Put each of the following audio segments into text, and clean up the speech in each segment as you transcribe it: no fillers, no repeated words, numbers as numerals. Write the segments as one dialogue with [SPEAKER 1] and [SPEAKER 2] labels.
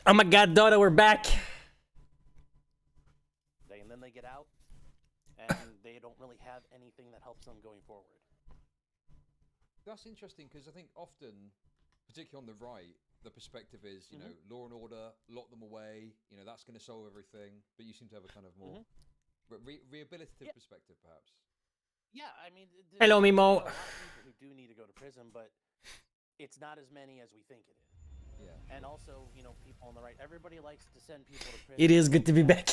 [SPEAKER 1] Oh my god, Dota, we're back.
[SPEAKER 2] And then they get out, and they don't really have anything that helps them going forward.
[SPEAKER 3] That's interesting because I think often, particularly on the right, the perspective is, you know, law and order, lock them away, you know, that's going to solve everything. But you seem to have a kind of more rehabilitative perspective, perhaps.
[SPEAKER 2] Yeah, I mean,
[SPEAKER 1] hello, Mimo.
[SPEAKER 2] There are a lot of people who do need to go to prison, but it's not as many as we think it is.
[SPEAKER 3] Yeah.
[SPEAKER 2] And also, you know, people on the right, everybody likes to send people to prison.
[SPEAKER 1] It is good to be back.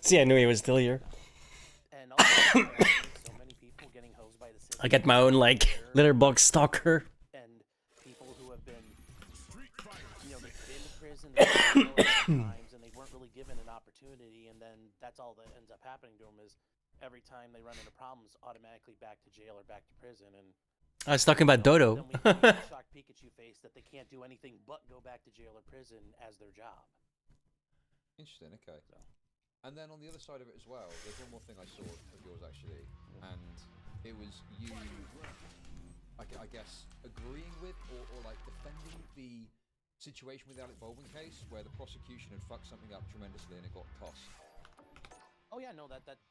[SPEAKER 1] See, I knew he was still here.
[SPEAKER 2] And also, so many people getting hosed by the system.
[SPEAKER 1] I got my own, like, letterbox stalker.
[SPEAKER 2] And people who have been, you know, they've been to prison times and they weren't really given an opportunity, and then that's all that ends up happening to them is every time they run into problems, automatically back to jail or back to prison. And
[SPEAKER 1] I was talking about Dodo.
[SPEAKER 2] then we have the shocked Pikachu face that they can't do anything but go back to jail or prison as their job.
[SPEAKER 3] Interesting. Okay. So. And then on the other side of it as well, there's one more thing I saw of yours actually, and it was you, I guess, agreeing with or like defending the situation with the Alec Baldwin case, where the prosecution had fucked something up tremendously and it got tossed.
[SPEAKER 2] Oh yeah, no, that 100%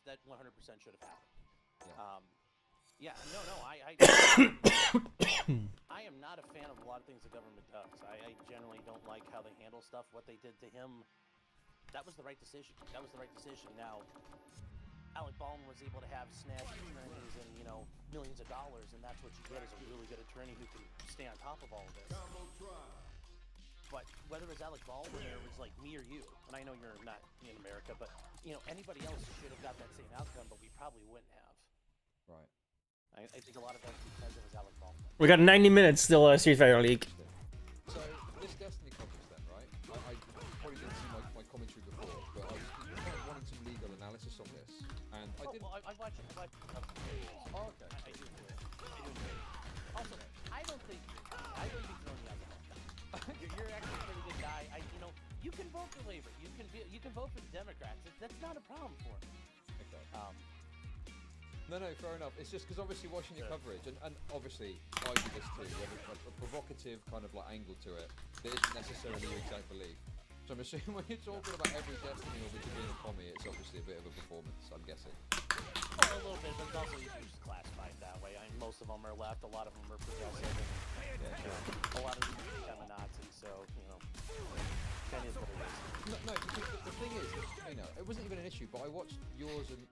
[SPEAKER 2] should have happened.
[SPEAKER 3] Yeah.
[SPEAKER 2] No, I am not a fan of a lot of things the government does. I generally don't like how they handle stuff. What they did to him, that was the right decision. That was the right decision. Now, Alec Baldwin was able to have snazzy attorneys and, you know, millions of dollars, and that's what you get is a really good attorney who can stay on top of all of this. But whether it was Alec Baldwin or it was like me or you, and I know you're not in America, but, you know, anybody else should have got that same outcome, but we probably wouldn't have.
[SPEAKER 3] Right.
[SPEAKER 2] I think a lot of that's because it was Alec Baldwin.
[SPEAKER 1] We got 90 minutes still, Street Fighter League.
[SPEAKER 3] So, this Destiny conference then, right? I probably didn't see my commentary before, but I was kind of wanting some legal analysis on this, and I didn't...
[SPEAKER 2] Well, I watch it.
[SPEAKER 3] Oh, okay.
[SPEAKER 2] I do enjoy it. Also, I don't think throwing you out the whole You're actually a pretty good guy. You know, you can vote for Labor. You can vote for the Democrats. That's not a problem for me.
[SPEAKER 3] Okay. No, fair enough. It's just because obviously watching your coverage, and obviously I do this too, you have a provocative kind of like angle to it that isn't necessarily your exact belief. So I'm assuming when you're talking about every Destiny or being a commie, it's obviously a bit of a performance, I'm guessing.
[SPEAKER 2] Well, a little bit, but it's also usually classified that way. I mean, most of them are left, a lot of them are progressive, and a lot of them are feminazis, so, you know, that is what it is.
[SPEAKER 3] No, because the thing is, you know, it wasn't even an issue, but I watched yours and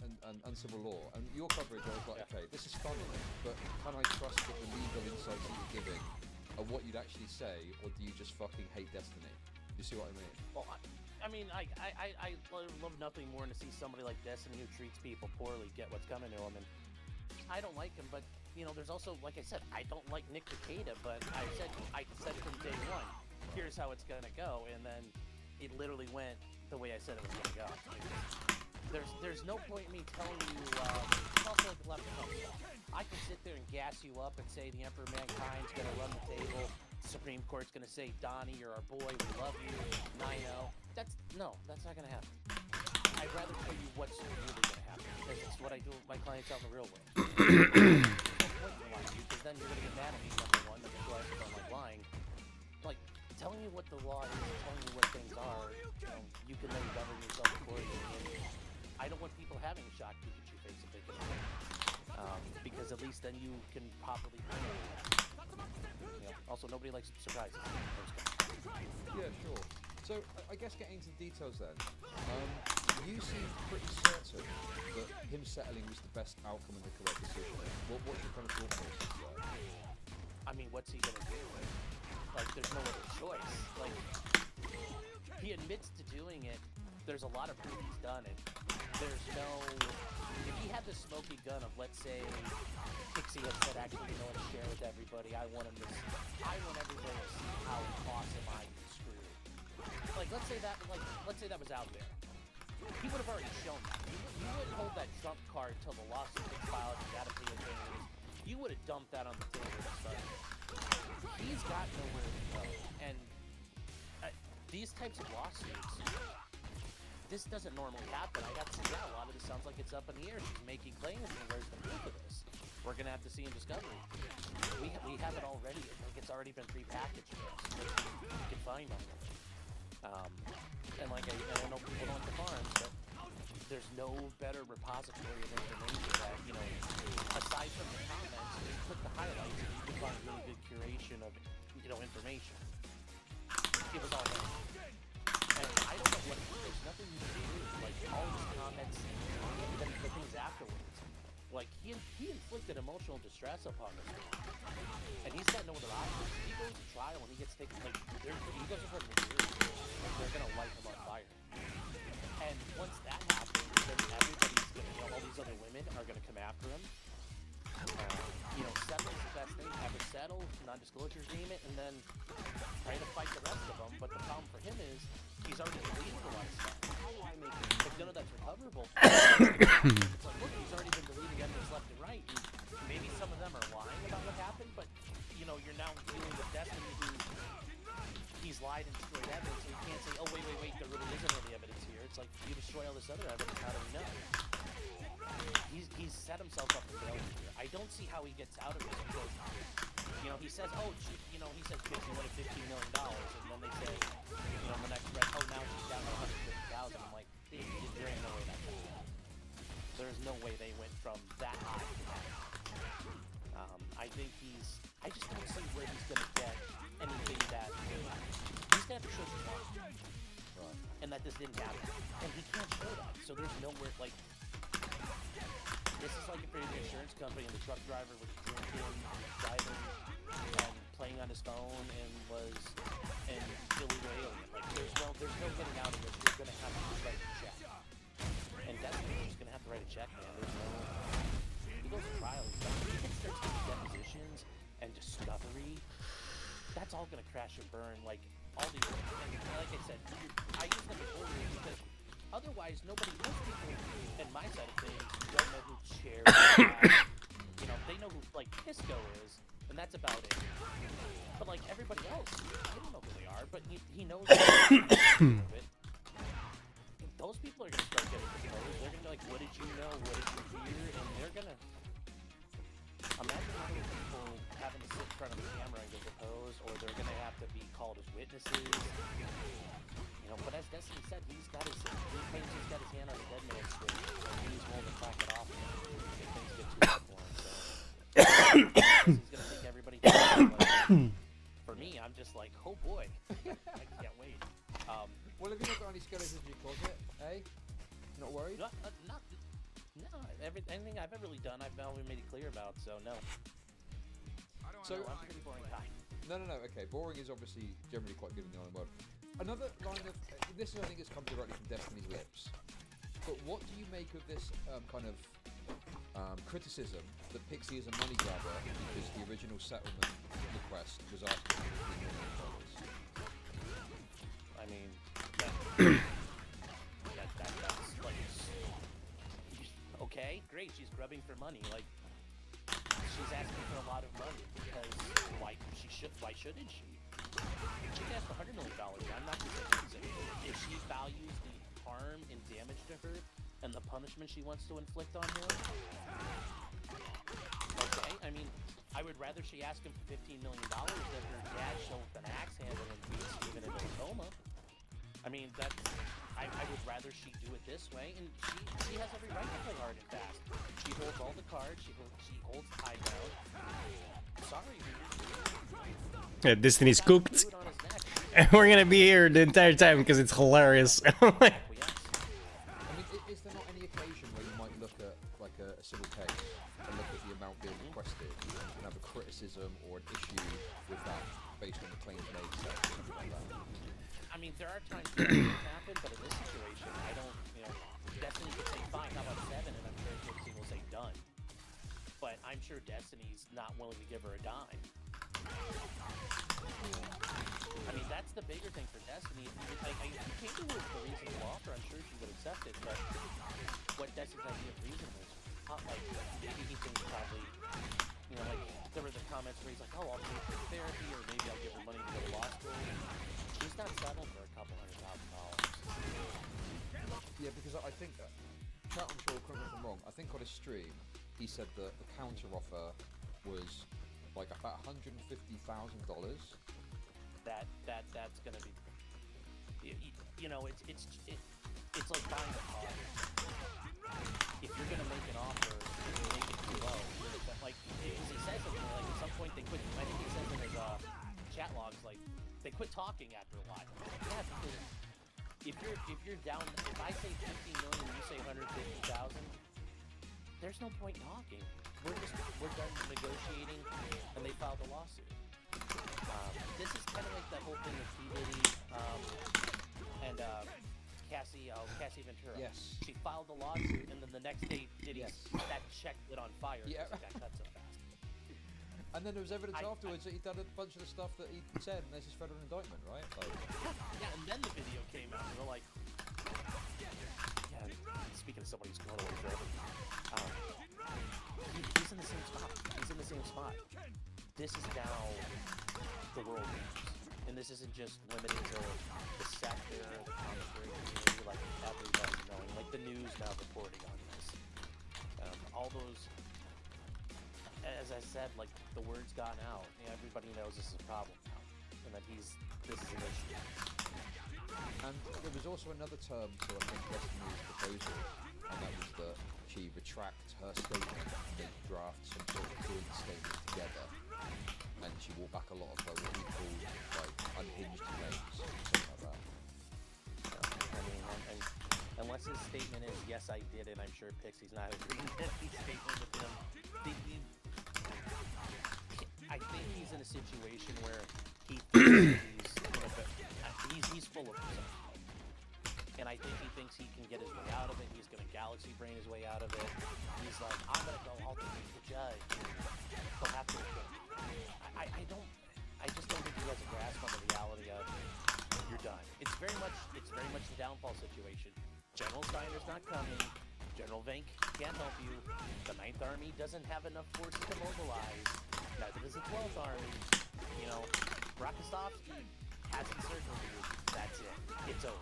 [SPEAKER 3] Civil Law, and your coverage, I was like, okay, this is funny, but can I trust that the legal insights that you're giving are what you'd actually say, or do you just fucking hate Destiny? You see what I mean?
[SPEAKER 2] Well, I mean, I love nothing more than to see somebody like Destiny who treats people poorly get what's coming to him, and I don't like him, but, you know, there's also, like I said, I don't like Nick Takeda, but I said from day one, here's how it's gonna go, and then it literally went the way I said it was gonna go. There's no point in me telling you, also like the left stuff. I can sit there and gas you up and say the Emperor of Mankind's gonna run the table, the Supreme Court's gonna say, Donnie, you're our boy, we love you, Nino. That's not gonna happen. I'd rather tell you what's really gonna happen, because it's what I do with my clients out in the real world. Because then you're gonna get mad at me, number one, number two, I don't like lying. Like, telling you what the law is, telling you what things are, you know, you can then govern yourself accordingly. And I don't want people having a shocked Pikachu face if they can, because at least then you can properly handle it. You know, also, nobody likes surprises.
[SPEAKER 3] Yeah, sure. So, I guess getting into the details then, you seem pretty certain that him settling was the best outcome and the correct decision. What's your kind of thought process there?
[SPEAKER 2] I mean, what's he gonna do? Like, there's no other choice. Like, he admits to doing it. There's a lot of proof he's done it. There's no... If he had the smoky gun of, let's say, Pixie had said, actually, you know what, share with everybody. I want everybody to see how awesome I can screw. Like, let's say that was out there. He would have already shown that. You wouldn't hold that trump card till the lawsuit gets filed and you gotta pay attorneys. You would have dumped that on the table to start. He's got nowhere to go. And these types of lawsuits, this doesn't normally happen. I have to say, yeah, a lot of this sounds like it's up in the air. She's making claims, and where's the proof of this? We're gonna have to see in discovery. We have it already. Like, it's already been prepackaged for us. You can find on it. And like I know people don't like the farms, but there's no better repository of information that, you know, aside from the comments, you click the highlights and you can find really good curation of, you know, information. It was all there. And I don't know what, there's nothing you can do. Like, all these comments, and the things afterwards. Like, he inflicted emotional distress upon this man. And he's got no other options. He goes to trial and he gets taken, like, he goes in front of the jury. Like, they're gonna light him on fire. And once that happens, then everybody's gonna, you know, all these other women are gonna come after him. You know, settle's the best thing. Have it settle, non-disclosure agreement, and then try to fight the rest of them. But the problem for him is he's already deleted a lot of stuff. Like, none of that's recoverable. It's like, look, he's already been deleting evidence left and right. And maybe some of them are lying about what happened, but you know, you're now dealing with Destiny, who he's lied and destroyed evidence, and you can't say, oh wait, there really isn't any evidence here. It's like, you destroy all this other evidence, how do we know? He's set himself up for failure here. I don't see how he gets out of this because, you know, he says, oh, he says she wanted $15 million, and then they say, you know, in the next thread, oh, now she's down to $150,000. I'm like, there ain't no way that happened. There's no way they went from that high to that high. I think I just don't see where he's going to get anything that, he's going to have to show some money. Right. And that this didn't happen. And he can't show that. So there's nowhere, like, this is like if you're the insurance company and the truck driver was drinking, driving, and playing on his phone and was an illegal alien. Like, there's no getting out of this. You're going to have to write a check. And Destiny's just going to have to write a check, man. There's no... He goes to trial. He can start taking depositions and discovery. That's all going to crash and burn. Like, all these... And like I said, I use them before because otherwise, most people in my side of things don't know who Cherry is. You know, they know who, like, Pisco is, and that's about it. But, like, everybody else, I don't know who they are, but he knows it. Those people are going to start getting exposed. They're going to be like, what did you know? What did you hear? And they're going to... Imagine how many people having to sit in front of the camera and get deposed, or they're going to have to be called as witnesses. You know, but as Destiny said, he claims he's got his hand on the dead man's switch, and he's willing to crack it off if things get too hard for him. So he's gonna take everybody down. For me, I'm just like, oh boy, I can't wait.
[SPEAKER 3] Well, have you not got any skeletons in your closet, eh? Not worried?
[SPEAKER 2] No. Anything I've ever really done, I've always made it clear about. So no. So I'm a pretty boring guy.
[SPEAKER 3] No. Okay, boring is obviously generally quite good in the online world. Another line of this is, I think, has come directly from Destiny's lips. But what do you make of this kind of criticism that Pixie is a money grabber because the original settlement request was asking for $15 million?
[SPEAKER 2] I mean, that's like, okay, great. She's grubbing for money. Like, she's asking for a lot of money because why shouldn't she? She can ask $100 million. I'm not going to say if she values the harm and damage to her and the punishment she wants to inflict on him. Okay, I mean, I would rather she ask him for $15 million than her dad show up an axe handle and beat Steven into a coma. I mean, I would rather she do it this way, and she has every right to play hard and fast. She holds all the cards. She holds the high ground. Sorry.
[SPEAKER 1] Yeah, Destiny's cooked. And we're gonna be here the entire time because it's hilarious.
[SPEAKER 3] I mean, is there not any occasion where you might look at like a civil case and look at the amount being requested and have a criticism or an issue with that based on the claims made, something like that?
[SPEAKER 2] I mean, there are times that can happen, but in this situation, I don't, you know, Destiny could say, fine, how about 7? And I'm sure Pixie will say, done. But I'm sure Destiny's not willing to give her a dime. I mean, that's the bigger thing for Destiny. If you came to her with a reasonable offer, I'm sure she would accept it, but what Destiny's idea of reasonable is, like, maybe he thinks probably, you know, like, there were the comments where he's like, oh, I'll pay for therapy, or maybe I'll give her money to go to law school. She's not settled for a couple $100,000.
[SPEAKER 3] Yeah, because I think, Chat, I'm sure, correct me if I'm wrong, I think on his stream, he said that the counter offer was like about $150,000.
[SPEAKER 2] That's gonna be, you know, it's like buying a car. If you're gonna make an offer, and you make it too low, like because he says something like at some point they quit. I think he says in his chat logs like they quit talking after a while. Yeah, because if you're down, if I say 50 million, you say 150,000, there's no point talking. We're done negotiating, and they filed a lawsuit. This is kind of like that whole thing with P. Diddy and Cassie Ventura.
[SPEAKER 3] Yes.
[SPEAKER 2] She filed a lawsuit, and then the next day, Diddy,
[SPEAKER 3] Yes.
[SPEAKER 2] that check lit on fire because it got cut so fast.
[SPEAKER 3] And then there was evidence afterwards that he'd done a bunch of the stuff that he said, and there's his federal indictment, right? Like,
[SPEAKER 2] yeah, and then the video came out, and they're like, yeah, speaking of somebody who's going away forever, he's in the same spot. He's in the same spot. This is now the world news. And this isn't just limited to the sector, the commentary community, like everybody knowing, like the news now reporting on this. All those, as I said, like the word's gone out. Everybody knows this is a problem now, and that this is an issue.
[SPEAKER 3] and there was also another term to, I think, Destiny's proposal, and that was that she retract her statement and they draft some sort of joint statement together, and she wore back a lot of her what we call like unhinged claims, something like that.
[SPEAKER 2] I mean, and unless his statement is yes, I did it, I'm sure Pixie's not agreeing with any statement with him. I think he's in a situation where he thinks he's full of himself. And I think he thinks he can get his way out of it. He's gonna galaxy brain his way out of it. He's like, I'm gonna go ultimate the judge. He'll have to admit. I just don't think he has a grasp on the reality of you're done. It's very much the downfall situation. General Steiner's not coming. General Venk can't help you. The 9th Army doesn't have enough forces to mobilize. Neither does the 12th Army. You know, Rokossovsky has encircled you. That's it. It's over.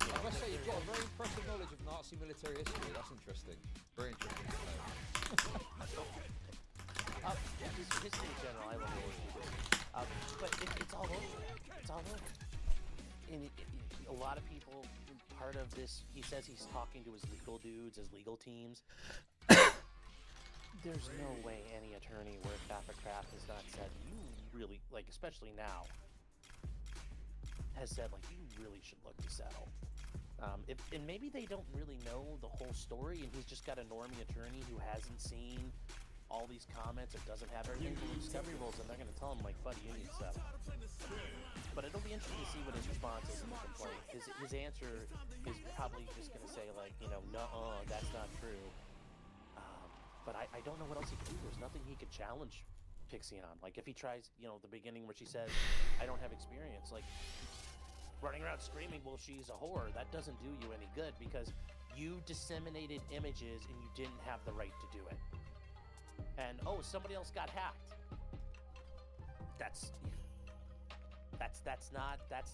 [SPEAKER 3] I must say, you've got a very impressive knowledge of Nazi military history. That's interesting. Very interesting to know.
[SPEAKER 2] History in general, I love World War II. But it's all over. It's all over. And a lot of people, part of this, he says he's talking to his legal dudes, his legal teams. There's no way any attorney worth half a craft has not said, you really, like, especially now, has said, like, you really should look to settle. And maybe they don't really know the whole story, and he's just got a normie attorney who hasn't seen all these comments and doesn't have everything from the discovery rules, and they're going to tell him, like, buddy, you need to settle. But it'll be interesting to see what his response is in the complaint. His answer is probably just going to say, like, you know, nuh-uh, that's not true. But I don't know what else he can do. There's nothing he could challenge Pixie on. Like, if he tries, you know, the beginning where she says, I don't have experience, like, running around screaming, well, she's a whore, that doesn't do you any good because you disseminated images and you didn't have the right to do it. And, oh, somebody else got hacked. That's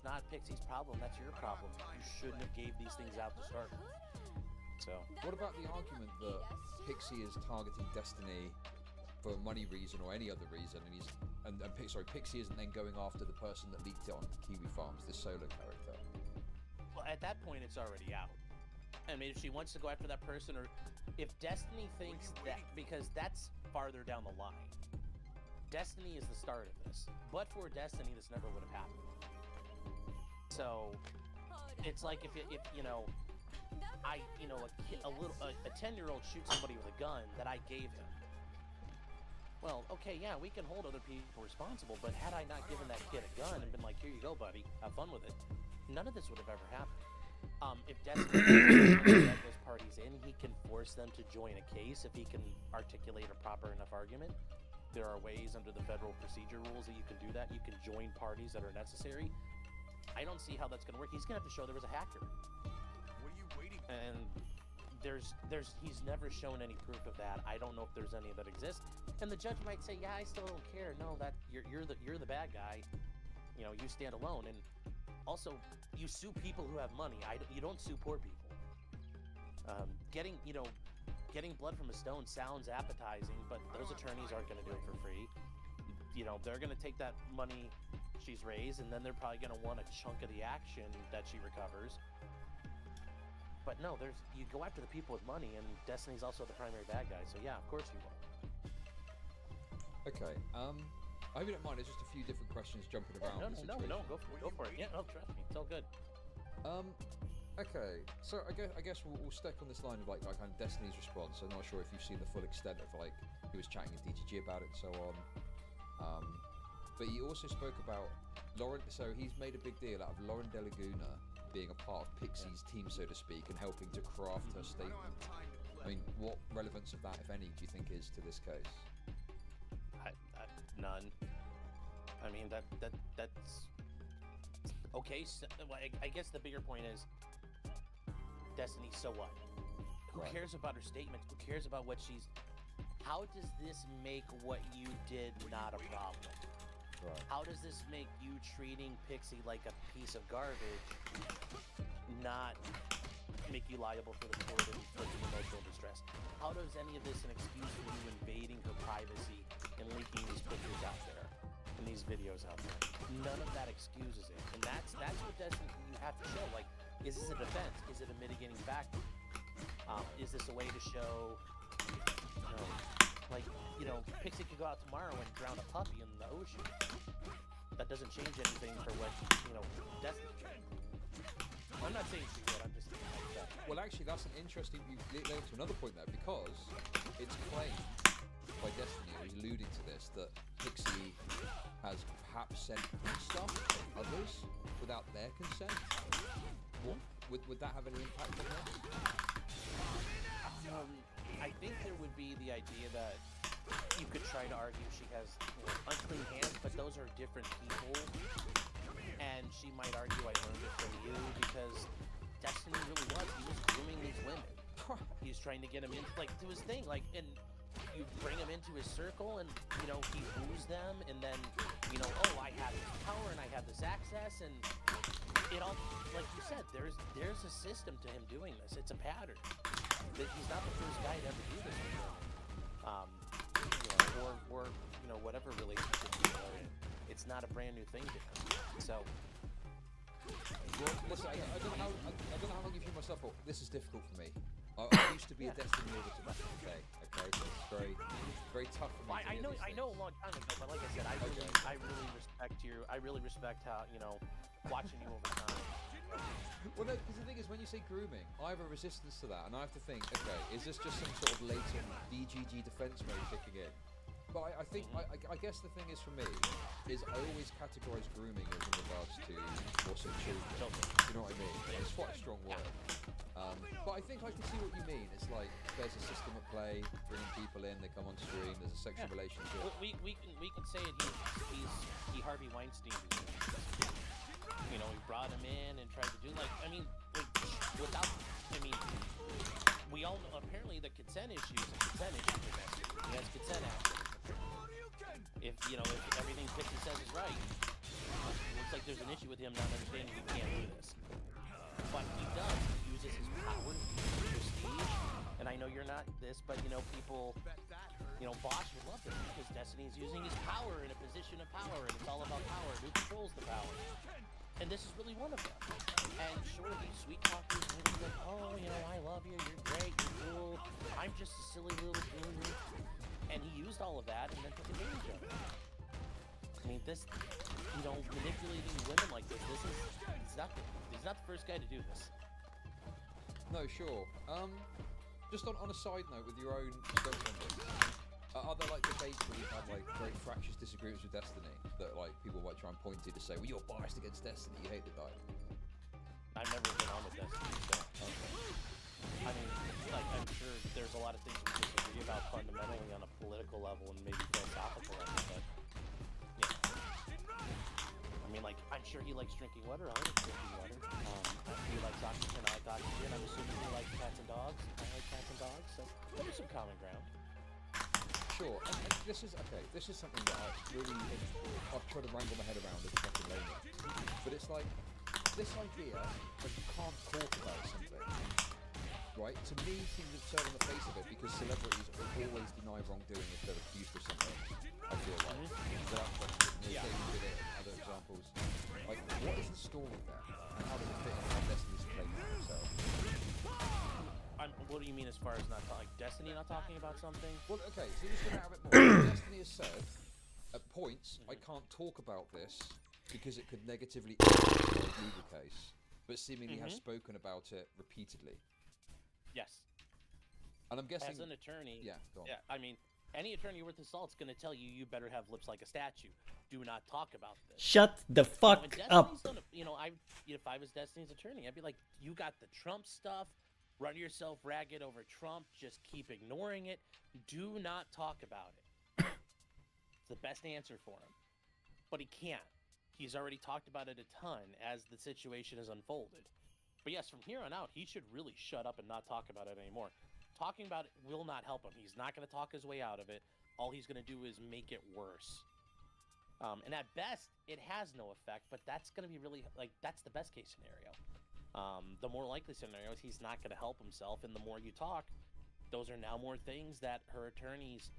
[SPEAKER 2] not Pixie's problem. That's your problem. You shouldn't have gave these things out to start with. So,
[SPEAKER 3] what about the argument that Pixie is targeting Destiny for a money reason or any other reason, and Pixie isn't then going after the person that leaked it on Kiwi Farms, this solo character?
[SPEAKER 2] Well, at that point, it's already out. I mean, if she wants to go after that person, or if Destiny thinks that, because that's farther down the line. Destiny is the start of this. But for Destiny, this never would have happened. So, it's like if you know, a 10-year-old shoots somebody with a gun that I gave him. Well, okay, yeah, we can hold other people responsible, but had I not given that kid a gun and been like, here you go, buddy, have fun with it, none of this would have ever happened. If Destiny let those parties in, he can force them to join a case if he can articulate a proper enough argument. There are ways under the federal procedure rules that you can do that. You can join parties that are necessary. I don't see how that's going to work. He's going to have to show there was a hacker.
[SPEAKER 4] What are you waiting for?
[SPEAKER 2] And he's never shown any proof of that. I don't know if there's any that exist. And the judge might say, yeah, I still don't care. No, that you're the bad guy. You know, you stand alone. And also, you sue people who have money. You don't sue poor people. Getting blood from a stone sounds appetizing, but those attorneys aren't going to do it for free. You know, they're going to take that money she's raised, and then they're probably gonna want a chunk of the action that she recovers. But no, you go after the people with money, and Destiny's also the primary bad guy. So yeah, of course you will.
[SPEAKER 3] Okay. I hope you don't mind. There's just a few different questions jumping around.
[SPEAKER 2] No, go for it. Yeah, no, trust me, it's all good.
[SPEAKER 3] Okay. So I guess we'll stick on this line of like kind of Destiny's response. I'm not sure if you've seen the full extent of like he was chatting with DGG about it and so on. But he also spoke about Lauren. So he's made a big deal out of Lauren De Laguna being a part of Pixie's team, so to speak, and helping to craft her statement. I mean, what relevance of that, if any, do you think is to this case?
[SPEAKER 2] None. I mean, that's okay. So, I guess the bigger point is Destiny. So what? Who cares about her statements? Who cares about what she's? How does this make what you did not a problem?
[SPEAKER 3] Right.
[SPEAKER 2] How does this make you treating Pixie like a piece of garbage not make you liable for the court and for emotional distress? How does any of this an excuse for you invading her privacy and leaking these pictures out there and these videos out there? None of that excuses it, and that's what Destiny you have to show. Like, is this a defense? Is it a mitigating factor? Is this a way to show? Pixie could go out tomorrow and drown a puppy in the ocean. That doesn't change anything for what Destiny did. I'm not saying she would. I'm just saying that.
[SPEAKER 3] Well, actually, that's an interesting. You led to another point there because it's claimed by Destiny, who's alluding to this, that Pixie has perhaps sent stuff to others without their consent. Would that have any impact on this?
[SPEAKER 2] I think there would be the idea that you could try to argue she has unclean hands, but those are different people. And she might argue, I learned it from you, because Destiny really he was grooming these women. He was trying to get them in, to his thing, and you bring him into his circle, and, he woos them, and then, oh, I have this power, and I have this access, and it all, like you said, there's a system to him doing this. It's a pattern. He's not the first guy to ever do this before. Or whatever relationship you are in. It's not a brand new thing to him. So,
[SPEAKER 3] well, listen, I don't know how long you've heard myself. But this is difficult for me. I used to be a Destiny auditor back in the day. Okay, so it's very, very tough for me.
[SPEAKER 2] I know a long time ago, but like I said, I really respect how watching you over time.
[SPEAKER 3] Well, no, because the thing is, when you say grooming, I have a resistance to that, and I have to think, okay, is this just some sort of latent DGG defense mode kicking in? But I think, I guess the thing is for me, is I always categorize grooming as in regards to also children. You know what I mean? It's quite a strong word. But I think I can see what you mean. It's like there's a system at play, bringing people in, they come on stream, there's a sexual relationship.
[SPEAKER 2] Well, we can say it. He Harvey Weinstein. He brought him in and tried to do we all know apparently the consent issue is a consent issue for Destiny. He has consent action. If everything Pixie says is right, it looks like there's an issue with him not understanding he can't do this. But he does. He uses his power, his prestige, and I know you're not this, but people, Bosch would love this because Destiny is using his power in a position of power, and it's all about power. Who controls the power? And this is really one of them. And sure, these sweet talkers will be like, oh, I love you, you're great, you're cool, I'm just a silly little junior. And he used all of that and then took advantage of it. I mean, this, manipulating women like this, he's not the first guy to do this.
[SPEAKER 3] No, sure. Just on a side note with your own scope on this, are there debates where you've had very fractious disagreements with Destiny that people might try and point to say, well, you're biased against Destiny, you hate the guy?
[SPEAKER 2] I've never been on with Destiny, so I mean, I'm sure there's a lot of things we disagree about fundamentally on a political level and maybe philosophical level, but I mean, I'm sure he likes drinking water. I like drinking water. He likes oxygen. I like oxygen. I'm assuming he likes cats and dogs. I like cats and dogs, so there's some common ground.
[SPEAKER 3] Sure, and this is something that I've tried to wrangle my head around as a fucking layman. But it's this idea that you can't talk about something right, to me seems absurd on the face of it because celebrities will always deny wrongdoing if they're accused of something. I feel like. Without question. You know, David did it and other examples. Like, what is the story there? And how does it fit in how Destiny's playing himself?
[SPEAKER 2] What do you mean as far as not like Destiny not talking about something?
[SPEAKER 3] Well, okay, so just to out a bit more. Destiny has said, at points, I can't talk about this because it could negatively impact my legal case, but seemingly has spoken about it repeatedly.
[SPEAKER 2] Yes.
[SPEAKER 3] And I'm guessing...
[SPEAKER 2] As an attorney...
[SPEAKER 3] Yeah, go on.
[SPEAKER 2] Yeah, I mean, any attorney worth his salt is going to tell you, you better have lips like a statue. Do not talk about this.
[SPEAKER 1] Shut the fuck up.
[SPEAKER 2] You know, if I was Destiny's attorney, I'd be like, you got the Trump stuff, run yourself ragged over Trump, just keep ignoring it. Do not talk about it. It's the best answer for him. But he can't. He's already talked about it a ton as the situation has unfolded. But yes, from here on out, he should really shut up and not talk about it anymore. Talking about it will not help him. He's not going to talk his way out of it. All he's going to do is make it worse. And at best, it has no effect, but that's going to be really, like, that's the best case scenario. The more likely scenario is he's not going to help himself, and the more you talk, those are now more things that her attorneys,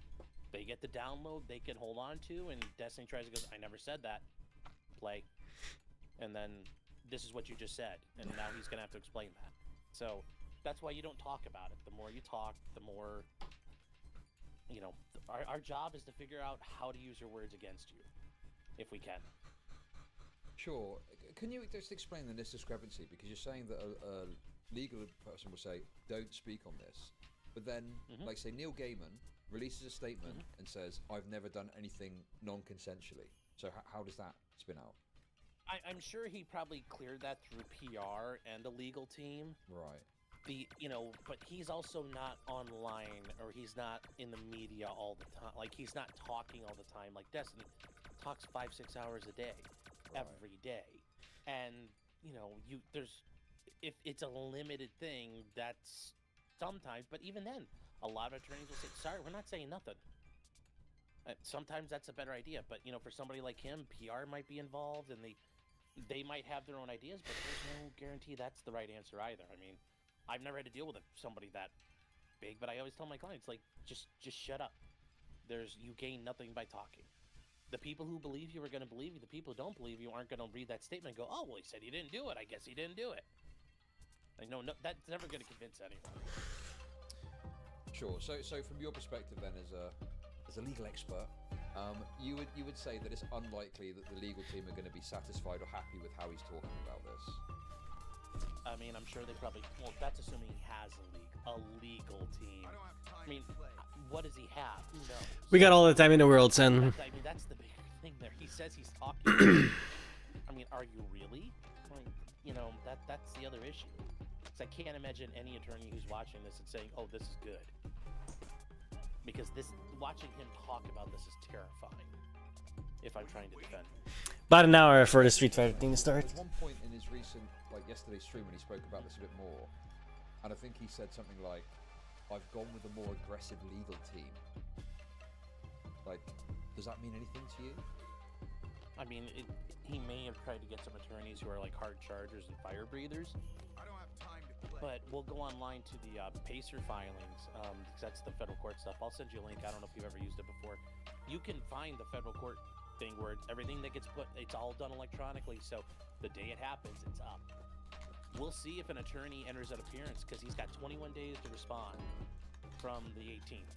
[SPEAKER 2] they get the download, they can hold on to, and Destiny tries to go, I never said that. Play. And then, this is what you just said, and now he's going to have to explain that. So, that's why you don't talk about it. The more you talk, the more, you know, our job is to figure out how to use your words against you, if we can.
[SPEAKER 3] Sure. Can you just explain this discrepancy? Because you're saying that a legal person will say, don't speak on this. But then, like say, Neil Gaiman releases a statement and says, I've never done anything non-consensually. So how does that spin out?
[SPEAKER 2] I'm sure he probably cleared that through PR and a legal team.
[SPEAKER 3] Right.
[SPEAKER 2] But he's also not online, or he's not in the media all the time. Like, he's not talking all the time. Like, Destiny talks 5-6 hours a day, every day. And, if it's a limited thing, that's sometimes, but even then, a lot of attorneys will say, sorry, we're not saying nothing. Sometimes that's a better idea, but, for somebody like him, PR might be involved, and they might have their own ideas, but there's no guarantee that's the right answer either. I mean, I've never had to deal with somebody that big, but I always tell my clients, like, just shut up. You gain nothing by talking. The people who believe you are going to believe you. The people who don't believe you aren't going to read that statement and go, oh, well, he said he didn't do it. I guess he didn't do it. Like, no, that's never going to convince anyone.
[SPEAKER 3] Sure. So from your perspective then, as a legal expert, you would say that it's unlikely that the legal team are going to be satisfied or happy with how he's talking about this.
[SPEAKER 2] I mean, I'm sure they probably... Well, that's assuming he has a legal team. I mean, what does he have? Who knows?
[SPEAKER 1] We got all the time in the world, son.
[SPEAKER 2] I mean, that's the big thing there. He says he's talking. I mean, are you really? Like, that's the other issue. Because I can't imagine any attorney who's watching this and saying, oh, this is good. Because watching him talk about this is terrifying. If I'm trying to defend him.
[SPEAKER 1] About an hour for the Street Fighter thing to start.
[SPEAKER 3] There's one point in his recent, yesterday's stream when he spoke about this a bit more, and I think he said something like, I've gone with a more aggressive legal team. Like, does that mean anything to you?
[SPEAKER 2] I mean, he may have tried to get some attorneys who are like hard chargers and fire breathers.
[SPEAKER 4] I don't have time to play.
[SPEAKER 2] But we'll go online to the PACER filings, because that's the federal court stuff. I'll send you a link. I don't know if you've ever used it before. You can find the federal court thing where everything that gets put, it's all done electronically. So the day it happens, it's up. We'll see if an attorney enters an appearance, because he's got 21 days to respond from the 18th.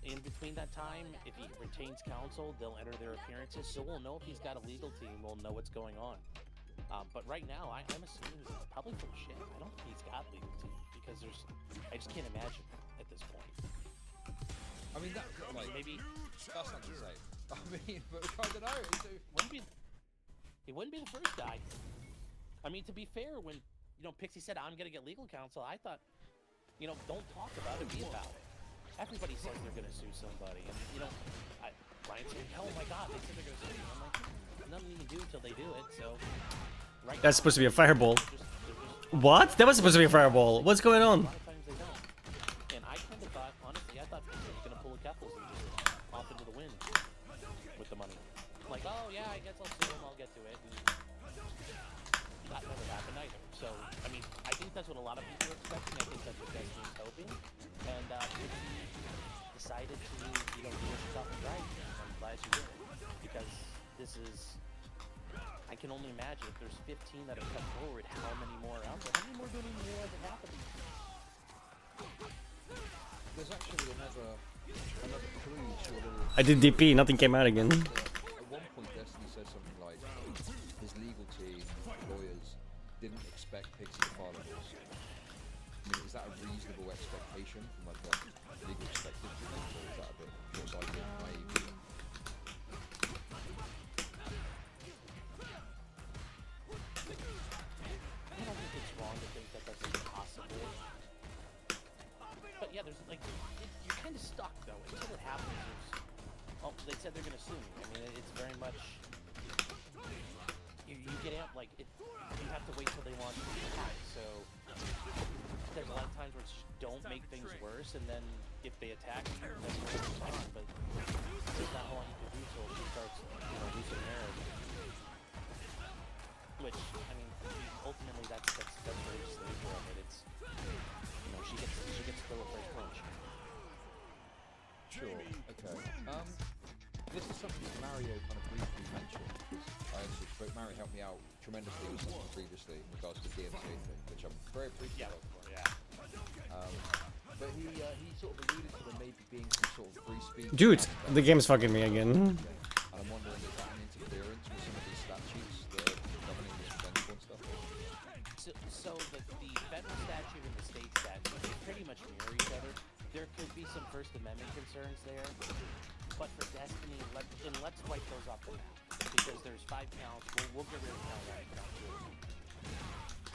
[SPEAKER 2] In between that time, if he retains counsel, they'll enter their appearances. So we'll know if he's got a legal team. We'll know what's going on. But right now, I'm assuming he's probably full of shit. I don't think he's got a legal team, because I just can't imagine at this point.
[SPEAKER 3] I mean,
[SPEAKER 2] maybe
[SPEAKER 3] that's not to say. I mean, but I don't know.
[SPEAKER 2] He wouldn't be the first guy. I mean, to be fair, when Pixie said I'm gonna get legal counsel, I thought, don't talk about it, be about it. Everybody says they're gonna sue somebody, and Ryan's saying, oh my God, they said they're gonna sue you. I'm like, nothing you can do until they do it. So, right
[SPEAKER 1] That's
[SPEAKER 2] now,
[SPEAKER 1] supposed to be a fireball.
[SPEAKER 2] they're just
[SPEAKER 1] What? That was supposed to be a fireball. What's going
[SPEAKER 2] a
[SPEAKER 1] on?
[SPEAKER 2] lot of times they don't. And I kind of thought, honestly, I thought Pixie was gonna pull a Keffels and just off into the wind with the money. Like, oh yeah, I guess I'll sue him. I'll get to it. And that never happened either. So, I mean, I think that's what a lot of people are expecting. I think that's what Destiny's hoping. And if he decided to, do this stuff right, I'm glad you did. Because this is, I can only imagine if there's 15 that have come forward, how many more are out there? How many more don't even realize it happened?
[SPEAKER 3] There's actually another clue to a little.
[SPEAKER 1] I did DP, nothing came out again.
[SPEAKER 3] At one point, Destiny says something like, his legal team, lawyers, didn't expect Pixie to file a lawsuit. I mean, is that a reasonable expectation from like a legal perspective, do you think, or is that a bit short-sighted, naive?
[SPEAKER 2] I don't think it's wrong to think that that's impossible. But yeah, there's like, you're kind of stuck though. Until it happens, they said they're gonna sue me. I mean, it's very much, you get out, like, you have to wait till they launch the attack. So there's a lot of times where it's just don't make things worse, and then if they attack, that's when you respond. But there's not how long you can do till she starts, losing marriage. Which, I mean, ultimately that's where you slave for it. It's, she gets to throw a first punch.
[SPEAKER 3] Sure, okay. This is something that Mario kind of briefly mentioned, because I actually spoke, Mario helped me out tremendously with something previously in regards to the DMCA thing, which I'm very appreciative of.
[SPEAKER 2] Yeah.
[SPEAKER 3] But he sort of alluded to there maybe being some sort of free speech.
[SPEAKER 1] Dude, the game's fucking me again.
[SPEAKER 3] And I'm wondering, is that an interference with some of these statutes that are governing this potential and stuff?
[SPEAKER 2] So the federal statute and the state statute, they pretty much mirror each other. There could be some First Amendment concerns there, but for Destiny, let's wipe those off the map, because there's 5 counts. We'll get rid of count 1 and count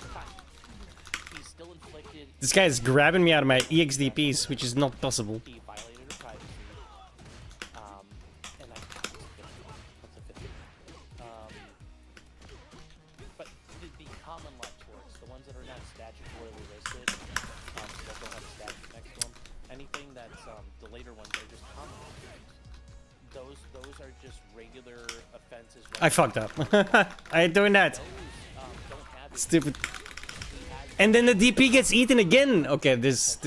[SPEAKER 2] 2. Fine. He's still inflicted.
[SPEAKER 1] This guy is grabbing me out of my EXDPs, which is not possible.
[SPEAKER 2] He violated her privacy. And that's a 50. But the common law torts, the ones that are not statutorily listed, so that don't have a statute next to them, anything that's the later ones are just common law torts. Those are just regular offenses.
[SPEAKER 1] I fucked up. I ain't doing that.
[SPEAKER 2] Those don't have
[SPEAKER 1] Stupid. And then the DP gets eaten again. Okay, there's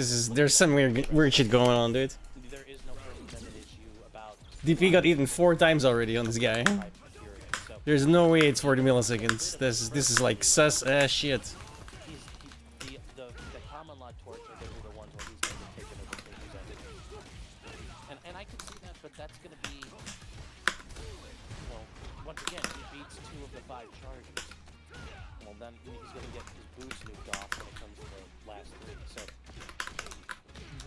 [SPEAKER 1] some weird shit going on, dude.
[SPEAKER 2] There is no First Amendment issue about
[SPEAKER 1] DP got eaten 4 times already on this guy.
[SPEAKER 2] material. So
[SPEAKER 1] There's no way it's 40 milliseconds. This is like sus ass shit.
[SPEAKER 2] the common law torts are going to be the ones where he's going to be taken over and presented. And I can see that, but that's going to be, once again, he beats 2 of the 5 charges. Well, then he's going to get his boots moved off when it comes to the last 3. So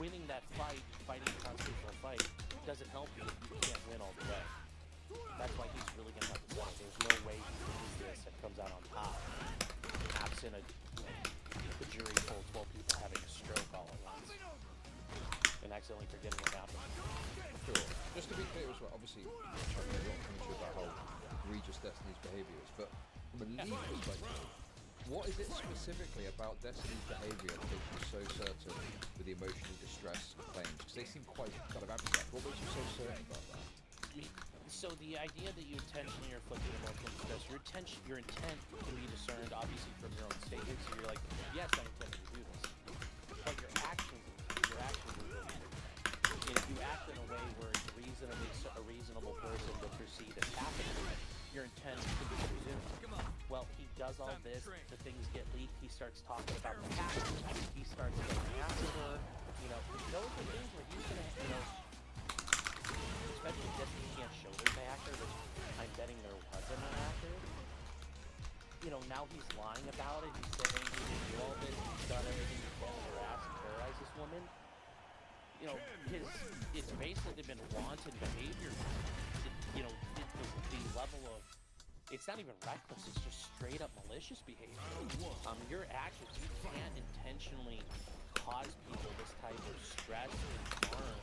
[SPEAKER 2] winning that fight, fighting a constitutional fight, doesn't help you if you can't win all the way. That's why he's really going to have to settle. There's no way he can lose this and comes out on top, absent the jury full of 12 people having a stroke all at once and accidentally forgetting what happened.
[SPEAKER 3] Sure. Just to be clear as well, obviously, I'm not coming to about how egregious Destiny's behaviour is, but from a legal perspective, what is it specifically about Destiny's behaviour that makes you so certain with the emotional distress claims? Because they seem quite kind of abstract. What makes you so certain about that?
[SPEAKER 2] So the idea that you intentionally are inflicting emotional distress, your intent can be discerned obviously from your own statements. So you're like, yes, I intend to do this, but your actions are really different. If you act in a way where it's a reasonable person would perceive as happening, your intent could be presumed. Well, he does all this, the things get leaked, he starts talking about the past, he starts going after her, those are things where he's gonna, especially if he can't show there's an actor, which I'm betting there wasn't an actor. Now he's lying about it, he's saying he didn't do all this, he's done everything he can to harass and terrorize this woman. It's basically been wanton behavior. The level of, it's not even reckless, it's just straight up malicious behavior. Your actions, you can't intentionally cause people this type of stress and harm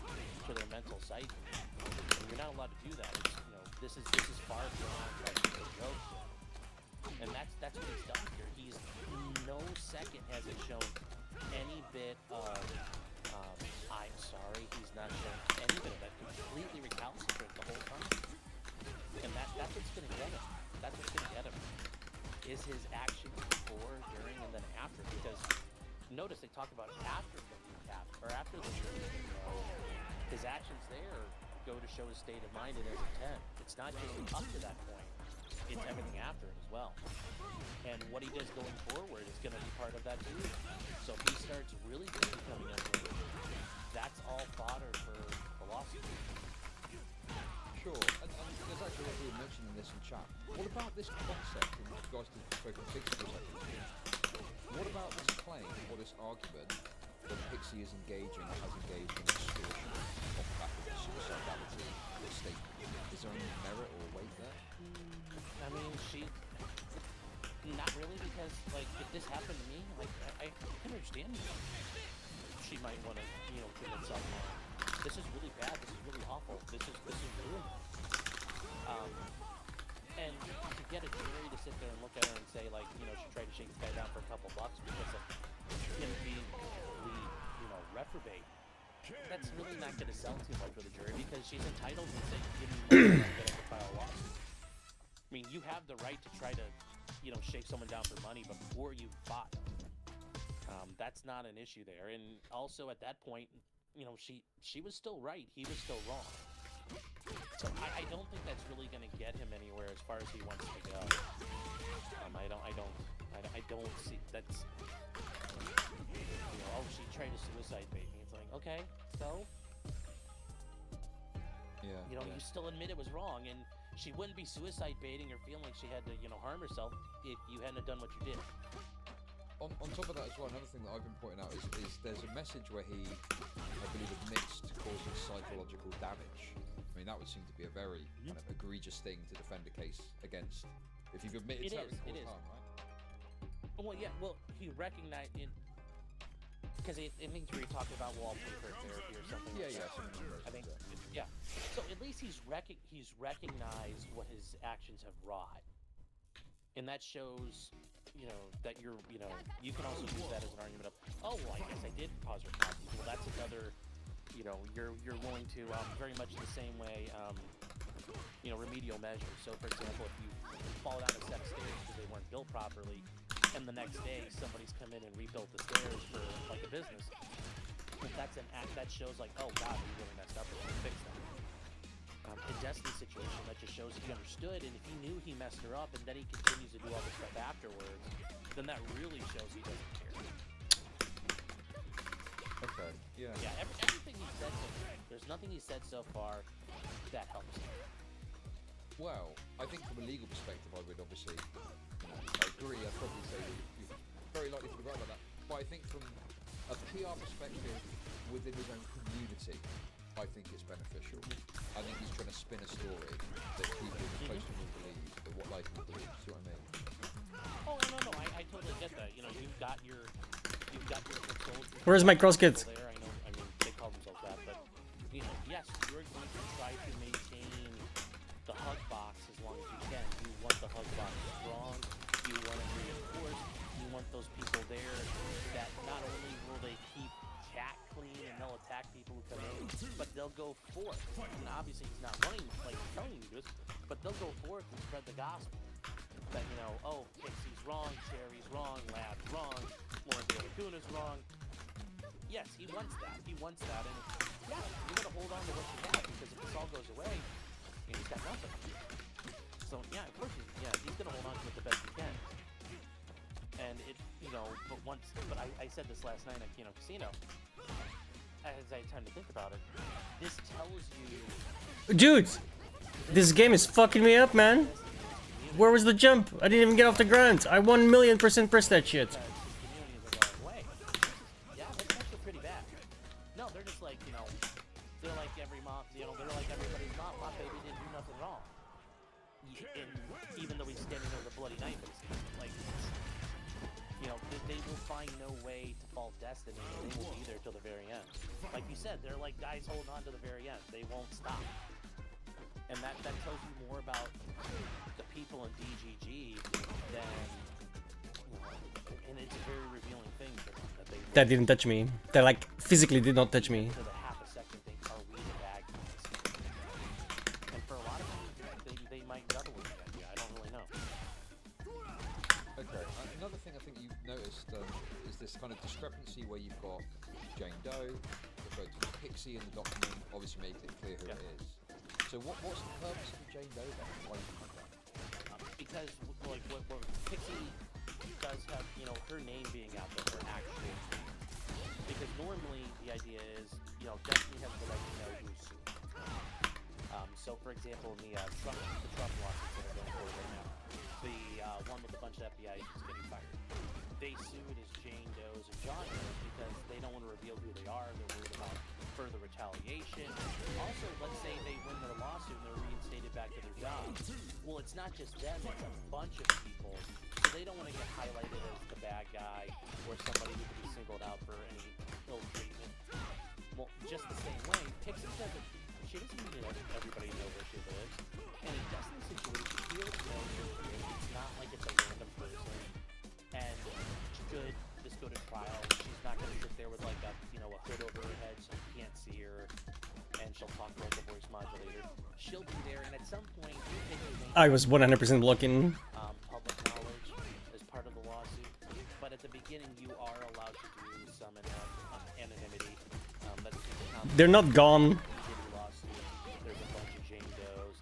[SPEAKER 2] to their mental psyche. You're not allowed to do that. This is far beyond like a joke. And that's what he's done here. He's no second hasn't shown any bit of I'm sorry. He's not shown any bit of that. Completely recalcitrant the whole time. And that's what's gonna get him. That's what's gonna get him. Is his actions before, during, and then after. Because notice they talk about after the recap or after the his actions there go to show his state of mind and his intent. It's not just up to that point; it's everything after it as well. And what he does going forward is going to be part of that too. So if he starts really becoming unhinged, that's all fodder for philosophy.
[SPEAKER 3] Sure, and there's actually what we were mentioning this in chat. What about this concept, and you guys can focus on Pixie for a second. What about this claim, or this argument, that Pixie is engaging in extortion off the back of the suicidality statement? Is there any merit or weight there?
[SPEAKER 2] I mean, not really, because like if this happened to me, like I can understand she might want to, commit self-harm. This is really bad. This is really awful. This is rude. And to get a jury to sit there and look at her and say like, she tried to shake this guy down for a couple bucks because of him being completely, reprobate. That's really not going to sell too much with a jury because she's entitled to say, give me money and get up to file a lawsuit. I mean, you have the right to try to, shake someone down for money before you file. That's not an issue there. And also at that point, she was still right. He was still wrong. So I don't think that's really going to get him anywhere as far as he wants to go. I don't see that's. She tried to suicide bait me. It's like, okay, so.
[SPEAKER 3] Yeah.
[SPEAKER 2] You still admit it was wrong, and she wouldn't be suicide baiting or feeling like she had to, harm herself if you hadn't have done what you did.
[SPEAKER 3] On top of that as well, another thing that I've been pointing out is there's a message where he, I believe, admits to causing psychological damage. I mean, that would seem to be a very kind of egregious thing to defend a case against. If you've admitted to having caused harm, right?
[SPEAKER 2] Well, yeah, he recognized it, because it means we're talking about I'll pay for therapy or something. I think, yeah. So at least he's recognized what his actions have wrought. And that shows, that you're, you can also use that as an argument of, oh, well, I guess I did cause her problems. Well, that's another, you're willing to, very much the same way, remedial measures. So, for example, if you fall down a set of stairs because they weren't built properly, and the next day somebody's come in and rebuilt the stairs for, like, a business, that's an act that shows, like, oh, God, we really messed up and we fixed that. In Destiny's situation, that just shows he understood, and if he knew he messed her up and then he continues to do all this stuff afterwards, then that really shows he doesn't care.
[SPEAKER 3] Okay, yeah.
[SPEAKER 2] Yeah, everything he said so far, there's nothing he said so far that helps him.
[SPEAKER 3] Well, I think from a legal perspective, I would obviously, I agree, I'd probably say you're very likely to be right about that, but I think from a PR perspective within his own community, I think it's beneficial. I think he's trying to spin a story that people close to him will believe, but what like will believe. See what I mean?
[SPEAKER 2] Oh no, I totally get that. You've got your controlled.
[SPEAKER 1] Where's my cross kids?
[SPEAKER 2] There, I mean, they call themselves that, but yes, you're going to try to maintain the hug box as long as you can. You want the hug box strong. You want it reinforced. You want those people there that not only will they keep chat clean and they'll attack people who come in, but they'll go forth. And obviously he's not running like telling you this, but they'll go forth and spread the gospel. That oh, Pixie's wrong, Cherry's wrong, Lab's wrong, Lauren De Lacuna's wrong. Yes, he wants that. He wants that, and yeah, you gotta hold on to what you got because if this all goes away, he's got nothing. So yeah, of course he's gonna hold on to it the best he can. And it, but I said this last night at Casino. As I had time to think about it, this tells you,
[SPEAKER 1] Dude, this game is fucking me up, man. Where was the jump? I didn't even get off the ground. I 1,000,000% pressed that shit.
[SPEAKER 2] the communities are going away. Yeah, that's actually pretty bad. No, they're just like, they're like every mom, they're like everybody's mom. My baby didn't do nothing wrong. Even though he's standing there with a bloody knife in his hand. Like, they will find no way to fault destiny, and they will be there till the very end. Like you said, they're like guys holding on to the very end. They won't stop. And that tells you more about the people in DGG than, and it's a very revealing thing for them that they.
[SPEAKER 1] That didn't touch me. That like physically did not touch me.
[SPEAKER 2] For the half a second, think, are we the bad guys? And for a lot of them, they might double it. Yeah, I don't really know.
[SPEAKER 3] Okay, another thing I think you noticed is this kind of discrepancy where you've got Jane Doe referred to as Pixie in the document, obviously making it clear who it is. So what's the purpose of Jane Doe then? Why do you think that?
[SPEAKER 2] Because like what Pixie does have, you know, her name being out there, her actual name. Because normally the idea is, you know, Destiny has the right to know who's sued. So for example, in the Trump lawsuits that are going forward right now, the one with a bunch of FBI agents getting fired, they sued as Jane Doe's and John Doe's because they don't want to reveal who they are. They're worried about further retaliation. Also, let's say they win their lawsuit and they're reinstated back to their jobs. Well, it's not just them, it's a bunch of people. So they don't want to get highlighted as the bad guy or somebody who could be singled out for any ill treatment. Well, just the same way, Pixie doesn't, she doesn't need to let everybody know where she lives. And in Destiny's situation, she already knows who she is. It's not like it's a random person. And should this go to trial, she's not going to sit there with like a, you know, a hood over her head so you can't see her. And she'll talk like a voice modulator. She'll be there, and at some point,
[SPEAKER 1] I was 100% looking.
[SPEAKER 2] Public knowledge as part of the lawsuit. But at the beginning, you are allowed to do some anonymity.
[SPEAKER 1] They're not gone.
[SPEAKER 2] There's a bunch of Jane Does.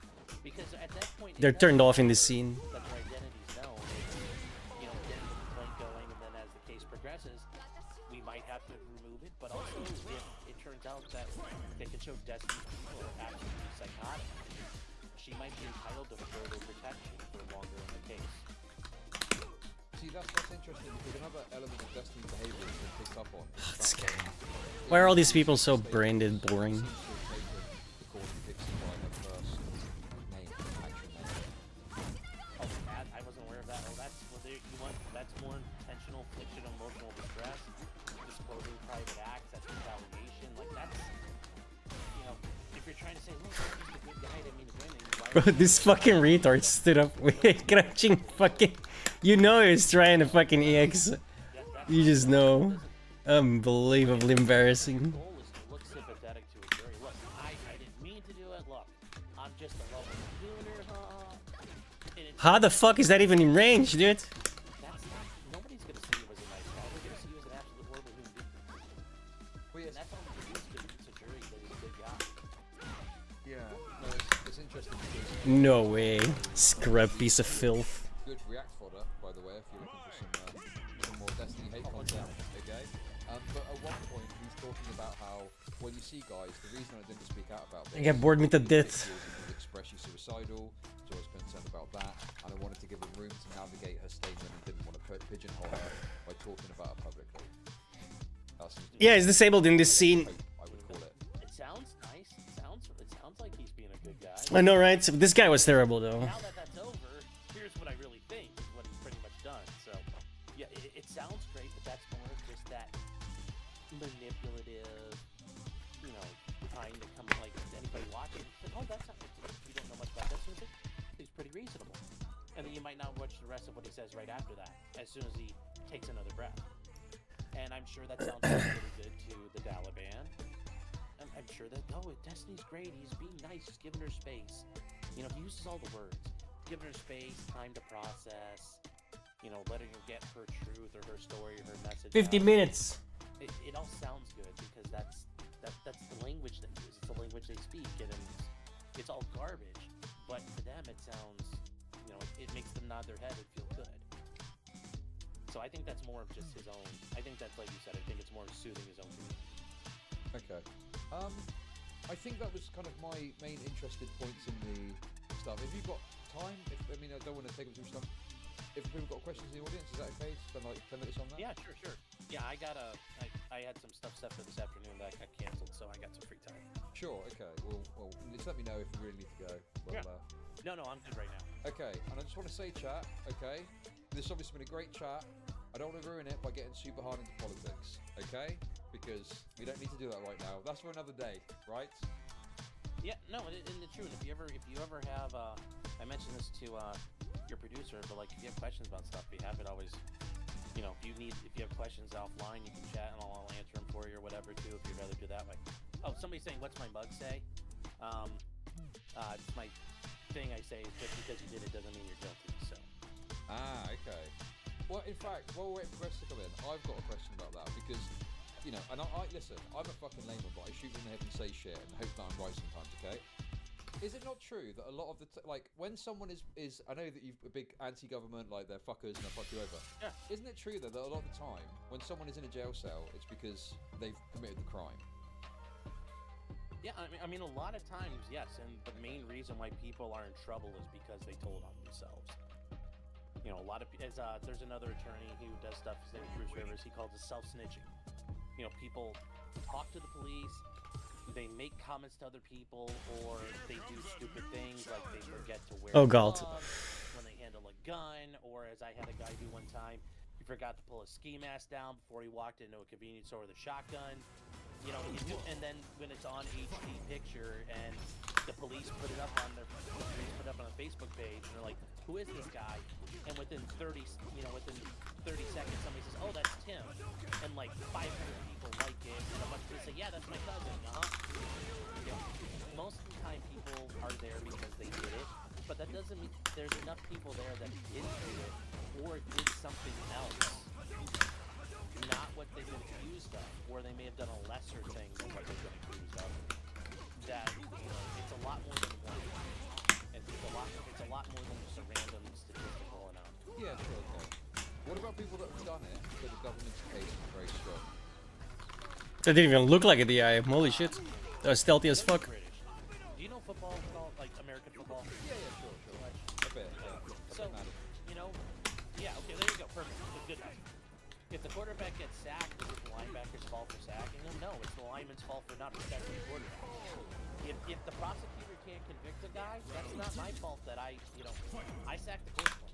[SPEAKER 2] Because at that point,
[SPEAKER 1] They're turned off in this scene.
[SPEAKER 2] that their identity's known. It's, you know, getting the complaint going, and then as the case progresses, we might have to remove it. But also, if it turns out that they can show Destiny's people are absolutely psychotic, she might be entitled to further protection for longer in the case.
[SPEAKER 3] See, that's interesting because another element of Destiny's behavior has been picked up on.
[SPEAKER 1] This game. Why are all these people so branded boring?
[SPEAKER 2] Oh, that, I wasn't aware of that. Oh, that's what you want. That's more intentional infliction of emotional distress, disclosing private acts, that's retaliation. Like that's, you know, if you're trying to say, look, he's a good guy, that means winning.
[SPEAKER 1] Bro, this fucking retard stood up crouching fucking. You know he's trying to fucking EX. You just know. Unbelievably embarrassing.
[SPEAKER 2] The goal is to look sympathetic to a jury. Look, I didn't mean to do it. Look, I'm just a lovable tuner,
[SPEAKER 1] How the fuck is that even in range, dude?
[SPEAKER 2] That's not, nobody's gonna see you as a nice guy. They're gonna see you as an absolute horrible human being.
[SPEAKER 3] Well,
[SPEAKER 2] And that's all it is to a jury that he's a good guy.
[SPEAKER 3] Yeah, no, it's interesting because
[SPEAKER 1] No way. Scrub piece of filth.
[SPEAKER 3] good react fodder, by the way, if you're looking for some more Destiny hate content, okay? But at one point, he's talking about how when you see guys, the reason I didn't speak out about this,
[SPEAKER 1] I get bored me to death.
[SPEAKER 3] express you suicidal, so I was concerned about that, and I wanted to give him room to navigate her statement and didn't want to pigeonhole her by talking about her publicly. That's
[SPEAKER 1] Yeah, he's disabled in this scene.
[SPEAKER 3] I would call it.
[SPEAKER 2] It sounds nice. It sounds like he's being a good guy.
[SPEAKER 1] I know, right? This guy was terrible, though.
[SPEAKER 2] Now that that's over, here's what I really think is what he's pretty much done. So, yeah, it sounds great, but that's more of just that manipulative, you know, trying to come like anybody watching. Like, oh, that's not. You don't know much about this music. He's pretty reasonable, and then you might not watch the rest of what he says right after that. As soon as he takes another breath, and I'm sure that sounds really good to the Taliban. I'm sure that Destiny's great. He's being nice. He's giving her space. You know, he uses all the words. Giving her space, time to process. You know, letting her get her truth or her story or her message.
[SPEAKER 1] 50
[SPEAKER 2] out.
[SPEAKER 1] minutes.
[SPEAKER 2] It all sounds good because that's the language they use. It's the language they speak, and it's all garbage. But to them, it sounds, you know, it makes them nod their head and feel good. So I think that's more of just his own. I think that's like you said. I think it's more soothing his own community.
[SPEAKER 3] Okay. I think that was kind of my main interested points in the stuff. If you've got time, I mean, I don't want to take up too much time. If people got questions in the audience, is that okay? Spend like 10 minutes on that?
[SPEAKER 2] Yeah, sure. Yeah, I had some stuff set for this afternoon that got canceled, so I got some free time.
[SPEAKER 3] Sure, okay. Well, just let me know if you really need to go. Well,
[SPEAKER 2] No, I'm good right now.
[SPEAKER 3] okay, and I just want to say, chat, okay? This has obviously been a great chat. I don't want to ruin it by getting super hard into politics, okay? Because we don't need to do that right now. That's for another day, right?
[SPEAKER 2] Yeah, no, and the truth. If you ever have, I mentioned this to your producer, but like if you have questions about stuff, be happy to always, you know, if you have questions offline, you can chat and I'll answer them for you or whatever too. If you'd rather do that way. Oh, somebody's saying, what's my mug say? It's my thing I say is just because you did it doesn't mean you're guilty. So.
[SPEAKER 3] Ah, okay. Well, in fact, while we're waiting for Chris to come in, I've got a question about that because, you know, and I listen, I'm a fucking layman, but I shoot from the hip and say shit and hope that I'm right sometimes, okay? Is it not true that a lot of the like when someone is I know that you're a big anti-government, like they're fuckers and they'll fuck you over.
[SPEAKER 2] Yeah.
[SPEAKER 3] Isn't it true though that a lot of the time when someone is in a jail cell, it's because they've committed the crime?
[SPEAKER 2] Yeah, I mean, a lot of times, yes, and the main reason why people are in trouble is because they told on themselves. You know, a lot of there's another attorney who does stuff. His name is Bruce Rivers. He calls it self-snitching. You know, people talk to the police, they make comments to other people, or they do stupid things like they forget to wear gloves when they handle a gun, or as I had a guy do one time, he forgot to pull his ski mask down before he walked into a convenience store with a shotgun. You know, and then when it's on HD picture and the police put it up on a Facebook page and they're like, who is this guy? And within 30 seconds somebody says, oh, that's Tim, and like 500 people like it, and a bunch of people say, yeah, that's my cousin. You know, most of the time people are there because they did it, but that doesn't mean there's enough people there that didn't do it or did something else, not what they've been accused of, or they may have done a lesser thing than what they've been accused of. That, you know, it's a lot more than one. It's a lot more than just a random statistical amount.
[SPEAKER 3] Yeah, sure, okay. What about people that have done it, but the government's case is very strong?
[SPEAKER 1] That didn't even look like a DI. Holy shit. That was stealthy as fuck.
[SPEAKER 2] British. Do you know football at all? Like American football?
[SPEAKER 3] Yeah, sure. A bit, yeah.
[SPEAKER 2] So, you know, yeah, okay, there you go. Perfect. Good. If the quarterback gets sacked, is it the linebacker's fault for sacking him? No, it's the lineman's fault for not protecting the quarterback. If the prosecutor can't convict a guy, that's not my fault that I sacked the quarterback.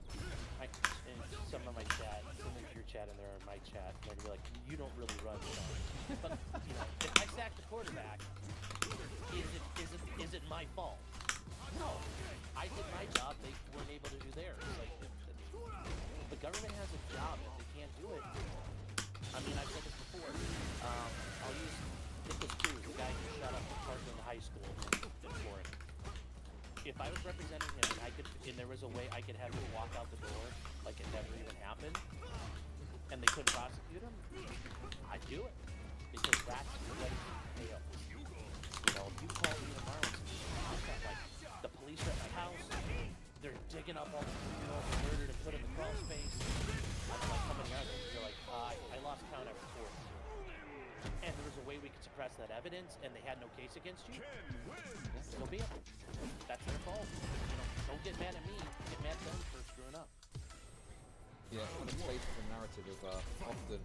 [SPEAKER 2] In some of my chat, some of your chat in there or my chat, they're gonna be like, you don't really run the line. But, you know, if I sack the quarterback, is it my fault? No. I did my job, they weren't able to do theirs. Like, the government has a job. If they can't do it, I mean, I've said this before. I'll use Nicholas Cruz, the guy who shot up Parkland High School in Florida. If I was representing him and there was a way I could have him walk out the door like it never even happened, and they couldn't prosecute him, I'd do it. Because that's what entails. You know, if you call me tomorrow and say, like, the police are at my house, they're digging up all the criminals and murder to put in the crawl space, I'm like coming out and you're like, I lost count after 4. And there was a way we could suppress that evidence and they had no case against you, so be it. That's their fault. You know, don't get mad at me, get mad at them for screwing up.
[SPEAKER 3] Yeah, kind of plays with the narrative of often,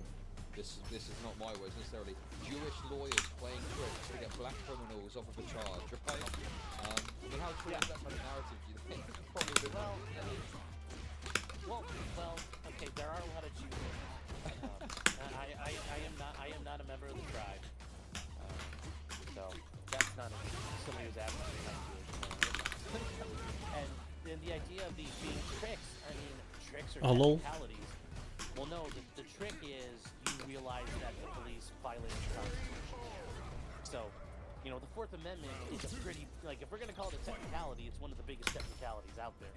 [SPEAKER 3] this is not my words necessarily, Jewish lawyers playing tricks to get black criminals off of a charge, right? I mean, how true is that kind of narrative, do you think? Probably a bit
[SPEAKER 2] Well, okay, there are a lot of Jews. I am not a member of the tribe. So that's not somebody who's asking me not Jewish. And the idea of these being tricks, I mean, tricks are technicalities. Well, no, the trick is you realize that the police violated the Constitution. So, you know, the Fourth Amendment is a pretty, like, if we're going to call it a technicality, it's one of the biggest technicalities out there.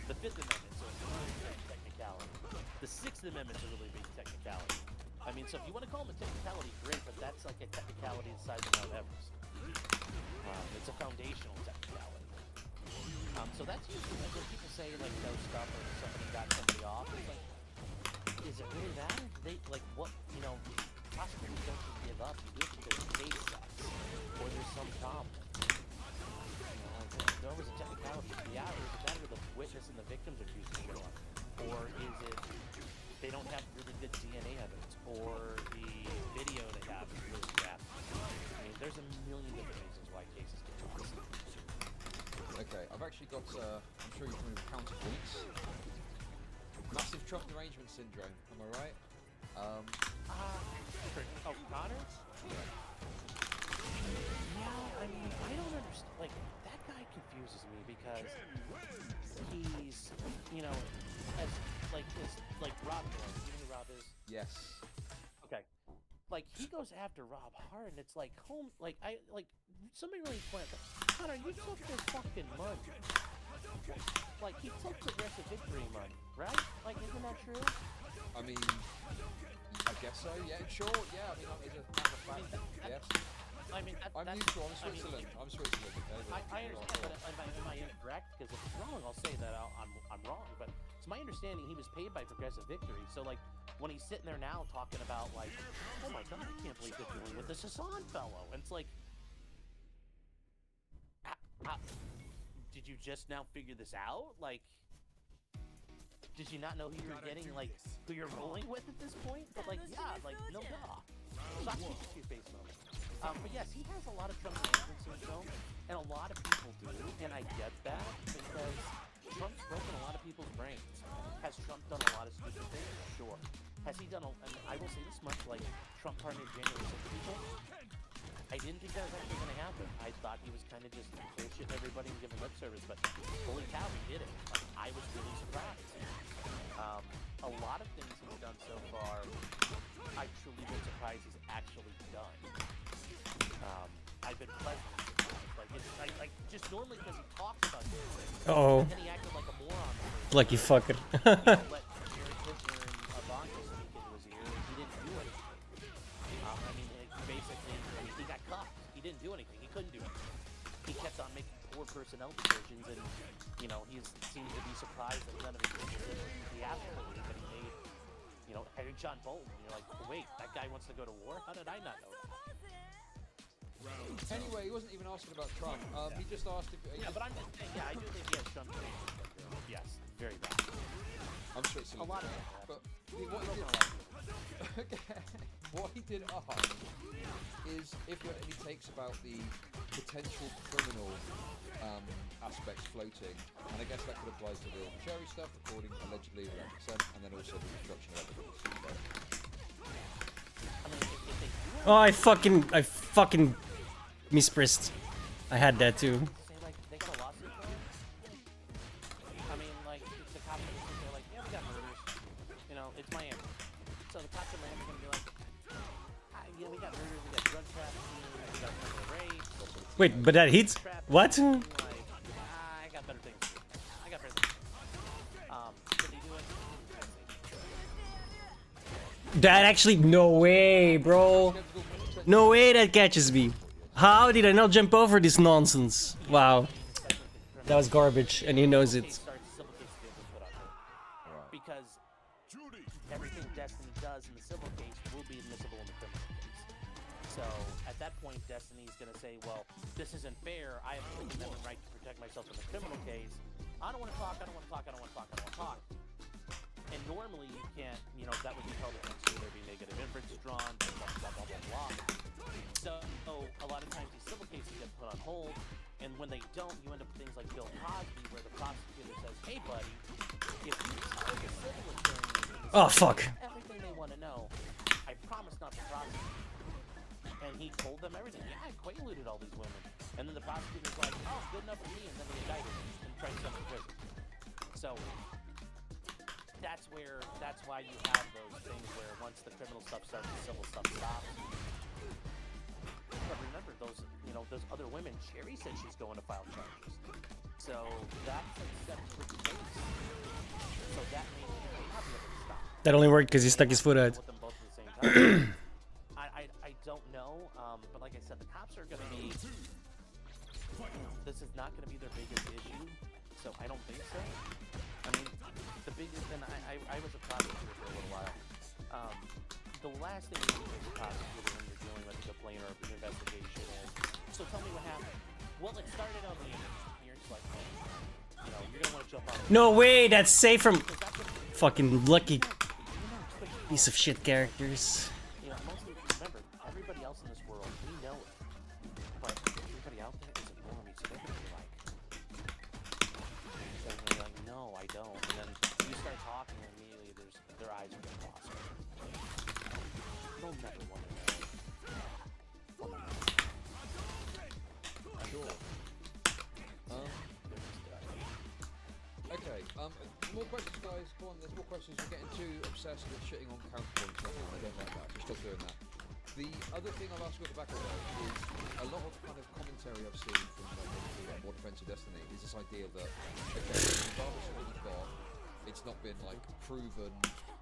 [SPEAKER 2] The Fifth Amendment, so it's a really big technicality. The Sixth Amendment's a really big technicality. I mean, so if you want to call them a technicality, great, but that's like a technicality the size of Mount Everest. It's a foundational technicality. So that's usually like when people say, like, no stuff or somebody got somebody off, it's like, is it really that? They, like, what, you know, prosecutors don't just give up. You do it because the case sucks, or there's some problem. You know, there was a technicality. Yeah, is it that or the witness and the victims are choosing to show up? Or is it they don't have really good DNA evidence? Or the video they have is really crap? I mean, there's a million different reasons why cases get lost.
[SPEAKER 3] Okay, I've actually got, I'm sure you're familiar with counterpoints. Massive Trump derangement syndrome, am I right?
[SPEAKER 2] Connor? Yeah, I mean, I don't understand. Like, that guy confuses me because he's, you know, as Rob North. You know who Rob is?
[SPEAKER 3] Yes.
[SPEAKER 2] Okay. Like, he goes after Rob hard, and it's like, somebody really pointed out, Connor, you took this fucking money. Like, he took Progressive Victory money, right? Like, isn't that true?
[SPEAKER 3] So yeah, sure, yeah. I mean, as a matter of fact, yes.
[SPEAKER 2] I mean,
[SPEAKER 3] I'm
[SPEAKER 2] that's,
[SPEAKER 3] neutral. I'm
[SPEAKER 2] I mean,
[SPEAKER 3] Switzerland. I'm Switzerland. Okay.
[SPEAKER 2] I understand, but am I incorrect? Because if it's wrong, I'll say that I'm wrong. But it's my understanding he was paid by Progressive Victory. So like when he's sitting there now talking about like, oh my god, I can't believe they're dealing with this Hassan fellow, and it's like, did you just now figure this out? Like, did you not know who you were getting? Like, who you're rolling with at this point? But like, yeah, like no duh. Shock you to your face moment. But yes, he has a lot of Trump management syndrome, and a lot of people do, and I get that because Trump's broken a lot of people's brains. Has Trump done a lot of stupid things? Sure. Has he done I mean, I will say this much, like, Trump pardoned January 6 people? I didn't think that was actually going to happen. I thought he was kind of just bullshitting everybody and giving lip service, but holy cow, he did it. Like, I was really surprised. A lot of things he's done so far, I've truly been surprised he's actually done. I've been pleasantly surprised. Like just normally because he talks about these things, and then he acted like a moron.
[SPEAKER 1] Lucky fucker.
[SPEAKER 2] Let Jared Kushner and Ivanka speak into his ear, and he didn't do anything. I mean, basically, he got caught. He didn't do anything. He couldn't do anything. He kept on making poor personnel decisions, and he seems to be surprised that none of his people did the absolutely that he made. Harry John Bolton. You're like, wait, that guy wants to go to war? How did I not know that?
[SPEAKER 3] Anyway, he wasn't even asking about Trump. He just asked if.
[SPEAKER 2] Yeah, but I'm just saying, yeah, I do think he has Trump. Yes, very bad.
[SPEAKER 3] I'm Switzerland.
[SPEAKER 2] A lot of
[SPEAKER 3] but what he did ask is if there are any takes about the potential criminal aspects floating, and I guess that could apply to the Cherry stuff, recording allegedly without consent, and then also the destruction of evidence.
[SPEAKER 2] I mean, if they do
[SPEAKER 1] Oh, I fucking mispressed. I had that too.
[SPEAKER 2] say like they got a lawsuit for it. I mean, like the cops are like, yeah, we got murders. It's Miami, so the cops in Miami are gonna be like, yeah, we got murders, we got drug trafficking, we got criminal rape.
[SPEAKER 1] Wait, but that hits? What?
[SPEAKER 2] Like, I got better things to do. I got better things to do. Did they do it?
[SPEAKER 1] That actually, no way, bro. No way that catches me. How did I not jump over this nonsense? Wow. That was garbage, and he knows it.
[SPEAKER 2] Because everything Destiny does in the civil case will be admissible in the criminal case. So at that point, Destiny's going to say, well, this isn't fair. I have the Amendment right to protect myself in the criminal case. I don't want to talk, I don't want to talk, I don't want to talk, I don't want to talk. And normally you can't, that would be held against you. There'd be negative inference drawn, blah, blah, blah, blah, blah. So a lot of times these civil cases get put on hold, and when they don't, you end up with things like Bill Cosby, where the prosecutor says, hey, buddy, if you tell the civil attorney
[SPEAKER 1] Oh, fuck.
[SPEAKER 2] everything they want to know, I promise not to prosecute. And he told them everything. Yeah, I quaalude all these women. And then the prosecutor's like, oh, good enough for me, and then they indicted him and tried to send him to prison. So that's why you have those things where once the criminal stuff starts, the civil stuff stops. But remember, those other women, Cherry said she's going to file charges. So that's a separate case. So that means they not be able to stop.
[SPEAKER 1] That only worked because he stuck his foot out.
[SPEAKER 2] With them both at the same time. I don't know, but like I said, the cops are going to be. This is not going to be their biggest issue, so I don't think so. I mean, the biggest, and I was a prosecutor for a little while. The last thing you do as a prosecutor when you're dealing with a complaint or an investigation is, so tell me what happened. Well, it started on the internet. You're just like, you're gonna want to jump on it.
[SPEAKER 1] No way, that's safe from fucking lucky piece of shit characters.
[SPEAKER 2] Mostly, remember, everybody else in this world, we know it. But everybody out there is a normie, so they're gonna be like, no, I don't. And then you start talking, and immediately their eyes are gonna cross. They'll never want to know.
[SPEAKER 3] Sure. Okay, more questions, guys. Go on, there's more questions. You're getting too obsessed with shitting on counterpoints now. I don't like that. Just stop doing that. The other thing I've asked you at the back of that is a lot of kind of commentary I've seen from More Defensive Destiny is this idea that, okay, regardless of what you've got, it's not been like proven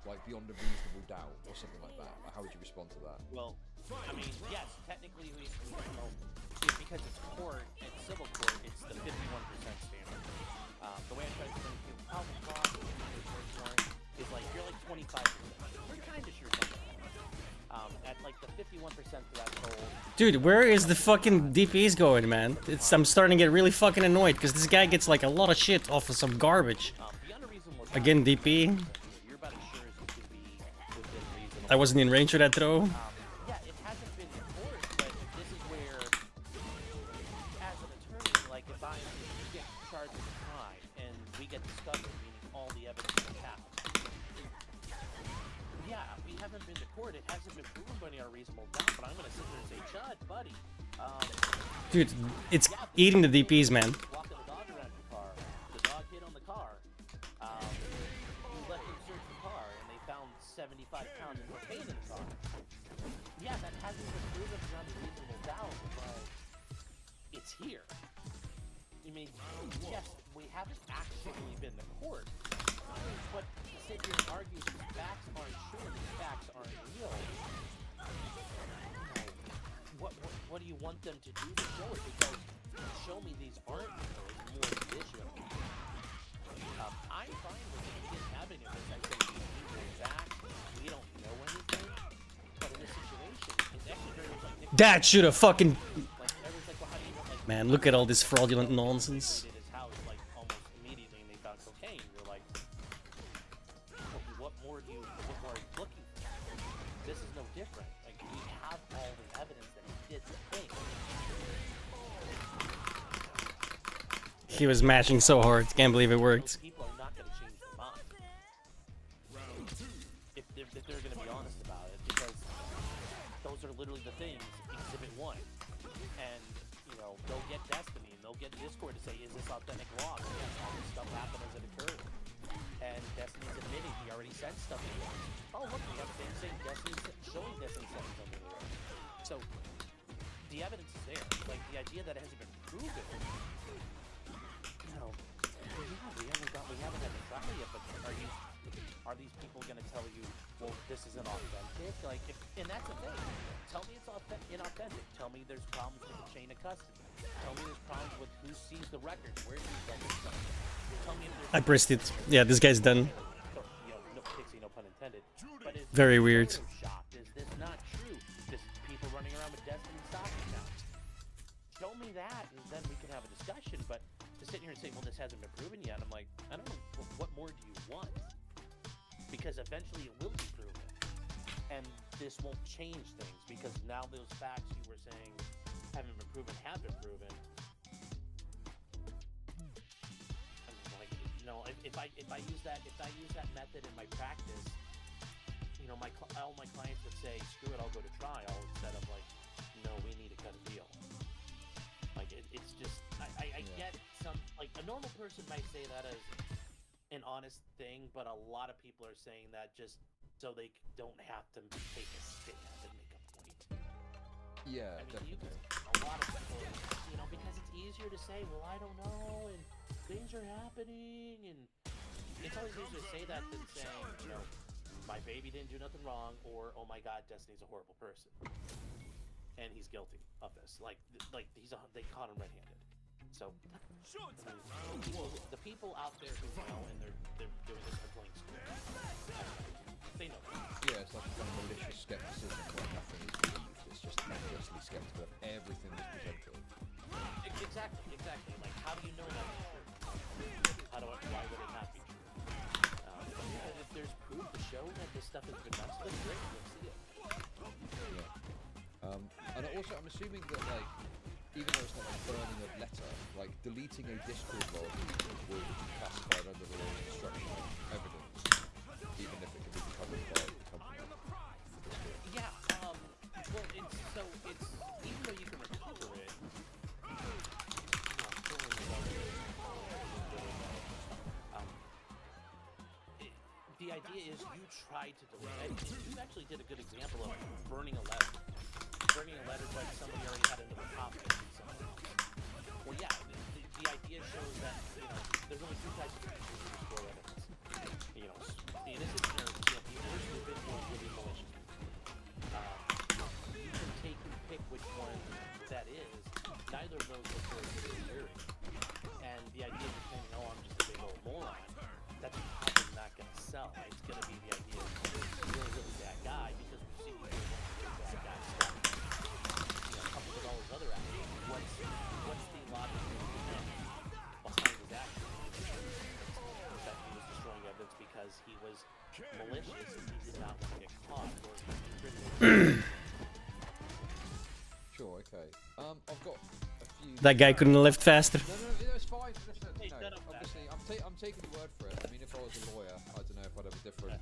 [SPEAKER 3] like beyond a reasonable doubt or something like that. Like, how would you respond to that?
[SPEAKER 2] Well, I mean, yes, technically, because it's court, it's civil court, it's the 51% standard. The way I try to explain to people, housing costs is like, you're like 25%. We're kind of sure something. At like the 51% threshold.
[SPEAKER 1] Dude, where is the fucking DPS going, man? I'm starting to get really fucking annoyed because this guy gets like a lot of shit off of some garbage.
[SPEAKER 2] Beyond a reasonable doubt,
[SPEAKER 1] Again, DP.
[SPEAKER 2] you're about as sure as you can be within reasonable.
[SPEAKER 1] I wasn't in range for that throw.
[SPEAKER 2] Yeah, it hasn't been enforced, but this is where, as an attorney, like if I get charged with a crime and we get discovered, meaning all the evidence that happened. Yeah, we haven't been to court. It hasn't been proven by any reasonable doubt, but I'm gonna sit there and say, Chud, buddy.
[SPEAKER 1] Dude, it's eating the DPs, man.
[SPEAKER 2] Walking the dog around your car. The dog hit on the car. You let them search the car, and they found 75 pounds of cocaine in the car. Yeah, that hasn't been proven beyond a reasonable doubt, but it's here. I mean, yes, we haven't actually been to court, but to sit here and argue these facts aren't true, these facts aren't real. What do you want them to do to show it? Because show me these aren't real is more the issue. I'm fine with it having it. I say people back. We don't know anything. But in this situation, it's actually very much like
[SPEAKER 1] That should have fucking.
[SPEAKER 2] like everyone's like, well, how do you know? Like,
[SPEAKER 1] Man, look at all this fraudulent nonsense.
[SPEAKER 2] did his house like almost immediately, and they found cocaine. You're like, what more are you looking for? This is no different. Like we have all the evidence that he did the thing.
[SPEAKER 1] He was mashing so hard. Can't believe it worked.
[SPEAKER 2] People are not going to change their mind if they're going to be honest about it, because those are literally the things. Exhibit 1, and you know they'll get Destiny and they'll get Discord to say, is this authentic log? Yes, all this stuff happened as it occurred, and Destiny's admitting he already sent stuff to them. Oh look, we have a thing saying showing Destiny sent something to them. So the evidence is there. Like the idea that it hasn't been proven. No, we haven't had a trial yet. But are these people going to tell you, well, this isn't authentic? Like, and that's the thing. Tell me it's inauthentic. Tell me there's problems with the chain of custody. Tell me there's problems with who sees the records, where do you get this stuff? Tell me if there's
[SPEAKER 1] I pressed it. Yeah, this guy's done.
[SPEAKER 2] no Pixie, no pun intended. But is
[SPEAKER 1] Very weird.
[SPEAKER 2] Photoshop? Is this not true? Just people running around with Destiny stock accounts. Show me that, and then we can have a discussion. But to sit here and say, well, this hasn't been proven yet, I'm like, I don't know, what more do you want? Because eventually it will be proven. And this won't change things, because now those facts you were saying haven't been proven have been proven. I'm like, you know, if I use that method in my practice, you know, all my clients would say, screw it, I'll go to trial, instead of like, no, we need to cut a deal. Like it's just I get some, like a normal person might say that as an honest thing, but a lot of people are saying that just so they don't have to take a stand and make a point.
[SPEAKER 3] Yeah,
[SPEAKER 2] I mean,
[SPEAKER 3] definitely.
[SPEAKER 2] a lot of people, you know, because it's easier to say, well, I don't know, and things are happening, and it's always easier to say that than saying, you know, my baby didn't do nothing wrong, or oh my God, Destiny's a horrible person. And he's guilty of this. Like they caught him red-handed. So, I mean, the people out there who know and they're doing this are playing school. They know.
[SPEAKER 3] Yeah, it's like a kind of malicious skepticism where nothing is believed. It's just endlessly skeptical of everything that's presented.
[SPEAKER 2] Exactly. Like, how do you know that's true? Why would it not be true? If there's proof to show that this stuff has been done, so that's great. Let's see it.
[SPEAKER 3] Yeah. And also, I'm assuming that, like, even though it's not like burning a letter, like, deleting a Discord log will be classified under the law of destruction of evidence, even if it can be covered by the company.
[SPEAKER 2] Yeah, well, it's, even though you can recover it, the idea is you tried to delete it. You actually did a good example of burning a letter. Burning a letter but somebody already had another copy of something else. Well, yeah, the idea shows that, you know, there's only two types of people who store evidence. you know, innocent or guilty or stupid or really malicious. You can take and pick which one that is. Neither of those look very good to the jury. And the idea of saying, "Oh, I'm just a big old moron," that's probably not going to sell. It's going to be the idea of you're a really bad guy because we've seen you do a bunch of really bad guy stuff. You know, coupled with all his other actions. What's the logic behind his actions? That he was destroying evidence because he was malicious and he did not want to get caught or criminal.
[SPEAKER 3] Sure, okay. I've got a few...
[SPEAKER 1] That guy couldn't lift faster.
[SPEAKER 3] No, it's fine. Listen,
[SPEAKER 2] Hey,
[SPEAKER 3] you
[SPEAKER 2] shut
[SPEAKER 3] know,
[SPEAKER 2] up,
[SPEAKER 3] obviously, I'm taking your word for it. I mean, if I was a lawyer, I don't know if I'd have a different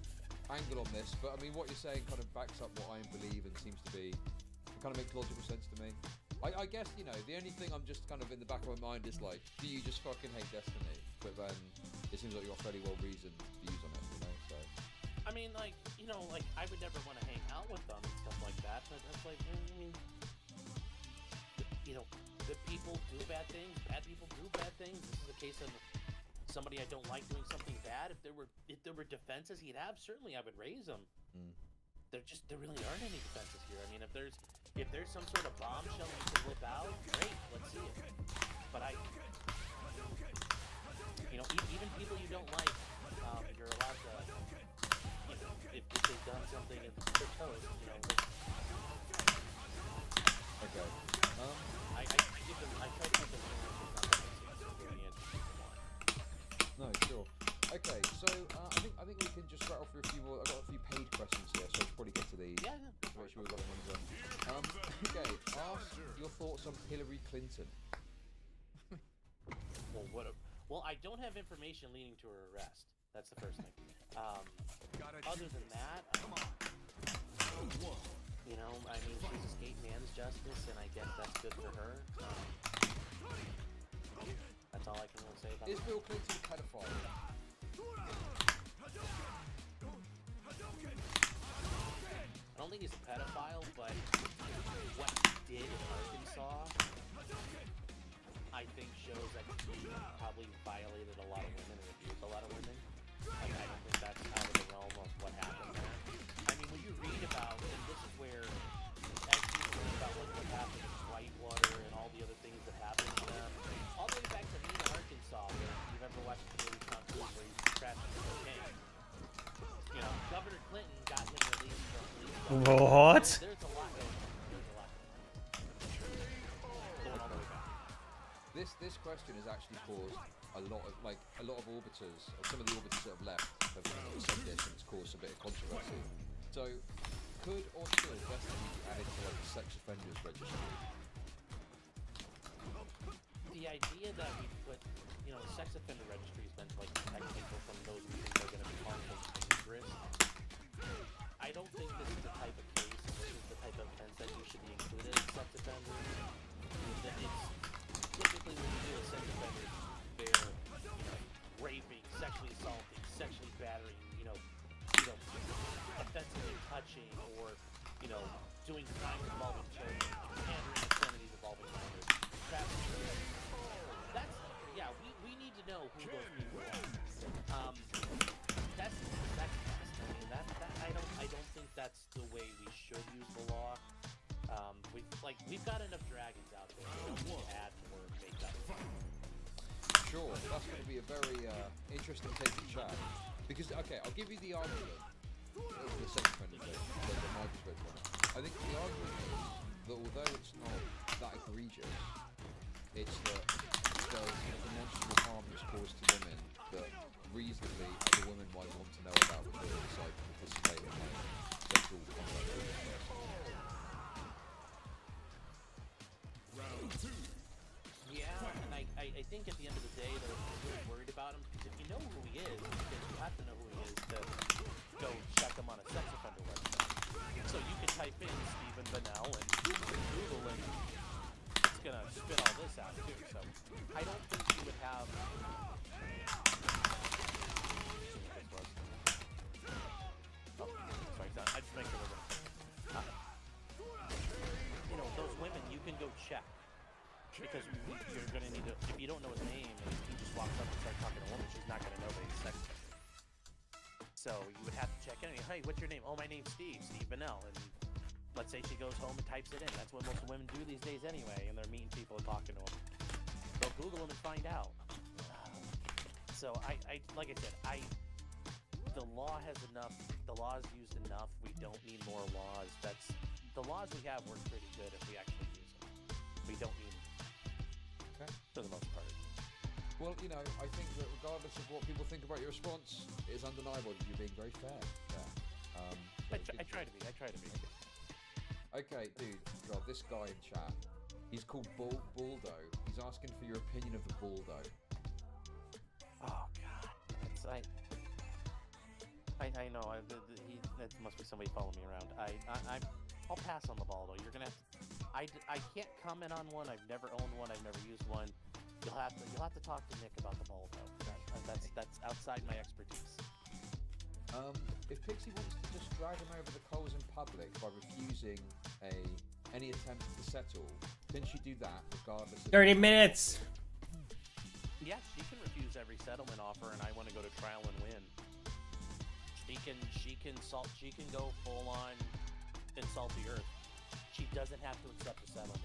[SPEAKER 3] angle on this, but I mean, what you're saying kind of backs up what I believe and seems to be... It kind of makes logical sense to me. I guess, you know, the only thing I'm just kind of in the back of my mind is like, do you just fucking hate Destiny? But then it seems like you've got fairly well-reasoned views on it, you know, so...
[SPEAKER 2] I mean, like, you know, like, I would never want to hang out with them and stuff like that, but that's like, I mean, you know, good people do bad things, bad people do bad things. This is a case of somebody I don't like doing something bad. If there were defenses he'd have, certainly I would raise them. There really aren't any defenses here. I mean, if there's some sort of bombshell you can whip out, great, let's see it. But you know, even people you don't like, you're allowed to, you know, if they've done something and they're toast, you know.
[SPEAKER 3] Okay.
[SPEAKER 2] I try to give them
[SPEAKER 3] No, sure. Okay, so I think we can just rattle through a few more. I've got a few paid questions here, so I should probably get to these.
[SPEAKER 2] Yeah.
[SPEAKER 3] To make sure we've got them on. Okay, ask your thoughts on Hillary Clinton.
[SPEAKER 2] Well, I don't have information leading to her arrest. That's the first thing. Other than that, you know, I mean, she's escaped man's justice, and I guess that's good for her. That's all I can really say about
[SPEAKER 3] Is
[SPEAKER 2] it.
[SPEAKER 3] Bill Clinton a pedophile?
[SPEAKER 2] I don't think he's a pedophile, but what he did in Arkansas, I think shows that he probably violated a lot of women and abused a lot of women. Like, I don't think that's out of the realm of what happened there. I mean, when you read about, and this is where, as people read about what happened in Whitewater and all the other things that happened to them, all the way back to Nina, Arkansas, where you've ever watched the movie Tom Cruise where he's crashing cocaine. You know, Governor Clinton got him released from police.
[SPEAKER 1] What?
[SPEAKER 2] There's a lot going on. Going all the way back.
[SPEAKER 3] This question has actually caused a lot of orbiters, or some of the orbiters that have left have said this, and it's caused a bit of controversy. So, could or should Destiny be added to like a sex offenders registry?
[SPEAKER 2] The idea that we put, you know, sex offender registry is meant to like protect people from those who think they're going to be harmful and dangerous. I don't think this is the type of case, and this is the type of offense that you should be included in sex offenders. It's typically when you do a sex offender, they're, you know, raping, sexually assaulting, sexually battering, you know, offensively touching, or, you know, doing crimes involving children, pandering obscenities involving minors, trafficking. That's, yeah, we need to know who those people are. That's I mean, I don't think that's the way we should use the law. We've got enough dragons out there. We don't need to add more makeup.
[SPEAKER 3] Sure, that's going to be a very interesting take to chat. Because, okay, I'll give you the argument of the sex offender thing, from my perspective on it. I think the argument is that although it's not that egregious, it's that there's demonstrable harm that's caused to women that reasonably the woman might want to know about before they decide to participate in like sexual contact with this person.
[SPEAKER 2] Yeah, and I think at the end of the day, they're really worried about him, because if you know who he is, because you have to know who he is to go check him on a sex offender website. So you can type in Stephen Bennell and Google, and it's gonna spit all this out too. So I don't think you would have. Oh, sorry, I just make sure. You know, those women, you can go check. Because you're going to need to, if you don't know his name and he just walks up and starts talking to a woman, she's not going to know that he's sex offender. So you would have to check in. Hey, what's your name? Oh, my name's Steve Bennell. And let's say she goes home and types it in. That's what most women do these days anyway, and they're meeting people and talking to them. They'll Google them and find out. So like I said, the law has enough. The law is used enough. We don't need more laws. The laws we have work pretty good if we actually use them. We don't need them.
[SPEAKER 3] Okay.
[SPEAKER 2] For the most part.
[SPEAKER 3] Well, you know, I think that regardless of what people think about your response, it is undeniable that you're being very fair there.
[SPEAKER 2] I try to be.
[SPEAKER 3] Okay, dude, God, this guy in chat, he's called Baldo. He's asking for your opinion of the Baldo.
[SPEAKER 2] Oh God, I know. That must be somebody following me around. I'll pass on the Baldo. You're gonna have to. I can't comment on one. I've never owned one. I've never used one. You'll have to talk to Nick about the Baldo. That's outside my expertise.
[SPEAKER 3] If Pixie wants to just drag him over the coals in public by refusing any attempt to settle, can she do that regardless of
[SPEAKER 1] 30 minutes.
[SPEAKER 2] Yeah, she can refuse every settlement offer, and I want to go to trial and win. She can go full on insult the earth. She doesn't have to accept a settlement.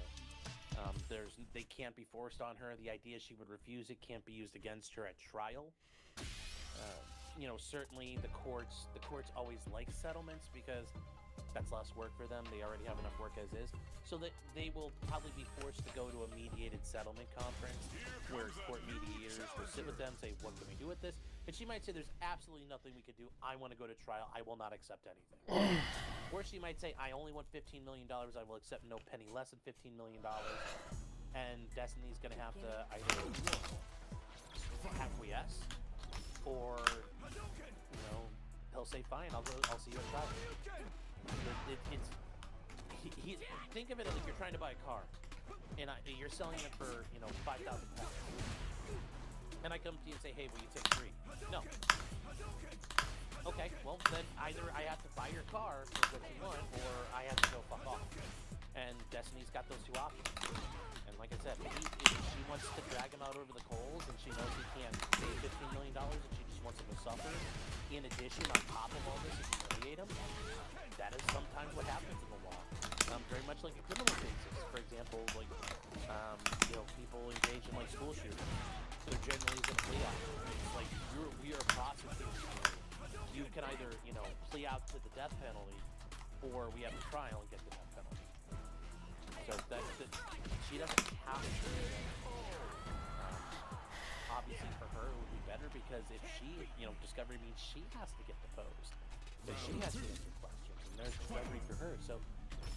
[SPEAKER 2] They can't be forced on her. The idea she would refuse it can't be used against her at trial. You know, certainly the courts always like settlements because that's less work for them. They already have enough work as is. So that they will probably be forced to go to a mediated settlement conference where court mediators will sit with them, say, what can we do with this? And she might say, there's absolutely nothing we could do. I want to go to trial. I will not accept anything. Or she might say, I only want $15 million. I will accept no penny less than $15 million. And Destiny's going to have to either acquiesce or, you know, he'll say, fine, I'll see you at trial. Think of it like you're trying to buy a car, and you're selling it for, you know, 5,000 pounds. And I come to you and say, hey, will you take 3? No. Okay, well then either I have to buy your car for what you want, or I have to go fuck off. And Destiny's got those 2 options. And like I said, if she wants to drag him out over the coals, and she knows he can't pay $15 million, and she just wants him to suffer, in addition, on top of all this, to humiliate him, that is sometimes what happens in the law. Very much like in criminal cases. For example, like, you know, people engage in like school shootings. There generally isn't a plea out. It's like we are prosecuting you. You can either, you know, plea out to the death penalty, or we have a trial and get the death penalty. So she doesn't have to. Obviously, for her, it would be better because if she, you know, discovery means she has to get deposed, that she has to answer questions, and there's discovery for her. So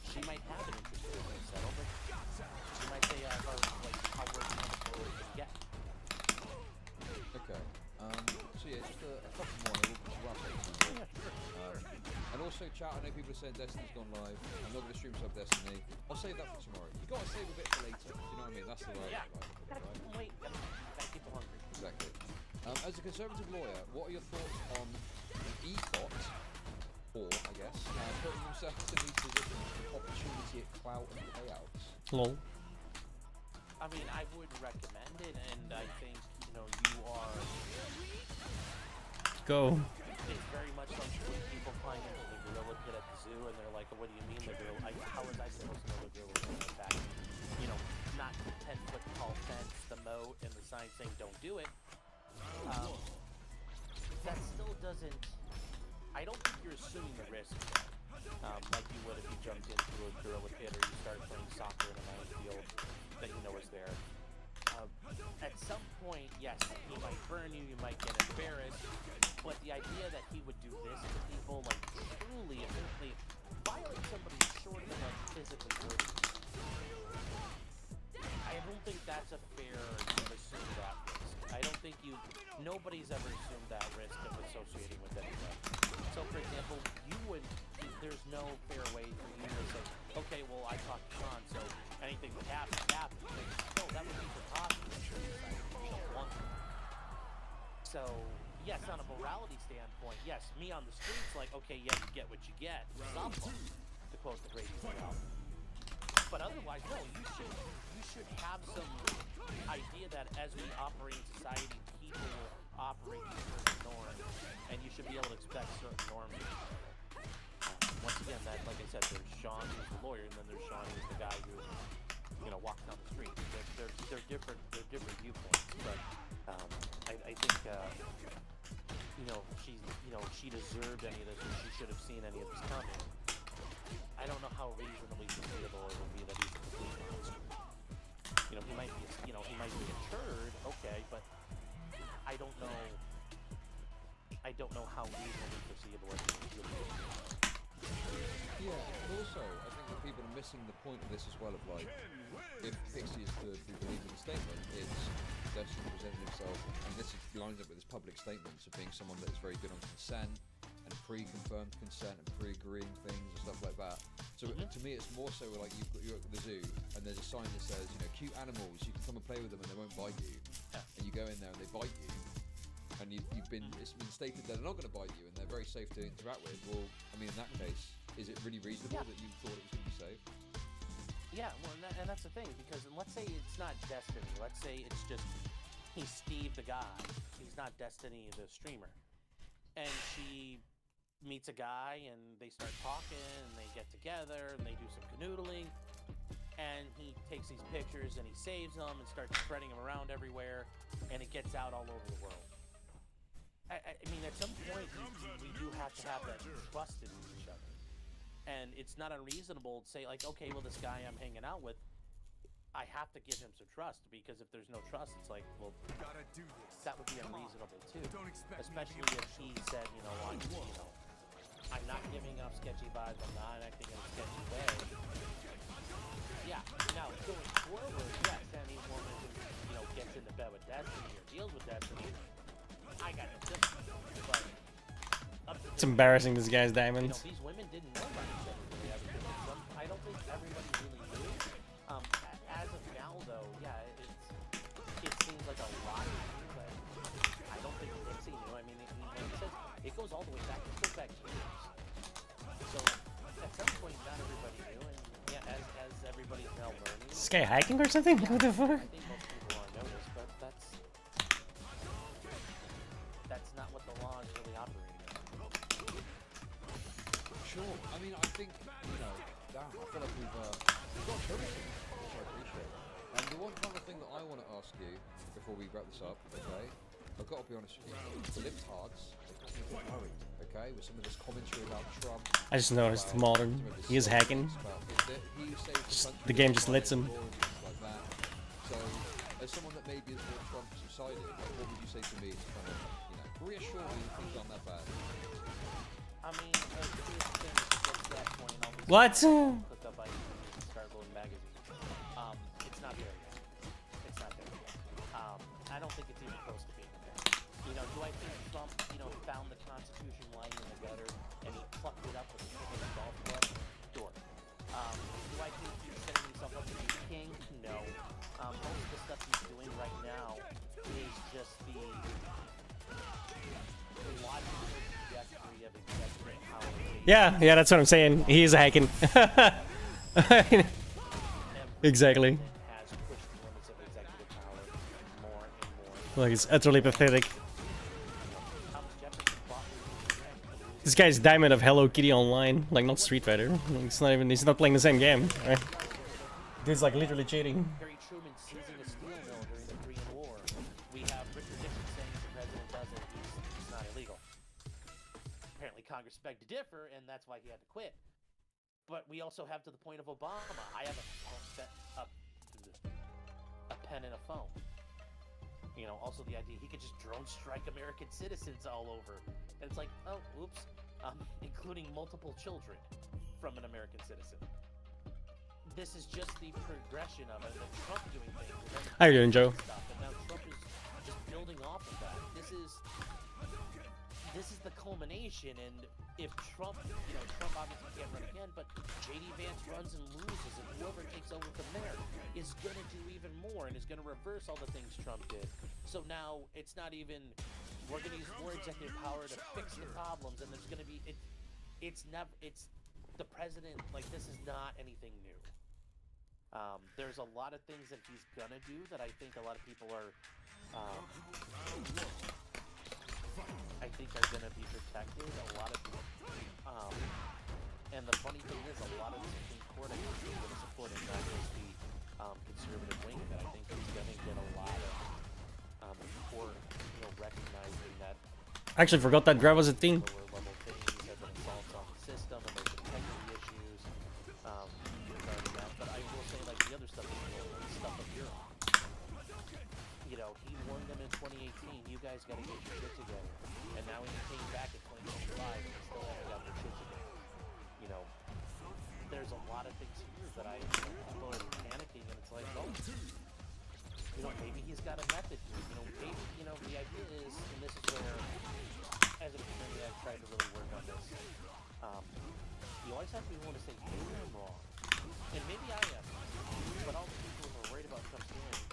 [SPEAKER 2] she might have an interest in a settlement. She might say, like, how we're going to get.
[SPEAKER 3] Okay. So yeah, just a couple more. We'll wrap up. And also, chat. I know people are saying Destiny's gone live. I'm not going to stream sub Destiny. I'll save that for tomorrow. You got to save a bit for later. Do you know what I mean? That's the way.
[SPEAKER 2] Yeah.
[SPEAKER 3] Right?
[SPEAKER 2] Wait. Gotta keep them hungry.
[SPEAKER 3] Exactly. As a conservative lawyer, what are your thoughts on ECOT, or I guess, putting themselves in these positions with opportunity at clout and payouts?
[SPEAKER 1] Lol.
[SPEAKER 2] I mean, I would recommend it, and I think, you know, you are.
[SPEAKER 1] Go.
[SPEAKER 2] It's very much like when people climb into the gorilla pit at the zoo, and they're like, "What do you mean the gorilla? How was I supposed to know the gorilla was going to attack?" You know, not the 10-foot tall fence, the moat, and the sign saying "Don't do it." That still doesn't. I don't think you're assuming the risk, like you would if you jumped into a gorilla pit or you started playing soccer in a minefield that you know is there. At some point, yes, he might burn you, you might get embarrassed, but the idea that he would do this to people, like, truly, essentially, violate somebody short of like physically hurting, I don't think that's a fair to assume that risk. I don't think nobody's ever assumed that risk of associating with anyone. So, for example, there's no fair way for you to say, okay, well, I talked to Sean, so anything that happens. No, that would be preposterous. You don't want to. So, yes, on a morality standpoint, yes, me on the streets, like, okay, yeah, you get what you get. Stop them, to quote the great album. But otherwise, no, you should have some idea that as we operate in society, people operate to certain norms, and you should be able to expect certain norms. Once again, that, like I said, there's Sean who's the lawyer, and then there's Sean who's the guy who, you know, walks down the street. They're different viewpoints, but I think you know, she deserved any of this, or she should have seen any of this coming. I don't know how reasonably foreseeable it would be that he's a complete monster. You know, he might be a turd, okay, but I don't know how reasonably foreseeable it would be.
[SPEAKER 3] Yeah, and also, I think that people are missing the point of this as well, of like, if Pixie is to be believed in the statement, it's Destiny presenting himself, and this lines up with his public statements of being someone that is very good on consent, and pre-confirmed consent, and pre-agreeing things, and stuff like that. So to me, it's more so like you're at the zoo, and there's a sign that says, you know, cute animals, you can come and play with them and they won't bite you. And you go in there and they bite you, and it's been stated that they're not going to bite you, and they're very safe to interact with. Well, I mean, in that case, is it really reasonable that you thought it was going to be safe?
[SPEAKER 2] Yeah, well, and that's the thing, because let's say it's not Destiny. Let's say it's just he's Steve the guy. He's not Destiny the streamer. And she meets a guy, and they start talking, and they get together, and they do some canoodling. And he takes these pictures, and he saves them, and starts spreading them around everywhere, and it gets out all over the world. I mean, at some point, we do have to have that trust in each other. And it's not unreasonable to say, like, okay, well, this guy I'm hanging out with, I have to give him some trust, because if there's no trust, it's like, well,
[SPEAKER 4] Gotta do this.
[SPEAKER 2] that would be unreasonable too.
[SPEAKER 4] Don't expect
[SPEAKER 2] Especially if he said, I'm not giving off sketchy vibes, I'm not acting in a sketchy way. Yeah, now going forward, yes, any woman who, gets into bed with Destiny or deals with Destiny, I got no sympathy. But up to
[SPEAKER 1] It's embarrassing, this guy's diamond.
[SPEAKER 2] these women didn't know about each other really. I don't think everybody really knew. As of now, though, yeah, it seems like a lot to me, but I don't think Dixie knew. I mean, like it says, it goes all the way back. It goes back years. So at some point, not everybody knew, and yeah, as everybody's now learning.
[SPEAKER 1] Is this guy hiking or something? What the fuck?
[SPEAKER 2] I think most people are noticed, but that's not what the law is really operating on.
[SPEAKER 3] Sure. I mean, I think, damn, I feel like we've got everything, which I appreciate. And the one kind of thing that I want to ask you before we wrap this up, okay? I've got to be honest with you. The libtards, they're a bit worried, okay, with some of this commentary about Trump.
[SPEAKER 1] I just noticed modern. He is hacking. The game just lets him.
[SPEAKER 3] Like that. So, as someone that maybe is more Trump subsided, what would you say to me to kind of, reassure me that things aren't that bad?
[SPEAKER 2] I mean, here's the thing, to get to that point, I'll
[SPEAKER 1] What?
[SPEAKER 2] Click up by Stargold magazine. It's not there yet. It's not there yet. I don't think it's even close to being there. Do I think Trump, found the Constitution lying in the gutter and he plucked it up with a golf club? Sure. Do I think he's setting himself up to be king? No. Most of the stuff he's doing right now is just the logical trajectory of executive power.
[SPEAKER 1] Yeah, that's what I'm saying. He is hacking. Exactly.
[SPEAKER 2] Has pushed the limits of executive power more and more.
[SPEAKER 1] Like, it's utterly pathetic.
[SPEAKER 2] Thomas Jefferson fought with
[SPEAKER 1] This guy's diamond of Hello Kitty Online, like not Street Fighter. He's not playing the same game, right? Dude's like literally cheating.
[SPEAKER 2] Harry Truman seizing a steel mill during the Korean War. We have Richard Nixon saying if the president does it, it's not illegal. Apparently Congress begged to differ, and that's why he had to quit. But we also have to the point of Obama. I have a pen and a phone. Also the idea he could just drone strike American citizens all over. And it's like, oh, oops, including multiple children from an American citizen. This is just the progression of it. Trump doing things.
[SPEAKER 1] How you doing, Joe?
[SPEAKER 2] Stuff, and now Trump is just building off of that. This is the culmination, and if Trump, Trump obviously can't run again, but J.D. Vance runs and loses, and whoever takes over from there is going to do even more and is going to reverse all the things Trump did. So now it's not even, we're going to use more executive power to fix the problems, and there's going to be, it's the president, like, this is not anything new. There's a lot of things that he's gonna do that I think a lot of people are I think are going to be protected. A lot of, and the funny thing is, a lot of the Supreme Court I think is going to support it, not just the conservative wing, but I think it's going to get a lot of support, you know, recognizing that
[SPEAKER 1] I actually forgot that grab was a thing.
[SPEAKER 2] lower level things have been assaults on the system and there's integrity issues regarding that. But I will say, like, the other stuff is stuff of your own. You know, he won them in 2018. You guys got to get your shit together. And now he came back in 2025 and they still haven't got their shit together. You know, there's a lot of things here that people are panicking and it's like, oh, you know, maybe he's got a method here. You know, maybe, you know, the idea is, and this is where, as a community, I've tried to really work on this. You always have to be willing to say, maybe I'm wrong. And maybe I am. But all the people who are worried about Trump's hearing,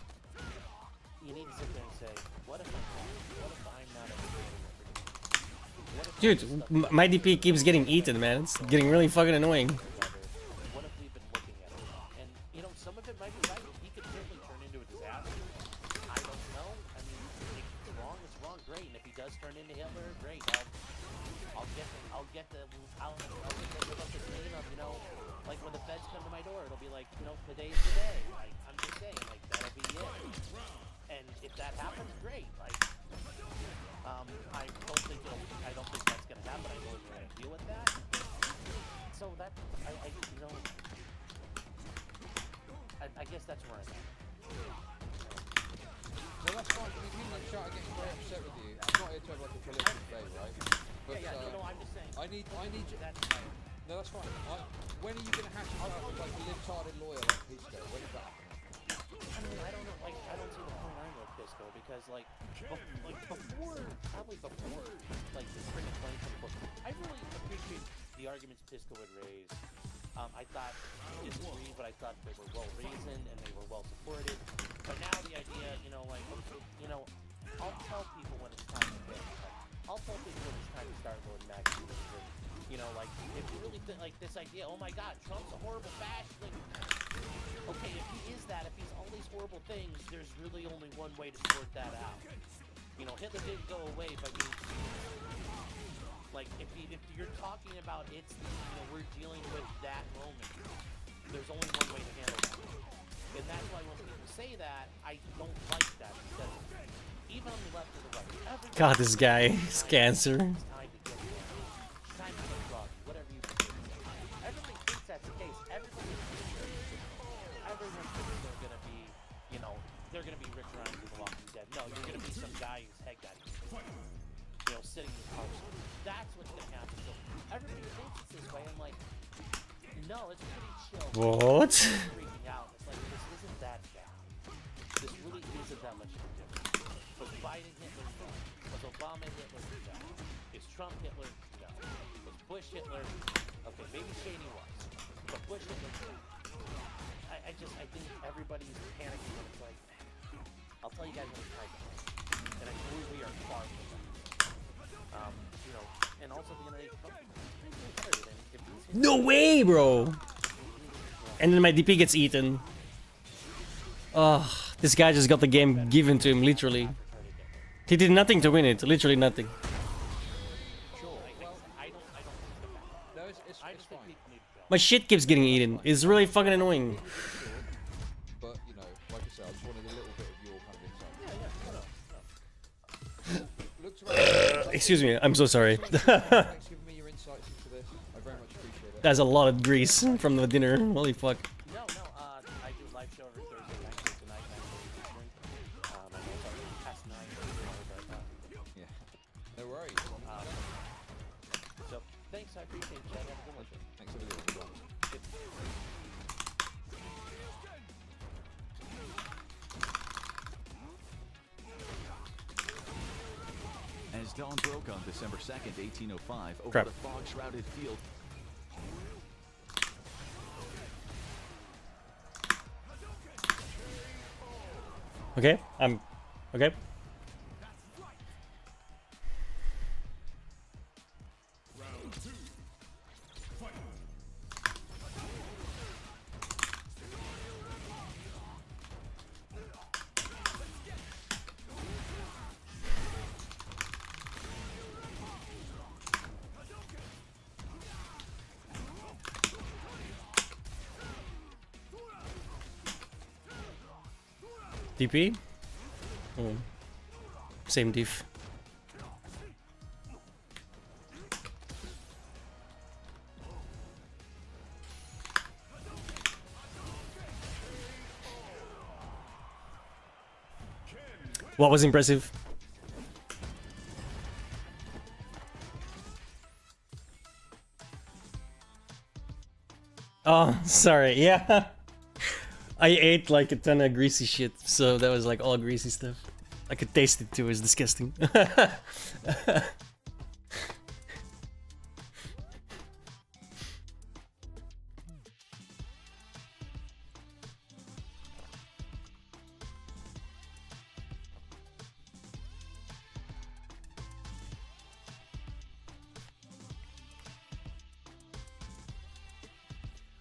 [SPEAKER 2] you need to sit there and say, what if I'm wrong? What if I'm not a
[SPEAKER 1] Dude, my DP keeps getting eaten, man. It's getting really fucking annoying.
[SPEAKER 2] What if we've been looking at it? And, you know, some of it might be right. He could certainly turn into a disaster. I don't know. I mean, if it's wrong, great. And if he does turn into Hitler, great. I'll get the live up the chain of, you know, like when the feds come to my door, it'll be like, you know, today's the day. Like, I'm just saying, like, that'll be it. And if that happens, great. Like, I don't think that's gonna happen. I know you're gonna deal with that. So that, you know, I guess that's where I'm at.
[SPEAKER 3] No, that's fine. I mean, people in the chat are getting very upset with you. I'm not here to have like a political debate, right? But,
[SPEAKER 2] No, I'm just saying.
[SPEAKER 3] I need you.
[SPEAKER 2] That's fine.
[SPEAKER 3] No, that's fine. When are you gonna hash out like a libtarded lawyer like Pisco? When is that happening?
[SPEAKER 2] I mean, I don't know. Like, I don't see the point I'm with Pisco because, like before, like the spring of 2024, I really appreciate the arguments Pisco would raise. I thought disagreed, but I thought they were well reasoned and they were well supported. But now the idea, you know, like, you know, I'll tell people when it's time to hit. I'll tell people when it's time to start loading magazines. And, you know, like, if you really think, like, this idea, oh my God, Trump's a horrible fascist. Like, okay, if he is that, if he's all these horrible things, there's really only one way to sort that out. You know, Hitler didn't go away, but like, if you're talking about it's, you know, we're dealing with that moment, there's only one way to handle that. And that's why when people say that, I don't like that, because even on the left or the right,
[SPEAKER 1] God, this guy is cancer.
[SPEAKER 2] time to get there. Time to get drugs, whatever you think. Everybody thinks that's the case. Everyone thinks they're gonna be, you know, they're gonna be Rick Grimes in The Walking Dead. No, you're gonna be some guy whose head got eaten, you know, sitting in his house. That's what's gonna happen. So everybody thinks it's this way. I'm like, no, it's pretty chill.
[SPEAKER 1] What?
[SPEAKER 2] Freaking out. It's like, this isn't that bad. This really isn't that much of a difference. Was Biden Hitler? No. Was Obama Hitler? No. Is Trump Hitler? No. Was Bush Hitler? Okay, maybe Cheney was. But Bush Hitler? No. I think everybody's panicking when it's like, I'll tell you guys when it's time to play. And I believe we are far from that. You know, and also the United States.
[SPEAKER 1] No way, bro. And then my DP gets eaten. Ugh, this guy just got the game given to him, literally. He did nothing to win it, literally nothing.
[SPEAKER 3] Sure. Well, no, it's fine.
[SPEAKER 1] My shit keeps getting eaten. It's really fucking annoying.
[SPEAKER 3] But, you know, like I said, I just wanted a little bit of your kind of insight. Look around.
[SPEAKER 1] Excuse me, I'm so sorry.
[SPEAKER 3] Thanks for giving me your insights into this. I very much appreciate it.
[SPEAKER 1] That's a lot of grease from the dinner. Holy fuck.
[SPEAKER 2] No, I do live show every Thursday night, so tonight, 9:30 Eastern. I know it's already past 9, but
[SPEAKER 3] Yeah. No worries.
[SPEAKER 2] so thanks, I appreciate it, Chad. Have a good one.
[SPEAKER 3] Thanks for the one.
[SPEAKER 5] As dawn broke on December 2nd, 1805, over
[SPEAKER 1] Crap.
[SPEAKER 5] the fog-shrouded field.
[SPEAKER 1] Okay, I'm... Okay. DP? Oh. Same diff. What was impressive? Oh, sorry. Yeah. I ate like a ton of greasy shit, so that was like all greasy stuff. I could taste it too, it's disgusting.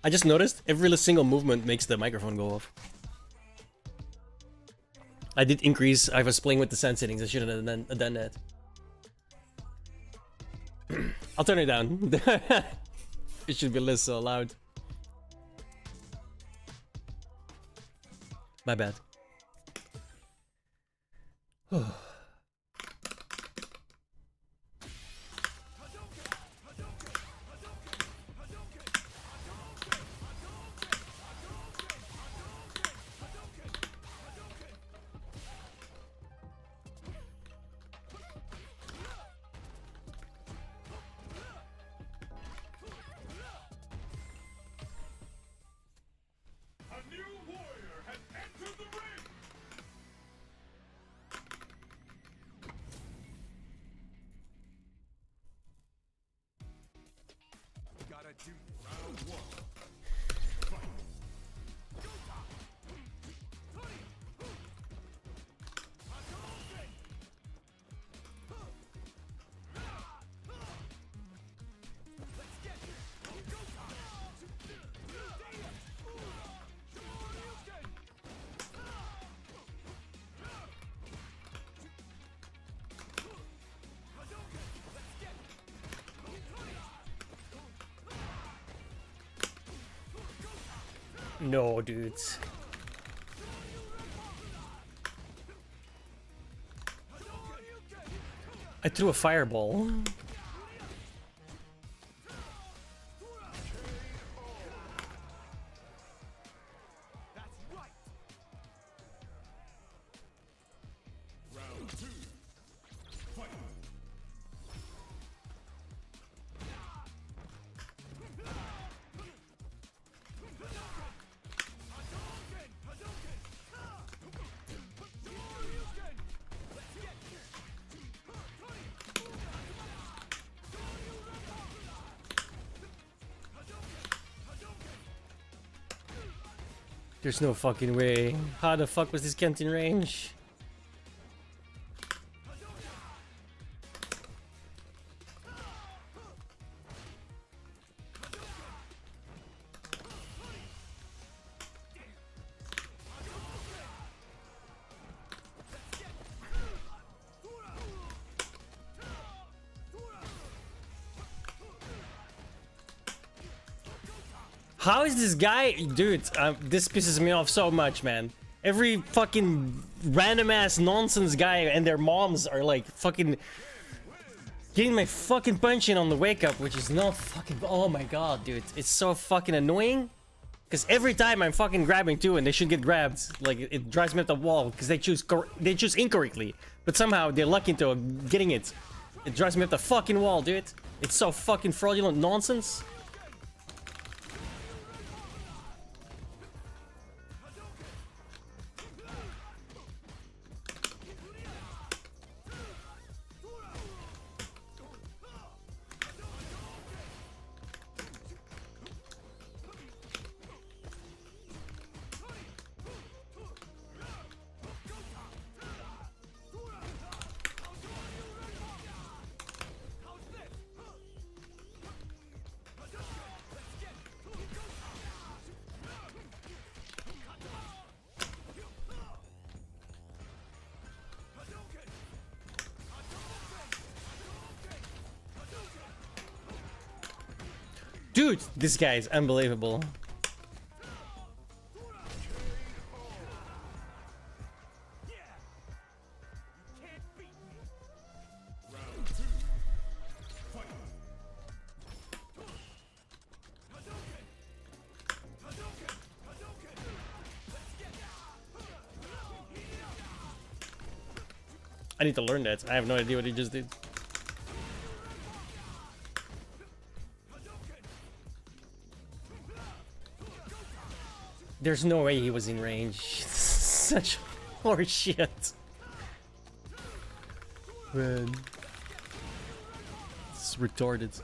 [SPEAKER 1] I just noticed every single movement makes the microphone go off. I did increase. I was playing with the sound settings. I shouldn't have done that. I'll turn it down. It should be less loud. My bad. No, dudes. I threw a fireball. There's no fucking way. How the fuck was this Kent in range? How is this guy, dude? This pisses me off so much, man. Every fucking random ass nonsense guy and their moms are like fucking getting my fucking punch in on the wake up, which is not fucking. Oh my god, dude, it's so fucking annoying. Because every time I'm fucking grabbing too, and they should get grabbed, like it drives me up the wall because they choose incorrectly, but somehow they're lucky into getting it. It drives me up the fucking wall, dude. It's so fucking fraudulent nonsense. Dude, this guy is unbelievable. I need to learn that. I have no idea what he just did. There's no way he was in range. Such horse shit. Man. It's retarded.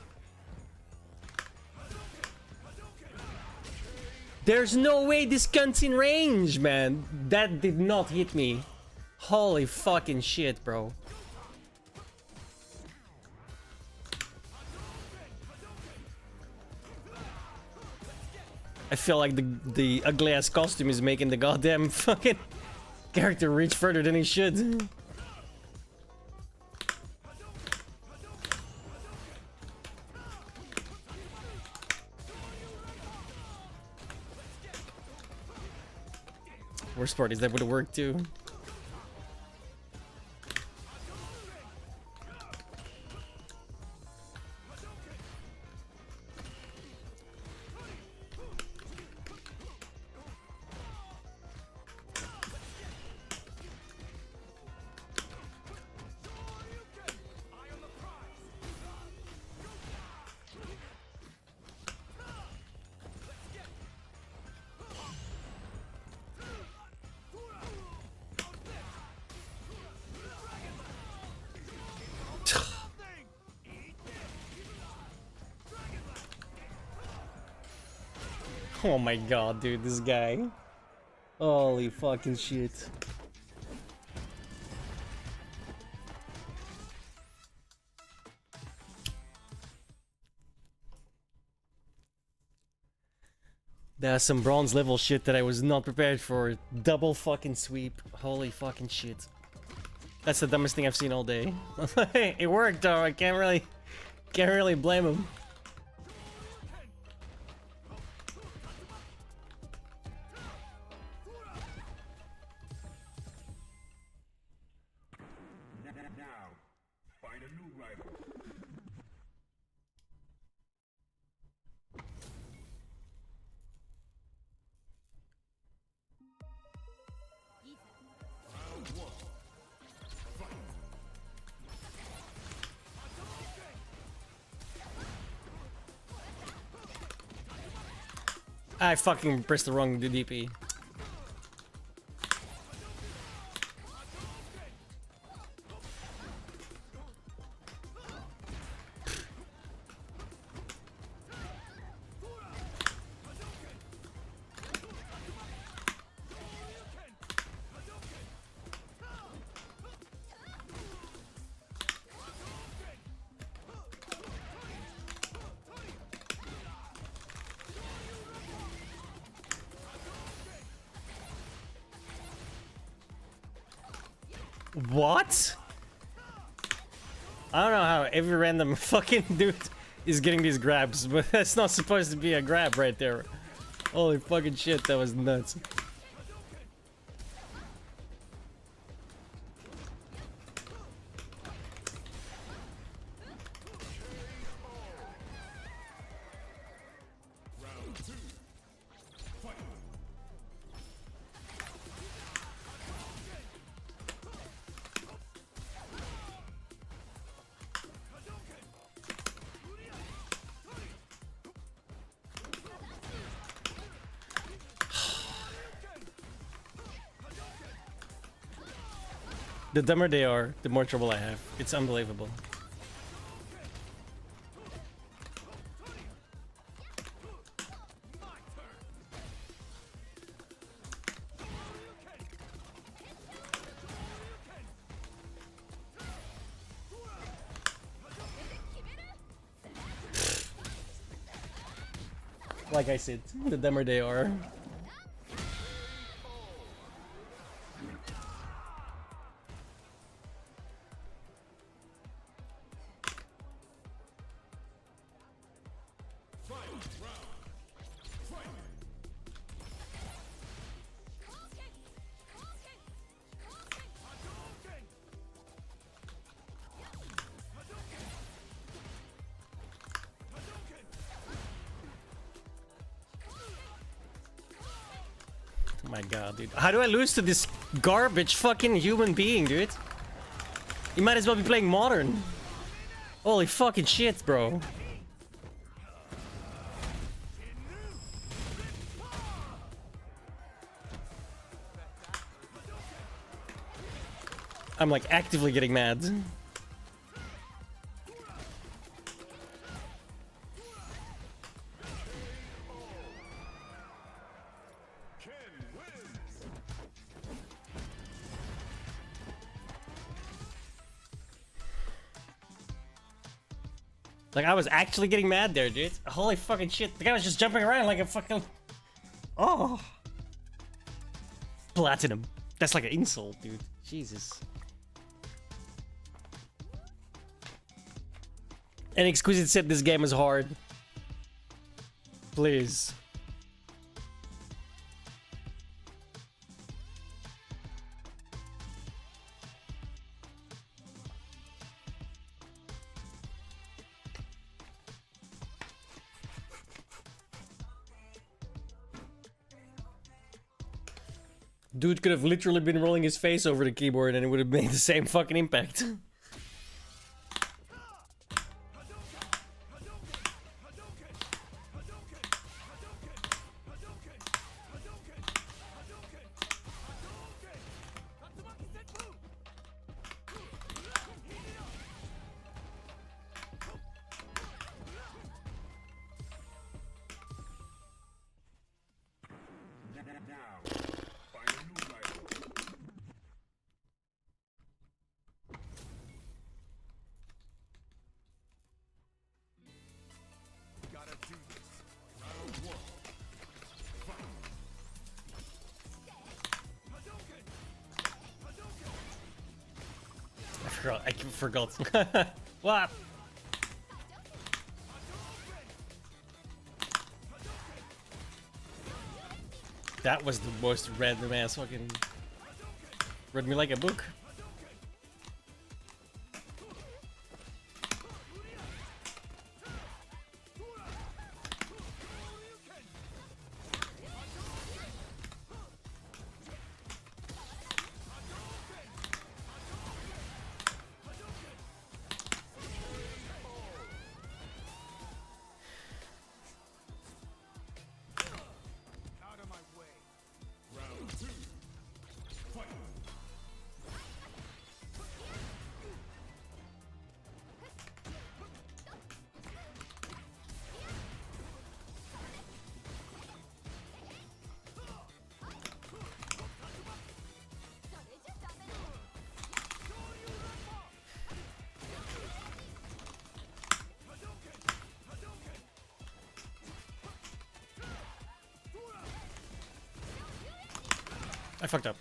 [SPEAKER 1] There's no way this gun's in range, man. That did not hit me. Holy fucking shit, bro. I feel like the ugly ass costume is making the goddamn fucking character reach further than he should. Worst part is that would have worked too. Oh my god, dude, this guy. Holy fucking shit. That's some bronze level shit that I was not prepared for. Double fucking sweep. Holy fucking shit. That's the dumbest thing I've seen all day. It worked though, I can't really blame him. I fucking pressed the wrong DP. What? I don't know how every random fucking dude is getting these grabs, but that's not supposed to be a grab right there. Holy fucking shit, that was nuts. The dumber they are, the more trouble I have. It's unbelievable. Like I said, the dumber they are. Oh my god, dude. How do I lose to this garbage fucking human being, dude? You might as well be playing modern. Holy fucking shit, bro. I'm like actively getting mad. Like, I was actually getting mad there, dude. Holy fucking shit. The guy was just jumping around like a fucking... Oh. Platinum. That's like an insult, dude. Jesus. An Exquisite said this game is hard. Please. Dude could have literally been rolling his face over the keyboard and it would have made the same fucking impact. I forgot. What? That was the most random ass fucking... Read me like a book. I fucked up.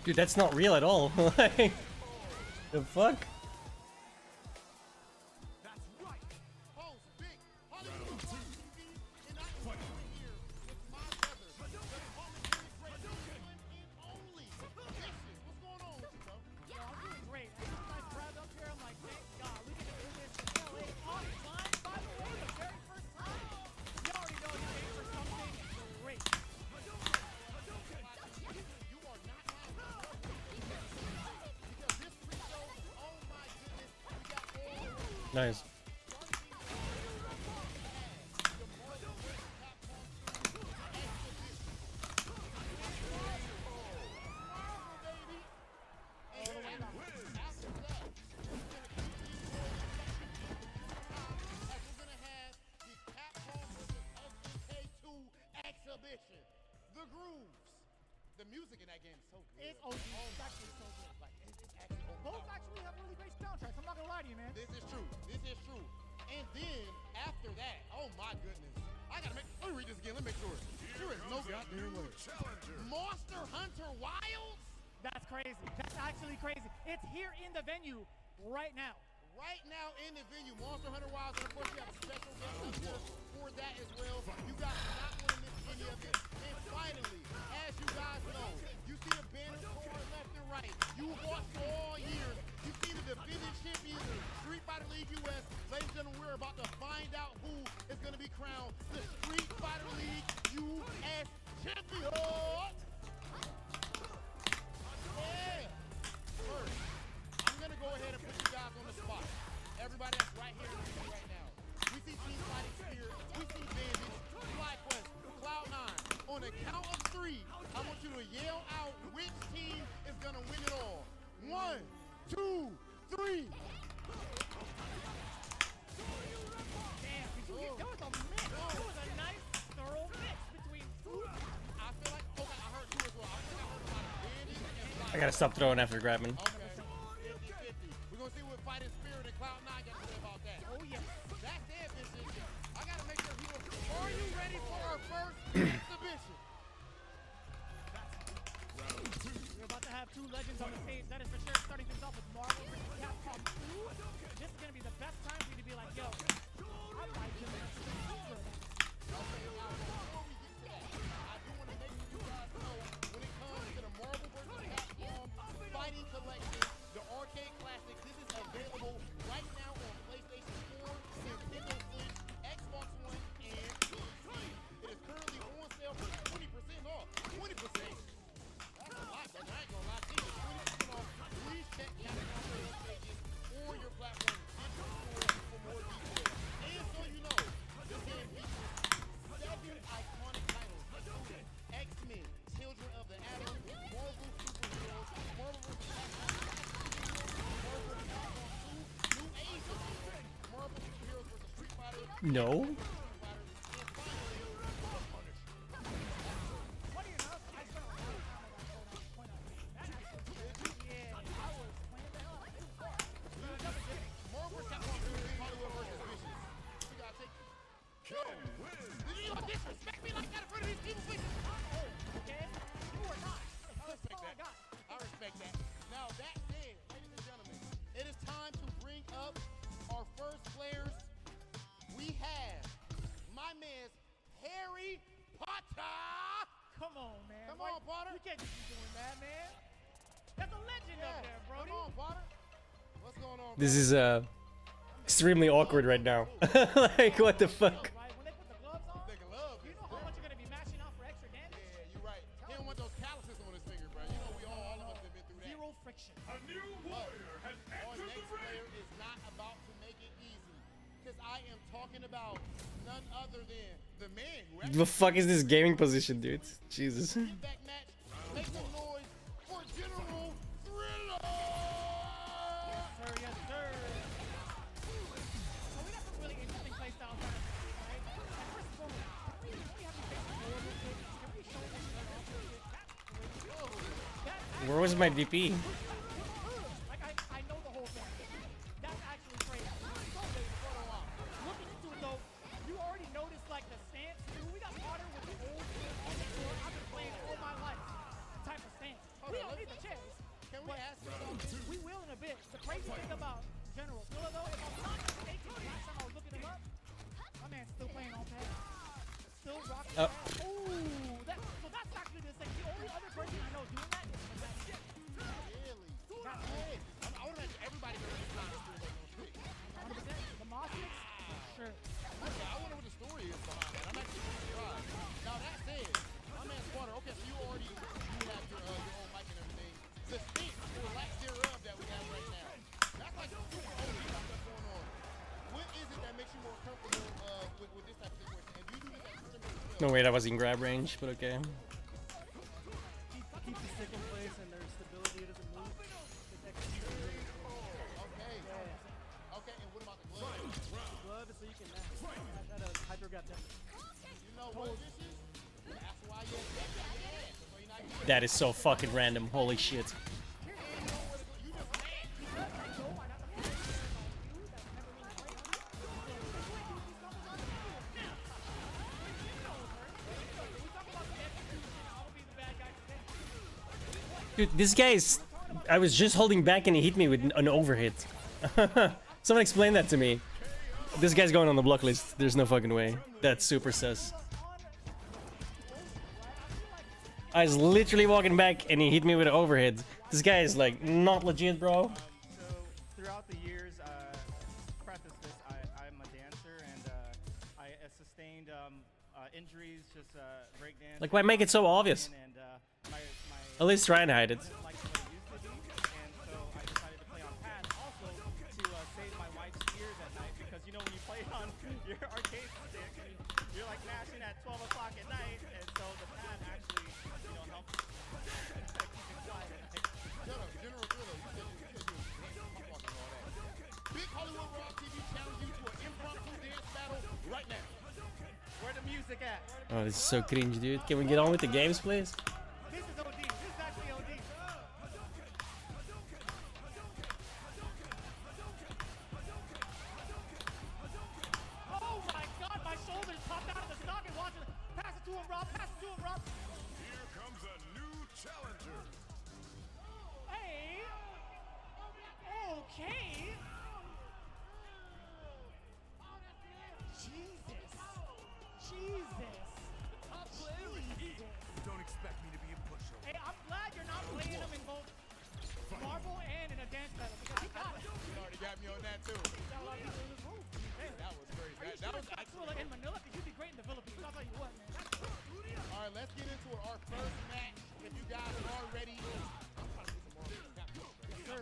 [SPEAKER 1] Dude, that's not real at all. Like, the fuck? Nice.
[SPEAKER 6] The grooves. The music in that game is so good. It's actually so good. Like, it's actually both actually have really great soundtracks. I'm not gonna lie to you, man. This is true. This is true. And then after that, oh my goodness. I gotta let me read this again. Let me make sure. There is no goddamn way. Monster Hunter Wilds? That's crazy. That's actually crazy. It's here in the venue right now. Right now in the venue, Monster Hunter Wilds, and of course you have a special guest up here for that as well. You guys do not want to miss any of it. And finally, as you guys know, you see the banners going left and right. You watched all year. You see the defending champions, Street Fighter League US. Ladies and gentlemen, we're about to find out who is going to be crowned the Street Fighter League US champion. Yeah. First, I'm going to go ahead and put you guys on the spot. Everybody that's right here in the room right now. We see Team Fighting Spirit, we see Bandits, FlyQuest, Cloud9. On the count of 3, I want you to yell out which team is going to win it all. 1, 2, 3. Damn, did you get, that was a mix. That was a nice, thorough mix between two. I feel like, okay, I heard 2 as well. I think I heard about Bandits and FlyQuest.
[SPEAKER 1] I gotta stop throwing after grabbing.
[SPEAKER 6] Okay. 50-50. We're going to see what Fighting Spirit and Cloud9 got to say about that. Oh, yeah. That's their decision. I got to make sure people are you ready for our first exhibition? We're about to have 2 legends on the stage. That is for sure. Starting things off with Marvel vs. Capcom 2. This is going to be the best time for you to be like, yo, I like him. Okay, now, before we get to that, I do want to make sure you guys know when it comes to the Marvel vs. Capcom Fighting Collection, the arcade classic, this is available right now on PlayStation 4, Nintendo Switch, Xbox One, and PC. It is currently on sale for 20% off. 20%. That's a lot, but I ain't gonna lie to you. 20% off. Please check Capcom sales pages or your platform for more details. And so you know, this game features 7 iconic titles, including X-Men, Children of the Atom, Marvel Superheroes, Marvel vs. Capcom, Marvel vs. Capcom 2, New Age of Heroes, Marvel Superheroes vs. Street Fighter,
[SPEAKER 1] No.
[SPEAKER 6] and finally, The Punisher. Funny enough, I spent a lot of time on that point out. Yeah, I was playing that up. Marvel vs. Capcom 2, Hollywood vs. Vicious. We gotta take it. Did you not disrespect me like that in front of these people, please? Oh, okay. You are not. I respect that. I respect that. Now, that said, ladies and gentlemen, it is time to bring up our first players. We have my man's Harry Potter. Come on, man. Come on, Potter. You can't just be doing that, man. That's a legend up there, bro. Come on, Potter. What's going on, bro?
[SPEAKER 1] This is extremely awkward right now. Like, what the fuck?
[SPEAKER 6] Right? When they put the gloves on, you know how much you're gonna be mashing out for extra damage? Yeah, you're right. He don't want those calluses on his finger, bro. You know all of us have been through that. Zero friction. A new warrior has entered the ring. Our next player is not about to make it easy, because I am talking about none other than the man who
[SPEAKER 1] The fuck is this gaming position, dude? Jesus.
[SPEAKER 6] back match. Make some noise for General Thriller. Yes, sir. Yes, sir. So we got some really interesting play styles on this, right? And first and foremost, can we have you face the horrible kicks? Can we show this shit off real quick? That's
[SPEAKER 1] Where was my DP?
[SPEAKER 6] like I know the whole thing. That's actually crazy. Looking into it though, you already noticed like the stance too. We got Potter with the old school on the floor. I've been playing all my life. Type of stance. We don't need the chairs. Can we ask you something? We will in a bit. The crazy thing about General Thriller though, if I'm not mistaken, last time I was looking him up, my man's still playing on pad. Still rocking pad. Ooh, so that's actually the thing. The only other person I know doing that is Matt. Yeah,
[SPEAKER 1] No way that was in grab range, but okay.
[SPEAKER 6] Keep the stick in place and their stability doesn't move. It's execution really important.
[SPEAKER 4] Okay. Okay, and what about the glove?
[SPEAKER 6] The glove is so you can add a hyper grab depth.
[SPEAKER 4] You know what this is? That's why you're not
[SPEAKER 1] That is so fucking random. Holy shit. Dude, this guy is... I was just holding back and he hit me with an overhit. Someone explain that to me. This guy's going on the block list. There's no fucking way. That's super sus. I was literally walking back and he hit me with an overhit. This guy is like not legit, bro.
[SPEAKER 7] So throughout the years, preface this, I'm a dancer and I sustained injuries, just breakdance.
[SPEAKER 1] Like, why make it so obvious?
[SPEAKER 7] And my
[SPEAKER 1] At least try and hide it.
[SPEAKER 7] wasn't like what it used to be, and so I decided to play on pad also to save my wife's ears at night because you know when you play on your arcade stick, you're like mashing at 12 o'clock at night, and so the pad actually, you know, helps keep it quiet at night.
[SPEAKER 4] Shut up, General Thriller. You said you pop walk and all that. Big Hollywood Raw TV challenge you to an impromptu dance battle right now.
[SPEAKER 7] Where the music at?
[SPEAKER 1] Oh, this is so cringe, dude. Can we get on with the games, please?
[SPEAKER 7] This is OD. This is actually OD.
[SPEAKER 6] Oh my god, my shoulders popped out of the socket watching. Pass it to him, Rob. Pass it to him, Rob.
[SPEAKER 4] Here comes a new challenger.
[SPEAKER 6] Hey. Okay. Jesus. Jesus.
[SPEAKER 4] Don't expect me to be a pushover.
[SPEAKER 6] Hey, I'm glad you're not playing him in both marble and in a dance battle because he got it.
[SPEAKER 4] You already got me on that too.
[SPEAKER 6] Got a lot of people in this room. Hey,
[SPEAKER 4] That was crazy.
[SPEAKER 6] are you
[SPEAKER 4] That
[SPEAKER 6] sure
[SPEAKER 4] was
[SPEAKER 6] it's not in Manila? Because you'd be great in the Philippines. I'll tell you what, man.
[SPEAKER 4] all right. Let's get into it. Our first match. If you guys are ready. I'm trying to get some more of this. Yes, sir.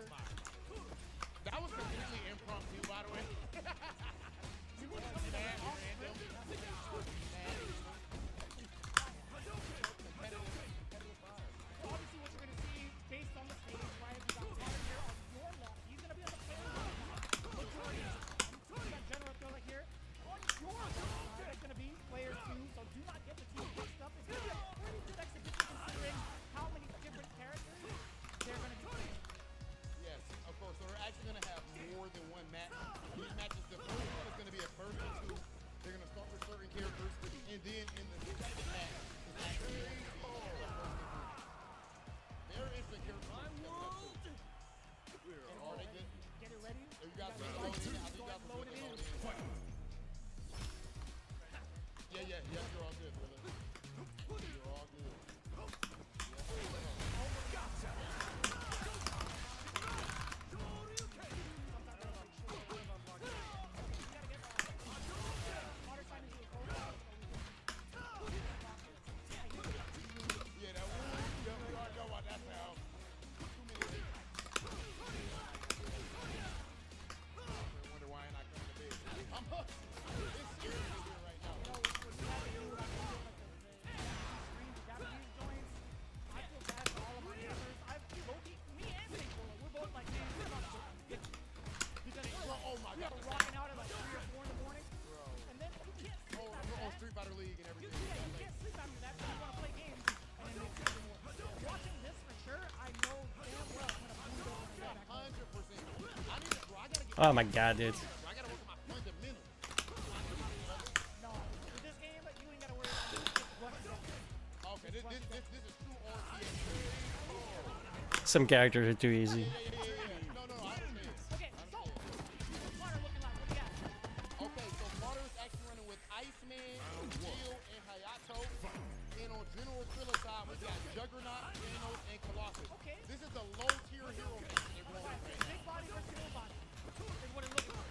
[SPEAKER 4] That was completely impromptu, by the way.
[SPEAKER 6] Obviously, what you're going to see based on the stage, right? We got Connor here on your left. He's going to be on the player left. Majority of the time. We got General Thriller here on your left. That's going to be player 2, so do not get the two mixed up. It's going to be a pretty good exhibition considering how many different characters they're going to be playing.
[SPEAKER 4] Yes, of course. So we're actually going to have more than one match. These matches, the first one is going to be a first and two. They're going to start with certain characters, and then in the second match, it's actually going to be there is the character. And are they good?
[SPEAKER 6] Get it ready.
[SPEAKER 4] You guys can load in. I think you guys can load in. Yeah, you're all good, brother. You're all good. Yeah, that one. Yeah, we already know about that sound. Too many hits. I wonder why I'm not coming to bed. I'm hooked. It's serious here right now. Oh my God.
[SPEAKER 6] Rocking out at like 3 or 4 in the morning.
[SPEAKER 4] Bro.
[SPEAKER 6] And then you can't sleep
[SPEAKER 4] Oh,
[SPEAKER 6] after
[SPEAKER 4] we're on
[SPEAKER 6] that.
[SPEAKER 4] Street Fighter League and everything.
[SPEAKER 6] Yeah, you can't sleep after that because you want to play games. And then it's even more. Watching this for sure, I know damn well I'm going to boot over and go back home.
[SPEAKER 4] 100%. I need to, bro, I gotta get,
[SPEAKER 1] Oh my god, dude.
[SPEAKER 4] I gotta work on my fundamentals.
[SPEAKER 6] No, with this game, you ain't got to worry about it. Just rush it.
[SPEAKER 4] Okay, this is true RTS.
[SPEAKER 1] Some characters are too easy.
[SPEAKER 4] No, I understand.
[SPEAKER 6] Okay, so, what's Connor looking like? What do you got?
[SPEAKER 4] Okay, so Carter is actually running with Iceman, Jill, and Hayato. And on General Thriller side, we got Juggernaut, Thanos, and Colossus.
[SPEAKER 6] Okay.
[SPEAKER 4] This is the low tier hero match they're going with right now.
[SPEAKER 6] Big body versus little body is what it looks like.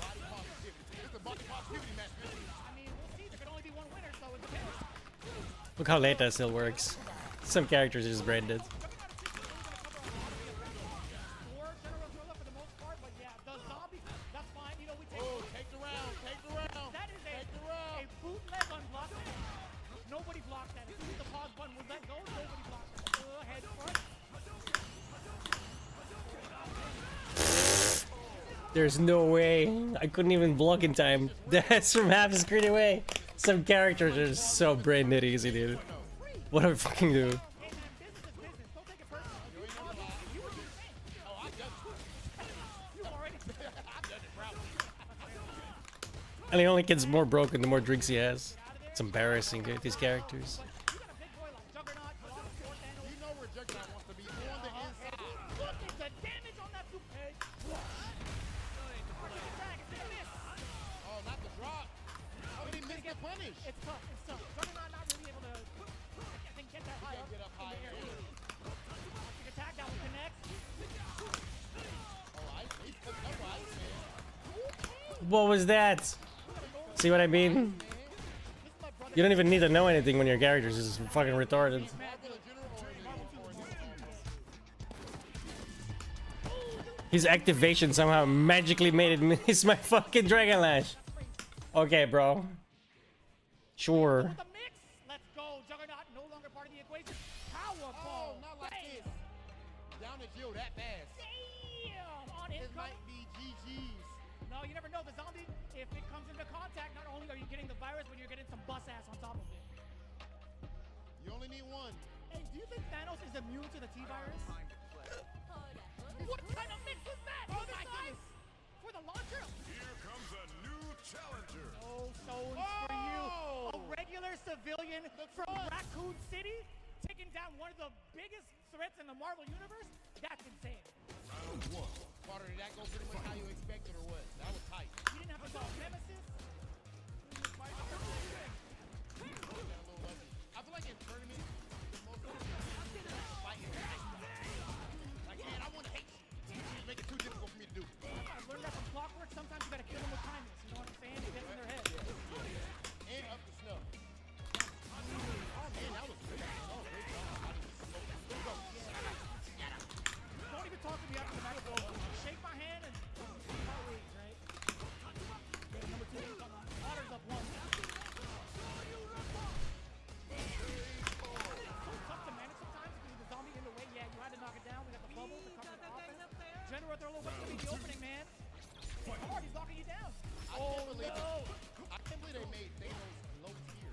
[SPEAKER 4] Body positivity. It's a body positivity match, man.
[SPEAKER 6] I mean, we'll see. There can only be one winner, so it depends.
[SPEAKER 1] Look how late that still works. Some characters are just brain dead.
[SPEAKER 6] Or General Thriller for the most part, but yeah, the zombie, that's fine. You know, we take
[SPEAKER 4] Oh, take the round, take the round.
[SPEAKER 6] that is
[SPEAKER 4] Take the
[SPEAKER 6] a
[SPEAKER 4] round.
[SPEAKER 6] bootleg on
[SPEAKER 1] There's no way. I couldn't even block in time. That's from half a screen away. Some characters are so brain dead easy, dude. What do I fucking do?
[SPEAKER 6] Hey man, business is business. Don't take it personal. You were just saying.
[SPEAKER 4] Oh, I've done
[SPEAKER 6] You already.
[SPEAKER 4] I've done it proudly.
[SPEAKER 1] And he only gets more broken the more drinks he has. It's embarrassing, dude, these characters.
[SPEAKER 6] You got a big boy like Juggernaut, you lost the fourth handle.
[SPEAKER 4] You know where Juggernaut wants to be, on the inside.
[SPEAKER 6] Look at the damage on that super. Hey, Arctic attack, it's gonna miss.
[SPEAKER 4] Oh, not the drop. Oh, he missed the punish.
[SPEAKER 6] It's tough, it's tough. Juggernaut not really able to, I think, get that high
[SPEAKER 4] Can't
[SPEAKER 6] up.
[SPEAKER 4] get up high
[SPEAKER 6] in the air.
[SPEAKER 4] here.
[SPEAKER 6] Arctic attack, that one connects.
[SPEAKER 4] Oh, he's cooking up ice, man.
[SPEAKER 1] What was that? See what I mean? You don't even need to know anything when your characters is fucking retarded. His activation somehow magically made it miss my fucking Dragon Lash. Okay, bro. Sure.
[SPEAKER 6] The mix, let's go. Juggernaut no longer part of the equation. Powerball.
[SPEAKER 4] Oh, not like this. Down the Jill that fast.
[SPEAKER 6] Damn, on
[SPEAKER 4] This
[SPEAKER 6] income.
[SPEAKER 4] might be GG's.
[SPEAKER 6] No, you never know. The zombie, if it comes into contact, not only are you getting the virus, but you're getting some bus ass on top of it.
[SPEAKER 4] You only need one.
[SPEAKER 6] Hey, do you think Thanos is immune to the T-virus? What kind of mix was that?
[SPEAKER 4] Oh
[SPEAKER 6] On the
[SPEAKER 4] my
[SPEAKER 6] side?
[SPEAKER 4] goodness.
[SPEAKER 6] For the launcher?
[SPEAKER 8] Here comes a new challenger.
[SPEAKER 6] No stones for you. A regular civilian from Raccoon City taking down one of the biggest threats in the Marvel Universe? That's insane.
[SPEAKER 4] Carter, did that go pretty much how you expected or what? That was tight.
[SPEAKER 6] You didn't have to call Nemesis.
[SPEAKER 4] Got a little lucky. I feel like in tournaments, the most fighting like, man, I want to hate you. You make it too difficult for me to do.
[SPEAKER 6] I've learned that from Clockwork. Sometimes you gotta kill them with kindness. You know what I'm saying? It gets in their head.
[SPEAKER 4] And up the snuff. Oh, man, that was good. Oh, great job. I just smoked. Go.
[SPEAKER 6] Don't even talk to me after the match. Shake my hand and part ways, right? Okay, number 2 income. Otter's up 1. So tough to manage sometimes because the zombie in the way. Yeah, you had to knock it down. We got the bubble to cover the offense. General, throw a little bit to the opening, man. Hard, he's knocking you down.
[SPEAKER 4] I can't believe they made Thanos low tier.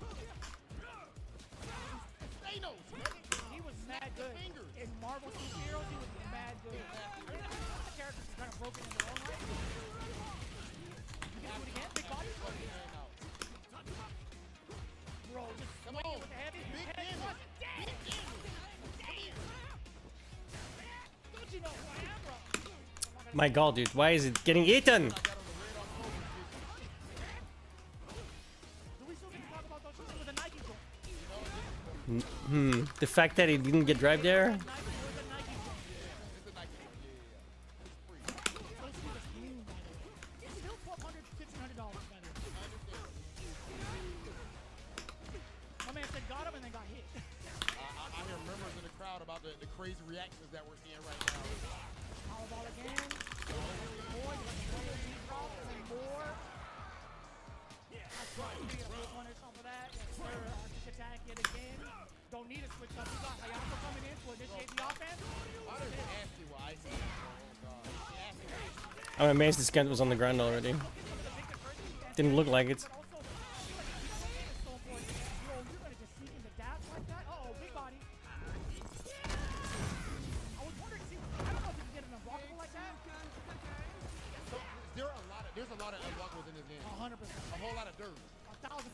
[SPEAKER 4] Thanos, man.
[SPEAKER 6] He was mad good.
[SPEAKER 4] fingers.
[SPEAKER 6] In Marvel superheroes, he was mad good. I mean, the characters are kind of broken in their own right. You can do it again, big body. Bro, just
[SPEAKER 4] Come
[SPEAKER 6] swing it
[SPEAKER 4] on.
[SPEAKER 6] with the heavy.
[SPEAKER 4] Big
[SPEAKER 6] Head
[SPEAKER 4] damage.
[SPEAKER 6] thrust. Damn. Don't you know who I am, bro?
[SPEAKER 1] My god, dude, why is it getting eaten?
[SPEAKER 6] Do we still get to talk about those shoes with a Nike joint?
[SPEAKER 1] The fact that he didn't get drive there?
[SPEAKER 6] Nike with a Nike joint. Those shoes are clean, by the way. It's still $1,200, $1,500, by the way. My man said got him and then got hit.
[SPEAKER 4] I hear murmurs in the crowd about the crazy reactions that we're seeing right now.
[SPEAKER 6] Powerball again. More, you got the double G drop and more. That's right. You get a full punish off of that. Yes, sir. Arctic attack yet again. Don't need a switch up. You got Hayato coming in to initiate the offense.
[SPEAKER 4] Why does Ashley with ice? Oh, God.
[SPEAKER 1] I'm amazed this gun was on the ground already. Didn't look like it.
[SPEAKER 6] But also, I feel like the way is so important. Yo, you're gonna just sneak into dash like that? Uh-oh, big body. I was wondering, see, I don't know if you can get an unblockable like that.
[SPEAKER 4] So, there's a lot of unblockables in this game.
[SPEAKER 6] 100%.
[SPEAKER 4] A whole lot of dirt.
[SPEAKER 6] 1,000%.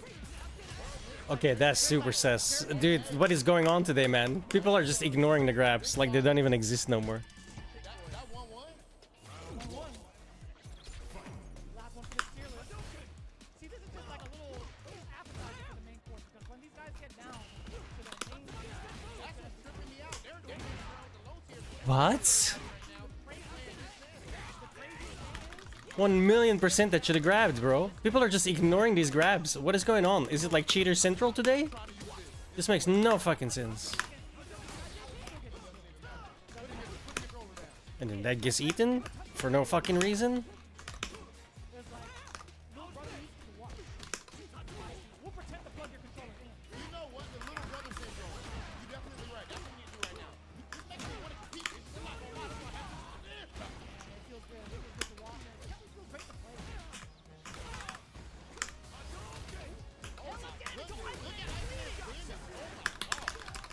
[SPEAKER 1] Okay, that's super sus. Dude, what is going on today, man? People are just ignoring the grabs like they don't even exist no more.
[SPEAKER 4] That 1-1?
[SPEAKER 6] 1-1. Last one for the Steelers. See, this is just like a little appetizer for the main course because when these guys get down to their main
[SPEAKER 4] That's what's tripping me out. They're doing the low tier.
[SPEAKER 1] What? 1,000,000% that should have grabbed, bro. People are just ignoring these grabs. What is going on? Is it like Cheater Central today? This makes no fucking sense. And then that gets eaten for no fucking reason?
[SPEAKER 6] It's like, little brother used to watch. We'll pretend to plug your controller in.
[SPEAKER 4] You know what? The little brother syndrome. You're definitely right. That's what you do right now. This makes me want to compete. It's not gonna lie. That's what happens.
[SPEAKER 6] It feels good. It feels good to watch.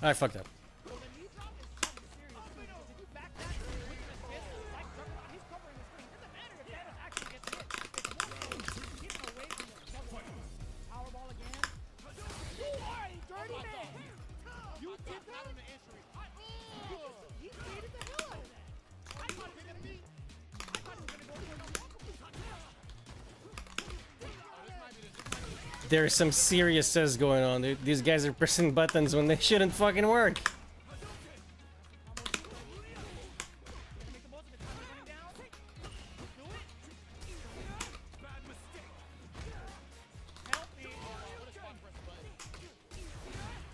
[SPEAKER 1] I fucked up.
[SPEAKER 6] So the knee drop is something serious too, because if you back that with your fist, like Juggernaut, he's covering the screen. Doesn't matter if Thanos actually gets hit. It's more so keeping away from the Juggernaut. Powerball again. You are a dirty man. You did that?
[SPEAKER 4] on the entry.
[SPEAKER 6] He baited the hell out of that. I thought he was gonna be. I thought he was gonna go for an unblockable touchdown.
[SPEAKER 1] There's some serious says going on, dude. These guys are pressing buttons when they shouldn't fucking work.
[SPEAKER 6] Make the most of it. Time running down. Do it. Help me.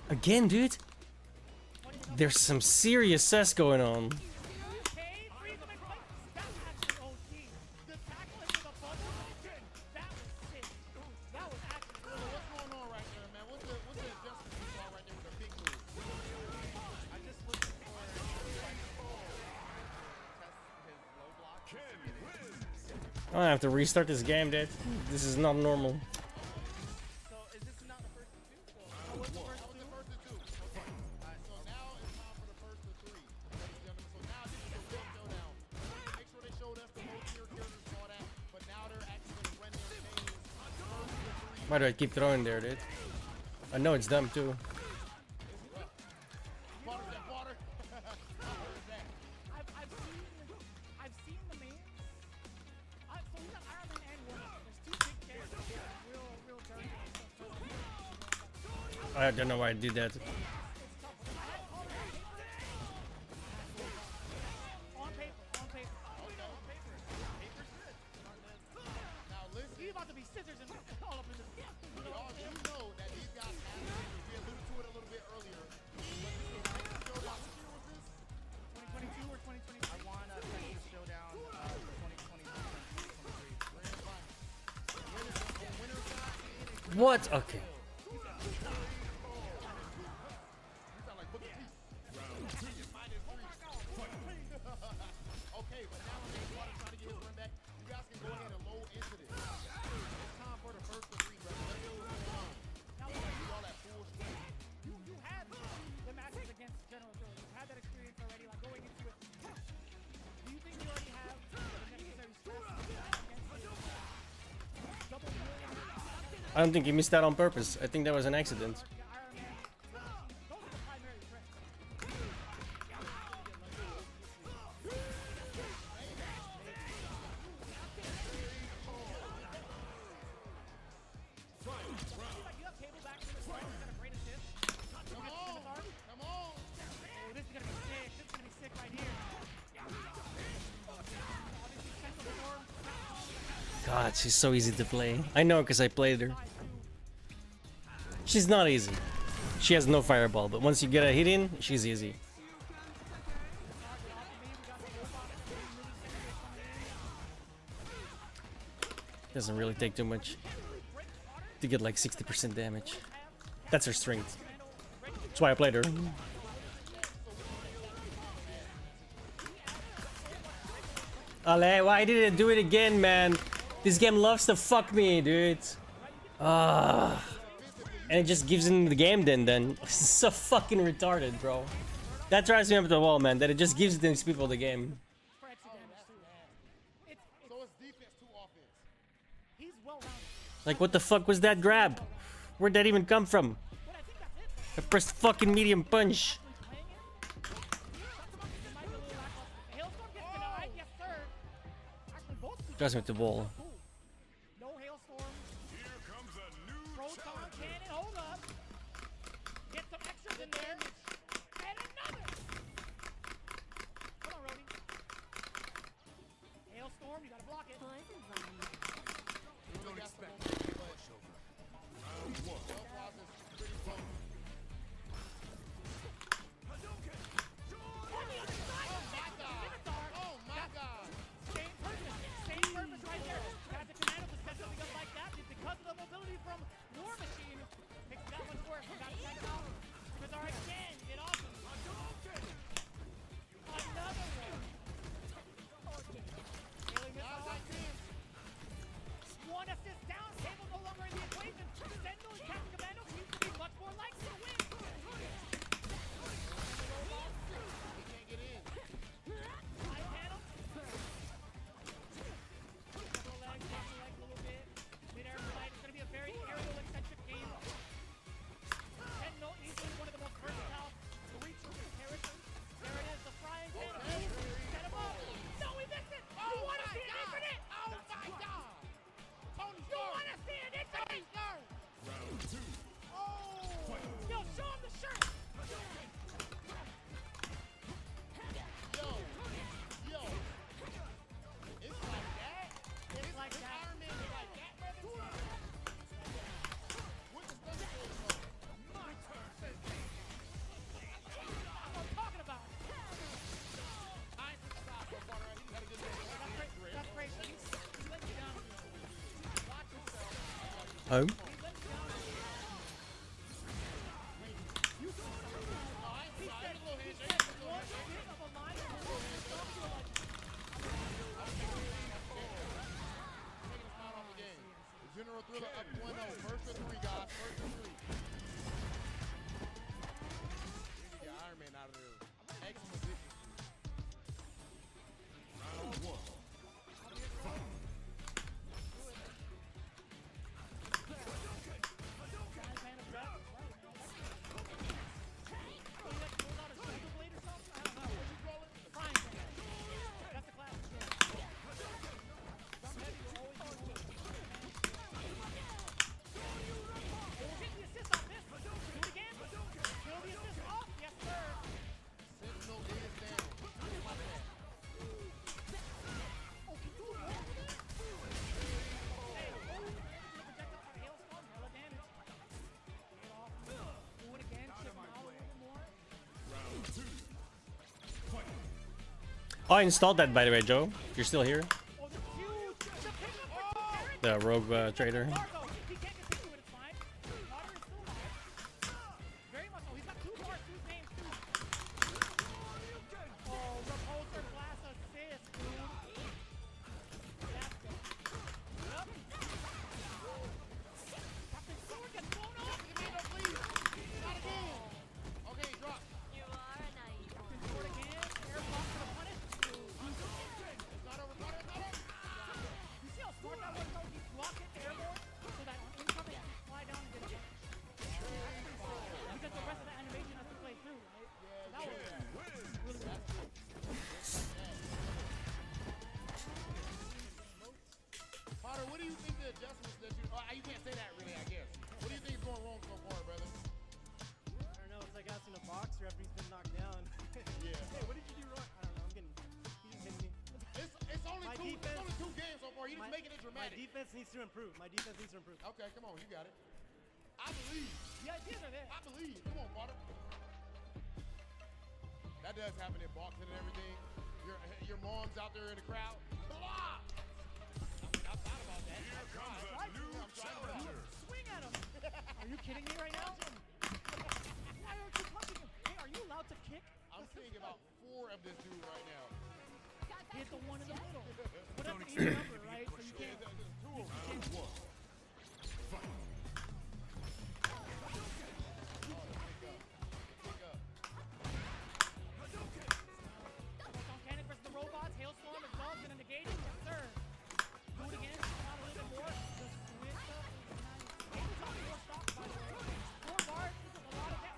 [SPEAKER 1] Again, dude. There's some serious sass going on.
[SPEAKER 6] Okay, freeze him and fight. That's actually OT. The tackle into the bubble motion. That was sick. That was actually really
[SPEAKER 4] What's going on right there, man? What's the adjustment you saw right there with the big move?
[SPEAKER 7] I just looking for like test his low block.
[SPEAKER 1] I'm gonna have to restart this game, dude. This is not normal.
[SPEAKER 7] So is this not the first two? So
[SPEAKER 4] That was the first of two. Okay. Alright, so now it's time for the first of three, ladies and gentlemen. So now this is a real showdown. Make sure they showed us the most tier characters and all that, but now they're actually going to run their names first of three.
[SPEAKER 1] Why do I keep throwing there, dude? I know it's dumb too.
[SPEAKER 4] Water, that water. What is that?
[SPEAKER 6] I've seen the memes. So we got Iron Man and Wonder Woman. There's two big characters that are real dirty and stuff.
[SPEAKER 1] I don't know why I did that.
[SPEAKER 6] It's tough. I had to call it on paper. On paper. On paper.
[SPEAKER 7] paper's good.
[SPEAKER 4] Now listen,
[SPEAKER 6] He's about to be scissors and all up in the.
[SPEAKER 4] we all do know that these guys have, we alluded to it a little bit earlier, but this is a major showdown. What year was this?
[SPEAKER 6] 2022 or 2023?
[SPEAKER 7] I want a Texas Showdown 2022
[SPEAKER 4] Grand final. Winner's side and
[SPEAKER 1] What? Okay.
[SPEAKER 4] you sound like Booker T. Minus 3. Okay, but now I'm in water trying to get his run back. You guys can go ahead and load into this. It's time for the first of three, brother. Let's see what's going on.
[SPEAKER 6] Now,
[SPEAKER 4] We all at full speed.
[SPEAKER 6] you had the matches against General Joe. You had that experience already, like going into it. Do you think you already have the necessary stress against it? Double million.
[SPEAKER 1] I don't think he missed that on purpose. I think that was an accident.
[SPEAKER 6] Iron Man. Those are the primary threats. You have cable back to the front. He's got a great assist.
[SPEAKER 4] Come on. Come on.
[SPEAKER 6] Oh, this is gonna be sick. This is gonna be sick right here. Obviously, Central Storm.
[SPEAKER 1] God, she's so easy to play. I know because I played her. She's not easy. She has no fireball, but once you get a hit in, she's easy. Doesn't really take too much to get like 60% damage. That's her strength. That's why I played her. Ale, why did it do it again, man? This game loves to fuck me, dude. Ah. And it just gives in the game then. This is so fucking retarded, bro. That drives me up the wall, man. That it just gives these people the game.
[SPEAKER 6] For extra damage too. It's
[SPEAKER 4] So it's defense to offense.
[SPEAKER 6] he's well rounded.
[SPEAKER 1] Like, what the fuck was that grab? Where'd that even come from?
[SPEAKER 6] But I think that's it.
[SPEAKER 1] I pressed fucking medium punch.
[SPEAKER 6] Playing it. It might be a little lackluster. Hailstorm gets denied. Yes, sir. Actually, both two
[SPEAKER 1] Drives me up the wall.
[SPEAKER 6] cool. No hailstorm.
[SPEAKER 8] Here comes a new
[SPEAKER 6] Proton cannon. Hold up. Get some extras in there. And another. Come on, Rody. Hailstorm. You gotta block it.
[SPEAKER 4] Really got some momentum, but health-wise is pretty slow.
[SPEAKER 6] On the other side.
[SPEAKER 4] Oh my God! Oh my God!
[SPEAKER 6] Same purpose right there.
[SPEAKER 1] Oh.
[SPEAKER 4] General Thriller up 1-0. First to three, guys. First to three. We need to get Iron Man out of there. Excellent position.
[SPEAKER 8] Round one. Fight.
[SPEAKER 4] Sentinel is down. How about that?
[SPEAKER 8] Round two. Fight.
[SPEAKER 1] I installed that, by the way, Joe. If you're still here. The rogue trader.
[SPEAKER 4] Okay, drop. It's not over. Not over. Not over.
[SPEAKER 6] You see how smart that was, though? He blocked it to airborne so that on incoming he can fly down and get it. Because the rest of the animation has to play through, right? So that was really good.
[SPEAKER 4] Potter, what do you think the adjustments that you can't say that really, I guess. What do you think is going wrong so far, brother?
[SPEAKER 7] I don't know. It's like asking a boxer after he's been knocked down.
[SPEAKER 4] Yeah.
[SPEAKER 7] Hey, what did you do wrong? I don't know. I'm getting. He's hitting me.
[SPEAKER 4] It's only
[SPEAKER 7] My
[SPEAKER 4] two. It's
[SPEAKER 7] defense-
[SPEAKER 4] only two games so far. You're just making it
[SPEAKER 7] My
[SPEAKER 4] dramatic.
[SPEAKER 7] defense needs to improve. My defense needs to improve.
[SPEAKER 4] Okay, come on, you got it. I believe.
[SPEAKER 6] The ideas are there.
[SPEAKER 4] I believe. Come on, Potter. That does happen in boxing and everything. Your mom's out there in the crowd. Blah! I mean, I thought about that.
[SPEAKER 8] Here comes a new challenger.
[SPEAKER 6] Swing at him. Are you kidding me right now? Why aren't you punching him? Hey, are you allowed to kick?
[SPEAKER 4] I'm seeing about 4 of this dude right now.
[SPEAKER 6] Hit the one in the middle. But that's an easy number, right? So you
[SPEAKER 4] Yeah,
[SPEAKER 6] can't.
[SPEAKER 4] there's 2 of them.
[SPEAKER 8] Round one. Fight.
[SPEAKER 4] Pick up.
[SPEAKER 6] Volcanic versus the robots. Hailstorm is well gonna negate it. Yes, sir. Do it again. Not a little bit more. Just switch up. Game's off 4 stocks, by the way. 4 guards. This is a lot of that.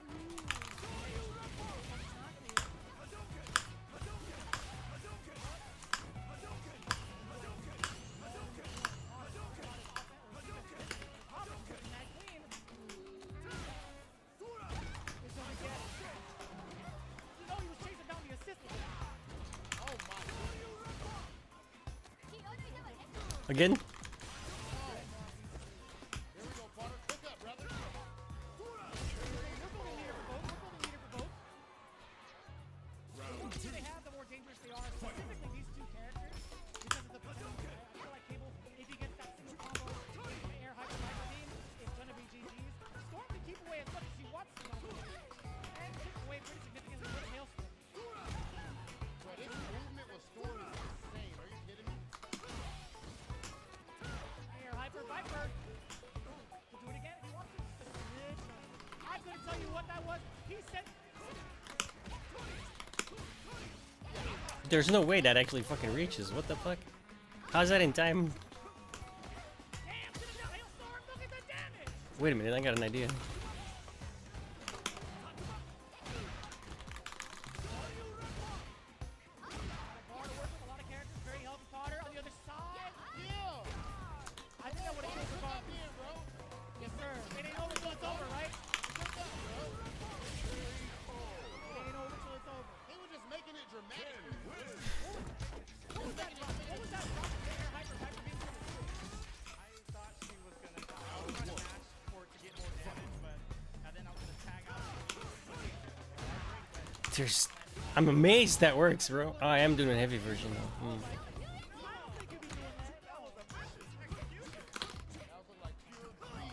[SPEAKER 1] Again?
[SPEAKER 4] Here we go, Potter. Pick up, brother.
[SPEAKER 8] Round two.
[SPEAKER 6] They have, the more dangerous they are. Specifically these 2 characters, because of the pushing. I feel like Cable, if he gets that single combo, air hyper micro beam, it's gonna be GG's. Storm can keep away as much as he wants to, and take away pretty significantly with Hailstorm.
[SPEAKER 4] Bro, this movement with Storm is insane. Are you kidding me?
[SPEAKER 6] Air hyper viper. He'll do it again if he wants to. I couldn't tell you what that was. He said.
[SPEAKER 1] There's no way that actually fucking reaches. What the fuck? How's that in time?
[SPEAKER 6] Damn, to the Hailstorm, look at the damage!
[SPEAKER 1] Wait a minute, I got an idea.
[SPEAKER 6] Potter works with a lot of characters, very healthy Potter on the other side.
[SPEAKER 4] Yeah.
[SPEAKER 6] I think that would have killed the
[SPEAKER 4] Pick up
[SPEAKER 6] Potter.
[SPEAKER 4] in, bro.
[SPEAKER 6] Yes, sir. It ain't over till it's over, right?
[SPEAKER 4] Pick up, bro.
[SPEAKER 6] It ain't over till it's over.
[SPEAKER 4] He was just making it dramatic.
[SPEAKER 6] What was that drop? What was that drop? Air hyper beam.
[SPEAKER 7] I thought she was gonna die. I was trying to mash for it to get more damage, but and then I was gonna tag out.
[SPEAKER 1] There's... I'm amazed that works, bro. Oh, I am doing a heavy version though.
[SPEAKER 6] I don't think you'll be doing that.
[SPEAKER 4] That was like pure greed.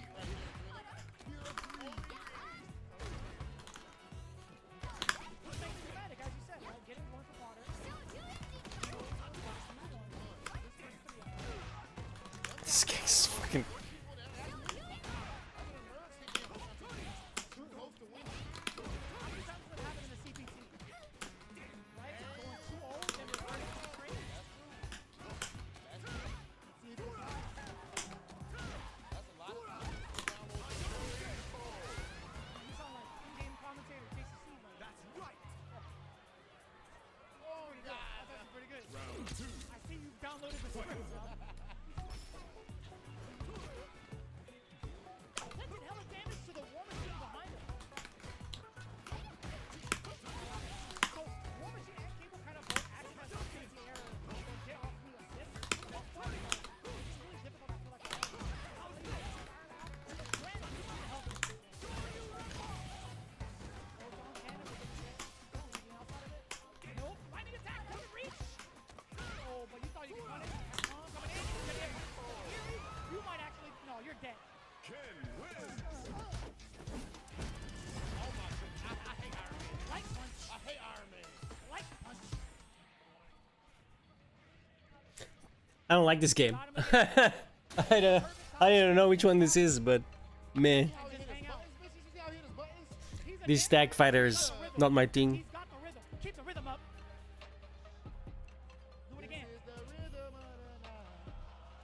[SPEAKER 1] I don't like this game. I don't know which one this is, but meh.
[SPEAKER 4] How he hit his buttons, bitch. You see how he hit his buttons?
[SPEAKER 6] He's a
[SPEAKER 1] These stack fighters, not my thing.
[SPEAKER 6] He's got the rhythm. Keep the rhythm up. Do it again.
[SPEAKER 4] This is the rhythm of the night.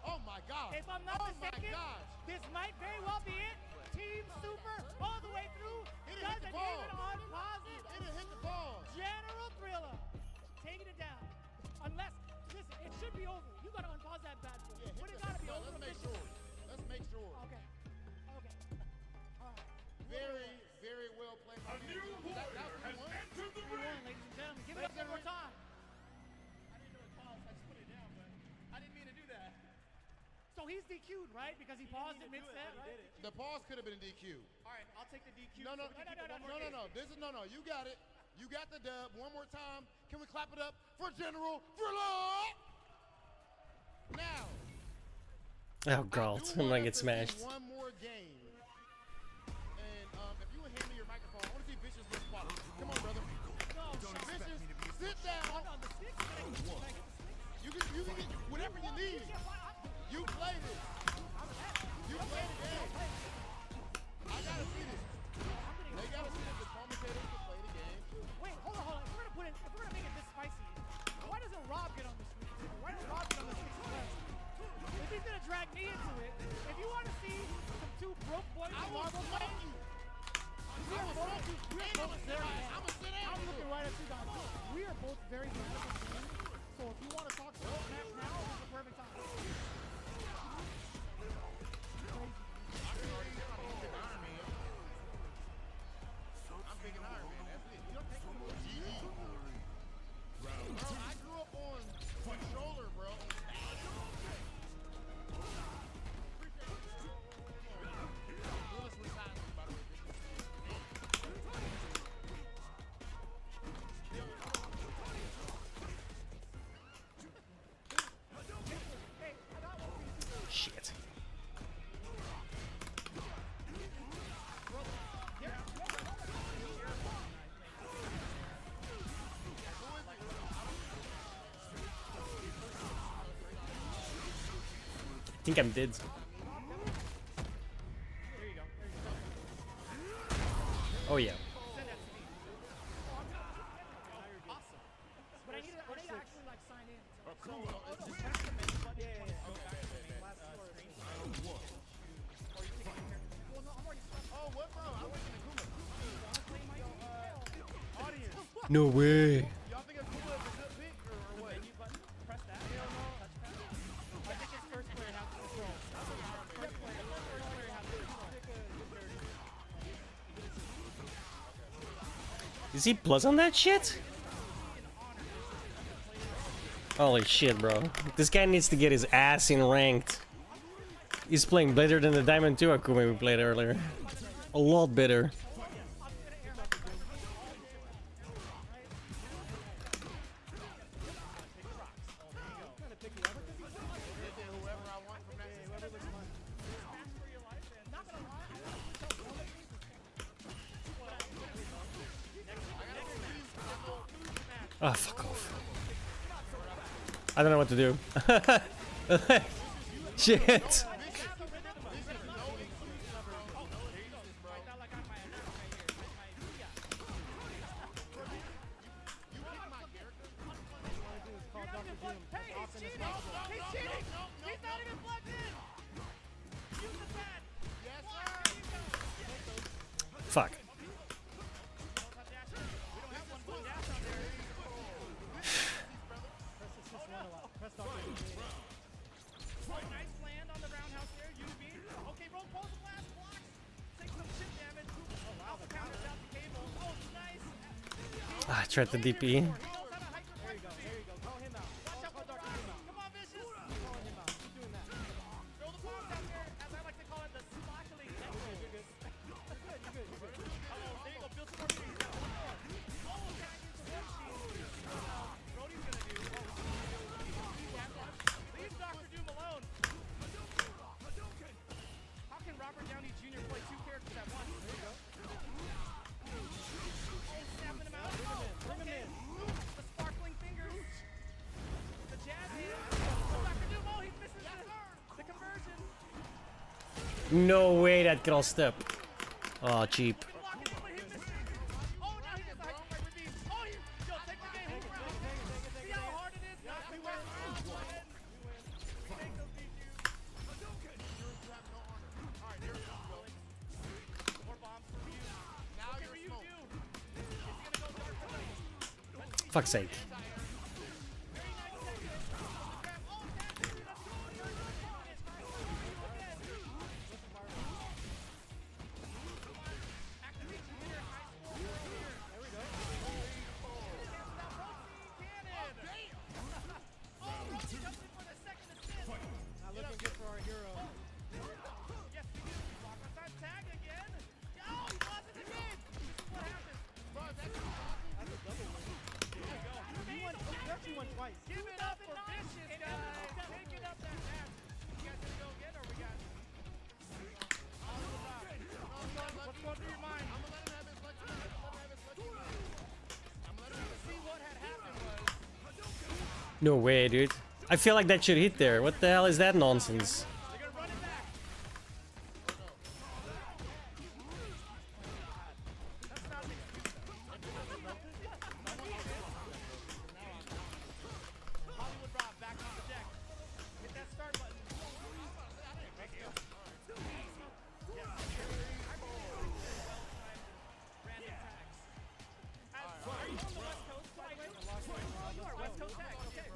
[SPEAKER 4] Oh my God.
[SPEAKER 6] If I'm not
[SPEAKER 4] Oh my
[SPEAKER 6] mistaken,
[SPEAKER 4] gosh.
[SPEAKER 6] this might very well be it. Team Super all the way through.
[SPEAKER 4] He didn't hit
[SPEAKER 6] Doesn't
[SPEAKER 4] the ball.
[SPEAKER 6] even unpause it.
[SPEAKER 4] It didn't hit the ball.
[SPEAKER 6] General Thriller taking it down. Unless, listen, it should be over. You gotta unpause that bad boy.
[SPEAKER 4] Yeah,
[SPEAKER 6] But
[SPEAKER 4] hit
[SPEAKER 6] it gotta be
[SPEAKER 4] no,
[SPEAKER 6] over.
[SPEAKER 4] let's make
[SPEAKER 6] officially.
[SPEAKER 4] sure. Let's make sure.
[SPEAKER 6] Okay. Okay. All right.
[SPEAKER 4] Very, very well played.
[SPEAKER 8] A new warrior has entered the ring.
[SPEAKER 6] Ladies and gentlemen, give it up one more time.
[SPEAKER 7] I didn't know it paused. I just put it down, but I didn't mean to do that.
[SPEAKER 6] So he's DQ'd, right? Because he paused it mid-set, right?
[SPEAKER 4] The pause could have been a DQ.
[SPEAKER 7] All right, I'll take the DQ.
[SPEAKER 4] No, no,
[SPEAKER 7] so we can keep it one more
[SPEAKER 4] no.
[SPEAKER 7] game.
[SPEAKER 4] This is no. You got it. You got the dub. One more time. Can we clap it up for General Thriller? Now.
[SPEAKER 1] Oh god, I'm gonna get smashed.
[SPEAKER 4] One more game. And if you would hand me your microphone, I want to see Vicious versus Quality. Come on, brother. Vicious, sit down. You can get whatever you need. You played it. You played the game. I gotta see this. They gotta see that the commentators can play the game.
[SPEAKER 6] Wait, hold on. If we're gonna make it this spicy, why doesn't Rob get on the streets? Why doesn't Rob get on the streets first? If he's gonna drag me into it, if you want to see some two broke boys
[SPEAKER 4] I
[SPEAKER 6] in
[SPEAKER 4] will
[SPEAKER 6] Marvel
[SPEAKER 4] smoke
[SPEAKER 6] fight,
[SPEAKER 4] you.
[SPEAKER 6] we are both very mad.
[SPEAKER 4] I'm gonna sit down
[SPEAKER 6] I'm
[SPEAKER 4] here.
[SPEAKER 6] looking right at you guys. We are both very mad at this game. So if you want to talk to us now, this is the perfect time.
[SPEAKER 4] I'm picking Iron Man. That's it. You don't take no more GE. Bro, I grew up on controller, bro. Willis resigned, by the way.
[SPEAKER 1] Shit. I think I'm dead. Oh yeah.
[SPEAKER 6] But I need to actually like sign in.
[SPEAKER 4] Oh, what, bro? I went to Kuma. Audience,
[SPEAKER 1] No way.
[SPEAKER 4] y'all think Akuma is a good pick or what?
[SPEAKER 7] Press that. I think it's first player has to control. First player has to control.
[SPEAKER 1] Is he plus on that shit? Holy shit, bro. This guy needs to get his ass in ranked. He's playing better than the Diamond 2 Akuma we played earlier. A lot better.
[SPEAKER 4] Whoever I want from that
[SPEAKER 1] Ah, fuck off. I don't know what to do. Shit.
[SPEAKER 6] Hey, he's cheating! He's cheating! He's not even plugged in! Use the pad!
[SPEAKER 4] Yes, sir.
[SPEAKER 1] Fuck.
[SPEAKER 7] Nice land on the roundhouse there, UB. Okay, roll pulls the blast, blocks. Takes some shit damage. Oh, wow, the counters out the cable. Oh, nice.
[SPEAKER 1] Ah, I tried the DP.
[SPEAKER 7] He knows how to hyper punch the bait.
[SPEAKER 6] Call him out.
[SPEAKER 7] Watch out for the rocks. Come on, Vicious.
[SPEAKER 6] Calling him out. Keep doing that.
[SPEAKER 7] Throw the bombs out there, as I like to call it, the sparkly echoes.
[SPEAKER 6] You're good.
[SPEAKER 7] Oh, there you go. Build some more trees now. Oh, can I use the one shield? Brody's gonna do. Leave Dr. Doom alone. How can Robert Downey Jr. play two characters at once? There you go. Oh, snapping him out.
[SPEAKER 6] Bring him in.
[SPEAKER 1] No way that can all step. Oh, cheap.
[SPEAKER 6] Block it in, but he missed it. Oh, now he gets the hyper fight redeemed. Oh, he, yo, take the game. Hold round. See how hard it is? We win. Take those DQs.
[SPEAKER 4] Alright, there we go.
[SPEAKER 6] More bombs for you.
[SPEAKER 4] Now
[SPEAKER 6] What can
[SPEAKER 4] you're
[SPEAKER 6] Ryu
[SPEAKER 4] smoke.
[SPEAKER 6] do? Is he gonna go dark for them?
[SPEAKER 1] Fuck's sake.
[SPEAKER 6] Very nice technique. Grab. Oh, that's it. Let's go. Activation here. High score here. There we go. Cancel that protein cannon. Oh, Rocky jumps in for the second assist.
[SPEAKER 8] Not looking good for our hero.
[SPEAKER 6] Yes, we do. Block on time. Tag again. Oh, he lost it again. This is what happens.
[SPEAKER 8] That's a double win.
[SPEAKER 6] There we go.
[SPEAKER 8] He actually won twice.
[SPEAKER 6] Give it up for Vicious, guys. Taking up that match. You guys gonna go again, or we got? What's going through your mind?
[SPEAKER 4] I'm gonna let him have his lucky minute. I'm gonna let him have his
[SPEAKER 6] See what had happened was
[SPEAKER 1] No way, dude. I feel like that should hit there. What the hell is that nonsense?
[SPEAKER 6] they're gonna run it back. That's not an excuse. Hollywood Rob back on the deck. Hit that start button. Let's go. Yes. Random tags. Are you on the West Coast, by the way? You are West Coast tags. Okay.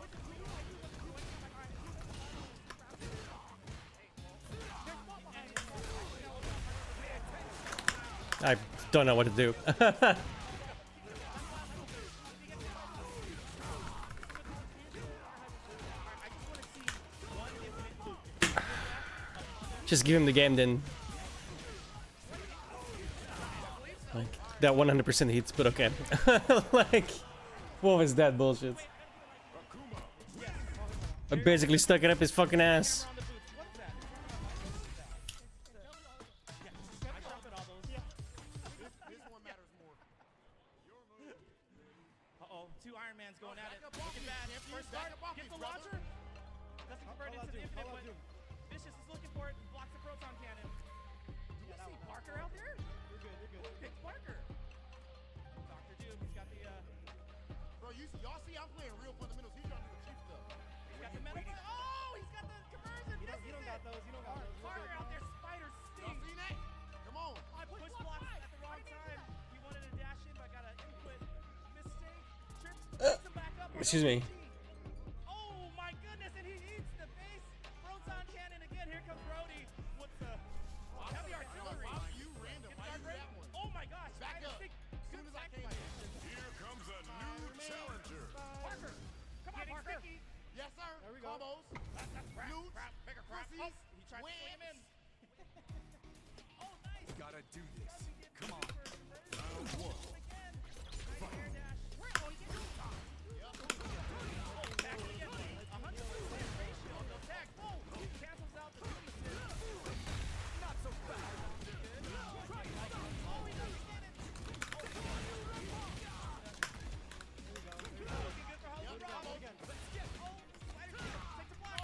[SPEAKER 1] I don't know what to do. Just give him the game then. Like, that 100% hits, but okay. Like, what was that bullshit? I basically stuck it up his fucking ass.
[SPEAKER 4] This one matters more.
[SPEAKER 6] Uh-oh, two Iron Mans going at it. Looking bad. First start, gets the launcher. Doesn't convert into the infinite, but Vicious is looking for it. Blocks the proton cannon. Do you see Parker out there?
[SPEAKER 8] You're good, you're good.
[SPEAKER 6] Who picked Parker? Dr. Doom, he's got the,
[SPEAKER 4] Bro, y'all see I'm playing real fundamentals. He's trying to do the cheap stuff.
[SPEAKER 6] he's got the meta. Oh, he's got the conversion.
[SPEAKER 8] You don't got those, you don't got those.
[SPEAKER 6] Parker out there, spider
[SPEAKER 4] Y'all
[SPEAKER 6] sting.
[SPEAKER 4] seen that? Come on.
[SPEAKER 6] I push blocks at the wrong time. He wanted to dash in, but got an input mistake. Trips, picks him back up.
[SPEAKER 1] Excuse me.
[SPEAKER 6] Oh my goodness, and he eats the base. Proton cannon again. Here comes Brody. What's the heavy artillery?
[SPEAKER 4] Why you random? Why you that one?
[SPEAKER 6] Oh my gosh.
[SPEAKER 4] Back
[SPEAKER 6] I
[SPEAKER 4] up.
[SPEAKER 6] think
[SPEAKER 4] As soon as I came in.
[SPEAKER 9] Here comes a new challenger.
[SPEAKER 6] Parker. Come on, Parker.
[SPEAKER 4] Yes, sir.
[SPEAKER 8] There we go.
[SPEAKER 4] Combos.
[SPEAKER 6] That's crap.
[SPEAKER 4] Loots.
[SPEAKER 6] Crap. Bigger crap.
[SPEAKER 4] Pussies.
[SPEAKER 6] Oh, he tried to swing him in. Oh, nice.
[SPEAKER 5] Gotta do this. Come on.
[SPEAKER 6] Round one. Again. Nice air dash. Where? Oh, he gets it. Oh, back again. 100% ratio. No tag. Oh, cancels out the two assist. Not so fast. Oh, he doesn't get it. Looking good for Hollywood Rob. Oh, spider kick. Takes a block.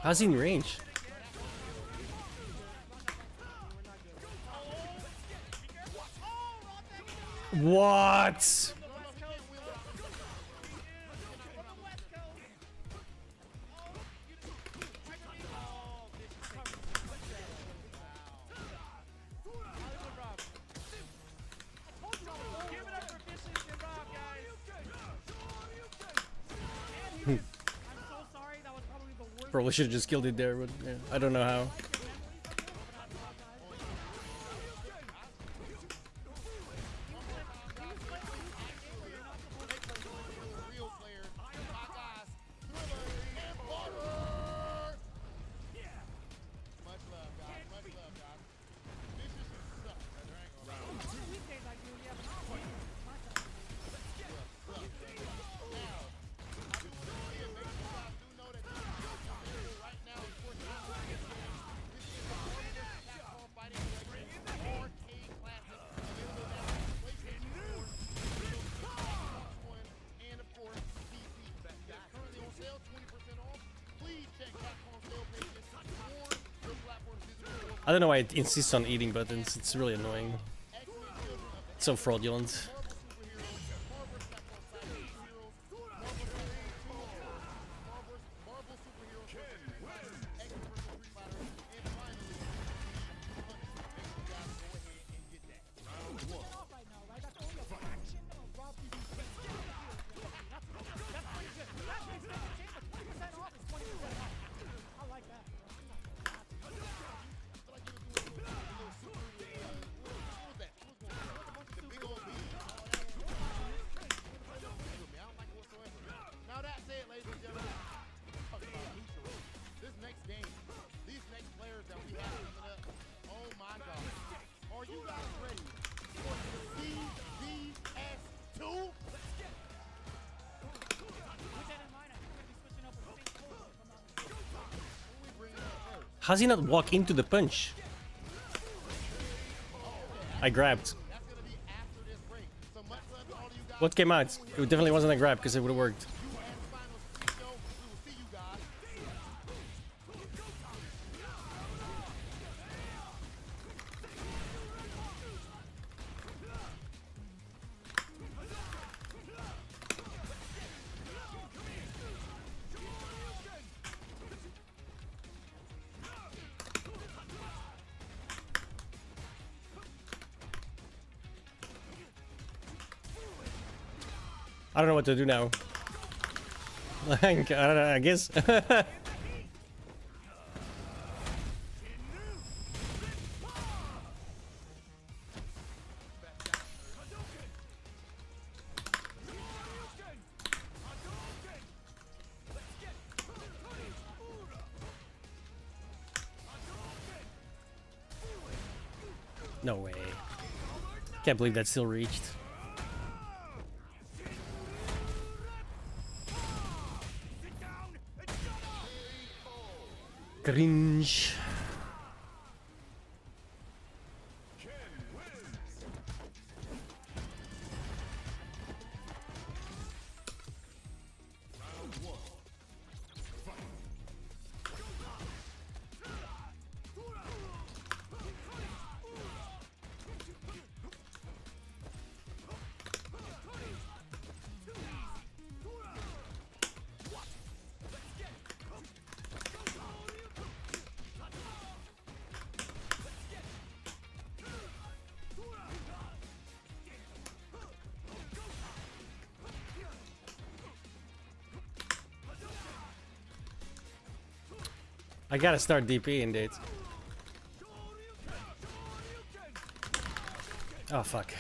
[SPEAKER 1] How's he in range? What? Probably should have just killed it there, but yeah, I don't know how.
[SPEAKER 4] Real players. My guys. Thriller and Butter. Much love, guys. Much love, guys. Vicious sucks. There ain't gonna lie.
[SPEAKER 1] I don't know why it insists on eating buttons. It's really annoying. It's so fraudulent. How's he not walk into the punch? I grabbed. What came out? It definitely wasn't a grab because it would have worked. I don't know what to do now. I don't know, I guess. No way. Can't believe that still reached. Cringe. I gotta start DPing, dude. Oh, fuck.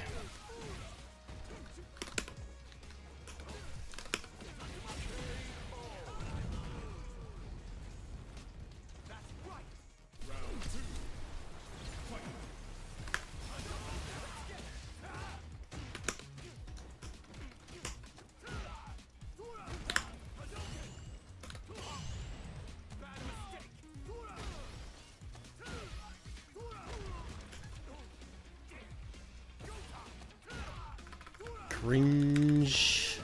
[SPEAKER 1] Cringe.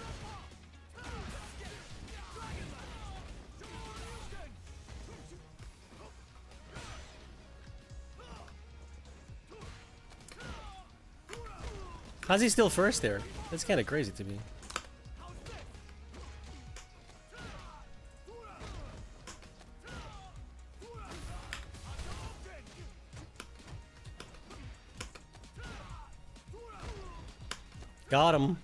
[SPEAKER 1] How's he still first there? That's kind of crazy to me. Got him.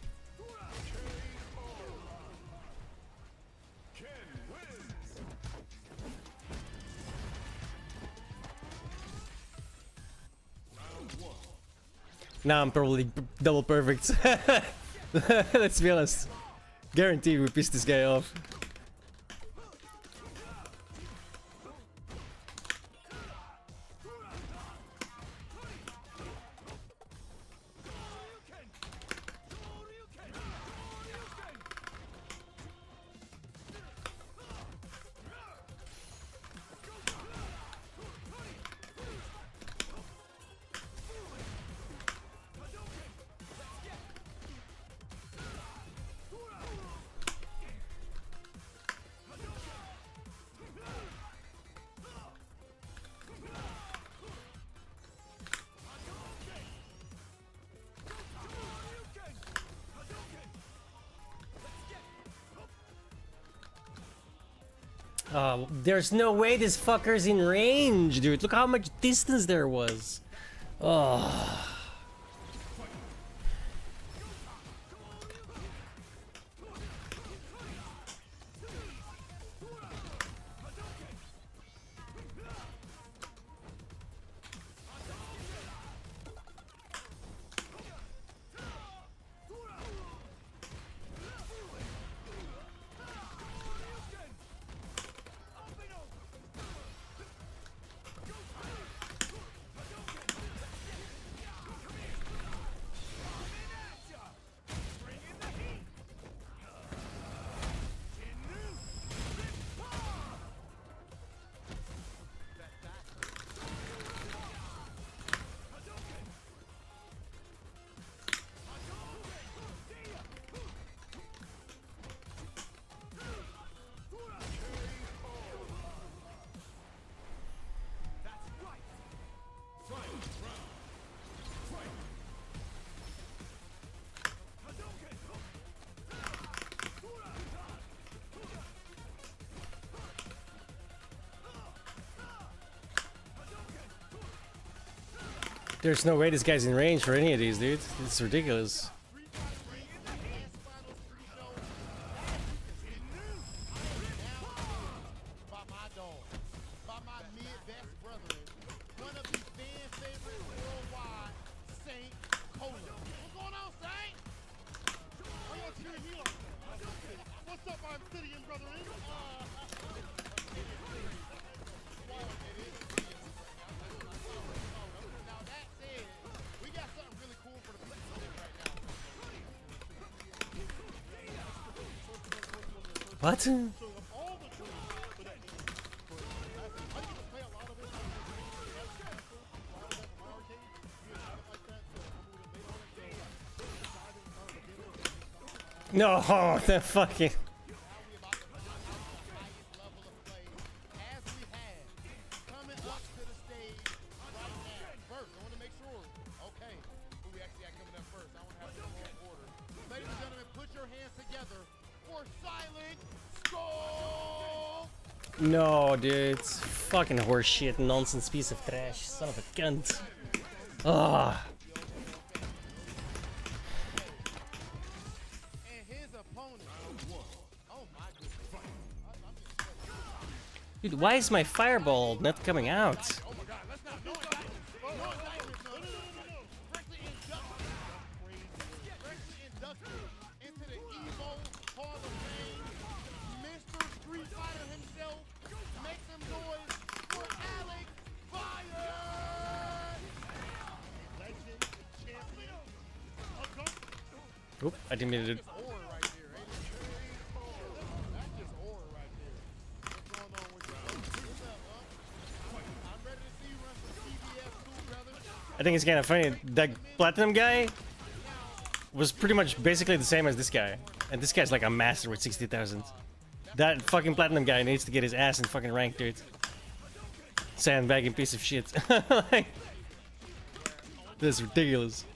[SPEAKER 1] Now I'm probably double perfect. Let's be honest. Guarantee we pissed this guy off. There's no way this fucker's in range, dude. Look how much distance there was. Oh. There's no way this guy's in range for any of these, dude. It's ridiculous. What? No, the fucking. No, dude, it's fucking horseshit, nonsense piece of trash, son of a cunt. Ah. Dude, why is my fireball not coming out? Oop, I didn't mean to do. I think it's kind of funny. That platinum guy was pretty much basically the same as this guy. And this guy's like a master with 60,000. That fucking platinum guy needs to get his ass in fucking rank, dude. Sandbagging piece of shit. Like, this is ridiculous.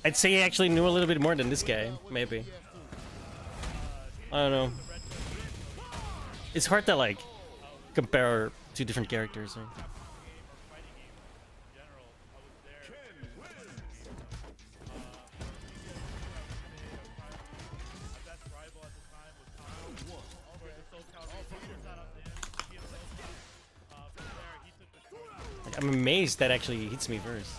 [SPEAKER 1] I'd say he actually knew a little bit more than this guy, maybe. I don't know. It's hard to like compare two different characters. Right? Like, I'm amazed that actually hits me first.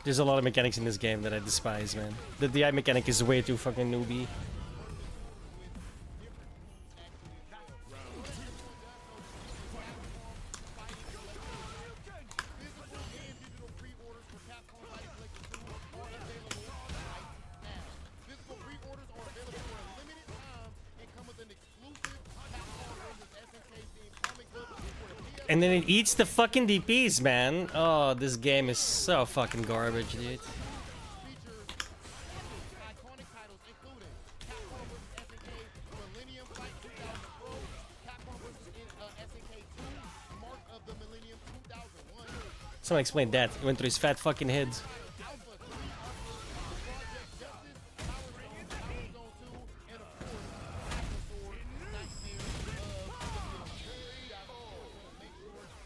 [SPEAKER 1] There's a lot of mechanics in this game that I despise, man. The DI mechanic is way too fucking newbie. And then it eats the fucking DPs, man. Oh, this game is so fucking garbage, dude.
[SPEAKER 4] Features iconic titles including Capcom vs. SNK Millennium Fight 2000 Pro, Capcom vs. SNK 2, Mark of the Millennium 2001,
[SPEAKER 1] Someone explain that. He went through his fat fucking head.
[SPEAKER 4] Alpha 3 Project Justice, Power Stone, Power Stone 2, and of course, Alpha Sword, Nightmare of the Make sure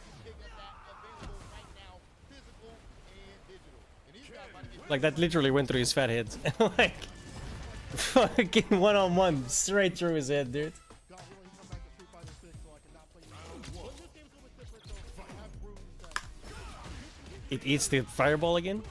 [SPEAKER 4] you pick up that available right now, physical and digital. And these guys about to get
[SPEAKER 1] Like, that literally went through his fat head. Like, fucking one-on-one straight through his head, dude.
[SPEAKER 8] God willing, he come back to Street Fighter 6 so I cannot play you. But this game's a little bit different though. I have rules that
[SPEAKER 1] It eats the fireball again?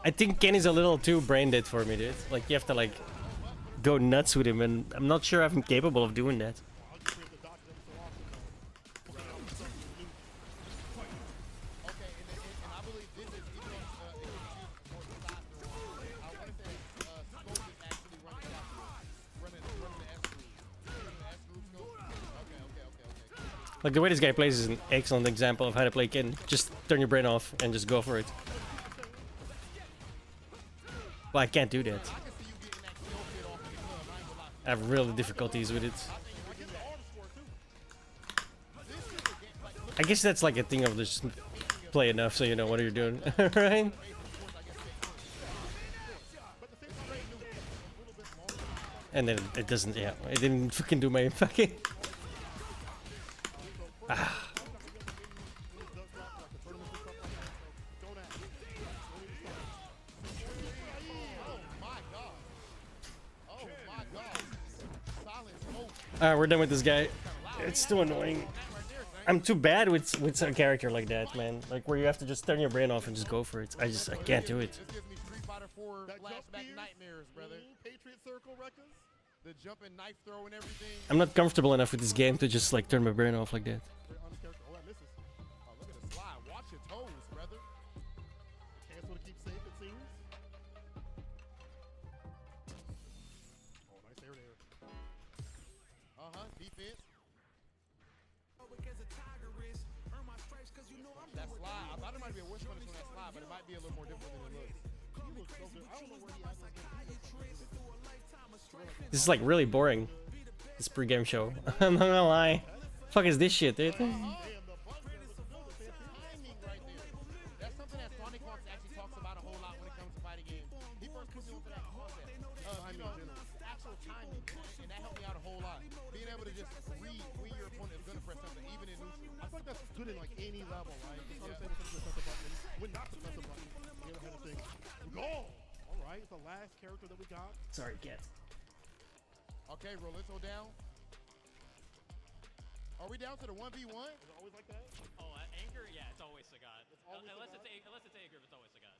[SPEAKER 1] I think Kenny's a little too brain dead for me, dude. Like, you have to, like, go nuts with him, and I'm not sure I'm capable of doing that.
[SPEAKER 4] Okay, and I believe this is even though it was more faster. I want to say Scope is actually running the S group. Running the S group Scope. Okay.
[SPEAKER 1] Like, the way this guy plays is an excellent example of how to play Ken. Just turn your brain off and just go for it. Well, I can't do that.
[SPEAKER 4] I can see you getting that kill fit off in the club. I ain't gonna lie.
[SPEAKER 1] I have real difficulties with it. I guess that's like a thing of just play enough so you know what you're doing, right? And then it doesn't, yeah, it didn't fucking do my fucking... Ah. Alright, we're done with this guy. It's too annoying. I'm too bad with a character like that, man. Like, where you have to just turn your brain off and just go for it. I can't do it.
[SPEAKER 4] This gives me Street Fighter 4
[SPEAKER 8] That jump
[SPEAKER 4] flashback
[SPEAKER 8] gears,
[SPEAKER 4] nightmares, brother.
[SPEAKER 8] Patriot Circle records.
[SPEAKER 4] The jumping knife throw and everything.
[SPEAKER 1] I'm not comfortable enough with this game to just, like, turn my brain off like that.
[SPEAKER 8] Very honest character. Oh, that misses.
[SPEAKER 4] Oh, look at the slide. Watch your toes, brother.
[SPEAKER 8] Cancel to keep safe, it seems. Oh, nice air there.
[SPEAKER 4] Defense. That slide. I thought it might be a wish punish on that slide, but it might be a little more difficult than it looks.
[SPEAKER 8] He looks so good. I don't know where he actually
[SPEAKER 1] This is, like, really boring. This pre-game show. I'm not gonna lie. Fuck is this shit, dude?
[SPEAKER 4] Timing right there. That's something that Sonic Fox actually talks about a whole lot when it comes to fighting games. He first put me onto that concept. Actual timing, and that helped me out a whole lot. Being able to just read when your opponent is gonna press something, even in neutral.
[SPEAKER 8] I feel like that's good in like any level, right? Just understand when to press a button, when not to press a button, the other kind of thing. Go! All right, it's the last character that we got.
[SPEAKER 1] Sorry, cat.
[SPEAKER 4] Okay, Rolito down. Are we down to the 1v1?
[SPEAKER 8] Is it always like that?
[SPEAKER 10] Oh, Anchor? Yeah, it's always Sagat.
[SPEAKER 8] always
[SPEAKER 10] Unless
[SPEAKER 8] Sagat?
[SPEAKER 10] it's Anchor, it's always Sagat.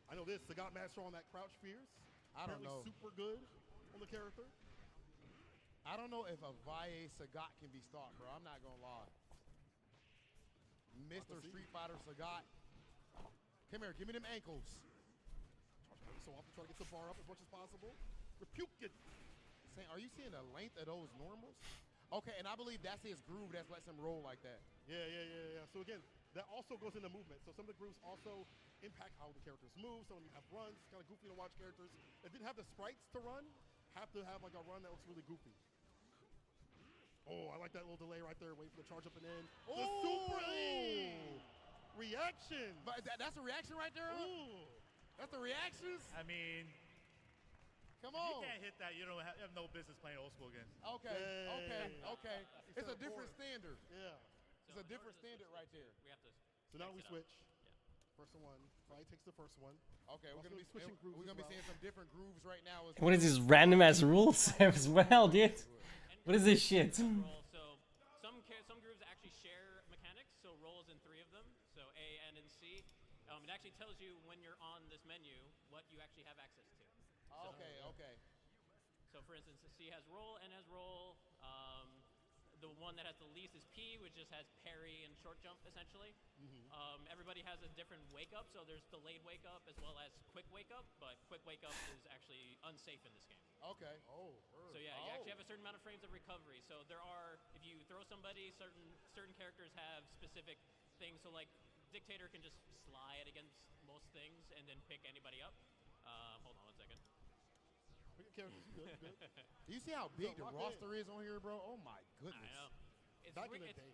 [SPEAKER 8] I know this. Sagat master on that crouch fierce.
[SPEAKER 4] I don't
[SPEAKER 8] Apparently
[SPEAKER 4] know.
[SPEAKER 8] super good on the character.
[SPEAKER 4] I don't know if a Valle Sagat can be stopped, bro. I'm not gonna lie. Mr. Street Fighter Sagat. Come here, give me them ankles.
[SPEAKER 8] So often try to get the bar up as much as possible. Rebuke it.
[SPEAKER 4] Saying, are you seeing the length of those normals? Okay, and I believe that's his groove that lets him roll like that.
[SPEAKER 8] Yeah. So again, that also goes into movement. So some of the grooves also impact how the characters move. Some of them have runs, kind of goofy to watch characters that didn't have the sprites to run, have to have like a run that looks really goofy. Oh, I like that little delay right there, waiting for the charge up and in. The super reaction.
[SPEAKER 4] But that's a reaction right there, huh?
[SPEAKER 8] Ooh.
[SPEAKER 4] That's the reactions?
[SPEAKER 11] I mean,
[SPEAKER 4] Come
[SPEAKER 11] if you
[SPEAKER 4] on.
[SPEAKER 11] can't hit that, you don't have, you have no business playing old school games.
[SPEAKER 4] Okay. It's a different standard.
[SPEAKER 8] Yeah.
[SPEAKER 4] It's a different standard right there.
[SPEAKER 10] We have to.
[SPEAKER 8] So now we
[SPEAKER 10] mix it up.
[SPEAKER 8] switch. First one. Friday takes the first one.
[SPEAKER 4] Okay, we're
[SPEAKER 8] Also
[SPEAKER 4] gonna be
[SPEAKER 8] switching grooves
[SPEAKER 4] We're gonna
[SPEAKER 8] as
[SPEAKER 4] be
[SPEAKER 8] well.
[SPEAKER 4] seeing some different grooves right now.
[SPEAKER 1] What is these random ass rules as well, dude? What is this shit?
[SPEAKER 10] Roll. So some grooves actually share mechanics. So roll is in 3 of them. So A, N, and C. It actually tells you when you're on this menu what you actually have access to.
[SPEAKER 4] Okay, okay.
[SPEAKER 10] So for instance, C has roll, N has roll. The one that has the least is P, which just has parry and short jump essentially. Everybody has a different wake up, so there's delayed wake up as well as quick wake up, but quick wake up is actually unsafe in this game.
[SPEAKER 4] Okay. Oh.
[SPEAKER 10] So yeah, you actually have a certain amount of frames of recovery. So there are, if you throw somebody, certain characters have specific things. So like Dictator can just slide against most things and then pick anybody up. Hold on 1 second.
[SPEAKER 4] Do you see how big the roster is on here, bro? Oh my goodness.
[SPEAKER 10] I know.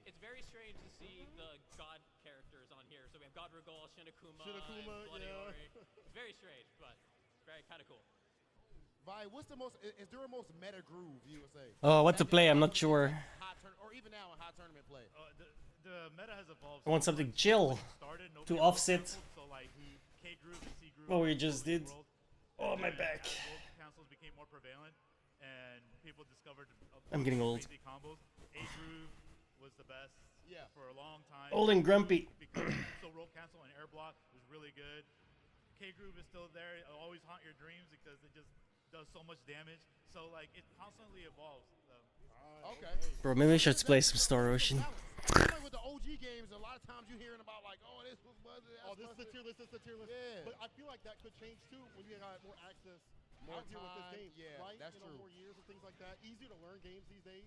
[SPEAKER 10] It's very strange to see the god characters on here. So we have God Regal, Shinakuma, and Bloody Ori. It's very strange, but very kind of cool.
[SPEAKER 4] Vi, what's the most? Is there a most meta groove you would say?
[SPEAKER 1] Oh, what to play? I'm not sure.
[SPEAKER 4] Or even now in high tournament play.
[SPEAKER 11] The meta has evolved.
[SPEAKER 1] I want something chill to offset
[SPEAKER 11] So like K groove and C groove.
[SPEAKER 1] what we just did. Oh, my back.
[SPEAKER 11] Councils became more prevalent, and people discovered.
[SPEAKER 1] I'm getting old.
[SPEAKER 11] Crazy combos. A groove was the best.
[SPEAKER 4] Yeah.
[SPEAKER 11] For a long time.
[SPEAKER 1] Old and grumpy.
[SPEAKER 11] So roll cancel and air block was really good. K groove is still there. It'll always haunt your dreams because it just does so much damage. So like it constantly evolves. So.
[SPEAKER 4] Okay.
[SPEAKER 1] Bro, maybe I should play some Star Ocean.
[SPEAKER 4] Like with the OG games, a lot of times you're hearing about like, oh, this was buzzing.
[SPEAKER 8] Oh, this is the tier list. This is the tier list.
[SPEAKER 4] Yeah.
[SPEAKER 8] But I feel like that could change too when you got more access
[SPEAKER 4] More
[SPEAKER 8] out here with this
[SPEAKER 4] time,
[SPEAKER 8] game.
[SPEAKER 4] yeah,
[SPEAKER 8] right?
[SPEAKER 4] that's
[SPEAKER 8] you know,
[SPEAKER 4] true.
[SPEAKER 8] More years and things like that. Easier to learn games these days.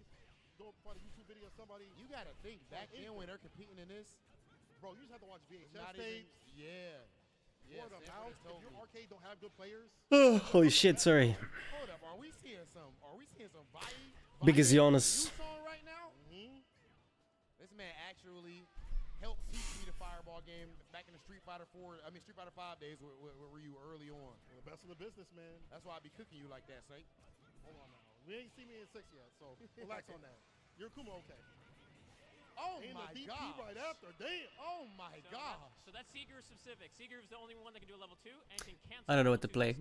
[SPEAKER 8] Go find a YouTube video of somebody.
[SPEAKER 4] You gotta think back then when they're competing in this.
[SPEAKER 8] Bro, you just have to watch VHS
[SPEAKER 4] Not
[SPEAKER 8] tapes.
[SPEAKER 4] even. Yeah.
[SPEAKER 8] Word of mouth. If your arcade don't have good players.
[SPEAKER 1] Holy shit, sorry.
[SPEAKER 4] Hold up, are we seeing some? Are we seeing some
[SPEAKER 1] Big as Giannis.
[SPEAKER 4] song right now? This man actually helped teach me the fireball game back in the Street Fighter 5 days with Ryu early on.
[SPEAKER 8] The best in the business, man.
[SPEAKER 4] That's why I be cooking you like that, Saint.
[SPEAKER 8] Hold on now. We ain't seen me in 6 yet, so relax on that. Your Kuma okay.
[SPEAKER 4] Oh
[SPEAKER 8] and
[SPEAKER 4] my
[SPEAKER 8] the DP
[SPEAKER 4] god!
[SPEAKER 8] right after, damn.
[SPEAKER 4] Oh my gosh!
[SPEAKER 10] So that's C groove specific. C groove is the only one that can do a level 2 and can cancel.
[SPEAKER 1] I don't know what to play.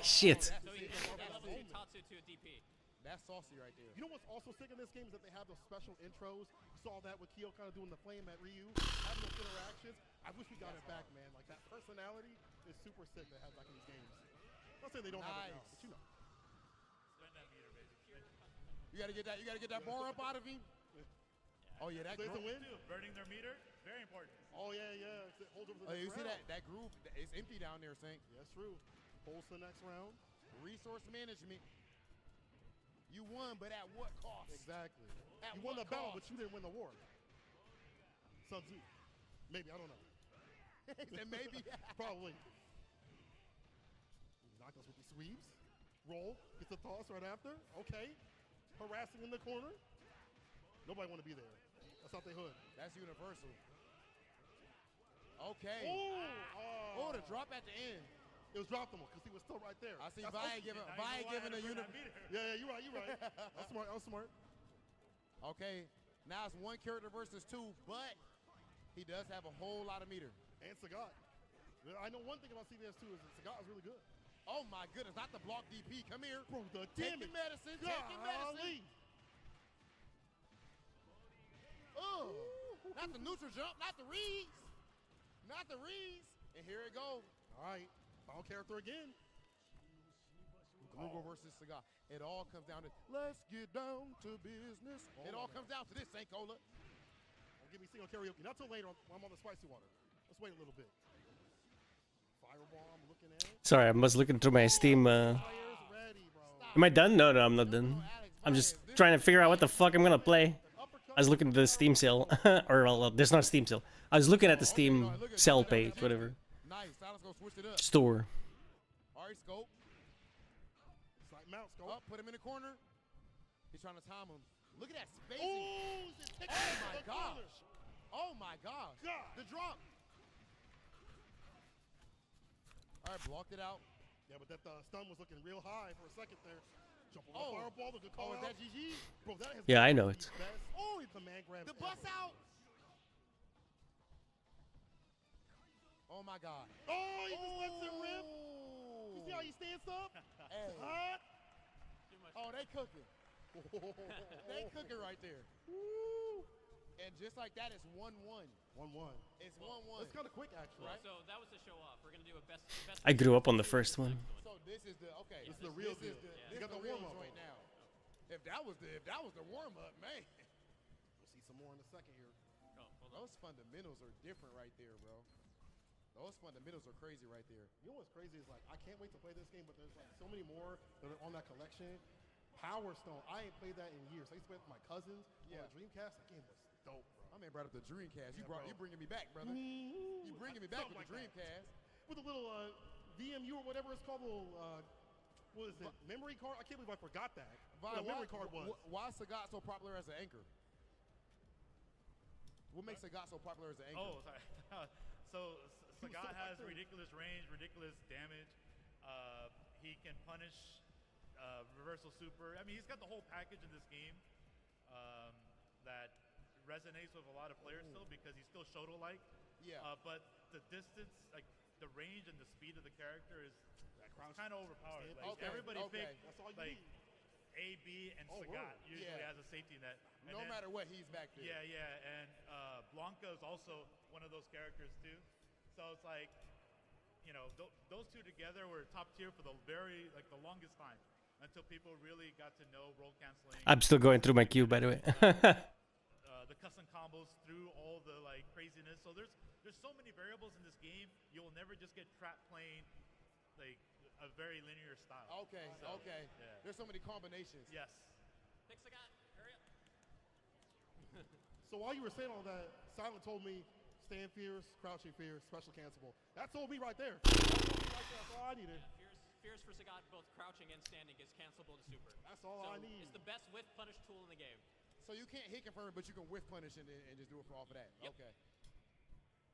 [SPEAKER 1] Shit.
[SPEAKER 10] So you can level 2 Tatsu to a DP.
[SPEAKER 4] That's saucy right there.
[SPEAKER 8] You know what's also sick in this game is that they have those special intros. You saw that with Kyo kind of doing the flame at Ryu, having those interactions. I wish we got it back, man. Like that personality is super sick to have back in these games. I'm not saying they don't have it now, but you know.
[SPEAKER 11] Spend that meter, baby.
[SPEAKER 4] You gotta get that. You gotta get that bar up out of him. Oh yeah, that
[SPEAKER 8] There's a
[SPEAKER 4] groove.
[SPEAKER 8] win.
[SPEAKER 11] Burning their meter, very important.
[SPEAKER 8] Oh yeah, yeah. It holds over the
[SPEAKER 4] Oh,
[SPEAKER 8] next
[SPEAKER 4] you see
[SPEAKER 8] round.
[SPEAKER 4] that groove? It's empty down there, Saint.
[SPEAKER 8] Yeah, that's true. Holds to the next round.
[SPEAKER 4] Resource management. You won, but at what cost?
[SPEAKER 8] Exactly.
[SPEAKER 4] At
[SPEAKER 8] You won
[SPEAKER 4] what
[SPEAKER 8] the battle,
[SPEAKER 4] cost?
[SPEAKER 8] but you didn't win the war. Sun Tzu. Maybe, I don't know.
[SPEAKER 4] Then maybe.
[SPEAKER 8] Probably. Knock us with the sweeps. Roll. Gets the toss right after. Okay. Harassing in the corner. Nobody want to be there. That's not their hood.
[SPEAKER 4] That's universal. Okay.
[SPEAKER 8] Oh,
[SPEAKER 4] the drop at the end.
[SPEAKER 8] It was droppable because he was still right there.
[SPEAKER 4] I see
[SPEAKER 8] That's
[SPEAKER 4] Vi
[SPEAKER 8] awesome.
[SPEAKER 4] giving a unit.
[SPEAKER 8] Yeah, you're right. You're right. I'm smart. I'm smart.
[SPEAKER 4] Okay. Now it's one character versus 2, but he does have a whole lot of meter.
[SPEAKER 8] And Sagat. I know one thing about CVS 2 is that Sagat is really good.
[SPEAKER 4] Oh my goodness, not the block DP. Come here.
[SPEAKER 8] Bro, the
[SPEAKER 4] Take
[SPEAKER 8] damage.
[SPEAKER 4] your medicine. Take your medicine. Oh, not the neutral jump, not the reads. Not the reads. And here it goes.
[SPEAKER 8] All right. Final character again.
[SPEAKER 4] Google versus Sagat. It all comes down to, let's get down to business. It all comes down to this, St. Cola.
[SPEAKER 8] Don't give me single karaoke. Not till later when I'm on the spicy water. Let's wait a little bit. Fireball, I'm looking at it.
[SPEAKER 1] Sorry, I was looking through my Steam.
[SPEAKER 8] Players ready, bro.
[SPEAKER 1] Am I done? No, I'm not done. I'm just trying to figure out what the fuck I'm gonna play. I was looking at the Steam sale. Or, well, there's not a Steam sale. I was looking at the Steam sell page, whatever.
[SPEAKER 4] Nice. Now let's go switch it up.
[SPEAKER 1] Store.
[SPEAKER 4] All right, scope.
[SPEAKER 8] Slight mount, scope.
[SPEAKER 4] Up, put him in the corner. He's trying to time him. Look at that spacing.
[SPEAKER 8] Oh,
[SPEAKER 4] Oh my gosh. Oh my gosh.
[SPEAKER 8] God.
[SPEAKER 4] The drop. All right, blocked it out.
[SPEAKER 8] Yeah, but that stun was looking real high for a second there. Jump over
[SPEAKER 4] Oh.
[SPEAKER 8] the fireball, the good call
[SPEAKER 4] Is
[SPEAKER 8] out.
[SPEAKER 4] that GG?
[SPEAKER 8] Bro, that has
[SPEAKER 1] Yeah,
[SPEAKER 8] been
[SPEAKER 1] I know
[SPEAKER 8] the
[SPEAKER 1] it.
[SPEAKER 8] best command grab
[SPEAKER 4] The bus
[SPEAKER 8] ever.
[SPEAKER 4] out. Oh my God.
[SPEAKER 8] Oh, he just lets it rip. You see how he stands up?
[SPEAKER 4] Hey.
[SPEAKER 8] Huh?
[SPEAKER 4] Oh, they cooking. They cooking right there. Woo. And just like that, it's 1-1.
[SPEAKER 8] 1-1.
[SPEAKER 4] It's 1-1.
[SPEAKER 8] It's kind of quick, actually.
[SPEAKER 10] Well, so that was the show off. We're gonna do a best.
[SPEAKER 1] I grew up on the first one.
[SPEAKER 4] So this is the okay.
[SPEAKER 8] This is the real deal.
[SPEAKER 4] This
[SPEAKER 8] You
[SPEAKER 4] is
[SPEAKER 8] got
[SPEAKER 4] the
[SPEAKER 8] the
[SPEAKER 4] real
[SPEAKER 8] warm-up
[SPEAKER 4] joint
[SPEAKER 8] on.
[SPEAKER 4] now. If that was the warm up, man.
[SPEAKER 8] We'll see some more in a second here.
[SPEAKER 10] Oh, hold on.
[SPEAKER 4] Those fundamentals are different right there, bro. Those fundamentals are crazy right there.
[SPEAKER 8] You know what's crazy is like I can't wait to play this game, but there's like so many more that are on that collection. Power Stone, I ain't played that in years. I used to play it with my cousins on the Dreamcast. That game was dope, bro.
[SPEAKER 4] My man brought up the Dreamcast. You
[SPEAKER 8] Yeah, bro.
[SPEAKER 4] bringing me back, brother. You bringing me back with
[SPEAKER 8] Something
[SPEAKER 4] the
[SPEAKER 8] like that.
[SPEAKER 4] Dreamcast.
[SPEAKER 8] With a little VMU or whatever it's called, little what is it? Memory card? I can't believe I forgot that. What a memory card was.
[SPEAKER 4] Why is Sagat so popular as an anchor? What makes Sagat so popular as an anchor?
[SPEAKER 11] Oh, sorry. So Sagat has ridiculous range, ridiculous damage. He can punish reversal super. I mean, he's got the whole package in this game that resonates with a lot of players still because he's still Shoto-like.
[SPEAKER 4] Yeah.
[SPEAKER 11] But the distance, like the range and the speed of the character is kind of overpowered. Like, everybody picked
[SPEAKER 8] That's all you
[SPEAKER 11] like
[SPEAKER 8] need.
[SPEAKER 11] A, B, and
[SPEAKER 8] Oh,
[SPEAKER 11] Sagat
[SPEAKER 8] really?
[SPEAKER 11] usually
[SPEAKER 4] Yeah.
[SPEAKER 11] as a safety net. And
[SPEAKER 4] No
[SPEAKER 11] then-
[SPEAKER 4] matter what, he's back there.
[SPEAKER 11] Yeah, yeah, and Blanca is also one of those characters too. So it's like, you know, those two together were top tier for the longest time until people really got to know roll canceling.
[SPEAKER 1] I'm still going through my queue, by the way.
[SPEAKER 11] The custom combos through all the like craziness. So there's so many variables in this game. You will never just get trapped playing like a very linear style.
[SPEAKER 4] Okay,
[SPEAKER 11] So,
[SPEAKER 4] okay.
[SPEAKER 11] Yeah.
[SPEAKER 4] There's so many combinations.
[SPEAKER 11] Yes.
[SPEAKER 10] Pick Sagat. Hurry up.
[SPEAKER 8] So while you were saying all that, Silent told me stand fierce, crouching fierce, special cancelable. That told me right there. That's all I needed.
[SPEAKER 10] Fierce for Sagat, both crouching and standing is cancelable to super.
[SPEAKER 8] That's all
[SPEAKER 10] So
[SPEAKER 8] I need.
[SPEAKER 10] it's the best whiff punish tool in the game.
[SPEAKER 4] So you can't hit confirm, but you can whiff punish and just do it for off of that.
[SPEAKER 10] Yep.
[SPEAKER 4] Okay.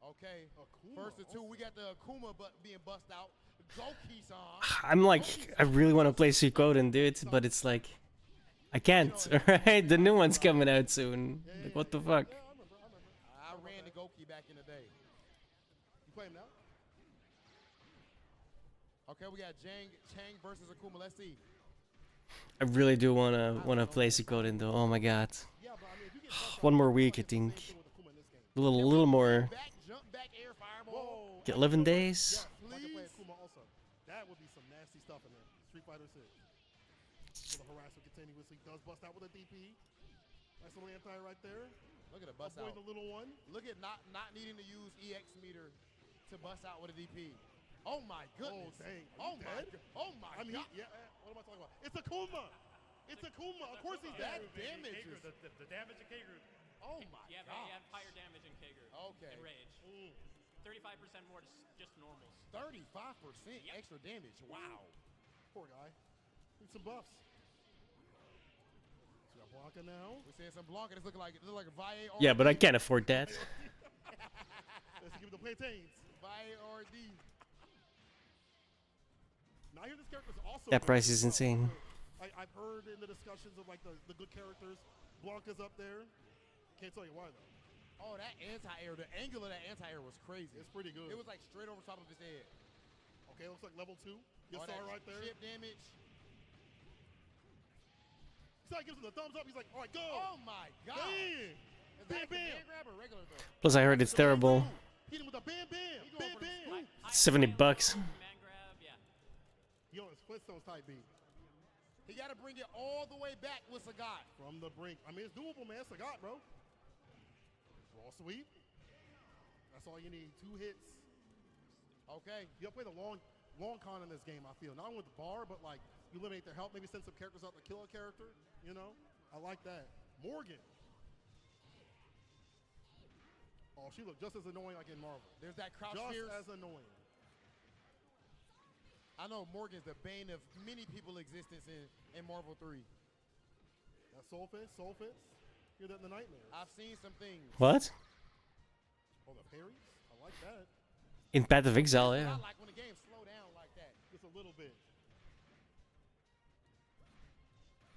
[SPEAKER 4] Okay.
[SPEAKER 8] Akuma
[SPEAKER 4] First of two,
[SPEAKER 8] also.
[SPEAKER 4] we got the Akuma being bust out. Goki-san.
[SPEAKER 1] I'm like, I really want to play Suikoden, dude, but it's like, I can't, alright? The new one's coming out soon. Like, what the fuck?
[SPEAKER 8] Yeah, I remember.
[SPEAKER 4] I ran the Goki back in the day.
[SPEAKER 8] You play him now?
[SPEAKER 4] Okay, we got Chang versus Akuma. Let's see.
[SPEAKER 1] I really do wanna play Suikoden though. Oh my god,
[SPEAKER 8] Yeah, but I mean, if you get bust
[SPEAKER 1] one
[SPEAKER 8] out,
[SPEAKER 1] more
[SPEAKER 8] it's
[SPEAKER 1] week, I
[SPEAKER 8] like the same
[SPEAKER 1] think.
[SPEAKER 8] thing with Akuma in this game.
[SPEAKER 1] A little more.
[SPEAKER 4] Back, jump back, air fireball.
[SPEAKER 8] Whoa.
[SPEAKER 1] Get 11 days.
[SPEAKER 8] Yeah, I can play
[SPEAKER 4] Please.
[SPEAKER 8] Akuma also. That would be some nasty stuff in there. Street Fighter 6. So the harasser continuously does bust out with a DP. Nice little anti right there.
[SPEAKER 4] Look at the bust
[SPEAKER 8] Avoid
[SPEAKER 4] out.
[SPEAKER 8] the little one.
[SPEAKER 4] Look at not needing to use EX meter to bust out with a DP. Oh my goodness.
[SPEAKER 8] Oh, dang.
[SPEAKER 4] Oh
[SPEAKER 8] You
[SPEAKER 4] my.
[SPEAKER 8] dead?
[SPEAKER 4] Oh my
[SPEAKER 8] I mean,
[SPEAKER 4] God.
[SPEAKER 8] yeah. What am I talking about? It's Akuma. It's Akuma. Of course he's
[SPEAKER 4] That
[SPEAKER 8] dead.
[SPEAKER 4] damage is.
[SPEAKER 11] The damage in K group.
[SPEAKER 4] Oh my
[SPEAKER 10] You have
[SPEAKER 4] God.
[SPEAKER 10] higher damage in K group.
[SPEAKER 4] Okay.
[SPEAKER 10] And rage. 35% more just normals.
[SPEAKER 4] 35% extra damage. Wow.
[SPEAKER 8] Poor guy. Need some buffs. So we got Blanca now.
[SPEAKER 4] We're seeing some Blanca. This look like a Valle.
[SPEAKER 1] Yeah, but I can't afford that.
[SPEAKER 8] Let's give it the plantains.
[SPEAKER 4] Valle RD.
[SPEAKER 8] Now I hear this character is also
[SPEAKER 1] That
[SPEAKER 8] good
[SPEAKER 1] price
[SPEAKER 8] as
[SPEAKER 1] is
[SPEAKER 8] well.
[SPEAKER 1] insane.
[SPEAKER 8] I've heard in the discussions of like the good characters, Blanca's up there. Can't tell you why though.
[SPEAKER 4] Oh, that anti-air. The angle of that anti-air was crazy.
[SPEAKER 8] It's pretty good.
[SPEAKER 4] It was like straight over top of his head.
[SPEAKER 8] Okay, looks like level 2. You
[SPEAKER 4] Oh,
[SPEAKER 8] saw
[SPEAKER 4] that
[SPEAKER 8] it right there.
[SPEAKER 4] chip damage.
[SPEAKER 8] So he gives him the thumbs up. He's like, all right, go.
[SPEAKER 4] Oh my God.
[SPEAKER 8] Bam.
[SPEAKER 4] Is
[SPEAKER 8] Bam,
[SPEAKER 4] that a
[SPEAKER 8] bam.
[SPEAKER 4] command grab or regular throw?
[SPEAKER 1] Plus, I heard it's terrible.
[SPEAKER 8] Hit him with a bam, bam.
[SPEAKER 4] He going
[SPEAKER 8] Bam,
[SPEAKER 4] for the
[SPEAKER 8] bam.
[SPEAKER 4] scoop.
[SPEAKER 1] $70.
[SPEAKER 10] Command grab, yeah.
[SPEAKER 8] He on his Flintstones type beat.
[SPEAKER 4] He got to bring it all the way back with Sagat.
[SPEAKER 8] From the brink. I mean, it's doable, man. Sagat, bro. Raw sweep. That's all you need. 2 hits.
[SPEAKER 4] Okay.
[SPEAKER 8] You gotta play the long con in this game, I feel. Not only with the bar, but like you eliminate their health, maybe send some characters out to kill a character, you know? I like that. Morgan. Oh, she looked just as annoying like in Marvel.
[SPEAKER 4] There's that crouch
[SPEAKER 8] Just
[SPEAKER 4] fierce.
[SPEAKER 8] as annoying.
[SPEAKER 4] I know Morgan's the bane of many people's existence in Marvel 3.
[SPEAKER 8] That soul fist. Hear that in the nightmares.
[SPEAKER 4] I've seen some things.
[SPEAKER 1] What?
[SPEAKER 8] Oh, the parries? I like that.
[SPEAKER 1] In Path of Exile,
[SPEAKER 4] I
[SPEAKER 1] yeah.
[SPEAKER 4] like when the game slow down like that.
[SPEAKER 8] Just a little bit.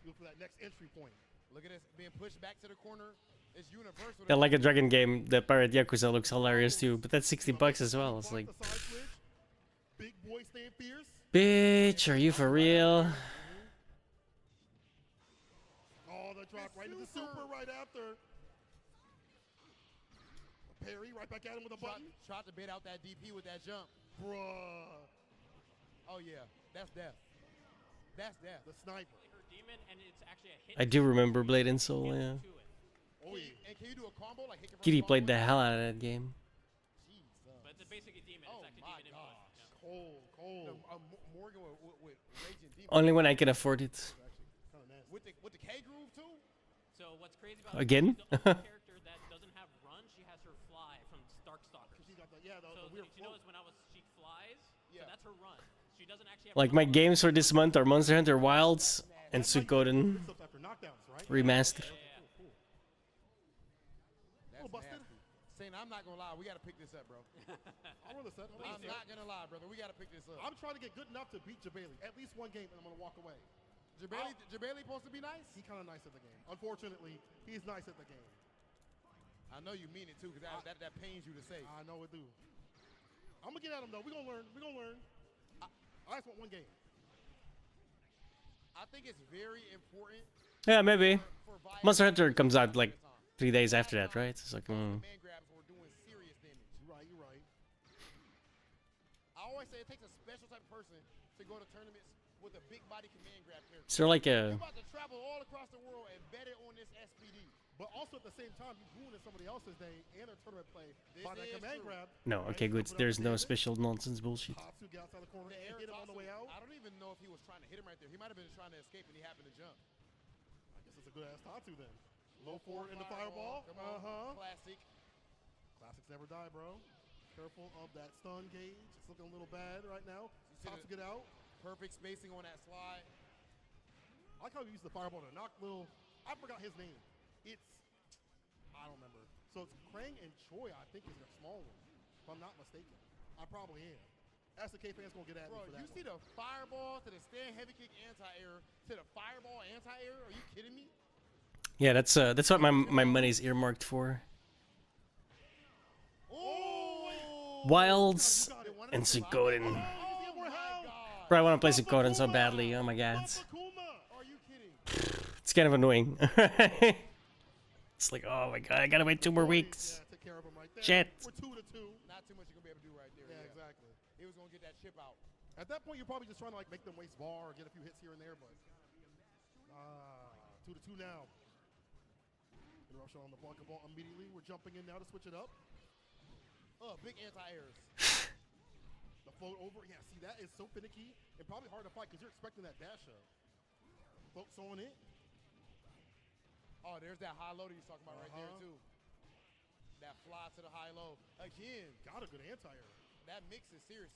[SPEAKER 8] Look for that next entry point.
[SPEAKER 4] Look at this being pushed back to the corner. It's universal.
[SPEAKER 1] Yeah, like a dragon game, the Pirate Yakuza looks hilarious too, but that's $60 as well. It's like,
[SPEAKER 8] The side switch. Big boy stand fierce.
[SPEAKER 1] bitch, are you for real?
[SPEAKER 8] drop right into the super right after. Parry right back at him with a button.
[SPEAKER 4] Tried to bait out that DP with that jump.
[SPEAKER 8] Bruh.
[SPEAKER 4] Oh yeah, that's death. That's death.
[SPEAKER 8] The sniper.
[SPEAKER 10] Her demon, and it's actually a hit.
[SPEAKER 1] I do remember Blade and Soul, yeah.
[SPEAKER 8] Oh yeah.
[SPEAKER 4] And can you do a combo like hit
[SPEAKER 1] Kitty played the hell out of that game.
[SPEAKER 10] But it's basically demon.
[SPEAKER 4] Oh
[SPEAKER 10] It's actually
[SPEAKER 4] my
[SPEAKER 10] demon
[SPEAKER 4] gosh.
[SPEAKER 10] input. Yeah.
[SPEAKER 8] Cold.
[SPEAKER 4] Morgan with raging demon.
[SPEAKER 1] Only when I can afford it.
[SPEAKER 8] Kind of nasty.
[SPEAKER 4] With the K groove too.
[SPEAKER 10] So what's crazy about
[SPEAKER 1] Again?
[SPEAKER 10] she's the only character that doesn't have run. She has her fly from Darkstalkers.
[SPEAKER 8] She got the, yeah, the
[SPEAKER 10] So
[SPEAKER 8] weird
[SPEAKER 10] she knows when she flies.
[SPEAKER 4] Yeah.
[SPEAKER 10] So that's her run. She doesn't actually have
[SPEAKER 1] Like
[SPEAKER 10] run.
[SPEAKER 1] my games for this month are Monster Hunter Wilds and Suikoden
[SPEAKER 8] Stuff after knockdowns, right?
[SPEAKER 1] Remastered.
[SPEAKER 4] That's
[SPEAKER 8] busted.
[SPEAKER 4] nasty. Saying I'm not gonna lie, we gotta pick this up, bro.
[SPEAKER 8] I'll run the set.
[SPEAKER 4] I'm not gonna lie, brother. We gotta pick this up.
[SPEAKER 8] I'm trying to get good enough to beat Jabali. At least one game, and I'm gonna walk away.
[SPEAKER 4] Jabali supposed to be nice?
[SPEAKER 8] He's kind of nice at the game. Unfortunately, he's nice at the game.
[SPEAKER 4] I know you mean it too, because that pains you to say.
[SPEAKER 8] I know it do. I'm gonna get at him though. We're gonna learn. We're gonna learn. I just want one game.
[SPEAKER 4] I think it's very important.
[SPEAKER 1] Yeah, maybe.
[SPEAKER 4] For Viacom
[SPEAKER 1] Monster Hunter
[SPEAKER 4] to
[SPEAKER 1] comes out
[SPEAKER 4] do
[SPEAKER 1] like
[SPEAKER 4] this on.
[SPEAKER 1] 3 days after that, right? It's like,
[SPEAKER 4] Man grabs were doing serious damage.
[SPEAKER 8] You're right. You're right.
[SPEAKER 4] I always say it takes a special type of person to go to tournaments with a big body command grab character.
[SPEAKER 1] is there like
[SPEAKER 4] You're
[SPEAKER 1] a...
[SPEAKER 4] about to travel all across the world and bet it on this SPD.
[SPEAKER 8] But also at the same time, you ruining somebody else's day and their tournament play by that
[SPEAKER 4] is
[SPEAKER 8] command
[SPEAKER 4] true.
[SPEAKER 8] grab.
[SPEAKER 1] No, okay, good. There's no special nonsense bullshit.
[SPEAKER 8] Tatsu get outside the corner
[SPEAKER 4] The
[SPEAKER 8] and
[SPEAKER 4] air
[SPEAKER 8] hit him on the way out.
[SPEAKER 4] I don't even know if he was trying to hit him right there. He might have been trying to escape and he happened to jump.
[SPEAKER 8] I guess it's a good ass Tatsu then. Low forward in the fireball.
[SPEAKER 4] Come on. Classic.
[SPEAKER 8] Classics never die, bro. Careful of that stun gauge. It's looking a little bad right now.
[SPEAKER 4] You see
[SPEAKER 8] Tatsu get out.
[SPEAKER 4] Perfect spacing on that slide.
[SPEAKER 8] I like how he used the fireball to knock little. I forgot his name. It's. I don't remember. So it's Krang and Choi, I think, is their small one. If I'm not mistaken. I probably am. SK fans gonna get at me
[SPEAKER 4] Bro,
[SPEAKER 8] for that.
[SPEAKER 4] you see the fireball to the stand heavy kick anti-air to the fireball anti-air? Are you kidding me?
[SPEAKER 1] Yeah, that's what my money's earmarked for.
[SPEAKER 4] Oh!
[SPEAKER 1] Wilds and Suikoden.
[SPEAKER 4] Oh my God!
[SPEAKER 1] Bro, I want to play Suikoden so badly. Oh my god.
[SPEAKER 4] Are you kidding?
[SPEAKER 1] It's kind of annoying. It's like, oh my god, I gotta wait 2 more weeks.
[SPEAKER 8] Yeah, take care of him right there.
[SPEAKER 1] Shit.
[SPEAKER 8] We're 2-2.
[SPEAKER 4] Not too much you're gonna be able to do right there.
[SPEAKER 8] Yeah, exactly.
[SPEAKER 4] He was gonna get that chip out.
[SPEAKER 8] At that point, you're probably just trying to like make them waste bar or get a few hits here and there, but 2-2 now. Interruption on the block ball immediately. We're jumping in now to switch it up.
[SPEAKER 4] Oh, big anti-airs.
[SPEAKER 8] The float over. Yeah, see, that is so finicky and probably hard to fight because you're expecting that dash up. Floats on it.
[SPEAKER 4] Oh, there's that high low that he's talking about right there too. That fly to the high low. Again,
[SPEAKER 8] Got a good anti-air.
[SPEAKER 4] that mix is serious.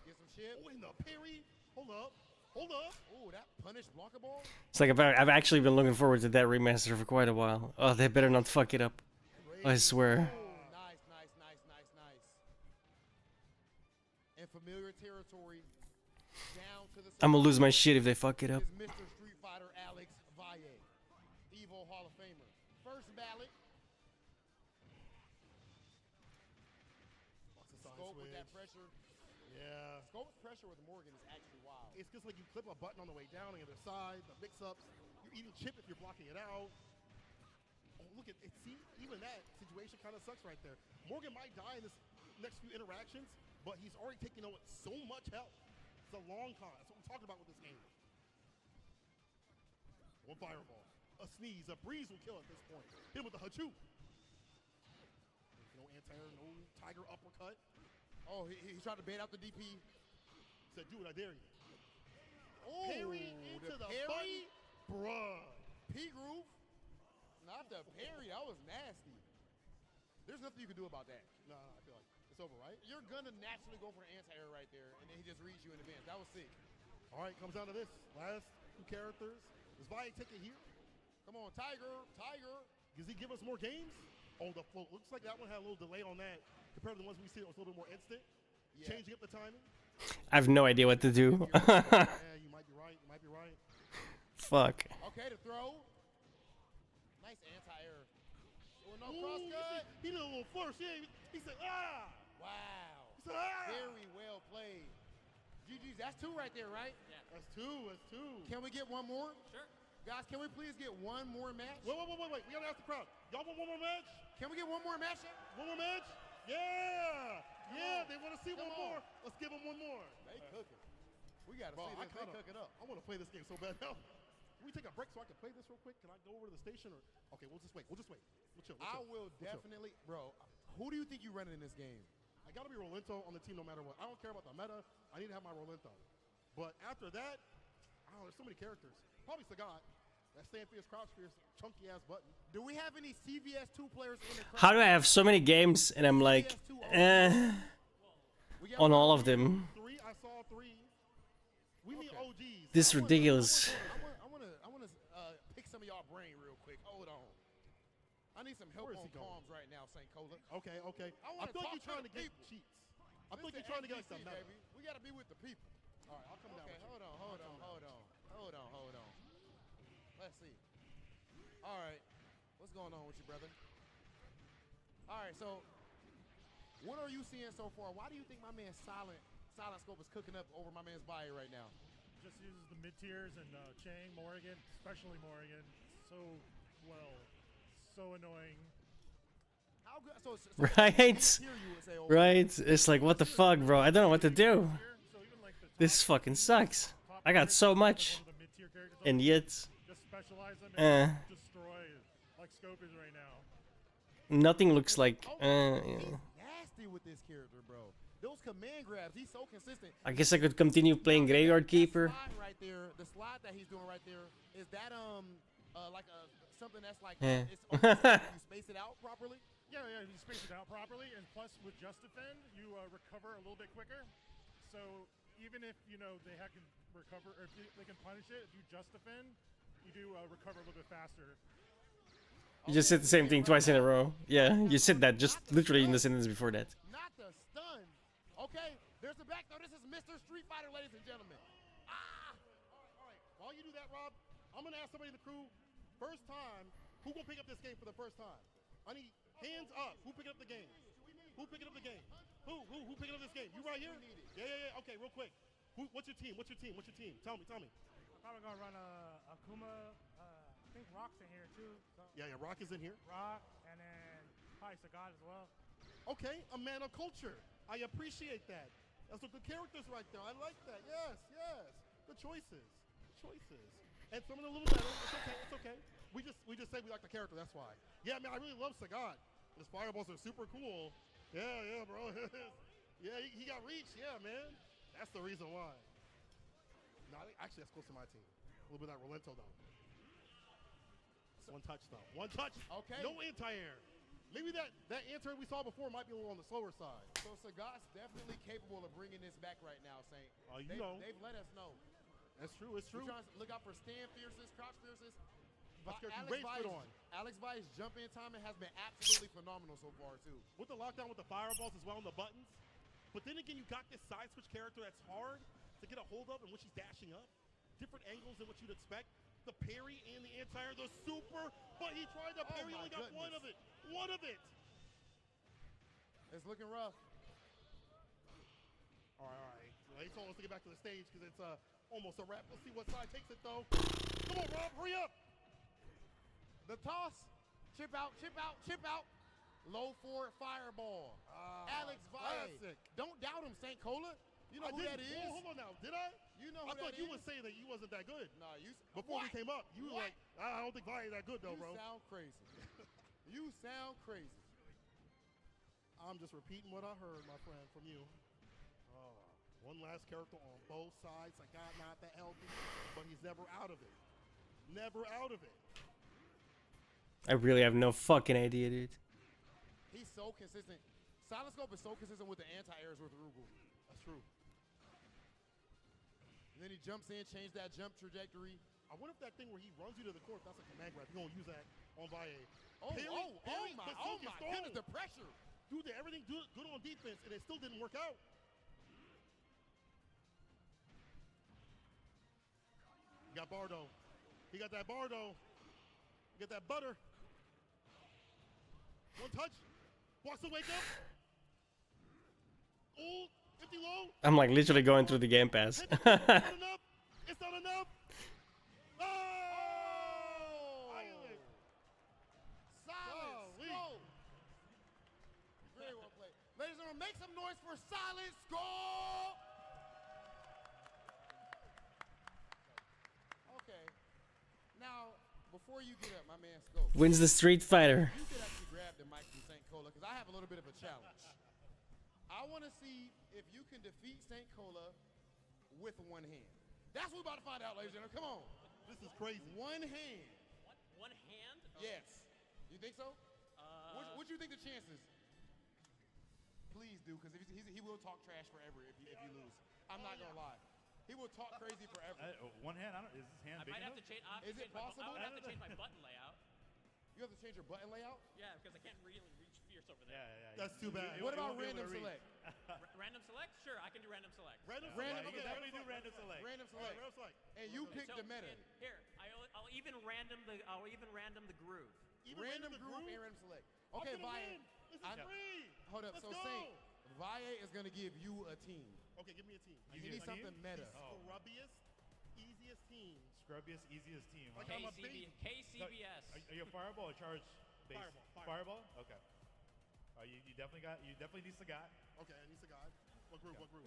[SPEAKER 4] Get some shit.
[SPEAKER 8] Oh, in the parry. Hold up. Hold up.
[SPEAKER 4] Oh, that punish Blanca ball.
[SPEAKER 1] It's like I've actually been looking forward to that remaster for quite a while. Oh, they better not fuck it up. I swear.
[SPEAKER 4] Oh, nice, nice, nice, nice, nice. In familiar territory, down to the
[SPEAKER 1] I'm gonna lose my shit if they fuck it up.
[SPEAKER 4] is Mr. Street Fighter Alex Valle, Evo Hall of Famer. First ballot. Scope with that pressure.
[SPEAKER 8] Yeah.
[SPEAKER 4] Scope's pressure with Morgan is actually wild.
[SPEAKER 8] It's just like you clip a button on the way down on the other side, the mix-ups. You're eating chip if you're blocking it out. Oh, look at it. See, even that situation kind of sucks right there. Morgan might die in this next few interactions, but he's already taking on so much health. It's a long con. That's what we're talking about with this game. One fireball. A sneeze. A breeze will kill at this point. Hit him with the Hachu. No anti-air, no tiger uppercut.
[SPEAKER 4] Oh, he tried to bait out the DP.
[SPEAKER 8] Said, do it, I dare you.
[SPEAKER 4] Oh,
[SPEAKER 8] Parry into the
[SPEAKER 4] parry.
[SPEAKER 8] button. Bruh.
[SPEAKER 4] P groove. Not the parry. That was nasty. There's nothing you can do about that.
[SPEAKER 8] Nah, I feel like it's over, right?
[SPEAKER 4] You're gonna naturally go for the anti-air right there, and then he just reads you in advance. That was sick.
[SPEAKER 8] All right, comes down to this. Last 2 characters. Does Vi take it here?
[SPEAKER 4] Come on, Tiger, Tiger.
[SPEAKER 8] Does he give us more games? Oh, the float. Looks like that one had a little delay on that compared to the ones we see. It was a little bit more instant.
[SPEAKER 4] Yeah.
[SPEAKER 8] Changing up the timing.
[SPEAKER 1] I have no idea what to do.
[SPEAKER 8] Yeah, you might be right. You might be right.
[SPEAKER 1] Fuck.
[SPEAKER 4] Okay, to throw. Nice anti-air. Oh, no
[SPEAKER 8] Ooh,
[SPEAKER 4] cross cut.
[SPEAKER 8] he did a little flourish. He said, ah!
[SPEAKER 4] Wow.
[SPEAKER 8] He said, ah!
[SPEAKER 4] Very well played. GG's. That's 2 right there, right?
[SPEAKER 10] Yeah.
[SPEAKER 8] That's 2. That's 2.
[SPEAKER 4] Can we get one more?
[SPEAKER 10] Sure.
[SPEAKER 4] Guys, can we please get one more match?
[SPEAKER 8] Wait. We gotta ask the crowd. Y'all want one more match?
[SPEAKER 4] Can we get one more match?
[SPEAKER 8] One more match? Yeah. Yeah, they want to see
[SPEAKER 4] Come
[SPEAKER 8] one
[SPEAKER 4] on.
[SPEAKER 8] more. Let's give them one more.
[SPEAKER 4] They cooking. We gotta
[SPEAKER 8] Bro,
[SPEAKER 4] see this. They cooking up.
[SPEAKER 8] I want to play this game so bad now. Can we take a break so I can play this real quick? Can I go over to the station or? Okay, we'll just wait. We'll chill.
[SPEAKER 4] I will definitely, bro. Who do you think you running in this game?
[SPEAKER 8] I gotta be Rolento on the team no matter what. I don't care about the meta. I need to have my Rolento. But after that, there's so many characters. Probably Sagat. That stand fierce, crouch fierce, chunky ass button.
[SPEAKER 4] Do we have any CVS 2 players in the crowd?
[SPEAKER 1] How do I have so many games and I'm like, on all of them?
[SPEAKER 8] 3. I saw 3. We need OGs.
[SPEAKER 1] This is ridiculous.
[SPEAKER 4] I wanna pick some of y'all brain real quick. Hold on. I need some help
[SPEAKER 8] Where is
[SPEAKER 4] on
[SPEAKER 8] he going?
[SPEAKER 4] comms right now, St. Cola.
[SPEAKER 8] Okay.
[SPEAKER 4] I
[SPEAKER 8] I
[SPEAKER 4] wanna
[SPEAKER 8] feel like
[SPEAKER 4] talk
[SPEAKER 8] you're trying to
[SPEAKER 4] to the
[SPEAKER 8] get
[SPEAKER 4] people.
[SPEAKER 8] cheats. I feel like you're trying to get like the meta.
[SPEAKER 4] baby. We gotta be with the people.
[SPEAKER 8] All right, I'll come down.
[SPEAKER 4] Okay,
[SPEAKER 8] with you.
[SPEAKER 4] hold on. Let's see. All right, what's going on with you, brother? All right, so what are you seeing so far? Why do you think my man Silent Scope is cooking up over my man's body right now?
[SPEAKER 11] Just uses the mid tiers and Chang, Morrigan, especially Morrigan, so well, so annoying.
[SPEAKER 4] How good? So
[SPEAKER 1] Right?
[SPEAKER 4] here you would say, oh,
[SPEAKER 1] Right? It's like, what the fuck, bro? I don't know what to do.
[SPEAKER 11] So even like the
[SPEAKER 1] This fucking sucks. I got so much,
[SPEAKER 11] one of the mid tier characters,
[SPEAKER 1] and yet
[SPEAKER 11] just specialize them and destroy like Scope is right now.
[SPEAKER 1] nothing looks like.
[SPEAKER 4] he's nasty with this character, bro. Those command grabs, he's so consistent.
[SPEAKER 1] I guess I could continue playing Graveyard Keeper.
[SPEAKER 4] Slide right there, the slide that he's doing right there, is that like something that's like
[SPEAKER 1] Yeah.
[SPEAKER 4] it's you space it out properly?
[SPEAKER 11] Yeah, you space it out properly, and plus with Just Defend, you recover a little bit quicker. So even if they can recover, or if they can punish it, if you Just Defend, you do recover a little bit faster.
[SPEAKER 1] You just said the same thing twice in a row. Yeah, you said that just literally in the sentence before that.
[SPEAKER 4] Not the stun. Okay, there's the back throw. This is Mr. Street Fighter, ladies and gentlemen.
[SPEAKER 8] All right. While you do that, Rob, I'm gonna ask somebody in the crew. First time, who gonna pick up this game for the first time? I need hands up. Who picking up the game? Who picking up the game? Who picking up this game? You right here? Yeah. Okay, real quick. What's your team? Tell me.
[SPEAKER 7] I'm probably gonna run Akuma. I think Rock's in here too. So
[SPEAKER 8] Yeah, Rock is in here.
[SPEAKER 7] Rock, and then probably Sagat as well.
[SPEAKER 8] Okay, a man of culture. I appreciate that. That's some good characters right there. I like that. Yes. The choices. And some of the little better. It's okay. We just say we like the character. That's why. Yeah, man, I really love Sagat. His fireballs are super cool. Yeah, bro. Yeah, he got reach. Yeah, man. That's the reason why. No, actually, that's close to my team. A little bit of that Rolento though. One touch though. One touch.
[SPEAKER 4] Okay.
[SPEAKER 8] No anti-air. Maybe that anti-air we saw before might be a little on the slower side.
[SPEAKER 4] So Sagat's definitely capable of bringing this back right now, Saint. They've let us know.
[SPEAKER 8] That's true. It's true.
[SPEAKER 4] We're trying to look out for stand fierces, crouch fierces.
[SPEAKER 8] Let's get some great foot on.
[SPEAKER 4] Alex Vice jump in timing has been absolutely phenomenal so far too.
[SPEAKER 8] With the lockdown with the fireballs as well and the buttons. But then again, you got this side switch character that's hard to get a hold of, and when she's dashing up, different angles than what you'd expect. The parry and the anti-air, the super, but he tried to parry, only got one of it.
[SPEAKER 4] It's looking rough.
[SPEAKER 8] All right. Well, they told us to get back to the stage because it's almost a wrap. Let's see what side takes it though. Come on, Rob, hurry up.
[SPEAKER 4] The toss, chip out. Low forward fireball. Alex Vice.
[SPEAKER 8] Classic.
[SPEAKER 4] Don't doubt him, St. Cola. You know who that is?
[SPEAKER 8] Well, hold on now. Did I?
[SPEAKER 4] You know who
[SPEAKER 8] I thought
[SPEAKER 4] that
[SPEAKER 8] you
[SPEAKER 4] is?
[SPEAKER 8] were saying that you wasn't that good.
[SPEAKER 4] Nah,
[SPEAKER 8] Before we came up, you were
[SPEAKER 4] What?
[SPEAKER 8] like, I don't think Vi is that good though,
[SPEAKER 4] You
[SPEAKER 8] bro.
[SPEAKER 4] sound crazy. You sound crazy.
[SPEAKER 8] I'm just repeating what I heard, my friend, from you. One last character on both sides. Sagat not that healthy, but he's never out of it.
[SPEAKER 1] I really have no fucking idea, dude.
[SPEAKER 4] He's so consistent. Silent Scope is so consistent with the anti-airs with Rugal.
[SPEAKER 8] That's true.
[SPEAKER 4] And then he jumps in, change that jump trajectory.
[SPEAKER 8] I wonder if that thing where he runs you to the court, that's a command grab. You're going to use that on Valle.
[SPEAKER 4] Oh my goodness, the pressure.
[SPEAKER 8] Dude, everything good on defense, and it still didn't work out. You got Bardo. He got that Bardo. You got that butter. One touch. Watch the wake up. Ooh, empty low.
[SPEAKER 1] I'm like literally going through the Game Pass.
[SPEAKER 8] It's not enough. It's not enough. Oh!
[SPEAKER 4] Silence.
[SPEAKER 8] Golly.
[SPEAKER 4] Go. Very well played. Ladies and gentlemen, make some noise for Silence. Score. Okay. Now, before you get up, my man Scope,
[SPEAKER 1] Wins the Street Fighter.
[SPEAKER 4] you could actually grab the mic from St. Cola because I have a little bit of a challenge. I want to see if you can defeat St. Cola with one hand. That's what we're about to find out, ladies and gentlemen. Come on.
[SPEAKER 8] This is crazy.
[SPEAKER 4] One hand.
[SPEAKER 10] One hand?
[SPEAKER 4] Yes. You think so? What do you think the chances? Please do, because he will talk trash forever if you lose. I'm not gonna lie. He will talk crazy forever.
[SPEAKER 11] One hand. I don't. Is his hand
[SPEAKER 10] I
[SPEAKER 11] big
[SPEAKER 10] might have
[SPEAKER 11] enough?
[SPEAKER 10] to change.
[SPEAKER 4] Is it possible?
[SPEAKER 10] I would have to change my button layout.
[SPEAKER 4] You have to change your button layout?
[SPEAKER 10] Yeah, because I can't really reach fierce over there.
[SPEAKER 11] Yeah.
[SPEAKER 8] That's too bad.
[SPEAKER 4] What about random select?
[SPEAKER 10] Random select? Sure, I can do random select.
[SPEAKER 8] Random
[SPEAKER 4] Random-
[SPEAKER 11] You
[SPEAKER 8] okay,
[SPEAKER 11] can definitely do random select.
[SPEAKER 4] Random
[SPEAKER 8] All right,
[SPEAKER 4] select.
[SPEAKER 8] random select.
[SPEAKER 4] And you pick
[SPEAKER 10] So,
[SPEAKER 4] the meta.
[SPEAKER 10] and here, I'll even random the groove.
[SPEAKER 8] Even
[SPEAKER 4] Random
[SPEAKER 8] the
[SPEAKER 4] group and random select.
[SPEAKER 8] I'm
[SPEAKER 4] Okay,
[SPEAKER 8] gonna
[SPEAKER 4] Valle.
[SPEAKER 8] win. This is
[SPEAKER 4] I-
[SPEAKER 8] free.
[SPEAKER 4] Hold up.
[SPEAKER 8] Let's
[SPEAKER 4] So
[SPEAKER 8] go.
[SPEAKER 4] Saint, Valle is gonna give you a team.
[SPEAKER 8] Okay, give me a team.
[SPEAKER 4] You
[SPEAKER 11] need
[SPEAKER 4] need
[SPEAKER 11] a
[SPEAKER 4] something
[SPEAKER 11] team?
[SPEAKER 4] meta.
[SPEAKER 11] Oh.
[SPEAKER 8] Scrubbiest, easiest team.
[SPEAKER 11] Scrubbiest, easiest team. Huh?
[SPEAKER 8] Like I'm a baby.
[SPEAKER 10] KCBS.
[SPEAKER 11] Are you a fireball or charge base?
[SPEAKER 8] Fireball.
[SPEAKER 11] Fireball? Okay. You definitely need Sagat.
[SPEAKER 8] Okay, I need a guy. What group? What group?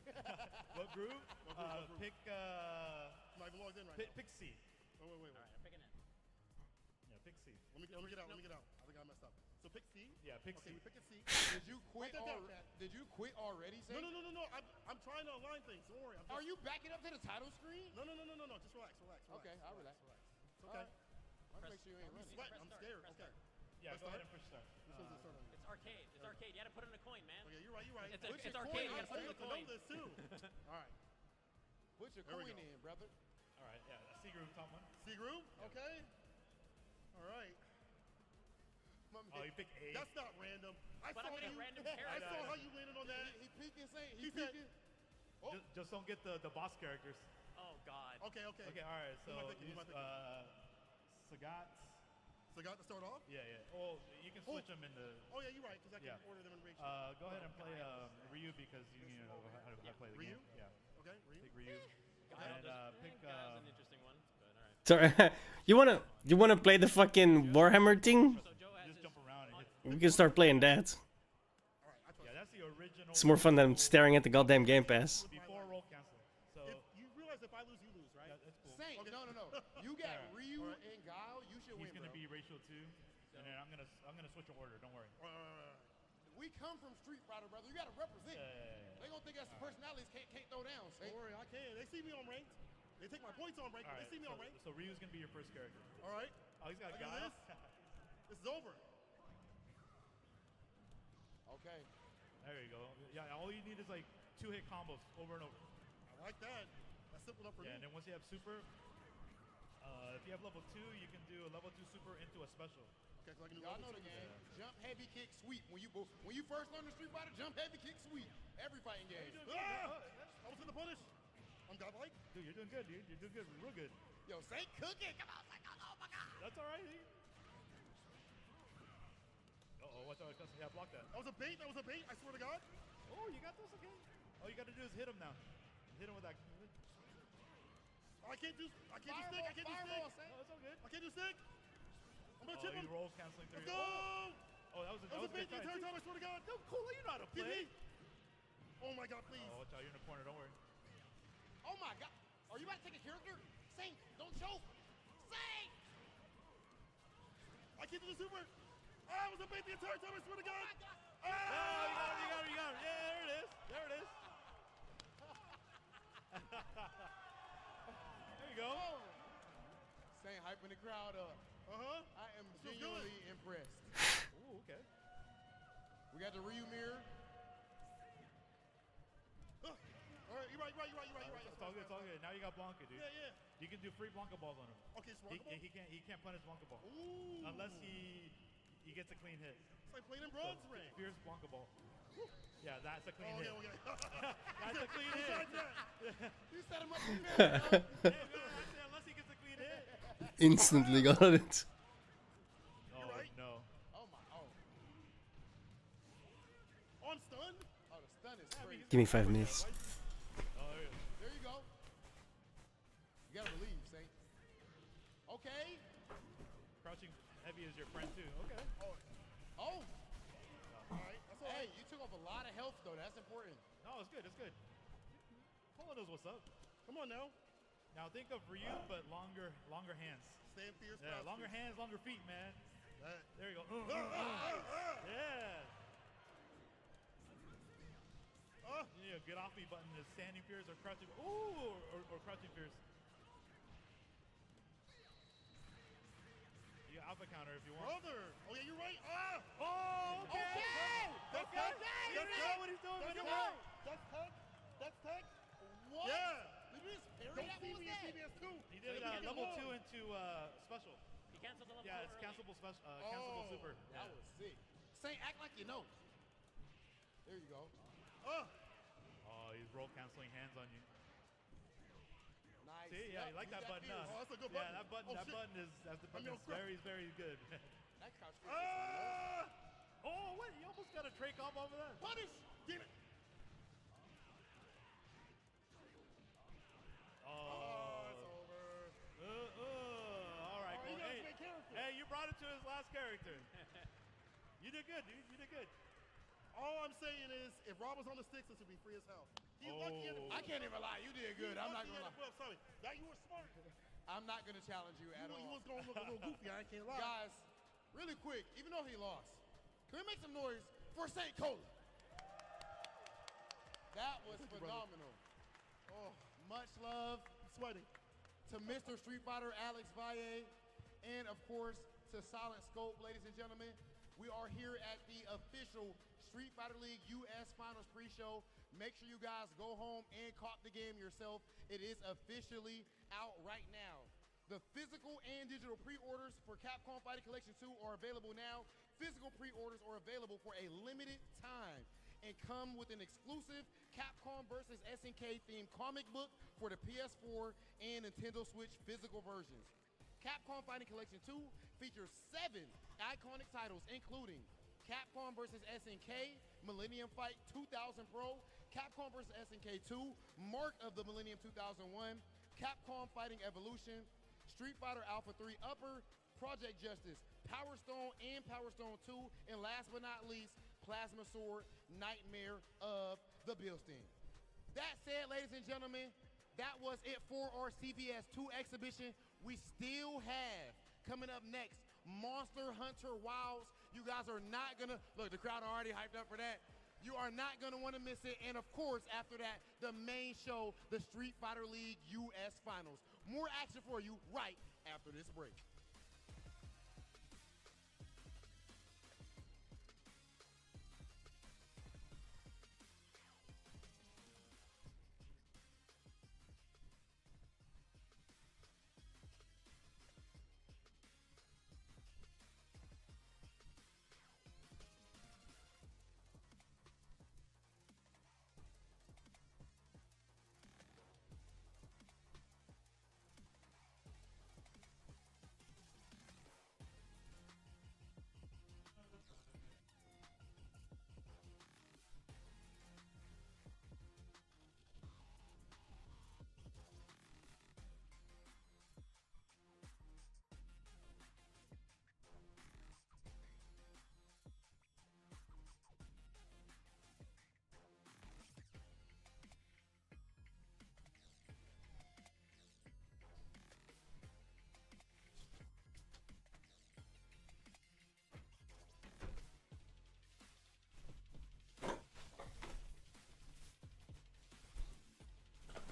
[SPEAKER 11] What group?
[SPEAKER 8] What group?
[SPEAKER 11] Pick
[SPEAKER 8] I'm not even logged in right now.
[SPEAKER 11] pick C.
[SPEAKER 8] Wait.
[SPEAKER 10] All right, I'm picking it.
[SPEAKER 11] Yeah, pick C.
[SPEAKER 8] Let me get out. Let me get out. I think I messed up. So pick C.
[SPEAKER 11] Yeah, pick
[SPEAKER 8] Okay,
[SPEAKER 11] C.
[SPEAKER 8] we pick a C.
[SPEAKER 4] Did you quit?
[SPEAKER 8] Write that down, Pat.
[SPEAKER 4] Did you quit already, Saint?
[SPEAKER 8] No. I'm trying to align things. Don't worry.
[SPEAKER 4] Are you backing up to the title screen?
[SPEAKER 8] No. Just relax.
[SPEAKER 4] Okay, I'll relax.
[SPEAKER 8] It's
[SPEAKER 4] All
[SPEAKER 8] okay.
[SPEAKER 4] right. I'll make sure you ain't running.
[SPEAKER 8] Sweat.
[SPEAKER 10] Press
[SPEAKER 8] I'm
[SPEAKER 10] start,
[SPEAKER 8] scared.
[SPEAKER 10] press
[SPEAKER 8] Okay.
[SPEAKER 10] start.
[SPEAKER 11] Yeah,
[SPEAKER 8] Let's
[SPEAKER 11] go ahead
[SPEAKER 8] start.
[SPEAKER 11] and push start.
[SPEAKER 8] This one's the start on
[SPEAKER 10] It's arcade. It's arcade. You gotta put in a coin, man.
[SPEAKER 8] Okay, you're right.
[SPEAKER 10] It's,
[SPEAKER 4] Put
[SPEAKER 10] it's
[SPEAKER 4] your
[SPEAKER 10] arcade.
[SPEAKER 4] coin
[SPEAKER 10] You
[SPEAKER 4] in.
[SPEAKER 10] gotta put in
[SPEAKER 8] I
[SPEAKER 10] a coin.
[SPEAKER 8] know this too.
[SPEAKER 4] All right. Put your
[SPEAKER 8] There we
[SPEAKER 4] coin
[SPEAKER 8] go.
[SPEAKER 4] in, brother.
[SPEAKER 11] All right, yeah. C group, top one.
[SPEAKER 8] C group. Okay. All right.
[SPEAKER 11] Oh, you pick A.
[SPEAKER 8] That's not random. I
[SPEAKER 10] But
[SPEAKER 8] saw
[SPEAKER 10] I'm gonna
[SPEAKER 8] you.
[SPEAKER 10] random
[SPEAKER 8] I
[SPEAKER 10] character.
[SPEAKER 8] saw how you landed on that.
[SPEAKER 4] He peeking, Saint.
[SPEAKER 8] He said-
[SPEAKER 4] peeking. Oh.
[SPEAKER 11] Just don't get the boss characters.
[SPEAKER 10] Oh God.
[SPEAKER 8] Okay.
[SPEAKER 11] Okay, all right. So
[SPEAKER 8] Who am I picking?
[SPEAKER 11] use Sagat.
[SPEAKER 8] So got to start off.
[SPEAKER 11] Yeah. Oh, you can switch them into.
[SPEAKER 8] Oh yeah, you're right. Because I can
[SPEAKER 11] Yeah.
[SPEAKER 8] order them in ratio.
[SPEAKER 11] Go ahead and play Ryu because you know how to play the
[SPEAKER 8] Ryu?
[SPEAKER 11] game. Yeah.
[SPEAKER 8] Okay. Ryu.
[SPEAKER 11] Pick Ryu.
[SPEAKER 10] Guile
[SPEAKER 11] And pick.
[SPEAKER 10] Guile's an interesting one, but all right.
[SPEAKER 1] Sorry, you wanna play the fucking Warhammer thing?
[SPEAKER 10] So Joe has
[SPEAKER 11] Just
[SPEAKER 10] his
[SPEAKER 11] jump around and hit.
[SPEAKER 1] We can start playing that.
[SPEAKER 8] All right. I trust
[SPEAKER 11] Yeah, that's the original.
[SPEAKER 1] It's more fun than staring at the goddamn Game Pass.
[SPEAKER 11] Before roll cancel. So
[SPEAKER 8] you. If you realize if I lose, you lose, right?
[SPEAKER 11] yeah, that's cool.
[SPEAKER 4] Saint,
[SPEAKER 8] Okay.
[SPEAKER 4] no. You got
[SPEAKER 11] Alright.
[SPEAKER 4] Ryu and Guile. You should
[SPEAKER 11] He's
[SPEAKER 4] win,
[SPEAKER 11] gonna
[SPEAKER 4] bro.
[SPEAKER 11] be ratio 2, and then I'm gonna switch an order. Don't worry.
[SPEAKER 4] We come from Street Fighter, brother. You gotta represent. They gonna think that's personalities can't throw down. Saint.
[SPEAKER 8] Don't worry, I can. They see me on ranked. They take my points on ranked.
[SPEAKER 11] All
[SPEAKER 8] But
[SPEAKER 11] right.
[SPEAKER 8] they see me on ranked.
[SPEAKER 11] So Ryu's gonna be your first character.
[SPEAKER 8] All right.
[SPEAKER 11] Oh, he's got a
[SPEAKER 8] I do
[SPEAKER 11] guy.
[SPEAKER 8] this. This is over.
[SPEAKER 4] Okay.
[SPEAKER 11] There you go. Yeah, all you need is like 2-hit combos over and over.
[SPEAKER 8] I like that. That's simple enough for
[SPEAKER 11] Yeah,
[SPEAKER 8] me.
[SPEAKER 11] and then once you have super, if you have level 2, you can do a level 2 super into a special.
[SPEAKER 8] Okay, so I can do
[SPEAKER 4] Y'all
[SPEAKER 8] level
[SPEAKER 4] know the
[SPEAKER 8] two.
[SPEAKER 4] game. Jump, heavy kick, sweep. When you first learn the Street Fighter, jump, heavy kick, sweep. Every fighting game.
[SPEAKER 8] Ah! I was gonna punish. I'm godlike.
[SPEAKER 11] Dude, you're doing good, dude. You're doing good, real good.
[SPEAKER 4] Yo, Saint cooking. Come on, Saint. Oh my God.
[SPEAKER 11] That's all right. Uh-oh, watch out. Yeah, block that.
[SPEAKER 8] That was a bait. I swear to God.
[SPEAKER 11] Oh, you got those again? All you got to do is hit him now. Hit him with that.
[SPEAKER 8] I can't do stick. I can't do
[SPEAKER 4] Fireball,
[SPEAKER 8] stick.
[SPEAKER 11] No, it's all good.
[SPEAKER 8] I can't do stick. I'm gonna chip
[SPEAKER 11] Oh,
[SPEAKER 8] him.
[SPEAKER 11] he rolls canceling
[SPEAKER 8] Let's
[SPEAKER 11] through.
[SPEAKER 8] go.
[SPEAKER 11] Oh, that was a
[SPEAKER 8] That was a bait
[SPEAKER 11] good
[SPEAKER 8] the
[SPEAKER 11] try.
[SPEAKER 8] entire time. I swear to God.
[SPEAKER 11] No, cool. You know how to
[SPEAKER 8] Give
[SPEAKER 11] play.
[SPEAKER 8] me. Oh my God, please.
[SPEAKER 11] Oh, watch out. You're in the corner. Don't worry.
[SPEAKER 4] Oh my God. Are you about to take a character? Saint, don't choke. Saint.
[SPEAKER 8] I can't do the super. Ah, it was a bait the entire time. I swear to God.
[SPEAKER 11] Oh, you got it. Yeah, there it is. There it is. There you go.
[SPEAKER 4] Saint hyping the crowd up. I am
[SPEAKER 8] Feels good.
[SPEAKER 4] genuinely impressed.
[SPEAKER 11] Ooh, okay.
[SPEAKER 4] We got the Ryu mirror.
[SPEAKER 8] All right, you're right.
[SPEAKER 11] It's all good. It's all good. Now you got Blanca, dude.
[SPEAKER 8] Yeah.
[SPEAKER 11] You can do free Blanca balls on him.
[SPEAKER 8] Okay, so Blanca ball?
[SPEAKER 11] He can't punish Blanca ball
[SPEAKER 8] Ooh.
[SPEAKER 11] unless he gets a clean hit.
[SPEAKER 8] It's like playing in bronze ring.
[SPEAKER 11] Fierce Blanca ball. Yeah, that's a clean hit.
[SPEAKER 8] Okay.
[SPEAKER 11] That's a clean hit.
[SPEAKER 4] You set him up for fair,
[SPEAKER 11] Yeah, unless he gets a clean hit.
[SPEAKER 1] Instantly got it.
[SPEAKER 11] Oh
[SPEAKER 8] right.
[SPEAKER 11] no.
[SPEAKER 4] Oh my. Oh.
[SPEAKER 8] On stun?
[SPEAKER 4] Oh, the stun is crazy.
[SPEAKER 1] Give me 5 minutes.
[SPEAKER 11] crouching heavy is your friend too. Okay.
[SPEAKER 4] Oh! Alright, that's all right. You took off a lot of health, though. That's important.
[SPEAKER 11] No, it's good. It's good. Polo knows what's up.
[SPEAKER 8] Come on now.
[SPEAKER 11] Now think of Ryu, but longer hands.
[SPEAKER 8] Stand fierce.
[SPEAKER 11] Yeah,
[SPEAKER 8] fast,
[SPEAKER 11] longer
[SPEAKER 8] fierce.
[SPEAKER 11] hands, longer feet, man.
[SPEAKER 8] That.
[SPEAKER 11] There you go. Yeah. You know, get off me button is standing fierce or crouching. Ooh, or crouching fierce. You got alpha counter if you want.
[SPEAKER 8] Brother! Oh yeah, you're right. Ah!
[SPEAKER 11] Oh, okay.
[SPEAKER 8] That's
[SPEAKER 11] Okay.
[SPEAKER 8] tech.
[SPEAKER 11] You know what he's doing, but it worked.
[SPEAKER 8] That's tech. That's tech.
[SPEAKER 4] What?
[SPEAKER 8] Yeah.
[SPEAKER 4] Did you just parry
[SPEAKER 8] Don't
[SPEAKER 4] that?
[SPEAKER 8] see
[SPEAKER 4] What was
[SPEAKER 8] me in
[SPEAKER 4] that?
[SPEAKER 8] CBS 2.
[SPEAKER 11] He did level 2 into special.
[SPEAKER 10] He canceled the level
[SPEAKER 11] Yeah,
[SPEAKER 10] 2
[SPEAKER 11] it's
[SPEAKER 10] early.
[SPEAKER 11] cancelable special, cancelable super.
[SPEAKER 4] That was sick. Say, act like you know. There you go.
[SPEAKER 11] Oh, he's roll canceling hands on you.
[SPEAKER 4] Nice.
[SPEAKER 11] See, yeah, you like that button, huh?
[SPEAKER 8] Oh, that's a good
[SPEAKER 11] Yeah,
[SPEAKER 8] button.
[SPEAKER 11] that button,
[SPEAKER 8] Oh,
[SPEAKER 11] that
[SPEAKER 8] shit.
[SPEAKER 11] button is
[SPEAKER 8] on crap.
[SPEAKER 11] very, very good.
[SPEAKER 4] That crouch kick
[SPEAKER 11] Oh, what? You almost got a tray comp over that.
[SPEAKER 8] Punish. Damn it.
[SPEAKER 11] Oh,
[SPEAKER 8] it's over.
[SPEAKER 11] All right,
[SPEAKER 8] Oh,
[SPEAKER 11] cool.
[SPEAKER 8] he got
[SPEAKER 11] Hey,
[SPEAKER 8] his main character.
[SPEAKER 11] hey, you brought it to his last character. You did good, dude. You did good.
[SPEAKER 8] All I'm saying is, if Rob was on the sticks, this would be free as hell. He's lucky at the
[SPEAKER 4] I can't even lie. You did good. I'm not gonna lie.
[SPEAKER 8] Well, sorry. Now you were smart.
[SPEAKER 4] I'm not gonna challenge you at
[SPEAKER 8] You
[SPEAKER 4] all.
[SPEAKER 8] was going to look a little goofy. I can't lie.
[SPEAKER 4] Guys, really quick, even though he lost, can we make some noise for St. Cola? That was
[SPEAKER 8] Thank you, brother.
[SPEAKER 4] phenomenal. Oh, much love
[SPEAKER 8] Sweating.
[SPEAKER 4] to Mr. Street Fighter Alex Valle, and of course to Silent Scope, ladies and gentlemen. We are here at the official Street Fighter League US Finals pre-show. Make sure you guys go home and cop the game yourself. It is officially out right now. The physical and digital pre-orders for Capcom Fighting Collection 2 are available now. Physical pre-orders are available for a limited time and come with an exclusive Capcom vs. SNK themed comic book for the PS4 and Nintendo Switch physical versions. Capcom Fighting Collection 2 features 7 iconic titles, including Capcom vs. SNK, Millennium Fight 2000 Pro, Capcom vs. SNK 2, Mark of the Millennium 2001, Capcom Fighting Evolution, Street Fighter Alpha 3 Upper, Project Justice, Power Stone and Power Stone 2, and last but not least, Plasma Sword, Nightmare of the Bilstein. That said, ladies and gentlemen, that was it for our CVS 2 exhibition. We still have, coming up next, Monster Hunter Wilds. You guys are not gonna, look, the crowd are already hyped up for that. You are not gonna wanna miss it. And of course, after that, the main show, the Street Fighter League US Finals. More action for you right after this break.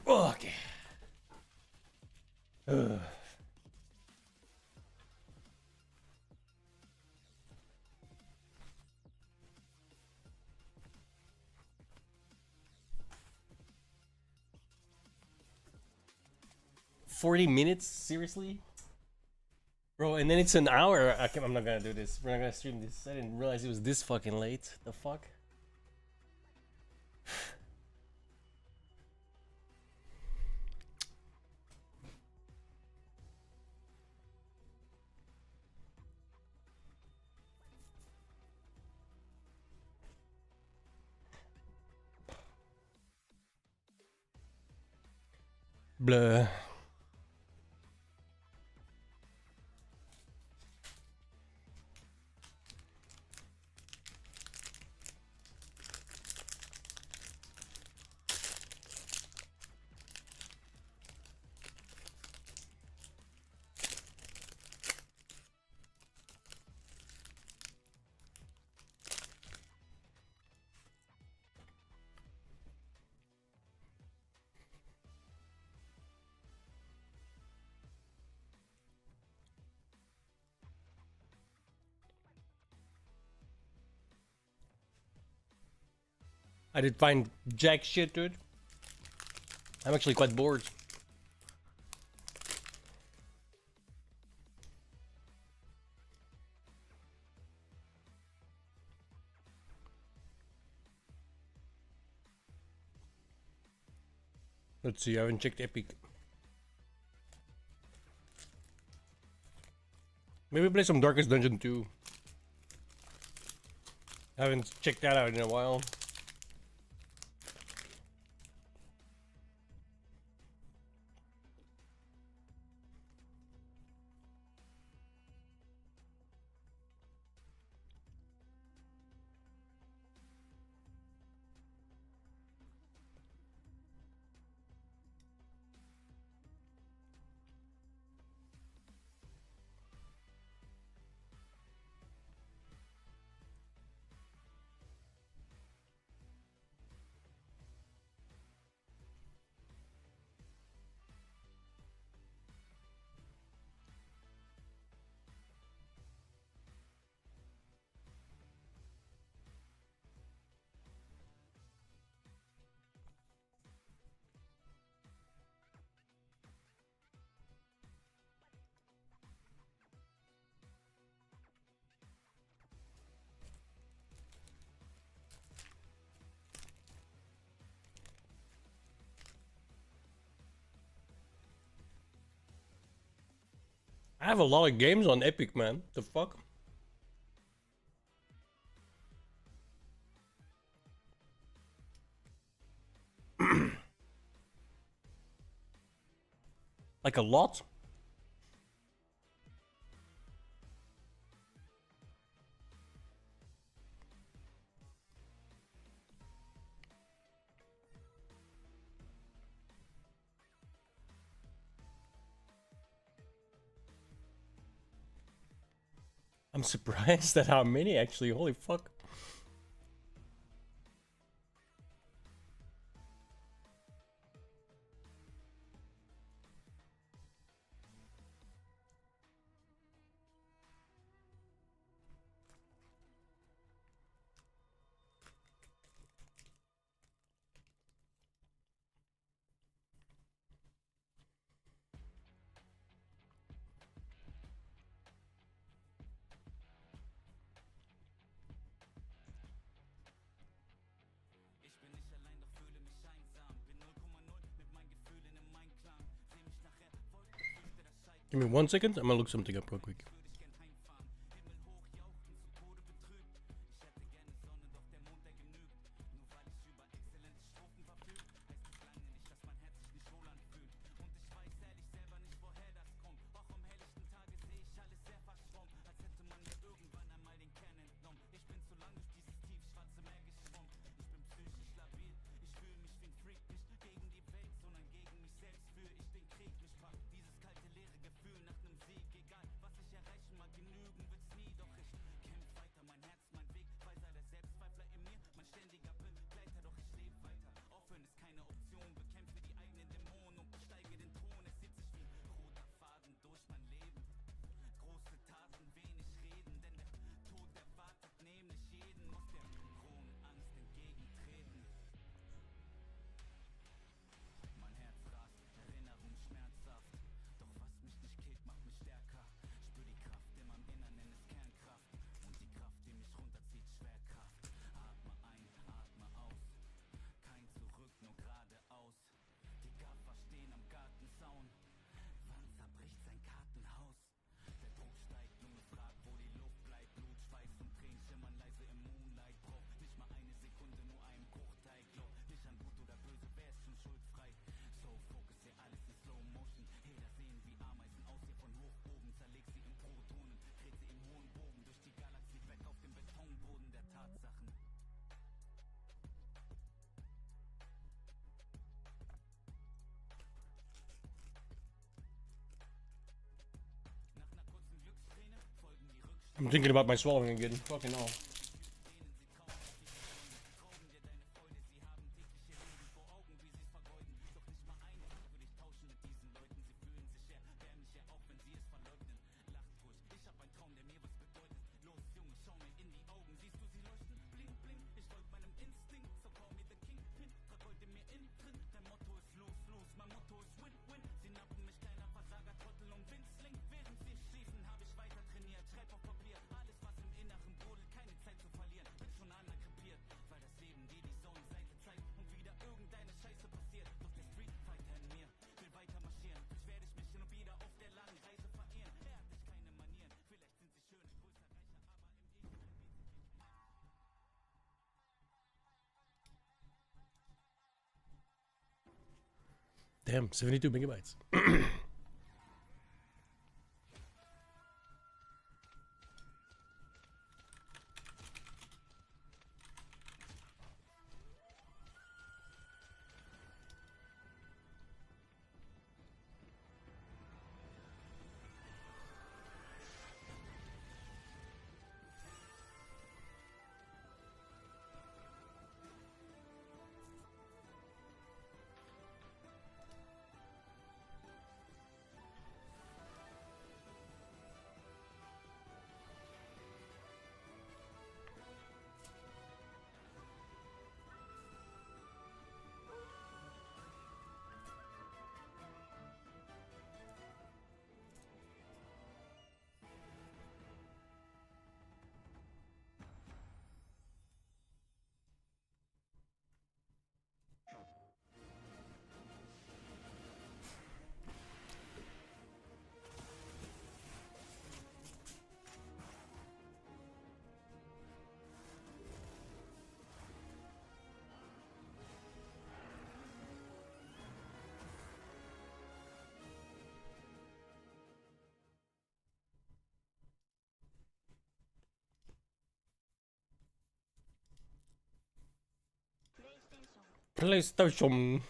[SPEAKER 1] Okay. Ugh. $40 seriously, bro? And then it's an hour. I'm not gonna do this. We're not gonna stream this. I didn't realize it was this fucking late. The fuck. Blah. I did find jack shit, dude. I'm actually quite bored. Let's see, I haven't checked Epic. Maybe play some Darkest Dungeon 2. Haven't checked that out in a while. I have a lot of games on Epic, man. The fuck? Like a lot? I'm surprised at how many actually. Holy fuck. Give me 1 second. I'm gonna look something up real quick. I'm thinking about my swallowing again. Fucking hell. Damn, 72 megabytes. PlayStation.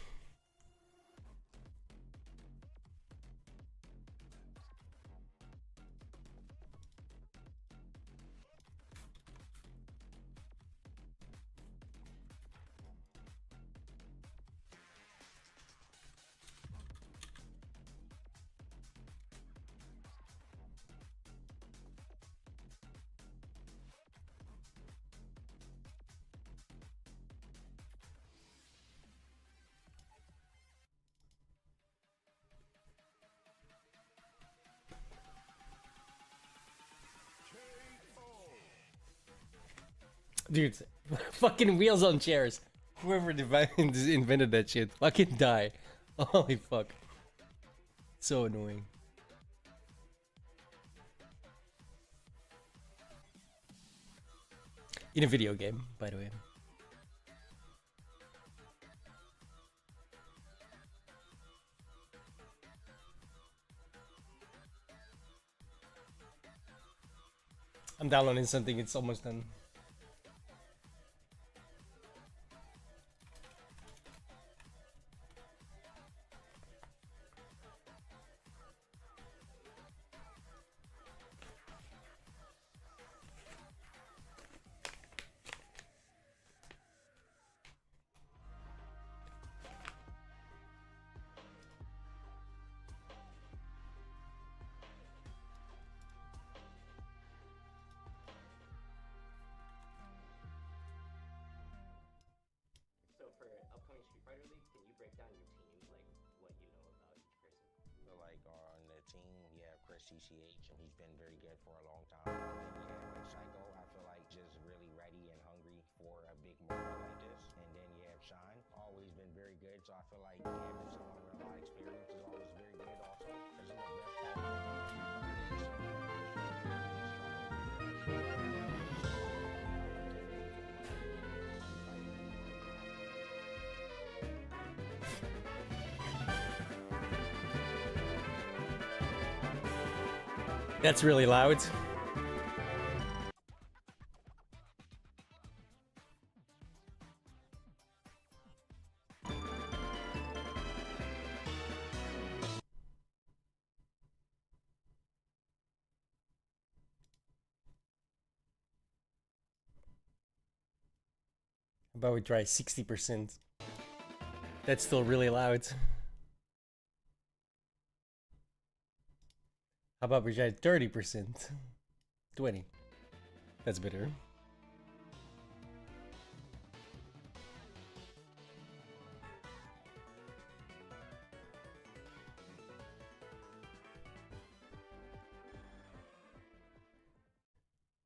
[SPEAKER 1] Dude, fucking wheels on chairs. Whoever invented that shit, fucking die. Holy fuck. So annoying. In a video game, by the way. I'm downloading something, it's almost done.
[SPEAKER 12] So for upcoming Street Fighter League, can you break down your team, like what you know about each person?
[SPEAKER 13] So like on the team, we have Chris CCH, and he's been very good for a long time. And then you have Psycho, I feel like just really ready and hungry for a big moment like this. And then you have Sean, always been very good. So I feel like having someone with a lot of experience is always very good also. Because in the best part of
[SPEAKER 1] That's really loud. How about we try 60%? That's still really loud. How about we try 30%? 20. That's better.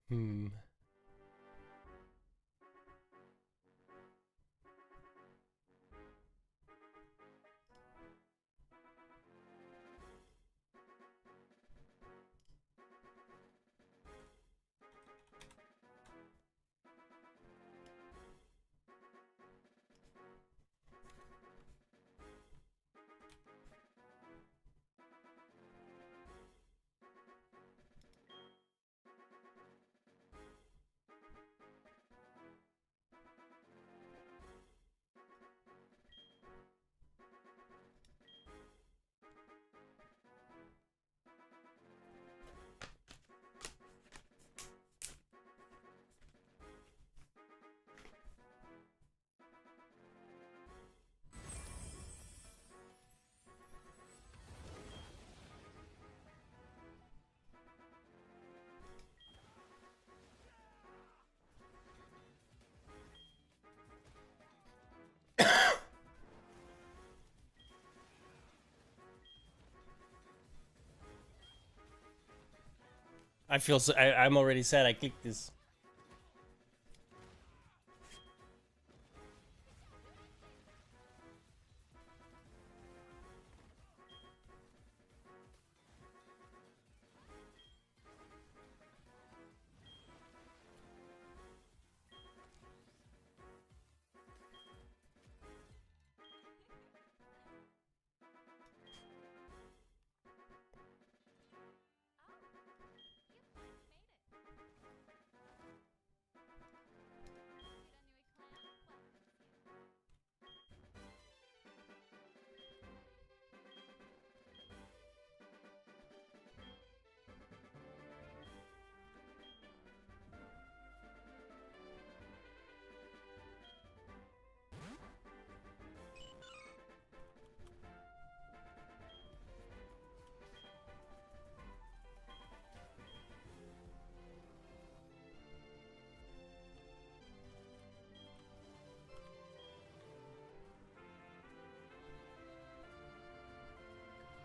[SPEAKER 1] Hmm. I feel so. I'm already sad. I clicked this.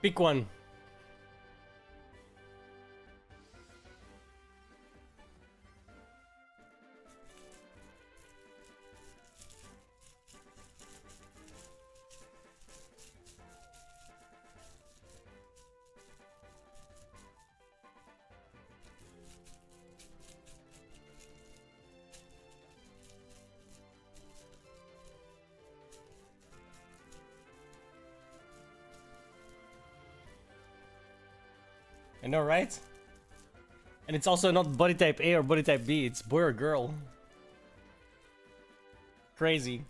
[SPEAKER 1] Pick one. I know, right? And it's also not body type A or body type B, it's boy or girl. Crazy.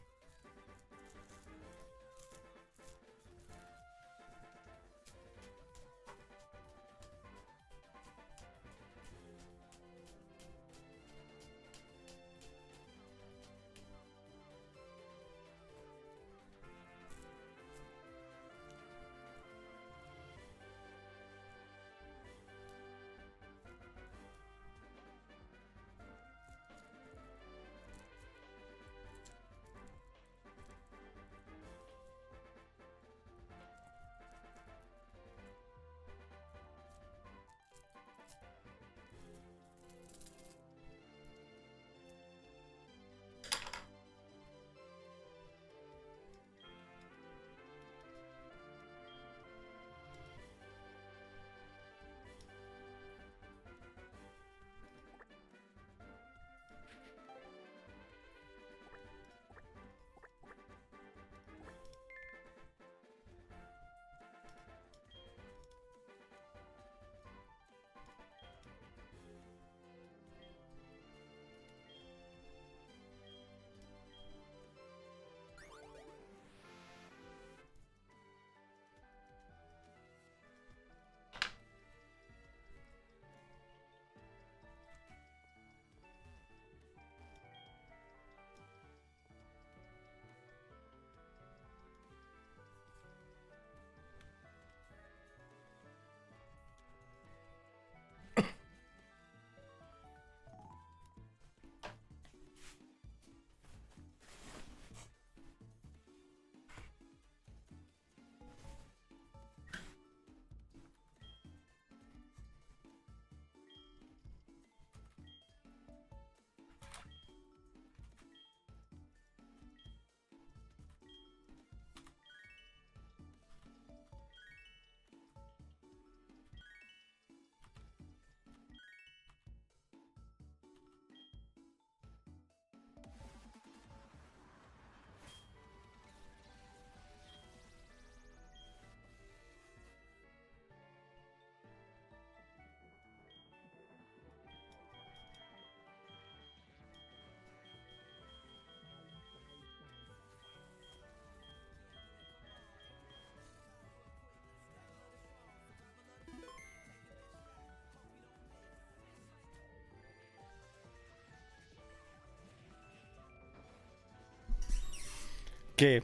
[SPEAKER 1] Okay.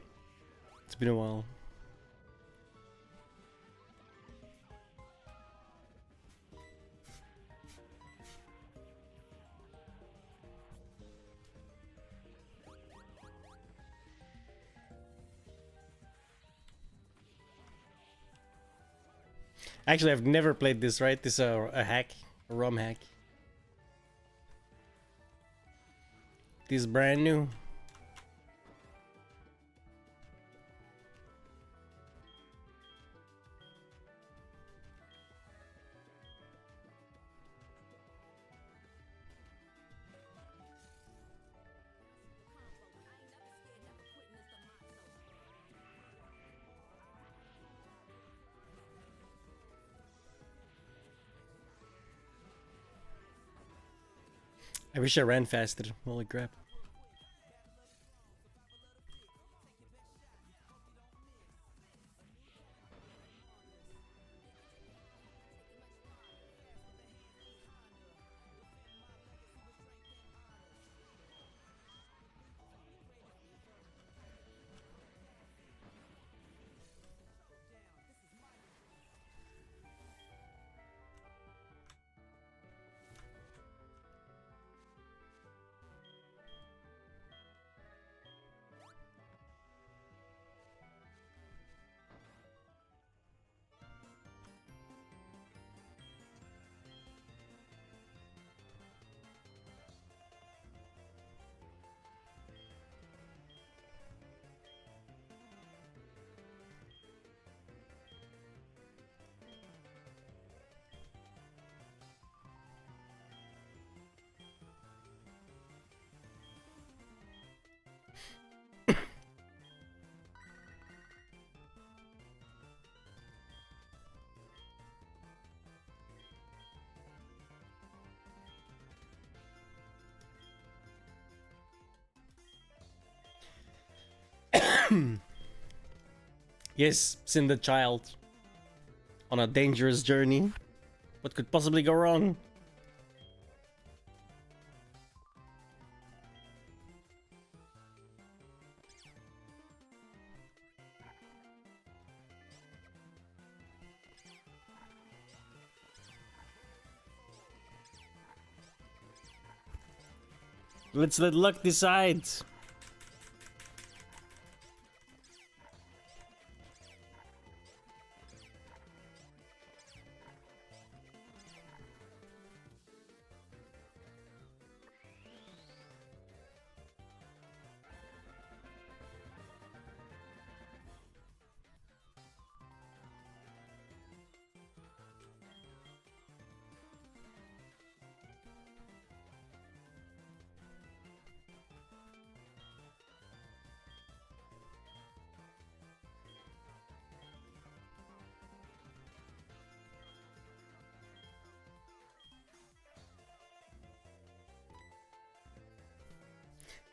[SPEAKER 1] It's been a while. Actually, I've never played this, right? This is a hack. A rum hack. This is brand new. I wish I ran faster. Holy crap. Yes, send the child on a dangerous journey. What could possibly go wrong? Let's let luck decide.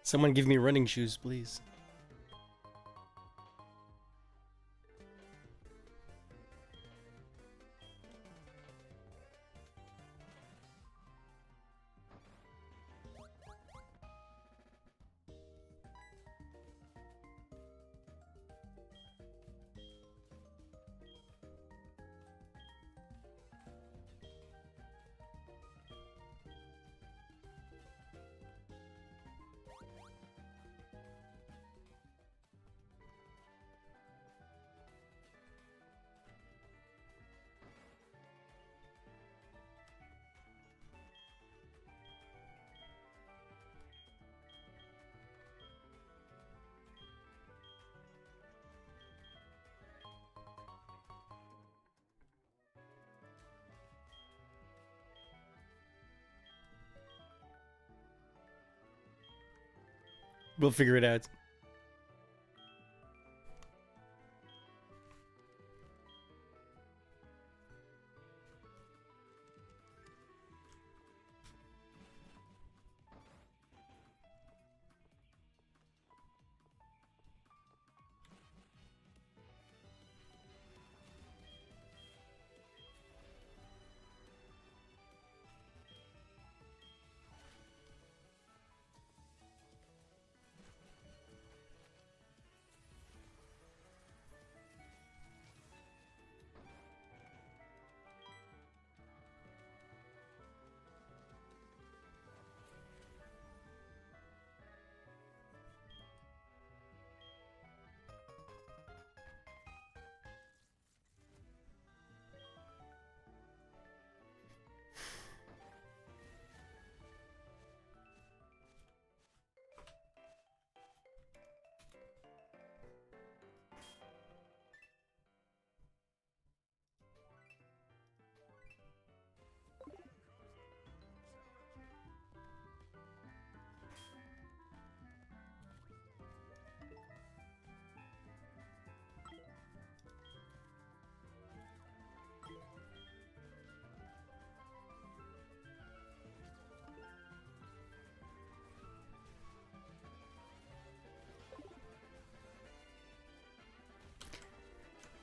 [SPEAKER 1] Someone give me running shoes, please. We'll figure it out.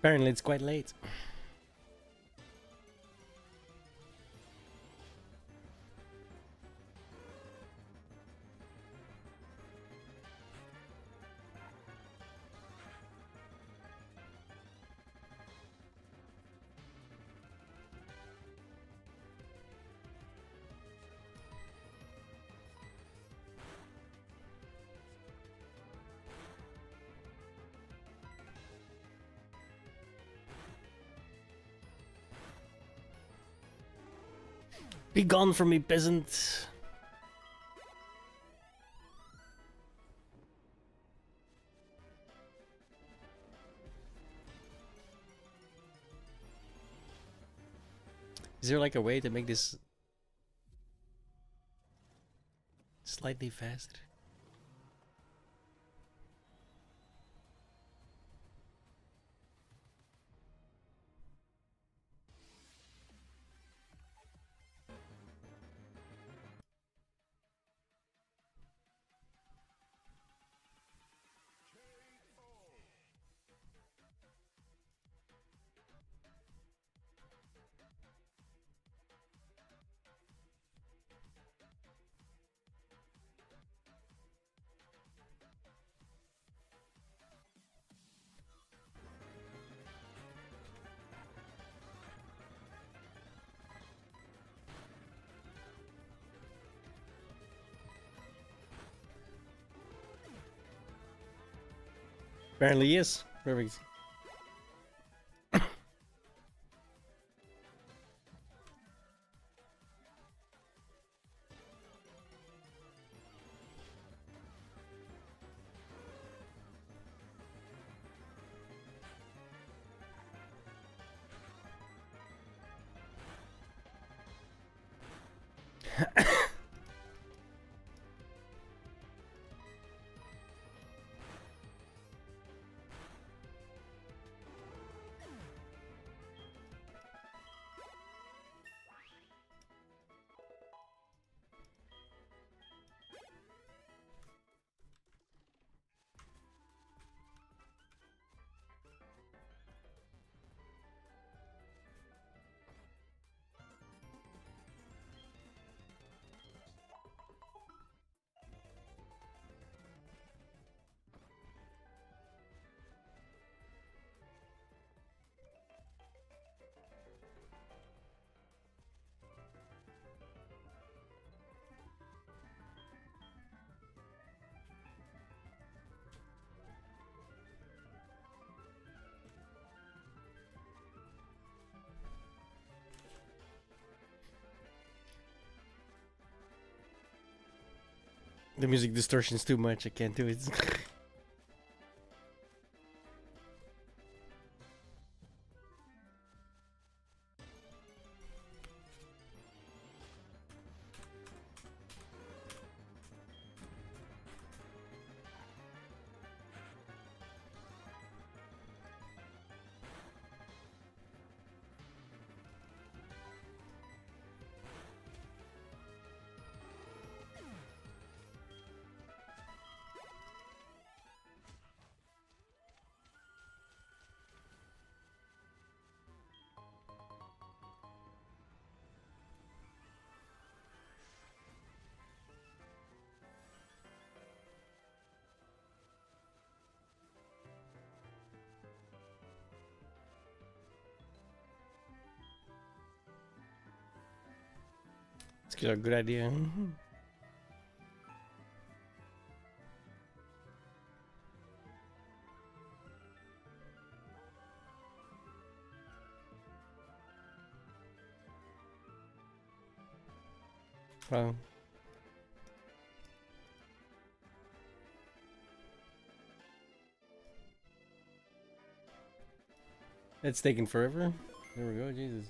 [SPEAKER 1] Apparently, it's quite late. Be gone from me, peasant. Is there like a way to make this slightly faster? Apparently, yes. Perfect. The music distortion's too much. I can't do it. It's a good idea. Wow. It's taking forever. There we go, Jesus.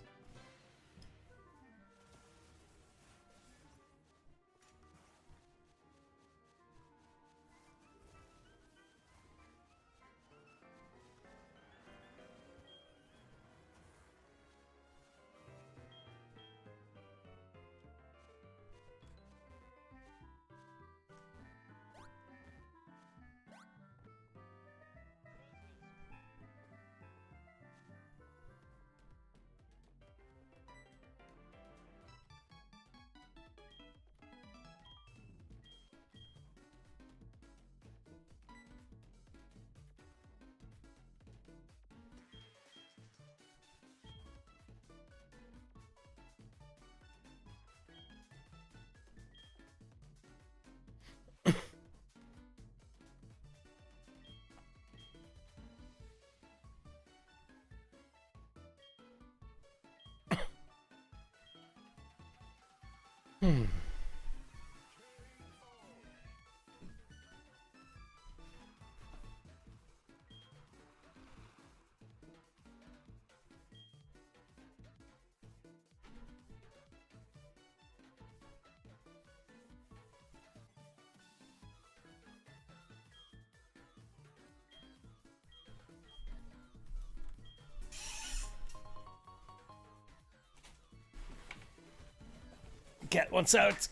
[SPEAKER 1] Cat wants out.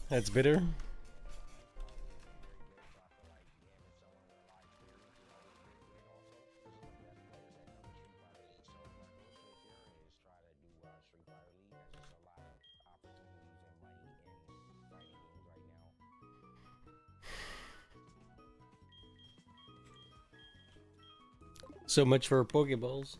[SPEAKER 1] That's bitter. So much for Pokeballs.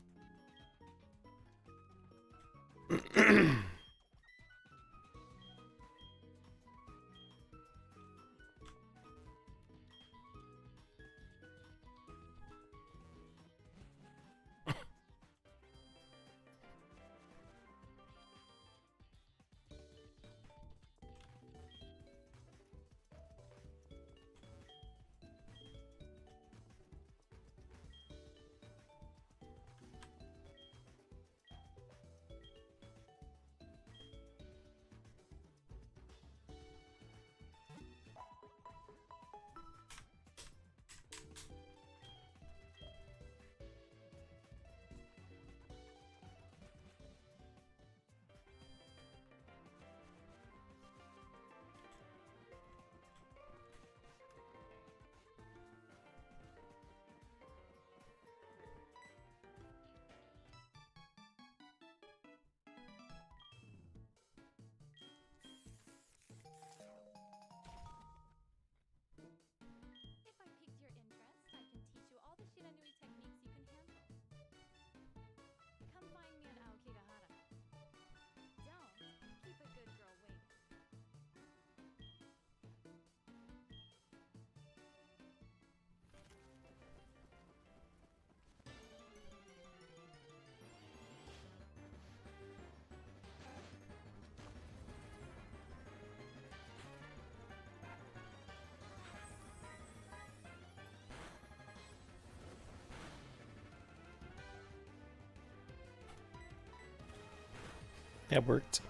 [SPEAKER 1] That worked.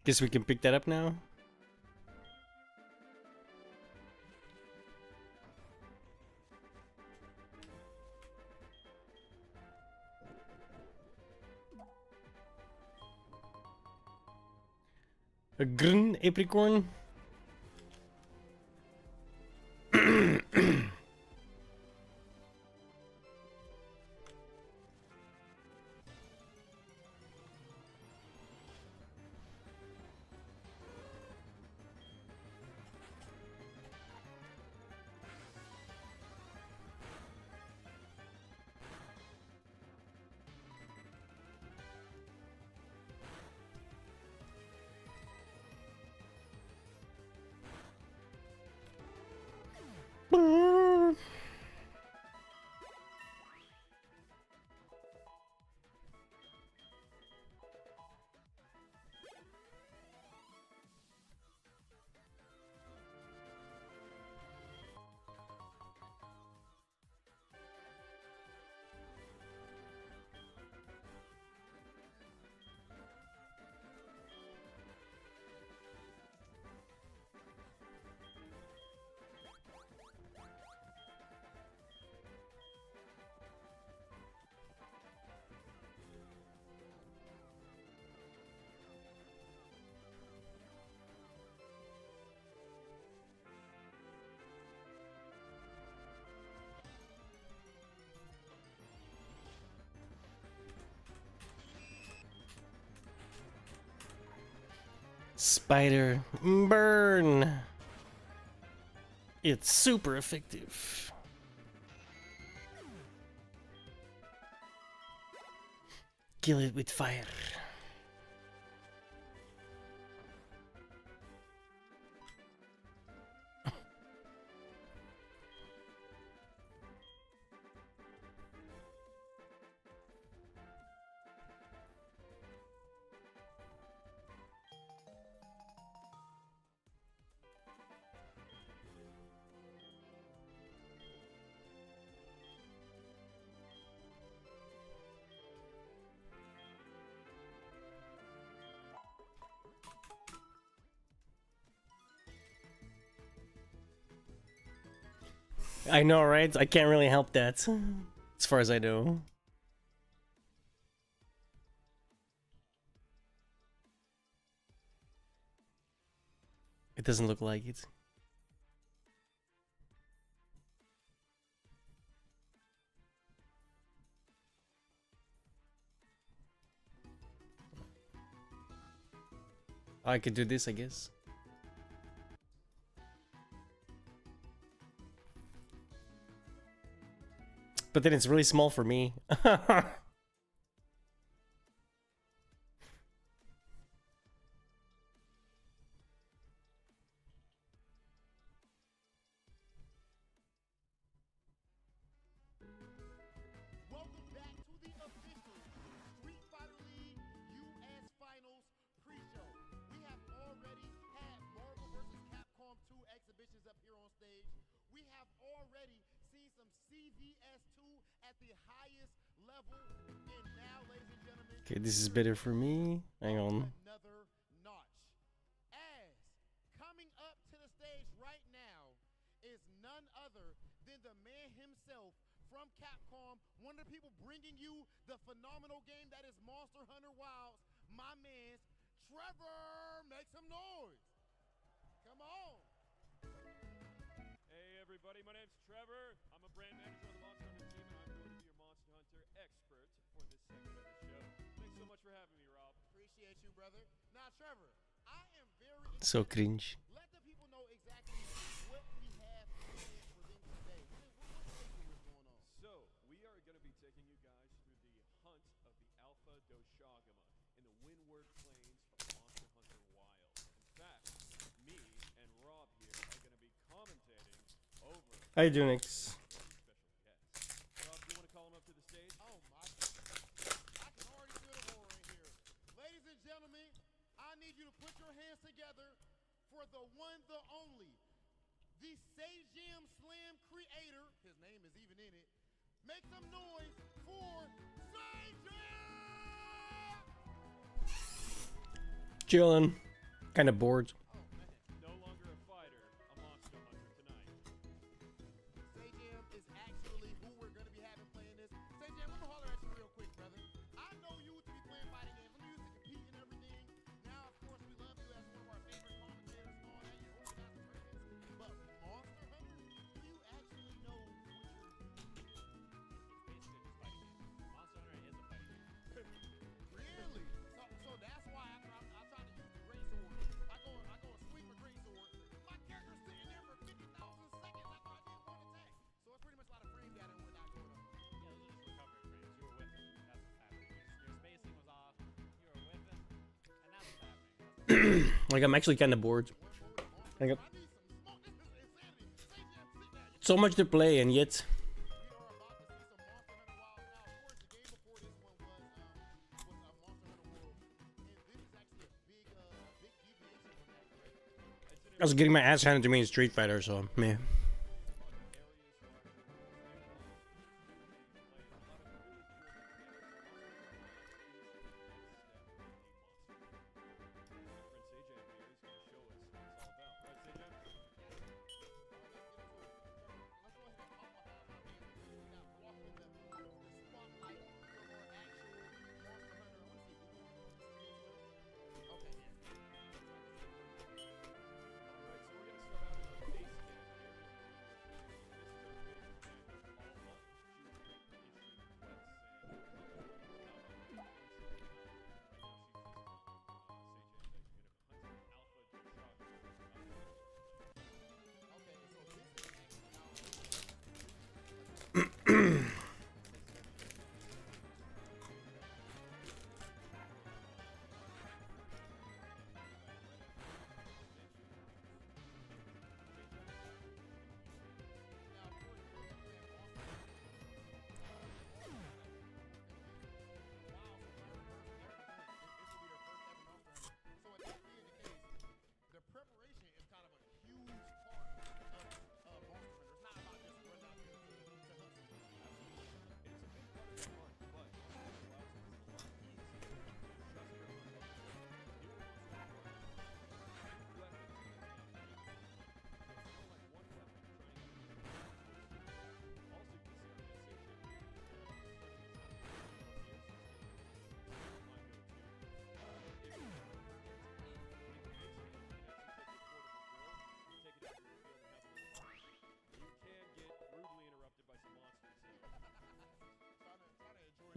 [SPEAKER 1] Guess we can pick that up now. A green apricorn. Spider burn. It's super effective. Kill it with fire. I know, right? I can't really help that, as far as I know. It doesn't look like it. I could do this, I guess. But then it's really small for me.
[SPEAKER 4] Welcome back to the official Street Fighter League US Finals pre-show. We have already had Marvel vs. Capcom 2 exhibitions up here on stage. We have already seen some CVS2 at the highest level. And now, ladies and gentlemen,
[SPEAKER 1] Okay, this is better for me. Hang on.
[SPEAKER 4] another notch. As coming up to the stage right now is none other than the man himself from Capcom, one of the people bringing you the phenomenal game that is Monster Hunter Wilds, my man's Trevor. Make some noise. Come on.
[SPEAKER 14] Hey everybody, my name's Trevor. I'm a brand manager on the Monster Hunter team, and I'm going to be your Monster Hunter expert for this segment of the show. Thanks so much for having me, Rob.
[SPEAKER 4] Appreciate you, brother. Now, Trevor, I am very
[SPEAKER 1] So cringe.
[SPEAKER 4] Let the people know exactly what we have planned for them today. What's going on?
[SPEAKER 14] So, we are going to be taking you guys through the hunt of the Alpha Doshagama in the Windward Plains of Monster Hunter Wild. In fact, me and Rob here are going to be commentating over
[SPEAKER 1] How you doing, X?
[SPEAKER 14] Rob, do you want to call him up to the stage?
[SPEAKER 4] Oh my goodness. I can already feel the roar in here. Ladies and gentlemen, I need you to put your hands together for the one, the only, the Sajam Slam creator. His name is even in it. Make some noise for Sajam!
[SPEAKER 1] Chillin. Kind of bored.
[SPEAKER 14] No longer a fighter, a monster hunter tonight.
[SPEAKER 4] Sajam is actually who we're going to be having playing this. Sajam, let me holler at you real quick, brother. I know you to be playing fighting games. I know you to compete and everything. Now, of course, we love you as one of our favorite commentators and all that. You organize the tournaments. But Monster Hunter, do you actually know what you're doing?
[SPEAKER 10] It's basically just fighting games. Monster Hunter is a fighting game.
[SPEAKER 4] Really? So that's why I try to use the great sword. I go and swing my great sword. My character's sitting there for 50,000 seconds after I did one attack. So it's pretty much a lot of frame data and whatnot going on.
[SPEAKER 10] Yeah, those are just recovery frames. You were whipping. That's what's happening. Your spacing was off. You were whipping. And that's what's happening.
[SPEAKER 1] Like, I'm actually kind of bored. Like, so much to play, and yet I was getting my ass handed to me in Street Fighter, so man.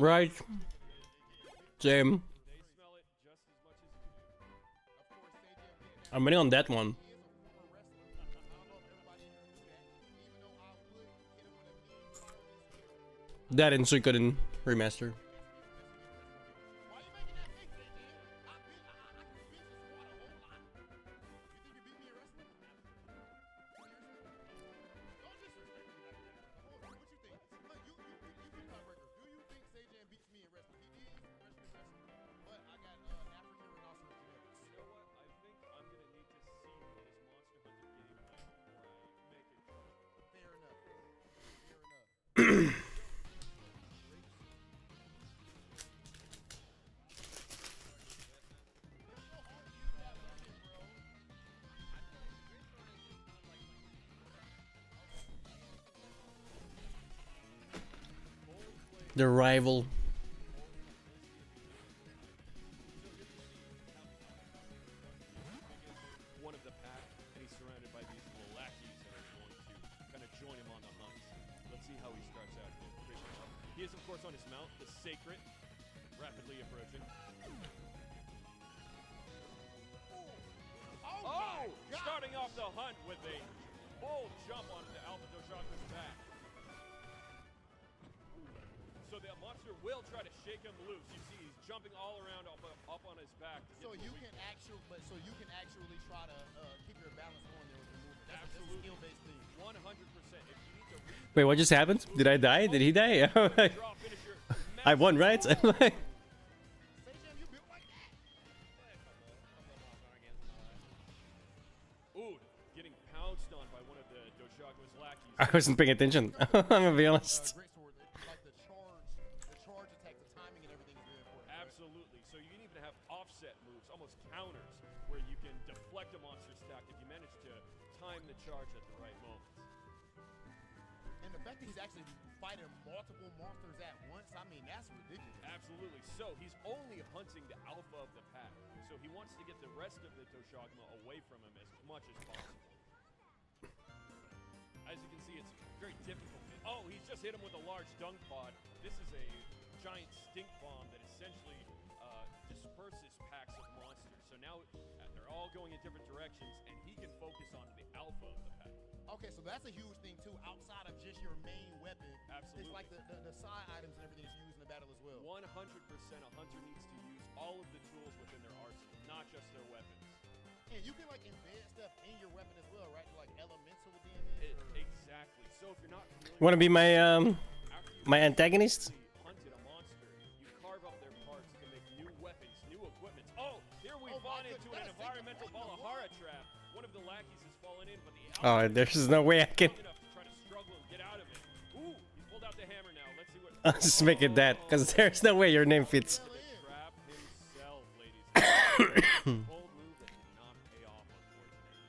[SPEAKER 1] Right. Same. I'm winning on that one. That and Suikoden remaster. The rival.
[SPEAKER 14] One of the pack, and he's surrounded by these little lackeys that are going to kind of join him on the hunt. Let's see how he starts out here. He is, of course, on his mount, the Sacred, rapidly approaching. Oh! Starting off the hunt with a bold jump onto the Alpha Doshaku's back. So the monster will try to shake him loose. You see, he's jumping all around up on his back.
[SPEAKER 4] So you can actually try to keep your balance on there with the movement. That's a skill-based thing.
[SPEAKER 14] 100%. If you need to
[SPEAKER 1] Wait, what just happened? Did I die? Did he die? I won, right?
[SPEAKER 14] Ooh, getting pounced on by one of the Doshaku's lackeys.
[SPEAKER 1] I wasn't paying attention. I'm gonna be honest.
[SPEAKER 14] Absolutely. So you can even have offset moves, almost counters, where you can deflect a monster stack if you manage to time the charge at the right moment.
[SPEAKER 4] And the fact that he's actually fighting multiple monsters at once, I mean, that's ridiculous.
[SPEAKER 14] Absolutely. So he's only hunting the alpha of the pack. So he wants to get the rest of the Doshaguma away from him as much as possible. As you can see, it's very difficult. Oh, he's just hit him with a large dung pod. This is a giant stink bomb that essentially disperses packs of monsters. So now they're all going in different directions, and he can focus on the alpha of the pack.
[SPEAKER 4] Okay, so that's a huge thing too, outside of just your main weapon.
[SPEAKER 14] Absolutely.
[SPEAKER 4] It's like the side items and everything that you use in the battle as well.
[SPEAKER 14] 100% a hunter needs to use all of the tools within their arsenal, not just their weapons.
[SPEAKER 4] And you can like embed stuff in your weapon as well, right? Like elemental damage.
[SPEAKER 14] Exactly. So if you're not familiar,
[SPEAKER 1] Wanna be my my antagonist?
[SPEAKER 14] Hunted a monster, you carve up their parts to make new weapons, new equipment. Oh, here we've gone into an environmental Balahara trap. One of the lackeys has fallen in, but the
[SPEAKER 1] Oh, there's no way I can.
[SPEAKER 14] enough to try to struggle and get out of it. Ooh, he's pulled out the hammer now. Let's see what.
[SPEAKER 1] I'll just make it that, because there's no way your name fits.
[SPEAKER 14] Trap himself, ladies and gentlemen. Bold move that did not pay off, unfortunately.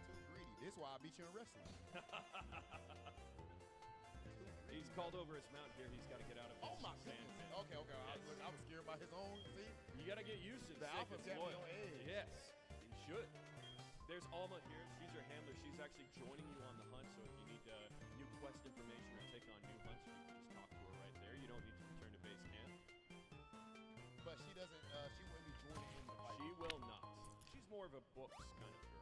[SPEAKER 4] Too greedy. This is why I beat you in wrestling.
[SPEAKER 14] He's called over his mount here. He's got to get out of this.
[SPEAKER 4] Oh my goodness. Okay. I was scared by his own. See,
[SPEAKER 14] you got to get used to
[SPEAKER 4] the alpha's got me on edge.
[SPEAKER 14] Yes, you should. There's Alma here. She's your handler. She's actually joining you on the hunt. So if you need new quest information or take on new hunts, you can just talk to her right there. You don't need to return to base camp.
[SPEAKER 4] But she doesn't. She wouldn't be joining in the fight.
[SPEAKER 14] She will not. She's more of a books kind of girl.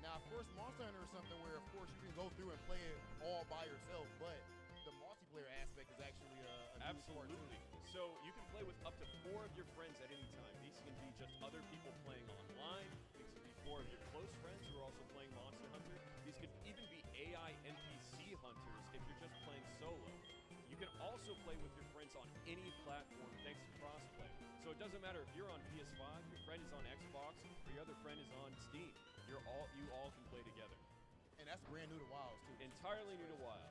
[SPEAKER 4] Now, of course, Monster Hunter is something where, of course, you can go through and play it all by yourself, but the multiplayer aspect is actually a
[SPEAKER 14] Absolutely. So you can play with up to 4 of your friends at any time. These can be just other people playing online. These can be 4 of your close friends who are also playing Monster Hunter. These could even be AI NPC hunters if you're just playing solo. You can also play with your friends on any platform thanks to crossplay. So it doesn't matter if you're on PS5, your friend is on Xbox, or your other friend is on Steam. You all can play together.
[SPEAKER 4] And that's brand new to Wilds too.
[SPEAKER 14] Entirely new to Wilds.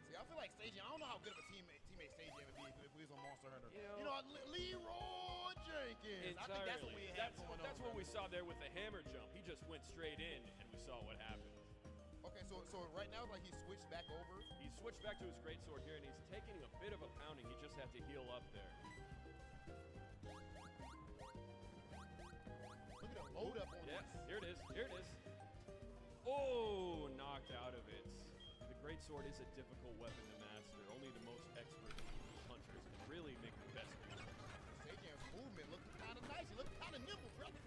[SPEAKER 4] See, I feel like Stagey, I don't know how good of a teammate Stagey would be if we was on Monster Hunter. You know, Leroy Jenkins. I think that's what we had going on.
[SPEAKER 14] That's what we saw there with the hammer jump. He just went straight in, and we saw what happened.
[SPEAKER 4] Okay, so right now, like, he switched back over.
[SPEAKER 14] He switched back to his greatsword here, and he's taking a bit of a pounding. He just had to heal up there.
[SPEAKER 4] Look at the load up on
[SPEAKER 14] Yeah,
[SPEAKER 4] this.
[SPEAKER 14] here it is. Here it is. Oh, knocked out of it. The greatsword is a difficult weapon to master. Only the most monsters can really make the best use of it.
[SPEAKER 4] Sajam's movement looks kind of nice. He looks kind of nimble, brother.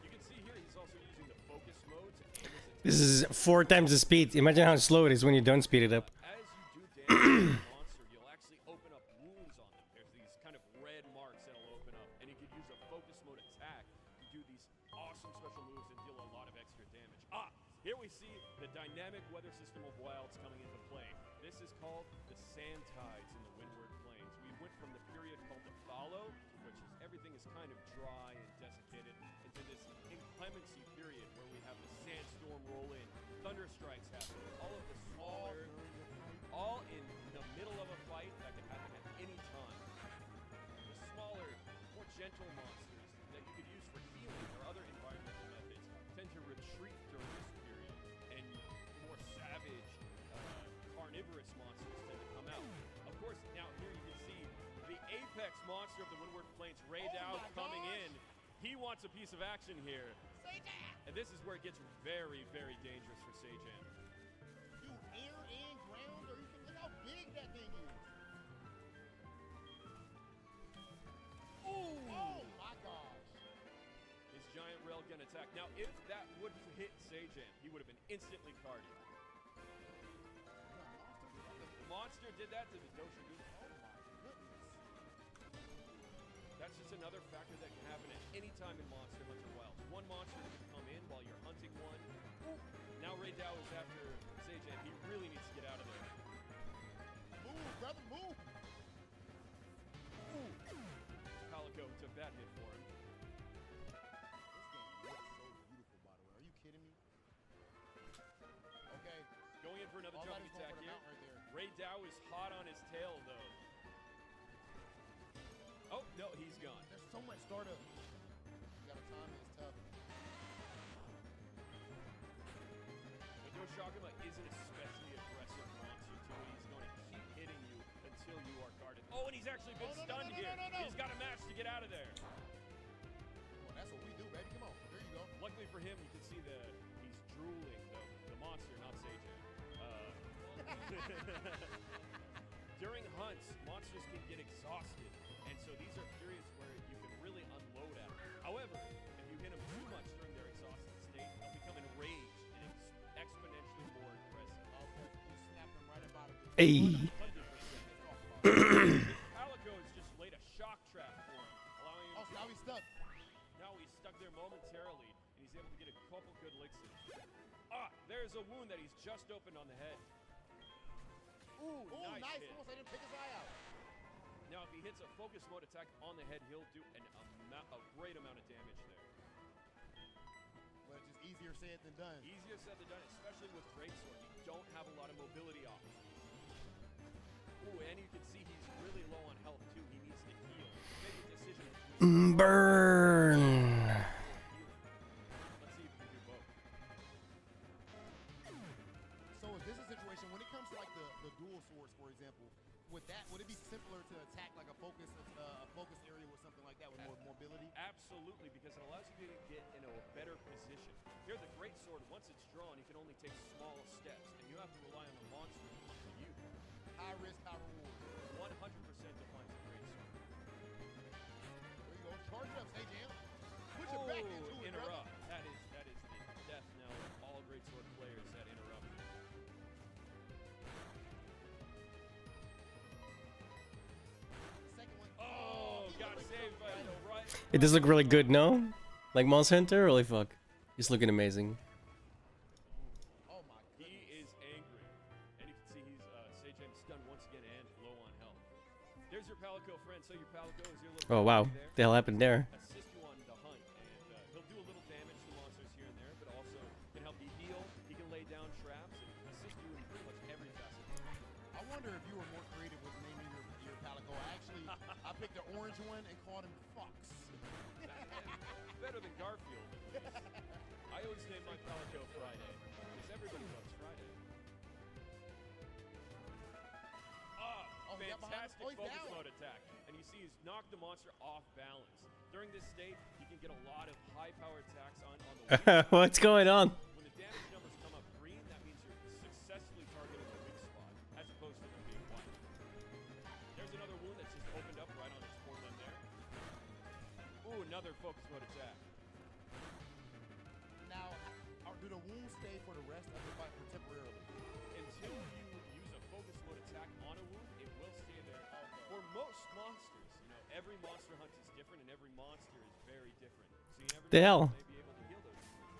[SPEAKER 14] You can see here he's also using the focus mode to aim his attack.
[SPEAKER 1] This is 4 times the speed. Imagine how slow it is when you don't speed it up.
[SPEAKER 14] As you do damage to the monster, you'll actually open up wounds on them. There's these kind of red marks that'll open up, and you could use a focus mode attack to do these awesome special moves and deal a lot of extra damage. Here we see the dynamic weather system of wilds coming into play. This is called the sand tides in the Windward Plains. We went from the period called the Fallow, which is everything is kind of dry and desiccated, into this inclemency period where we have the sandstorm roll in, thunder strikes happen, all of the smaller, all in the middle of a fight that can happen at any time. The smaller, more gentle monsters that you could use for healing or other environmental methods tend to retreat during this period, and more savage, carnivorous monsters tend to come out. Of course, now here you can see the apex monster of the Windward Plains, Raydao, coming in. He wants a piece of action here. And this is where it gets very, very dangerous for Sajam.
[SPEAKER 4] You air and ground, or you can look how big that thing is.
[SPEAKER 14] Ooh!
[SPEAKER 4] Oh my gosh.
[SPEAKER 14] His giant railgun attack. Now, if that would hit Sajam, he would have been instantly carded. The monster did that to the Dosha Goose.
[SPEAKER 4] Oh my goodness.
[SPEAKER 14] That's just another factor that can happen at any time in Monster Hunter Wilds. One monster can come in while you're hunting one. Ooh. Now Raydao is after Sajam. He really needs to get out of there.
[SPEAKER 4] Move, brother, move.
[SPEAKER 14] Ooh. Palico took that hit for him.
[SPEAKER 4] This game looks so beautiful, by the way. Are you kidding me? Okay.
[SPEAKER 14] Going in for another
[SPEAKER 4] All
[SPEAKER 14] jumping
[SPEAKER 4] that is
[SPEAKER 14] attack
[SPEAKER 4] going for the
[SPEAKER 14] here.
[SPEAKER 4] mount right there.
[SPEAKER 14] Raydao is hot on his tail, though. Oh, no, he's gone.
[SPEAKER 4] There's so much startup. You gotta time it, it's tough.
[SPEAKER 14] But Doshagama is an especially aggressive monster, too. He's going to keep hitting you until you are guarded. Oh, and he's actually been stunned here. He's got a match to get out of there.
[SPEAKER 4] Well, that's what we do, baby. Come on. There you go.
[SPEAKER 14] Luckily for him, you can see he's drooling, though. The monster, not Sajam. During hunts, monsters can get exhausted, and so these are periods where you can really unload at them. However, if you hit them too much during their exhausted state, they'll become enraged and exponentially more aggressive.
[SPEAKER 4] Okay, you snap them right about it.
[SPEAKER 1] Hey.
[SPEAKER 14] Palico has just laid a shock trap for him, allowing him
[SPEAKER 4] Oh, so now he's stuck.
[SPEAKER 14] Now he's stuck there momentarily, and he's able to get a couple good licks in. There's a wound that he's just opened on the head. Ooh, nice hit.
[SPEAKER 4] Almost I didn't pick his eye out.
[SPEAKER 14] Now, if he hits a focus mode attack on the head, he'll do a great amount of damage there.
[SPEAKER 4] Well, it's just easier said than done.
[SPEAKER 14] Easier said than done, especially with Greatsword. You don't have a lot of mobility options. Ooh, and you can see he's really low on health, too. He needs to heal. Make a decision.
[SPEAKER 1] Burn.
[SPEAKER 14] Let's see if he can do both.
[SPEAKER 4] So is this a situation, when it comes to like the dual swords, for example, would it be simpler to attack like a focus area with something like that with more mobility?
[SPEAKER 14] Absolutely, because it allows you to get into a better position. Here, the Greatsword, once it's drawn, you can only take small steps, and you have to rely on the monster to use.
[SPEAKER 4] High risk, high reward.
[SPEAKER 14] 100% defines a Greatsword.
[SPEAKER 4] There you go. Charge up, Sajam. Put your back into it,
[SPEAKER 14] interrupt.
[SPEAKER 4] brother.
[SPEAKER 14] That is the death knell of all Greatsword players, that interrupt.
[SPEAKER 4] Second one.
[SPEAKER 14] Oh, got saved by the right.
[SPEAKER 1] It does look really good, no? Like Monster Hunter? Holy fuck. He's looking amazing.
[SPEAKER 4] Oh my
[SPEAKER 14] He is angry. And you can see he's Sajam stunned once again and low on health. There's your Palico friend. So your Palico is your little
[SPEAKER 1] Oh wow.
[SPEAKER 14] buddy there.
[SPEAKER 1] The hell happened there?
[SPEAKER 14] Assist you on the hunt, and he'll do a little damage to monsters here and there, but also can help you heal. He can lay down traps and assist you in pretty much every facet.
[SPEAKER 4] I wonder if you were more creative with naming your Palico. I picked the orange one and called him Fox.
[SPEAKER 14] Better than Garfield. I always name my Palico Friday, because everybody loves Friday. Fantastic focus mode attack. And you see he's knocked the monster off balance. During this state, you can get a lot of high-power attacks on the weak
[SPEAKER 1] What's going on?
[SPEAKER 14] When the damage numbers come up green, that means you're successfully targeting the weak spot, as opposed to them being white. There's another wound that's just another focus mode attack.
[SPEAKER 4] Now, do the wounds stay for the rest of the fight or temporarily?
[SPEAKER 14] Until you use a focus mode attack on a wound, it will stay there. For most monsters, you know, every monster hunt is different and every monster is very different. So you never
[SPEAKER 1] The hell?
[SPEAKER 14] may be able to heal those wounds.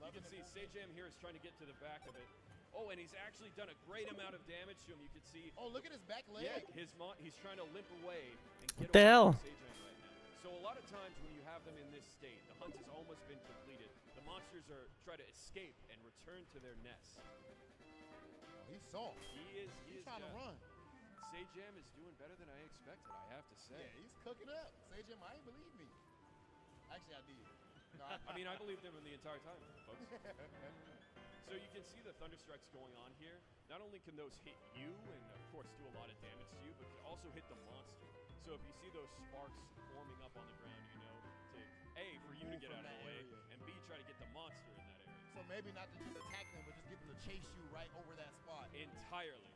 [SPEAKER 14] You can see Sajam here is trying to get to the back of it. Oh, and he's actually done a great amount of damage to him. You can see.
[SPEAKER 4] Oh, look at his back leg.
[SPEAKER 14] Yeah, he's trying to limp away and get
[SPEAKER 1] What the
[SPEAKER 14] away
[SPEAKER 1] hell?
[SPEAKER 14] from Sajam right now. So a lot of times when you have them in this state, the hunt has almost been completed. The monsters are trying to escape and return to their nests.
[SPEAKER 4] Oh, he's soft.
[SPEAKER 14] He's
[SPEAKER 4] trying to run.
[SPEAKER 14] Sajam is doing better than I expected, I have to say.
[SPEAKER 4] Yeah, he's cooking up. Sajam, I ain't believe me. Actually, I did. No,
[SPEAKER 14] I mean, I believed him the entire time, folks. So you can see the thunder strikes going on here. Not only can those hit you and, of course, do a lot of damage to you, but can also hit the monster. So if you see those sparks forming up on the ground, you know, to A, for you to
[SPEAKER 4] Move
[SPEAKER 14] get
[SPEAKER 4] from
[SPEAKER 14] out of
[SPEAKER 4] that
[SPEAKER 14] the way,
[SPEAKER 4] area.
[SPEAKER 14] and B, try to get the monster in that area.
[SPEAKER 4] So maybe not to just attack them, but just get them to chase you right over that spot.
[SPEAKER 14] Entirely.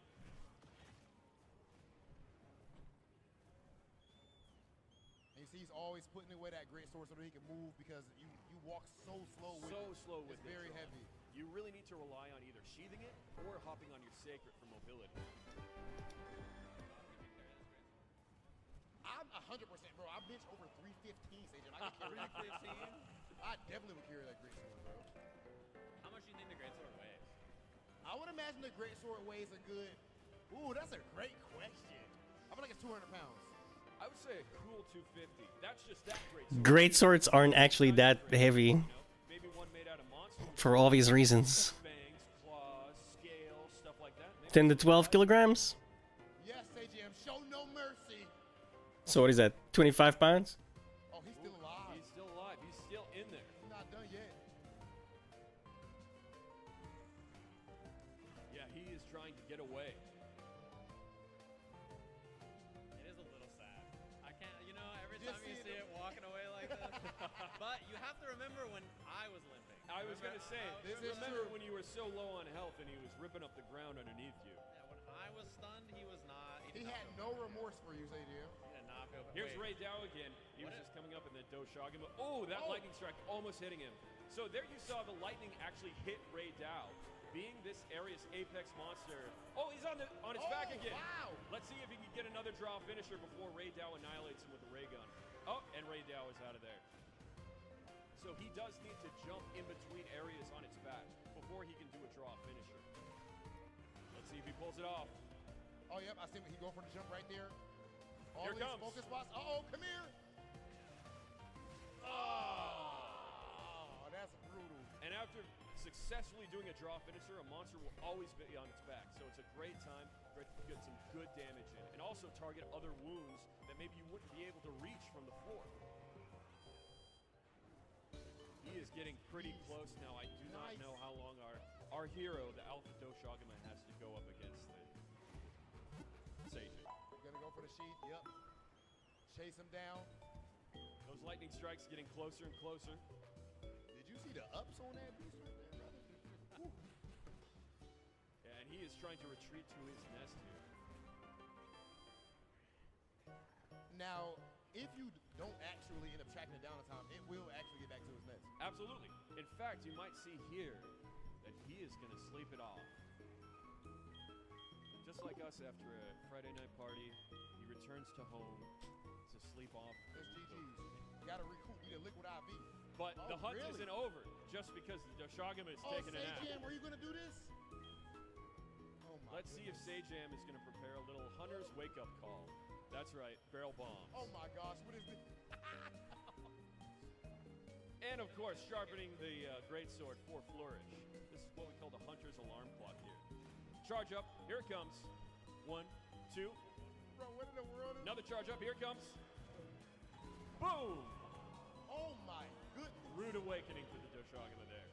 [SPEAKER 4] And you see he's always putting away that great sword so that he can move because you walk so slow with it.
[SPEAKER 14] So slow with
[SPEAKER 4] it's
[SPEAKER 14] it.
[SPEAKER 4] very
[SPEAKER 14] Chillin.
[SPEAKER 4] heavy.
[SPEAKER 14] You really need to rely on either sheathing it or hopping on your sacred for mobility.
[SPEAKER 4] I'm 100%, bro. I bench over 315, Sajam. I can carry 315. I definitely would carry that great sword, bro.
[SPEAKER 10] How much do you think the greatsword weighs?
[SPEAKER 4] I would imagine the great sword weighs a good. Ooh, that's a great question. I feel like it's 200 pounds.
[SPEAKER 14] I would say a cool 250. That's just that great sword.
[SPEAKER 1] Great swords aren't actually that heavy
[SPEAKER 14] Maybe one made out of monster
[SPEAKER 1] for obvious reasons.
[SPEAKER 14] fangs, claws, scales, stuff like that. Maybe
[SPEAKER 1] 10 to 12 kilograms?
[SPEAKER 4] Yes, Sajam, show no mercy.
[SPEAKER 1] So what is that, 25 pounds?
[SPEAKER 4] Oh, he's still alive.
[SPEAKER 14] He's still alive. He's still in there.
[SPEAKER 4] He's not done yet.
[SPEAKER 14] Yeah, he is trying to get away.
[SPEAKER 10] It is a little sad. I can't, you know, every
[SPEAKER 4] Just
[SPEAKER 10] time you
[SPEAKER 4] see
[SPEAKER 10] see it walking away like this. But you have to remember when I was limping.
[SPEAKER 14] I was going to say,
[SPEAKER 4] This is
[SPEAKER 14] remember
[SPEAKER 4] true.
[SPEAKER 14] when you were so low on health and he was ripping up the ground underneath you.
[SPEAKER 10] Yeah, when I was stunned, he was not.
[SPEAKER 4] He
[SPEAKER 10] did not
[SPEAKER 4] had
[SPEAKER 10] feel
[SPEAKER 4] no remorse for you, Sajam.
[SPEAKER 10] He did not feel
[SPEAKER 14] Here's
[SPEAKER 10] wait.
[SPEAKER 14] Ray Dow again. He was
[SPEAKER 10] What
[SPEAKER 14] just coming up in the Doshagama. Oh, that lightning strike almost hitting him. So there you saw the lightning actually hit Ray Dow. Being this area's apex monster. Oh, he's on his back again.
[SPEAKER 4] Wow.
[SPEAKER 14] Let's see if he can get another draw finisher before Ray Dow annihilates him with the ray gun. Oh, and Ray Dow is out of there. So he does need to jump in between areas on its back before he can do a draw finisher. Let's see if he pulls it off.
[SPEAKER 4] Oh, yep, I see him. He going for the jump right there. All
[SPEAKER 14] Here
[SPEAKER 4] these
[SPEAKER 14] comes.
[SPEAKER 4] focus spots. Uh-oh, come here. Oh, that's brutal.
[SPEAKER 14] And after successfully doing a draw finisher, a monster will always be on its back. So it's a great time to get some good damage in. And also target other wounds that maybe you wouldn't be able to reach from the floor. He is getting pretty close now. I do not know how long our hero, the Alpha Doshagama, has to go up against the Sage.
[SPEAKER 4] Gonna go for the sheath. Yep. Chase him down.
[SPEAKER 14] Those lightning strikes getting closer and closer.
[SPEAKER 4] Did you see the ups on that beast right there, brother? Woo.
[SPEAKER 14] Yeah, and he is trying to retreat to his nest here.
[SPEAKER 4] Now, if you don't actually end up tracking it down in time, it will actually get back to his nest.
[SPEAKER 14] Absolutely. In fact, you might see here that he is going to sleep it off. Just like us after a Friday night party, he returns to home to sleep off.
[SPEAKER 4] It's GG's. Gotta recoup. Need a liquid IV.
[SPEAKER 14] But the hunt
[SPEAKER 4] really?
[SPEAKER 14] isn't over just because the Doshagama is taking a nap.
[SPEAKER 4] Sajam, are you gonna do this? Oh my
[SPEAKER 14] Let's see if Sajam is going to prepare a little hunter's wake-up call. That's right, barrel bombs.
[SPEAKER 4] Oh my gosh, what is this?
[SPEAKER 14] And of course, sharpening the greatsword for flourish. This is what we call the hunter's alarm clock here. Charge up, here it comes. 1, 2.
[SPEAKER 4] Bro, what in the world is
[SPEAKER 14] Another charge up, here it comes. Boom!
[SPEAKER 4] Oh my goodness.
[SPEAKER 14] Rude awakening for the Doshagama there.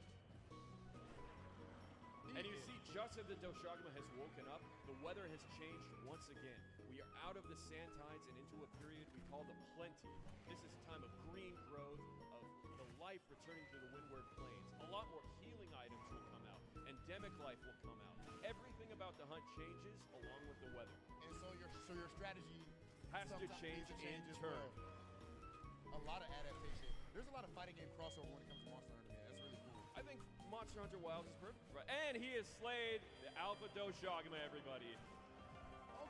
[SPEAKER 14] And you see, just as the Doshagama has woken up, the weather has changed once again. We are out of the sand tides and into a period we call the plenty. This is a time of green growth, of the life returning to the windward plains. A lot more healing items will come out. Endemic life will come out. Everything about the hunt changes along with the weather.
[SPEAKER 4] And so your strategy
[SPEAKER 14] has to
[SPEAKER 4] sometimes
[SPEAKER 14] change
[SPEAKER 4] needs to
[SPEAKER 14] in
[SPEAKER 4] as
[SPEAKER 14] turn.
[SPEAKER 4] well. A lot of adaptation. There's a lot of fighting game crossover when it comes to Monster Hunter, man. That's really cool.
[SPEAKER 14] I think Monster Hunter Wilds is perfect for it. And he has slayed the Alpha Doshagama, everybody.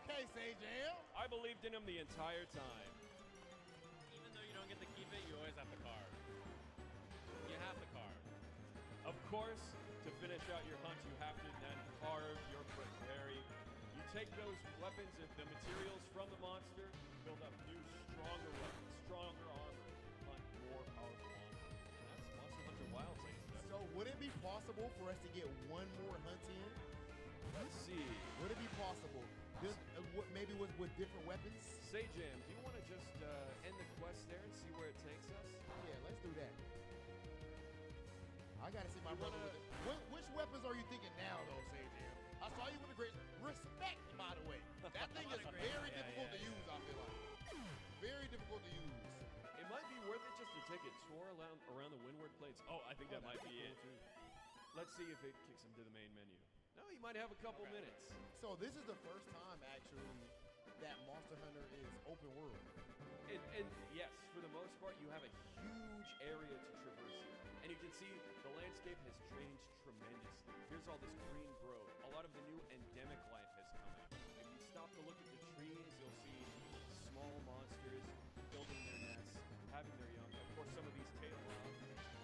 [SPEAKER 4] Okay, Sajam.
[SPEAKER 14] I believed in him the entire time.
[SPEAKER 10] Even though you don't get to keep it, you always have to carve. You have to carve.
[SPEAKER 14] Of course, to finish out your hunt, you have to then carve your berry. You take those weapons and the materials from the monster, build up new, stronger weapons, stronger armor, hunt more powerful monsters. And that's Monster Hunter Wilds, ladies and gentlemen.
[SPEAKER 4] So would it be possible for us to get one more hunt in?
[SPEAKER 14] Let's see.
[SPEAKER 4] Would it be possible? Just, maybe with different weapons?
[SPEAKER 14] Say, Jam, do you want to just end the quest there and see where it takes us?
[SPEAKER 4] Yeah, let's do that. I gotta see my brother with it. Which weapons are you thinking now, though, Sajam? I saw you with a great respect, by the way. That thing is very difficult to use, I feel like. Very difficult to use.
[SPEAKER 14] It might be worth it just to take a tour around the Windward Plains. Oh, I think that might be it. Let's see if it kicks him to the main menu. No, you might have a couple minutes.
[SPEAKER 4] So this is the first time, actually, that Monster Hunter is open world.
[SPEAKER 14] And yes, for the most part, you have a huge area to traverse here. And you can see the landscape has changed tremendously. Here's all this green growth. A lot of the new endemic life has come out. If you stop to look at the trees, you'll see small monsters building their nests, having their young. Of course, some of these tail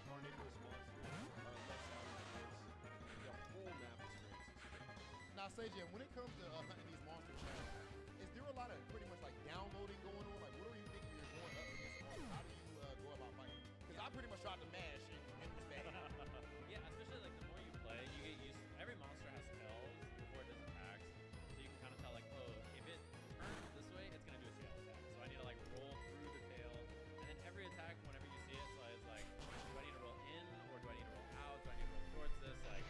[SPEAKER 14] carnivorous monsters are less out of the woods. The whole map is very specific.
[SPEAKER 4] Now, Sajam, when it comes to hunting these monsters now, is there a lot of pretty much like downloading going on? Like, what are you thinking when you're going up against a monster? How do you go about fighting? Because I pretty much tried to mash and was bad.
[SPEAKER 10] Yeah, especially like the more you play, you get used. Every monster has tails before it does attacks, so you can kind of tell like, oh, if it turns this way, it's gonna do a tail attack. So I need to like roll through the tail, and then every attack, whenever you see it, so it's like, do I need to roll in or do I need to roll out? Do I need to roll towards this? Like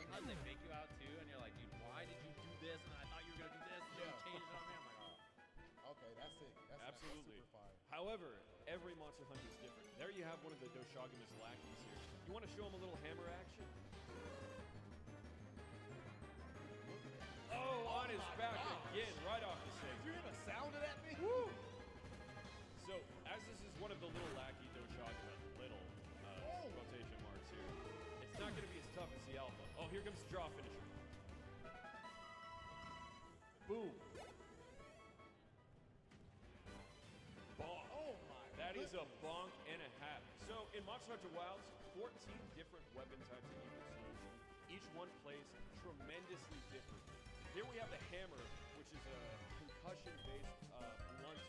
[SPEAKER 10] sometimes they fake you out too, and you're like, dude, why did you do this? And I thought you were gonna do this, and then you changed it on me. I'm like, oh.
[SPEAKER 4] Okay, that's it. That's
[SPEAKER 14] Absolutely.
[SPEAKER 4] That's super fire.
[SPEAKER 14] However, every monster hunt is different. There you have one of the Doshagama's lackeys here. You want to show him a little hammer action? Oh, on his back again, right off the stage.
[SPEAKER 4] Did you hear the sound of that thing?
[SPEAKER 14] Woo! So, as this is one of the little lackey Doshagama, little quotation marks here, it's not going to be as tough as the alpha. Oh, here comes the draw finisher. Boom. Bonk.
[SPEAKER 4] Oh my!
[SPEAKER 14] That is a bonk and a half. So in Monster Hunter Wilds, 14 different weapon types that you can choose. Each one plays tremendously differently. Here we have the hammer, which is a concussion-based blunt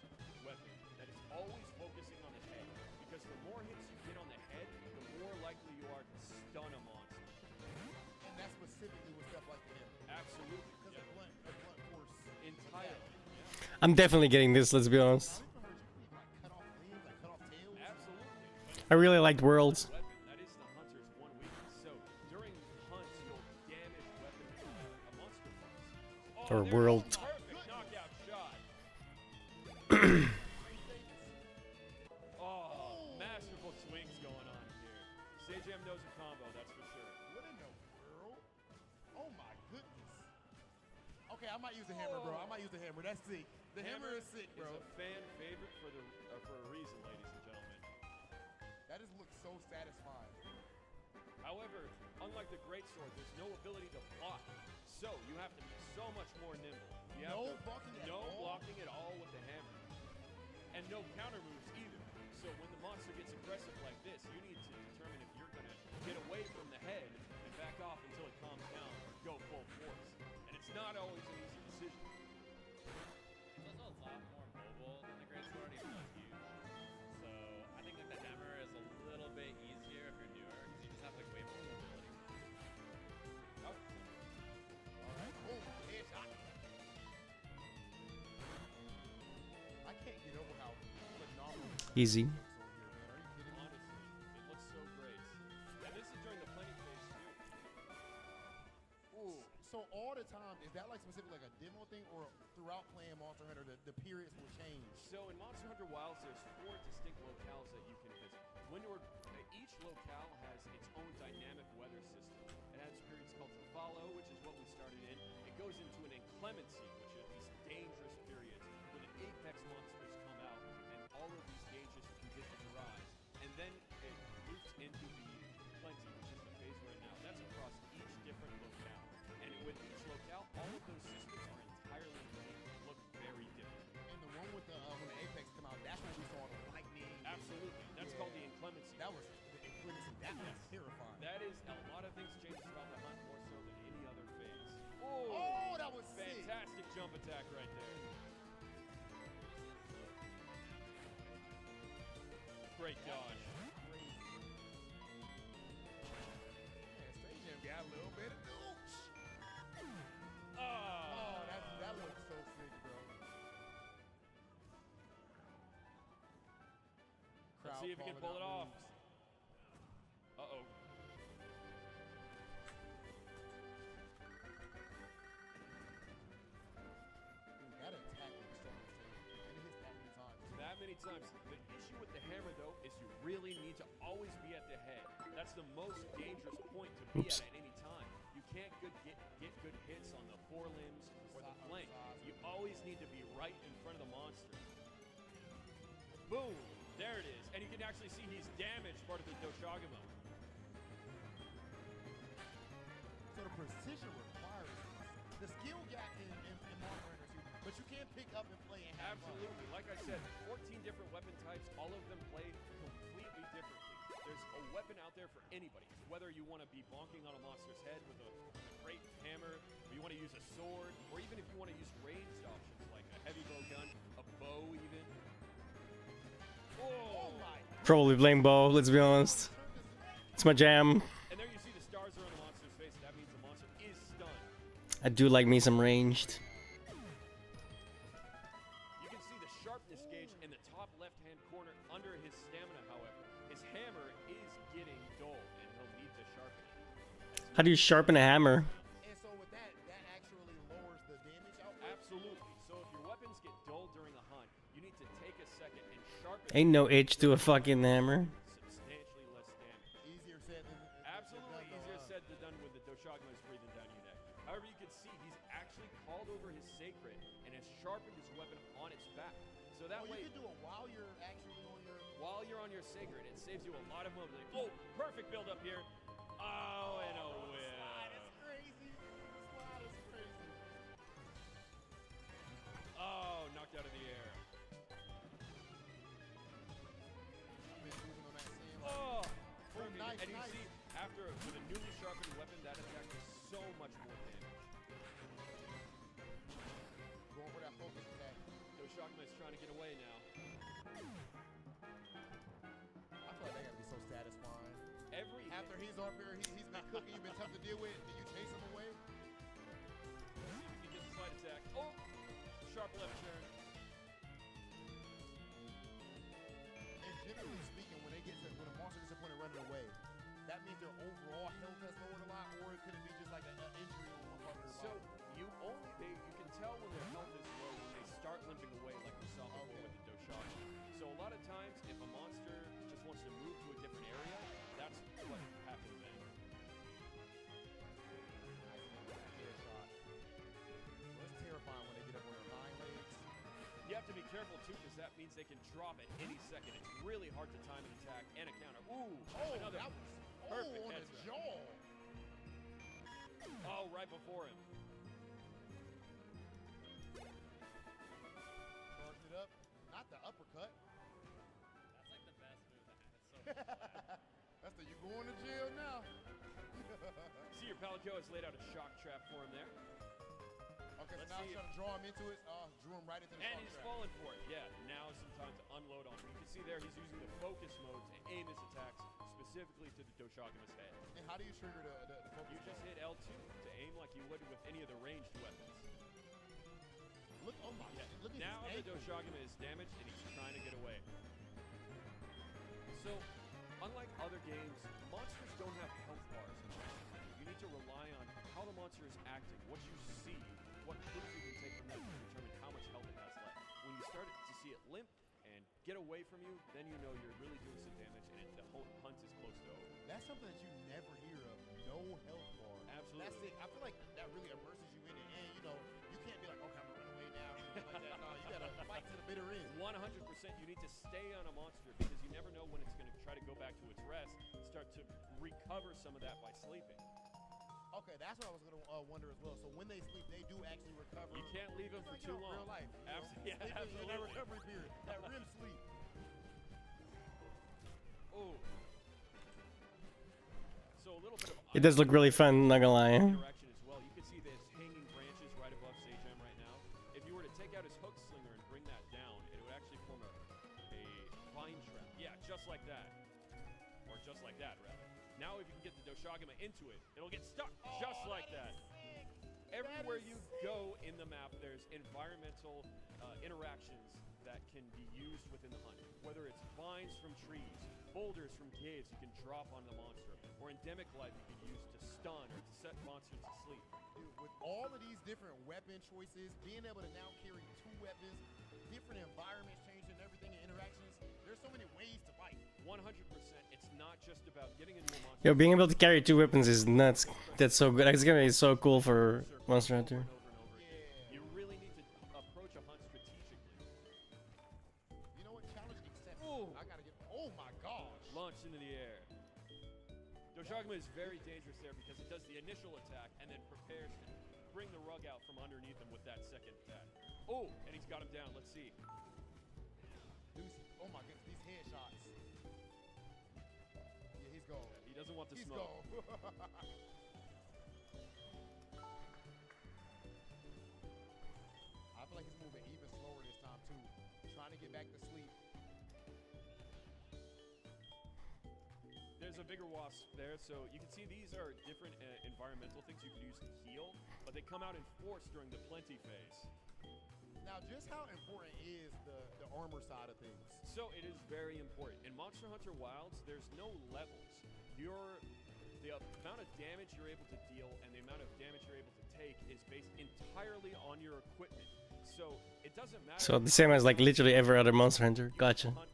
[SPEAKER 14] weapon that is always focusing on the head. Because the more hits you get on the head, the more likely you are to stun a monster.
[SPEAKER 4] And that's specifically with stuff like the hammer.
[SPEAKER 14] Absolutely.
[SPEAKER 4] Because a blunt force.
[SPEAKER 14] Entirely.
[SPEAKER 1] I'm definitely getting this, let's be honest.
[SPEAKER 14] Absolutely.
[SPEAKER 1] I really liked Worlds.
[SPEAKER 14] Weapon. That is the hunter's one weakness. So during hunts, you'll damage weapons a monster fights.
[SPEAKER 1] Or
[SPEAKER 14] there's
[SPEAKER 1] World.
[SPEAKER 14] a perfect knockout shot. Oh, masterful swings going on here. Sajam knows a combo, that's for sure.
[SPEAKER 4] What in the world? Oh my goodness. Okay, I might use the hammer, bro. I might use the hammer. That's sick. The hammer is sick, bro.
[SPEAKER 14] It's a fan favorite for a reason, ladies and gentlemen.
[SPEAKER 4] That just looks so satisfying.
[SPEAKER 14] However, unlike the greatsword, there's no ability to block. So you have to be so much more nimble. You have
[SPEAKER 4] No
[SPEAKER 14] to,
[SPEAKER 4] blocking at
[SPEAKER 14] no
[SPEAKER 4] all?
[SPEAKER 14] blocking at all with the hammer. And no counter moves either. So when the monster gets aggressive like this, you need to determine if you're going to get away from the head and back off until it calms down or go full force. And it's not always an easy decision.
[SPEAKER 10] It's also a lot more mobile than the greatsword, even though it's huge. So I think like the hammer is a little bit easier if you're newer, because you just have like way more mobility.
[SPEAKER 14] Oh.
[SPEAKER 4] Alright. Boom. Headshot. I can't get over how phenomenal
[SPEAKER 1] Easy.
[SPEAKER 4] it looks on here, man. Are you kidding me?
[SPEAKER 14] Honestly, it looks so great. And this is during the plenty phase too.
[SPEAKER 4] Ooh. So all the time, is that like specific like a demo thing, or throughout playing Monster Hunter, the periods will change?
[SPEAKER 14] So in Monster Hunter Wilds, there's 4 distinct locales that you can visit. Each locale has its own dynamic weather system. It has periods called follow, which is what we started in. It goes into an inclemency, which are these dangerous periods where the apex monsters all of those systems are entirely unique, look very different.
[SPEAKER 4] And the one with the when the Apex come out, that's when we saw the lightning.
[SPEAKER 14] Absolutely. That's called the inclemency.
[SPEAKER 4] That was the inclemency. That was terrifying.
[SPEAKER 14] That is a lot of things changes about the hunt more so than any other phase.
[SPEAKER 4] Oh, that was sick.
[SPEAKER 14] Fantastic jump attack right there. Great dodge.
[SPEAKER 4] Man, Strange Jam got a little bit of nooch.
[SPEAKER 14] Oh,
[SPEAKER 4] that looks so sick, bro.
[SPEAKER 14] Let's see if he can pull it off. Uh-oh.
[SPEAKER 4] That attack was so insane. And it hits that many times.
[SPEAKER 14] That many times. The issue with the hammer, though, is you really need to always be at the head. That's the most dangerous point to be at any time. You can't get good hits on the forelimbs or the flank. You always need to be right in front of the monster. Boom! There it is. And you can actually see he's damaged part of the Doshagama.
[SPEAKER 4] So the precision requires the skill gap in Monster Hunter 2, but you can't pick up and play and have fun.
[SPEAKER 14] Absolutely. Like I said, 14 different weapon types, all of them play completely differently. There's a weapon out there for anybody. Whether you want to be bonking on a monster's head with a great hammer, or you want to use a sword, or even if you want to use ranged options like a heavy bow gun, a bow even. Oh my!
[SPEAKER 1] Probably playing bow, let's be honest. It's my jam.
[SPEAKER 14] And there you see the stars are on the monster's face. That means the monster is stunned.
[SPEAKER 1] I do like me some ranged.
[SPEAKER 14] You can see the sharpness gauge in the top left-hand corner under his stamina, however. His hammer is getting dull, and he'll need to sharpen it.
[SPEAKER 1] How do you sharpen a hammer?
[SPEAKER 4] And so with that actually lowers the damage output?
[SPEAKER 14] Absolutely. So if your weapons get dull during a hunt, you need to take a second and sharpen
[SPEAKER 1] Ain't no itch to a fucking hammer.
[SPEAKER 14] substantially less damage.
[SPEAKER 4] Easier said than
[SPEAKER 14] Absolutely easier said than done when the Doshagama is breathing down your neck. However, you can see he's actually called over his sacred and has sharpened his weapon on its back. So that way,
[SPEAKER 4] you can do it while you're actually on your...
[SPEAKER 14] while you're on your sacred, it saves you a lot of mobility. Oh, perfect build up here. Oh, and a whip.
[SPEAKER 4] Slide is crazy. Slide is crazy.
[SPEAKER 14] Oh, knocked out of the air.
[SPEAKER 4] I've been moving on that same
[SPEAKER 14] Oh,
[SPEAKER 4] nice,
[SPEAKER 14] and you
[SPEAKER 4] nice.
[SPEAKER 14] see, after with a newly sharpened weapon, that attack is so much more damage.
[SPEAKER 4] Going for that focus attack.
[SPEAKER 14] Doshagama is trying to get away now.
[SPEAKER 4] I feel like that gotta be so satisfying.
[SPEAKER 14] Every
[SPEAKER 4] After he's up here, he's been cooking, you've been tough to deal with, and you chase him away.
[SPEAKER 14] Let's see if he can get the slide attack. Oh, sharp left turn.
[SPEAKER 4] And generally speaking, when a monster gets to the point of running away, that means their overall health has lowered a lot, or could it be just like an injury on one part of their
[SPEAKER 14] So
[SPEAKER 4] body?
[SPEAKER 14] you can tell when their health is low when they start limping away, like we saw before with the Doshagama. So a lot of times, if a monster just wants to move to a different area, that's what happens then.
[SPEAKER 4] Well, it's terrifying when they get up on their hind legs.
[SPEAKER 14] You have to be careful too, because that means they can drop at any second. It's really hard to time an attack and a counter. Ooh, another
[SPEAKER 4] that was
[SPEAKER 14] perfect
[SPEAKER 4] on the
[SPEAKER 14] headshot.
[SPEAKER 4] jaw.
[SPEAKER 14] Oh, right before him.
[SPEAKER 4] Charged it up. Not the uppercut.
[SPEAKER 10] That's like the best move that had.
[SPEAKER 4] That's the you going to jail now.
[SPEAKER 14] See, your Palico has laid out a shock trap for him there.
[SPEAKER 4] Okay,
[SPEAKER 14] Let's
[SPEAKER 4] so now
[SPEAKER 14] see
[SPEAKER 4] he's trying to draw him into it. Drew him right into the
[SPEAKER 14] And
[SPEAKER 4] shock
[SPEAKER 14] he's
[SPEAKER 4] trap.
[SPEAKER 14] falling for it. Yeah, now is some time to unload on him. You can see there he's using the focus mode to aim his attacks specifically to the Doshagama's head.
[SPEAKER 4] And how do you trigger the focus?
[SPEAKER 14] You just hit L2 to aim like you would with any of the ranged weapons.
[SPEAKER 4] Look, oh my god. Look at
[SPEAKER 14] Now
[SPEAKER 4] his
[SPEAKER 14] the
[SPEAKER 4] ankle.
[SPEAKER 14] Doshagama is damaged and he's trying to get away. So, unlike other games, monsters don't have health bars in Monster Hunter. You need to rely on how the monster is acting, what you see, what clues you can take from that to determine how much health it has left. When you start to see it limp and get away from you, then you know you're really doing some damage and the whole hunt is close to over.
[SPEAKER 4] That's something that you never hear of. No health bar.
[SPEAKER 14] Absolutely.
[SPEAKER 4] That's it. I feel like that really immerses you in it. And, you know, you can't be like, okay, I'm going to run away now. Or anything like that. No, you got to fight to the bitter end.
[SPEAKER 14] 100% you need to stay on a monster because you never know when it's going to try to go back to its rest and start to recover some of that by sleeping.
[SPEAKER 4] Okay, that's what I was gonna wonder as well. So when they sleep, they do actually recover.
[SPEAKER 14] You can't leave them for
[SPEAKER 4] Like,
[SPEAKER 14] too
[SPEAKER 4] you know,
[SPEAKER 14] long.
[SPEAKER 4] Real life.
[SPEAKER 14] Yeah,
[SPEAKER 4] In that
[SPEAKER 14] absolutely.
[SPEAKER 4] recovery period, that REM sleep.
[SPEAKER 14] Oh. So a little bit of
[SPEAKER 1] It does look really fun, not gonna lie.
[SPEAKER 14] interaction as well. You can see there's hanging branches right above Sajam right now. If you were to take out his hook slinger and bring that down, it would actually form a vine trap. Yeah, just like that. Or just like that, rather. Now if you can get the Doshagama into it, it'll get stuck just like that. Everywhere you go in the map, there's environmental interactions that can be used within the hunt. Whether it's vines from trees, boulders from caves you can drop on the monster, or endemic life you can use to stun or to set monsters to sleep.
[SPEAKER 4] Dude, with all of these different weapon choices, being able to now carry 2 weapons, different environments changing everything and interactions, there's so many ways to fight.
[SPEAKER 14] 100%, it's not just about getting into a monster.
[SPEAKER 1] Yo, being able to carry 2 weapons is nuts. That's so good. It's gonna be so cool for Monster Hunter.
[SPEAKER 14] You really need to approach a hunt strategically.
[SPEAKER 4] You know what? Challenge accepted. I gotta get. Oh my gosh!
[SPEAKER 14] Launch into the air. Doshagama is very dangerous there because it does the initial attack and then prepares to bring the rug out from underneath him with that second attack. Oh, and he's got him down. Let's see.
[SPEAKER 4] Oh my goodness, these headshots. Yeah, he's gone.
[SPEAKER 14] He doesn't want the
[SPEAKER 4] He's
[SPEAKER 14] smoke.
[SPEAKER 4] gone. I feel like he's moving even slower this time too, trying to get back to sleep.
[SPEAKER 14] There's a bigger wasp there, so you can see these are different environmental things you can use to heal, but they come out in force during the plenty phase.
[SPEAKER 4] Now, just how important is the armor side of things?
[SPEAKER 14] So it is very important. In Monster Hunter Wilds, there's no levels. The amount of damage you're able to deal and the amount of damage you're able to take is based entirely on your equipment. So it doesn't matter.
[SPEAKER 1] So the same as like literally every other Monster Hunter. Gotcha.
[SPEAKER 14] More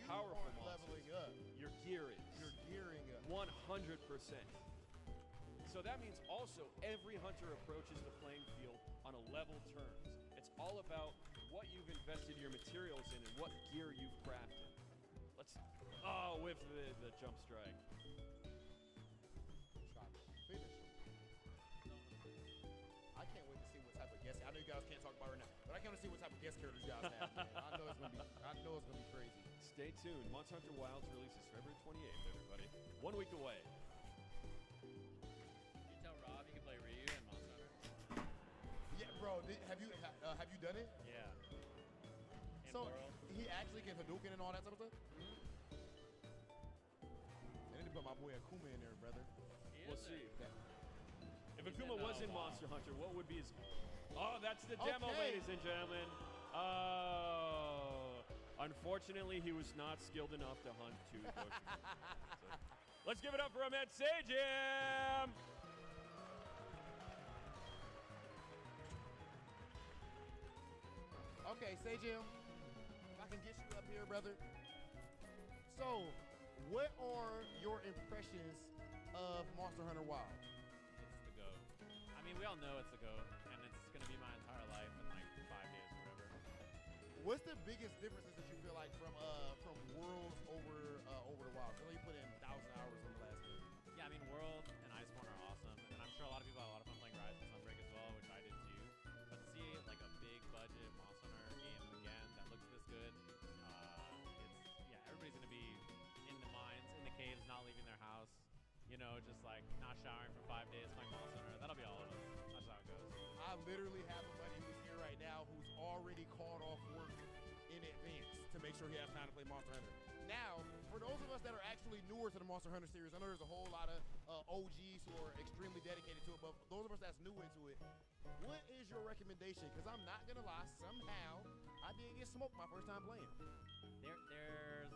[SPEAKER 14] powerful monsters.
[SPEAKER 4] Up.
[SPEAKER 14] Your gear is.
[SPEAKER 4] You're gearing up.
[SPEAKER 14] 100%. So that means also every hunter approaches the playing field on a level terms. It's all about what you've invested your materials in and what gear you've crafted. Let's whiff the jump strike.
[SPEAKER 4] Finish him. I can't wait to see what type of guest. I know you guys can't talk about it right now, but I can't wait to see what type of guest characters you guys have. Man. I know it's gonna be crazy.
[SPEAKER 14] Stay tuned. Monster Hunter Wilds releases February 28th, everybody. 1 week away.
[SPEAKER 15] Did you tell Rob you can play Ryu in Monster Hunter?
[SPEAKER 4] Yeah, bro. Have you done it?
[SPEAKER 15] Yeah.
[SPEAKER 4] So he actually can Hadouken and all that type of stuff. They need to put my boy Akuma in there, brother.
[SPEAKER 14] We'll see. If Akuma was in Monster Hunter, what would be his... Oh, that's the demo, ladies and gentlemen. Oh. Unfortunately, he was not skilled enough to hunt 2 Doshagama. So, let's give it up for Ahmed Sajam!
[SPEAKER 4] Okay, Sajam, if I can get you up here, brother. So, what are your impressions of Monster Hunter Wild?
[SPEAKER 15] It's the GOAT. I mean, we all know it's the GOAT, and it's going to be my entire life in like 5 days or whatever.
[SPEAKER 4] What's the biggest differences that you feel like from Worlds over the Wild? I know you put in 1,000 hours on the last game.
[SPEAKER 15] Yeah, I mean, World and Iceborne are awesome, and I'm sure a lot of people had a lot of fun playing Rise and Sunbreak as well, which I did too. But to see like a big budget Monster Hunter game again that looks this good, everybody's gonna be in the mines, in the caves, not leaving their house. You know, just like not showering for 5 days playing Monster Hunter. That'll be all of us. That's how it goes.
[SPEAKER 4] I literally have a buddy who's here right now who's already called off work in advance to make sure he has time to play Monster Hunter. Now, for those of us that are actually newer to the Monster Hunter series, I know there's a whole lot of OGs who are extremely dedicated to it, but those of us that's new into it, what is your recommendation? Because I'm not going to lie, somehow I did get smoked my first time playing.
[SPEAKER 15] There's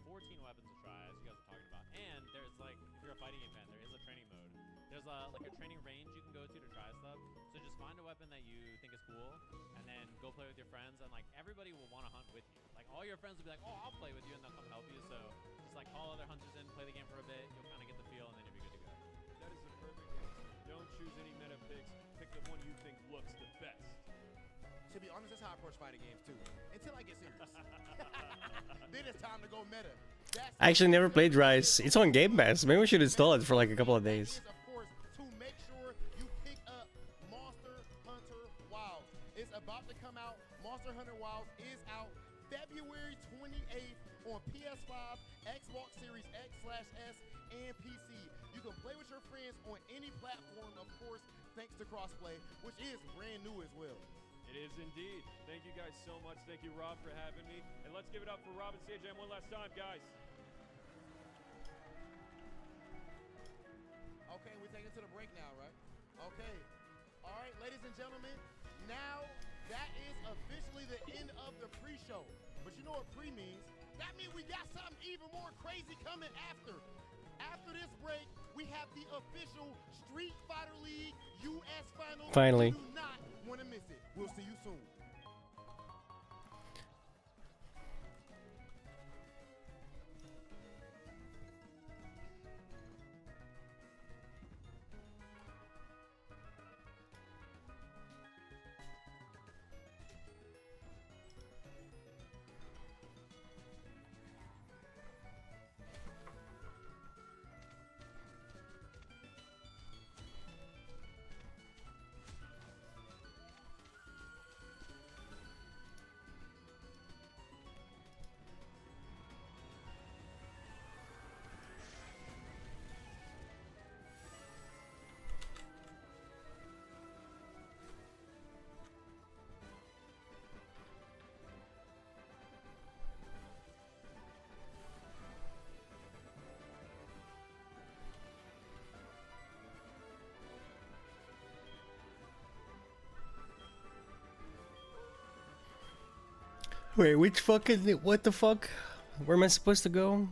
[SPEAKER 15] 14 weapons to try, as you guys were talking about. And there's like, if you're a fighting game fan, there is a training mode. There's like a training range you can go to try stuff. So just find a weapon that you think is cool, and then go play with your friends, and like everybody will want to hunt with you. Like all your friends will be like, oh, I'll play with you, and they'll come help you. So just like call other hunters in, play the game for a bit, you'll kind of get the feel, and then you'll be good to go.
[SPEAKER 14] That is the perfect answer. Don't choose any meta picks. Pick the one you think looks the best.
[SPEAKER 4] To be honest, that's how I approach fighting games too. Until I get serious. Then it's time to go meta.
[SPEAKER 1] I actually never played Rise. It's on Game Pass. Maybe we should install it for like a couple of days.
[SPEAKER 4] Of course, to February 28th on PS5, Xbox Series X/S, and PC. You can play with your friends on any platform, of course, thanks to crossplay, which is brand new as well.
[SPEAKER 14] It is indeed. Thank you guys so much. Thank you, Rob, for having me. And let's give it up for Rob and CJM one last time, guys.
[SPEAKER 4] Okay, we're taking it to the break now, right? Okay. All right, ladies and gentlemen, now that is officially the end of the pre-show. But you know what pre means? That means we got something even more crazy coming after. After this break, we have the official Street Fighter League US Finals.
[SPEAKER 1] Finally.
[SPEAKER 4] You do not want to miss it. We'll see you soon.
[SPEAKER 1] Wait, which fucking what the fuck? Where am I supposed to go?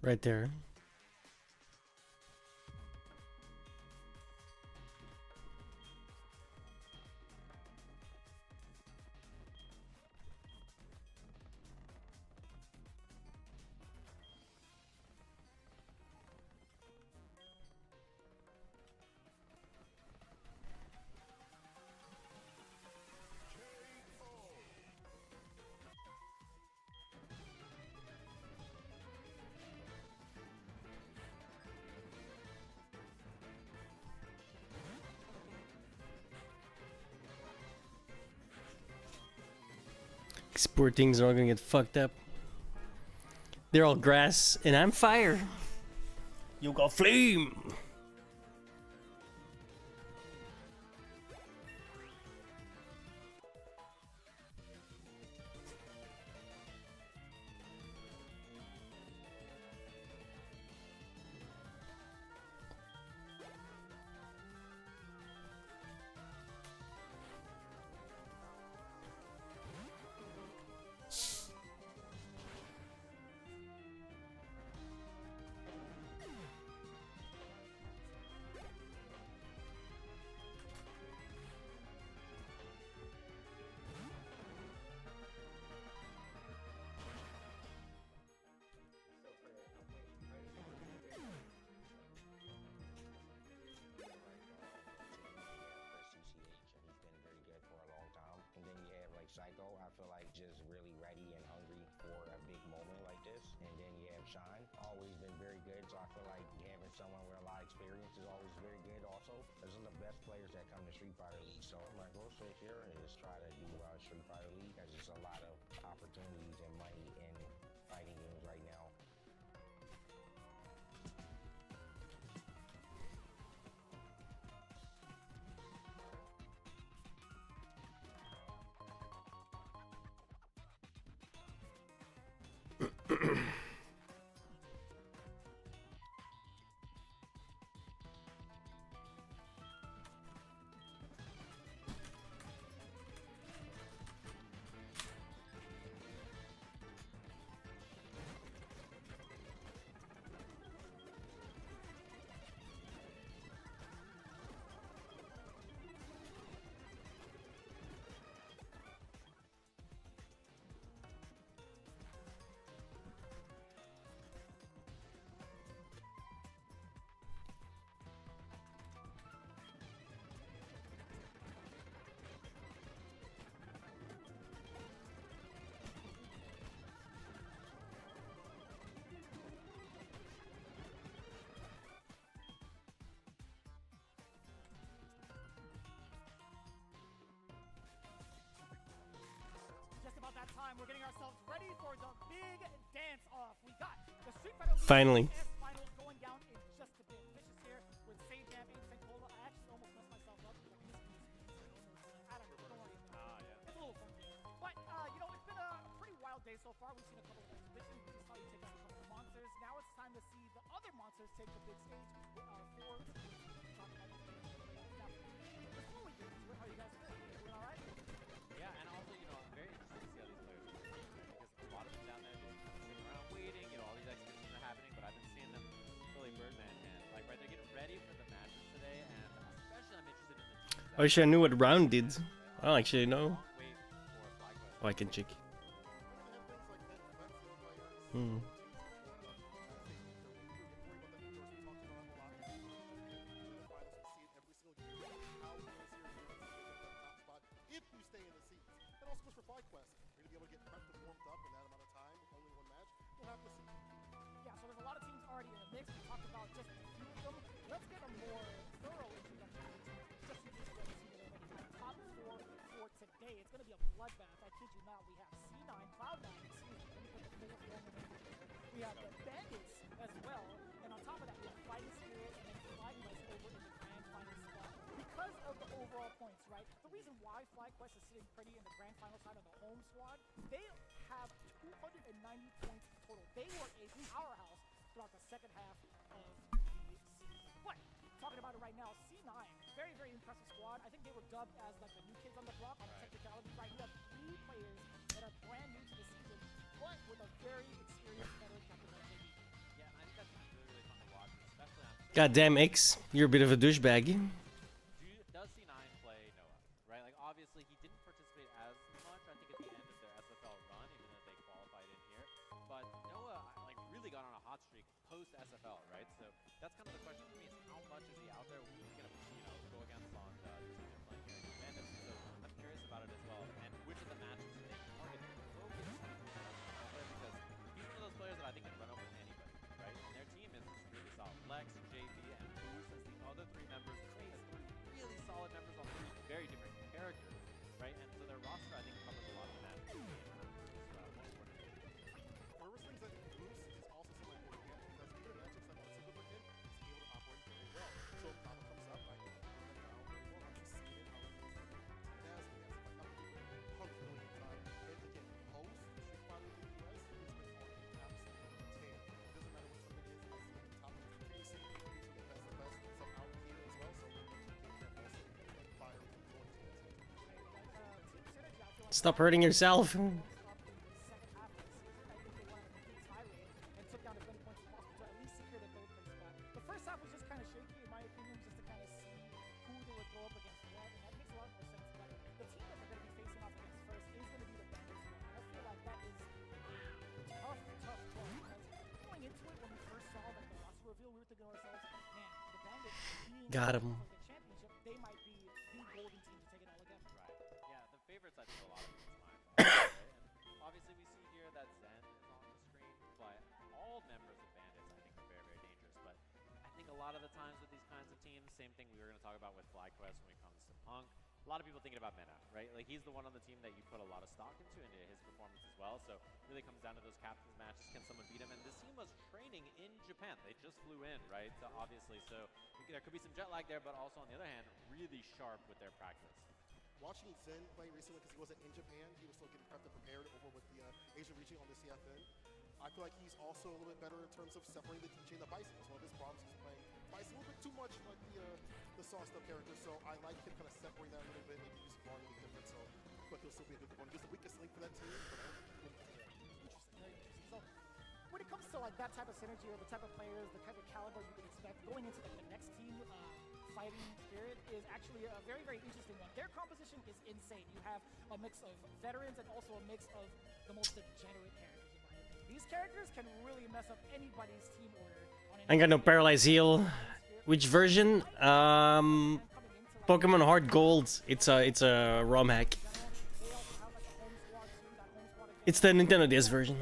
[SPEAKER 1] Right there. Sport things are all gonna get fucked up. They're all grass, and I'm fire. You got flame.
[SPEAKER 13] Psycho, I feel like just really ready and hungry for a big moment like this. And then you have Shine, always been very good. So I feel like having someone with a lot of experience is always very good also. Those are the best players that come to Street Fighter League. So my goal so here is try to do Street Fighter League. There's just a lot of opportunities and money in fighting games right now.
[SPEAKER 6] we're getting ourselves ready for the big dance off. We got the Street Fighter League
[SPEAKER 1] Finally.
[SPEAKER 6] S finals going down in just a bit. Vicious here with Sage Jam and Senkola. I actually almost messed myself up because I don't know. Don't worry.
[SPEAKER 15] Yeah.
[SPEAKER 6] It's a little funky. But, you know, it's been a pretty wild day so far. We've seen a couple of exhibitions. We saw you take out a couple of monsters. Now it's time to see the other monsters take the big stage with our four. Before we get into it, how you guys feeling? Doing all right?
[SPEAKER 15] Yeah, and also, you know, I'm very interested to see how these players are doing, because a lot of them down there just sitting around waiting, you know, all these exhibitions are happening, but I've been seeing them really Birdman and like right, they're getting ready for the matches today, and especially I'm interested in the teams that
[SPEAKER 1] I wish I knew what round did. I don't actually know.
[SPEAKER 15] wait for FlyQuest.
[SPEAKER 1] Oh, I can check. Hmm.
[SPEAKER 8] If you stay in the seats. And also goes for FlyQuest. You're going to be able to get prepped and warmed up in that amount of time with only one match. We'll have to see.
[SPEAKER 6] Yeah, so there's a lot of teams already in the mix. We talked about just a few of them. Let's get a more thorough introduction to the teams. Just in case you haven't seen it already. Our top four for today. It's going to be a bloodbath. I kid you not. We have C9, Cloud9, excuse me. Let me put the full form in here. We have the Bandits as well. And on top of that, we have Fighting Spirit and then FlyQuest over in the grand final spot. Because of the overall points, right? The reason why FlyQuest is sitting pretty in the grand final side of the home squad, they have 290 points total. They were a powerhouse throughout the second half of the season. But talking about it right now, C9, very, very impressive squad. I think they were dubbed as like the new kids on the block on a technicality. Right, you have 3 players that are brand new to the season, but with a very experienced veteran captain like JB.
[SPEAKER 15] Yeah, and I think that's really, really fun to watch, especially on
[SPEAKER 1] Goddamn X, you're a bit of a douchebag.
[SPEAKER 15] Does C9 play Noah, right? Like, obviously, he didn't participate as much, I think, at the end of their SFL run, even though they qualified in here. But Noah, like, really got on a hot streak post-SFL, right? So that's kind of the question for me is how much is he out there? Who's he going to, you know, go against on the team they're playing here in Bandits? So I'm curious about it as well. And which of the matches they target the focus because he's one of those players that I think can run over anybody, right? And their team is really solid. Lex, JV, and Boost as the other 3 members. Trey has 3 really solid members on 3 very different characters, right? And so their roster, I think, covers a lot of that.
[SPEAKER 8] For Wrestling's that Bruce is also someone who can because even in matchups that aren't super for him, he's able to operate very well. So if Papa comes up, I can run him down very well. I've just seen it how he goes from Taz, he has like other people hunt really good time. And again, post Street Fighter in the US, he's been on an absolute tear. It doesn't matter what tournament it is, I see him top previously, he's the best of best, some out here as well. So he can also fire going to
[SPEAKER 1] Stop hurting yourself.
[SPEAKER 6] The first half was just kind of shaky, in my opinion, just to kind of see who they would go up against what, and that makes a lot more sense. But the team that they're going to be facing off against first is going to be the Bandits. I feel like that is tough call because going into it when we first saw like the roster reveal, we were thinking to ourselves, man, the Bandits being
[SPEAKER 1] Got him.
[SPEAKER 6] for the championship, they might be the golden team to take it all again.
[SPEAKER 15] Right. Yeah, the favorites I think a lot of people's minds are, right? And obviously we see here that Zen is on the screen, but all members of Bandits I think are very, very dangerous. But I think a lot of the times with these kinds of teams, same thing we were going to talk about with FlyQuest when it comes to Punk. A lot of people thinking about Mena, right? Like he's the one on the team that you put a lot of stock into his performance as well. So it really comes down to those captains matches. Can someone beat him? And this team was training in Japan. They just flew in, right? So obviously, so there could be some jet lag there, but also on the other hand, really sharp with their practice.
[SPEAKER 8] Watching Zen play recently because he wasn't in Japan, he was still getting prepped and prepared over with the Asian region on the CFN. I feel like he's also a little bit better in terms of separating the teaching the Bison. That's one of his problems. He's playing Bison a little bit too much like the sauced up character, so I like him kind of separating that a little bit, maybe just volume a little different. So I feel like he'll still be a good component. He's the weakest link for that team.
[SPEAKER 6] Interesting, very interesting. So when it comes to like that type of synergy or the type of players, the type of caliber you can expect going into like, the next team, Fighting Spirit is actually a very, very interesting one. Their composition is insane. You have a mix of veterans and also a mix of the most degenerate characters, in my opinion. These characters can really mess up anybody's team order.
[SPEAKER 1] I got no paralyze heal. Which version? Pokemon Heart Gold. It's a ROM hack. It's the Nintendo DS version.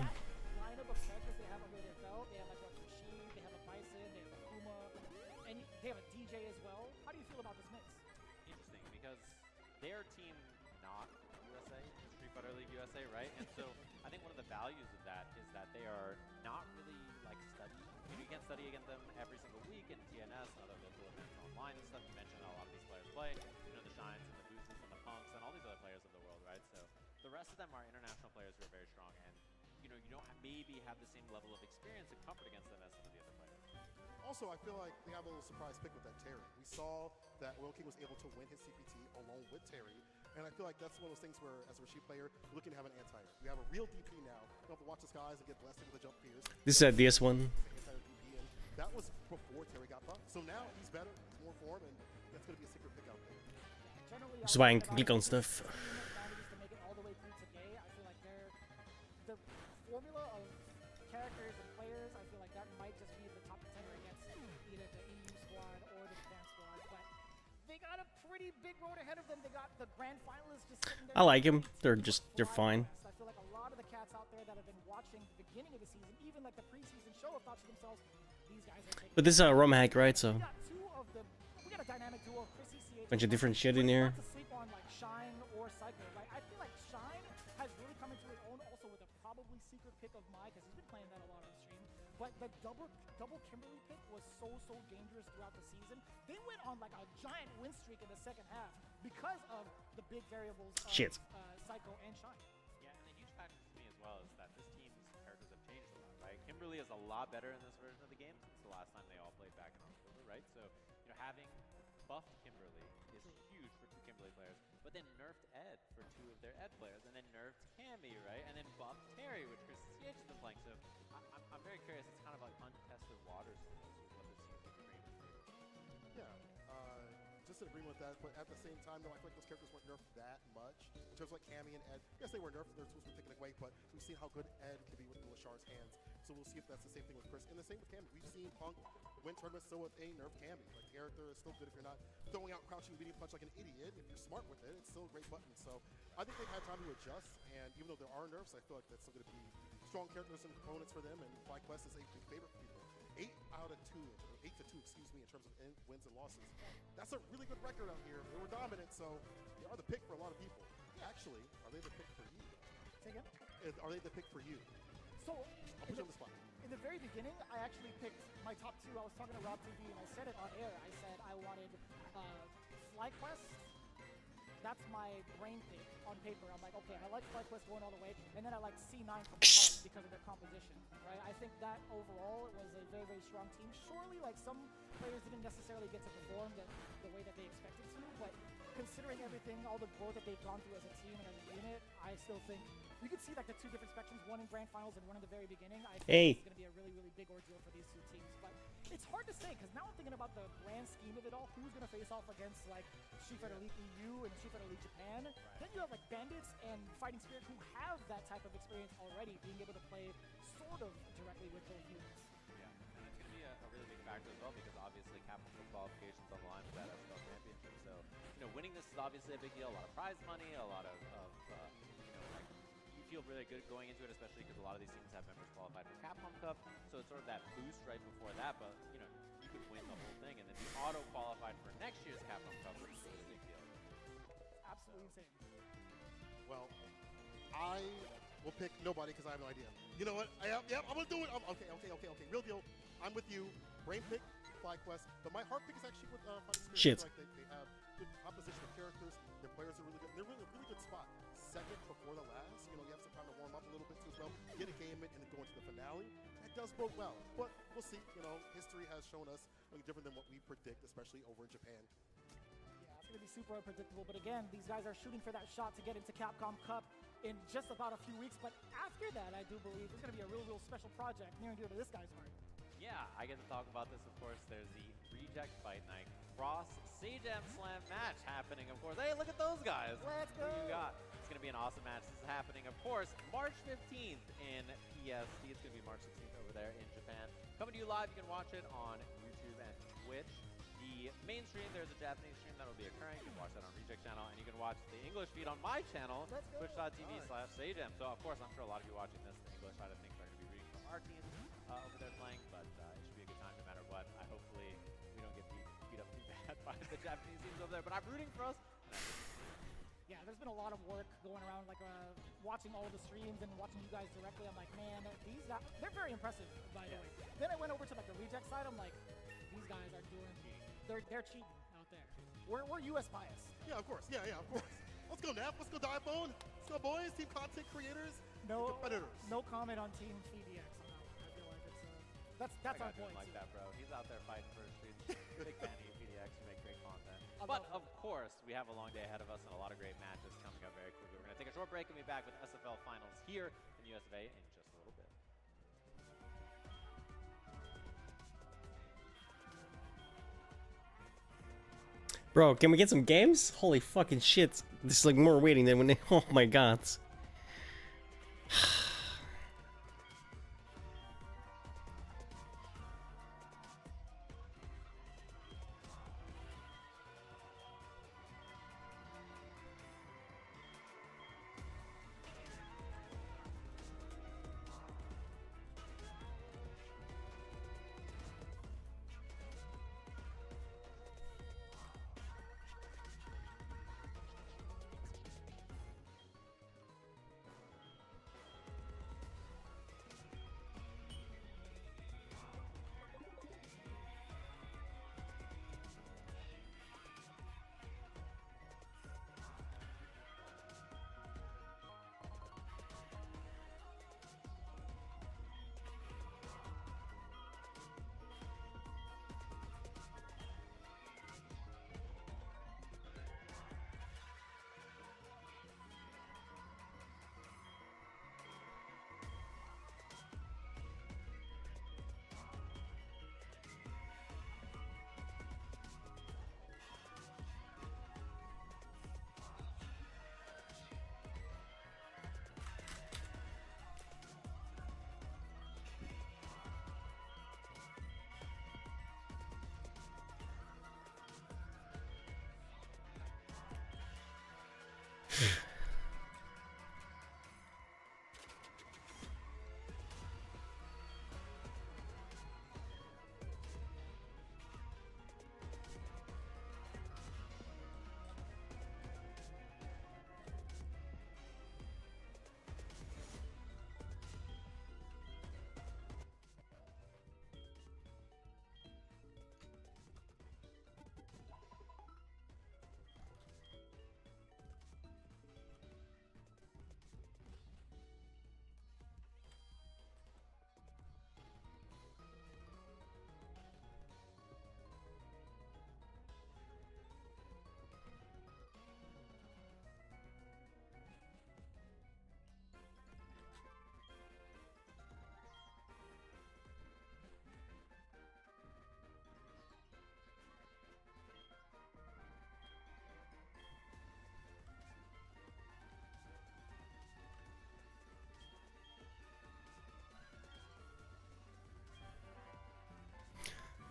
[SPEAKER 15] Fighter League USA, right? And so I think one of the values of that is that they are not really like studying. You can't study against them every single week in TNS and other local events online and stuff. You mentioned how a lot of these players play, the Shines and the Boosters and the Punks and all these other players of the world, right? So the rest of them are international players who are very strong, and you don't maybe have the same level of experience and comfort against them as some of the other players.
[SPEAKER 8] Also, I feel like they have a little surprise pick with that Terry. We saw that Will King was able to win his CPT along with Terry, and I feel like that's one of those things where, as a Rashid player, you're looking to have an anti-air. You have a real DP now. You don't have to watch his guys and get blessed with the jump fears.
[SPEAKER 1] This is a DS1.
[SPEAKER 8] That was before Terry got buffed. So now he's better, he's more form, and that's going to be a secret pick out there.
[SPEAKER 1] That's why I can click on stuff.
[SPEAKER 6] Manages to make it all the way through today. I feel like the formula of characters and players, I feel like that might just be the top contender against either the EU squad or the Japan squad. But they got a pretty big road ahead of them. They got the grand finalists just sitting there.
[SPEAKER 1] I like him. They're fine.
[SPEAKER 6] I feel like a lot of the cats out there that have been watching the beginning of the season, even like the preseason show, have thought to themselves, these guys are taking.
[SPEAKER 1] But this is a ROM hack, right? So
[SPEAKER 6] We got a dynamic duo of Chrissy CH.
[SPEAKER 1] bunch of different shit in here.
[SPEAKER 6] Not to sleep on like Shine or Psycho. Like I feel like Shine has really come into his own also with a probably secret pick of Mai because he's been playing that a lot on stream. But the double Kimberly pick was so dangerous throughout the season. They went on like a giant win streak in the second half because of the big variables of Psycho and Shine.
[SPEAKER 15] Yeah, and a huge factor for me as well is that this team's characters have changed a lot, right? Kimberly is a lot better in this version of the game since the last time they all played back in October, right? So, having buffed Kimberly is huge for two Kimberly players, but then nerfed Ed for two of their Ed players, and then nerfed Cammy, right? And then buffed Terry, which Chris CH has been playing. So I'm very curious. It's kind of like untested waters for this, what this team can bring to the table.
[SPEAKER 8] Yeah, just in agreement with that, but at the same time, though, I feel like those characters weren't nerfed that much. In terms of like Cammy and Ed, yes, they were nerfed, their tools were taken away, but we've seen how good Ed can be with Lashard's hands. So we'll see if that's the same thing with Chris. And the same with Cammy. We've seen Punk win tournaments still with a nerfed Cammy. Like, the character is still good if you're not throwing out crouching medium punch like an idiot. If you're smart with it, it's still a great button. So I think they've had time to adjust, and even though there are nerfs, I feel like that's still going to be strong characters and components for them, and FlyQuest is a big favorite for people. 8 out of 2, or 8 to 2, excuse me, in terms of wins and losses. That's a really good record out here. They were dominant, so they are the pick for a lot of people. Actually, are they the pick for you?
[SPEAKER 6] Say again?
[SPEAKER 8] Are they the pick for you?
[SPEAKER 6] So,
[SPEAKER 8] I'll put you on the spot.
[SPEAKER 6] In the very beginning, I actually picked my top 2. I was talking to Rob TV, and I said it on air. I said I wanted FlyQuest. That's my brain pick on paper. I'm like, okay, I like FlyQuest going all the way, and then I like C9 from the heart because of their composition, right? I think that overall it was a very strong team. Surely, like, some players didn't necessarily get to perform the way that they expected to, but considering everything, all the growth that they've gone through as a team and as a unit, I still think you could see like the two different spectrums, one in grand finals and one in the very beginning. I think it's going to be a really big ordeal for these two teams, but it's hard to say because now I'm thinking about the grand scheme of it all. Who's going to face off against like Street Fighter League EU and Street Fighter League Japan? Right. Then you have like Bandits and Fighting Spirit who have that type of experience already, being able to play sort of directly with both units.
[SPEAKER 15] Yeah, and it's going to be a really big factor as well because obviously Capcom qualifications on the line for that SL Championship. So, winning this is obviously a big deal. A lot of prize money, a lot of like, you feel really good going into it, especially because a lot of these teams have members qualified for Capcom Cup. So it's sort of that boost right before that, but you could win the whole thing and then be auto qualified for next year's Capcom Cup, which is a really big deal.
[SPEAKER 6] Absolutely insane.
[SPEAKER 8] Well, I will pick nobody because I have no idea. You know what? I'm gonna do it. Okay. Real deal. I'm with you. Brain pick, FlyQuest, but my heart pick is actually with Fighting Spirit.
[SPEAKER 1] Shit.
[SPEAKER 8] Like they have good composition of characters. Their players are really good. They're really a really good spot. Second before the last. You have some time to warm up a little bit too as well. Get a game in and then go into the finale. That does bode well, but we'll see. History has shown us something different than what we predict, especially over in Japan.
[SPEAKER 6] Yeah, it's going to be super unpredictable, but again, these guys are shooting for that shot to get into Capcom Cup in just about a few weeks, but after that, I do believe there's going to be a real special project near and dear to this guy's heart.
[SPEAKER 15] Yeah, I get to talk about this, of course. There's the Reject Fight Night Cross Sajam Slam match happening, of course. Hey, look at those guys.
[SPEAKER 6] Let's go.
[SPEAKER 15] Who you got? It's going to be an awesome match. This is happening, of course, March 15th in PST. It's going to be March 16th over there in Japan. Coming to you live. You can watch it on YouTube and Twitch. The main stream, there's a Japanese stream that will be occurring. You can watch that on Reject channel, and you can watch the English feed on my channel, twitch.tv/Sajam. So, of course, I'm sure a lot of you watching this, the English side of things are going to be rooting for our team over there playing, but it should be a good time no matter what. Hopefully we don't get beat up too bad by the Japanese teams over there, but I'm rooting for us.
[SPEAKER 6] yeah, there's been a lot of work going around, like watching all the streams and watching you guys directly. I'm like, man, these guys, they're very impressive, by the way. Then I went over to like the reject side. I'm like, these guys are doing, they're cheating out there. We're US biased.
[SPEAKER 8] Yeah, of course. Yeah, of course. Let's go, Nap. Let's go, Diaphone. Let's go, boys. Team content creators.
[SPEAKER 6] No
[SPEAKER 8] competitors.
[SPEAKER 6] No comment on Team PDX on that one. I feel like it's that's our point.
[SPEAKER 7] Like that, bro. He's out there fighting for his streets. Big fan of PDX. You make great content. But of course, we have a long day ahead of us and a lot of great matches coming up very quickly. We're going to take a short break and be back with SFL finals here in US of A in just a little bit.
[SPEAKER 1] Bro, can we get some games? Holy fucking shit. This is like more waiting than when they, oh my god.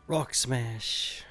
[SPEAKER 1] Rock Smash.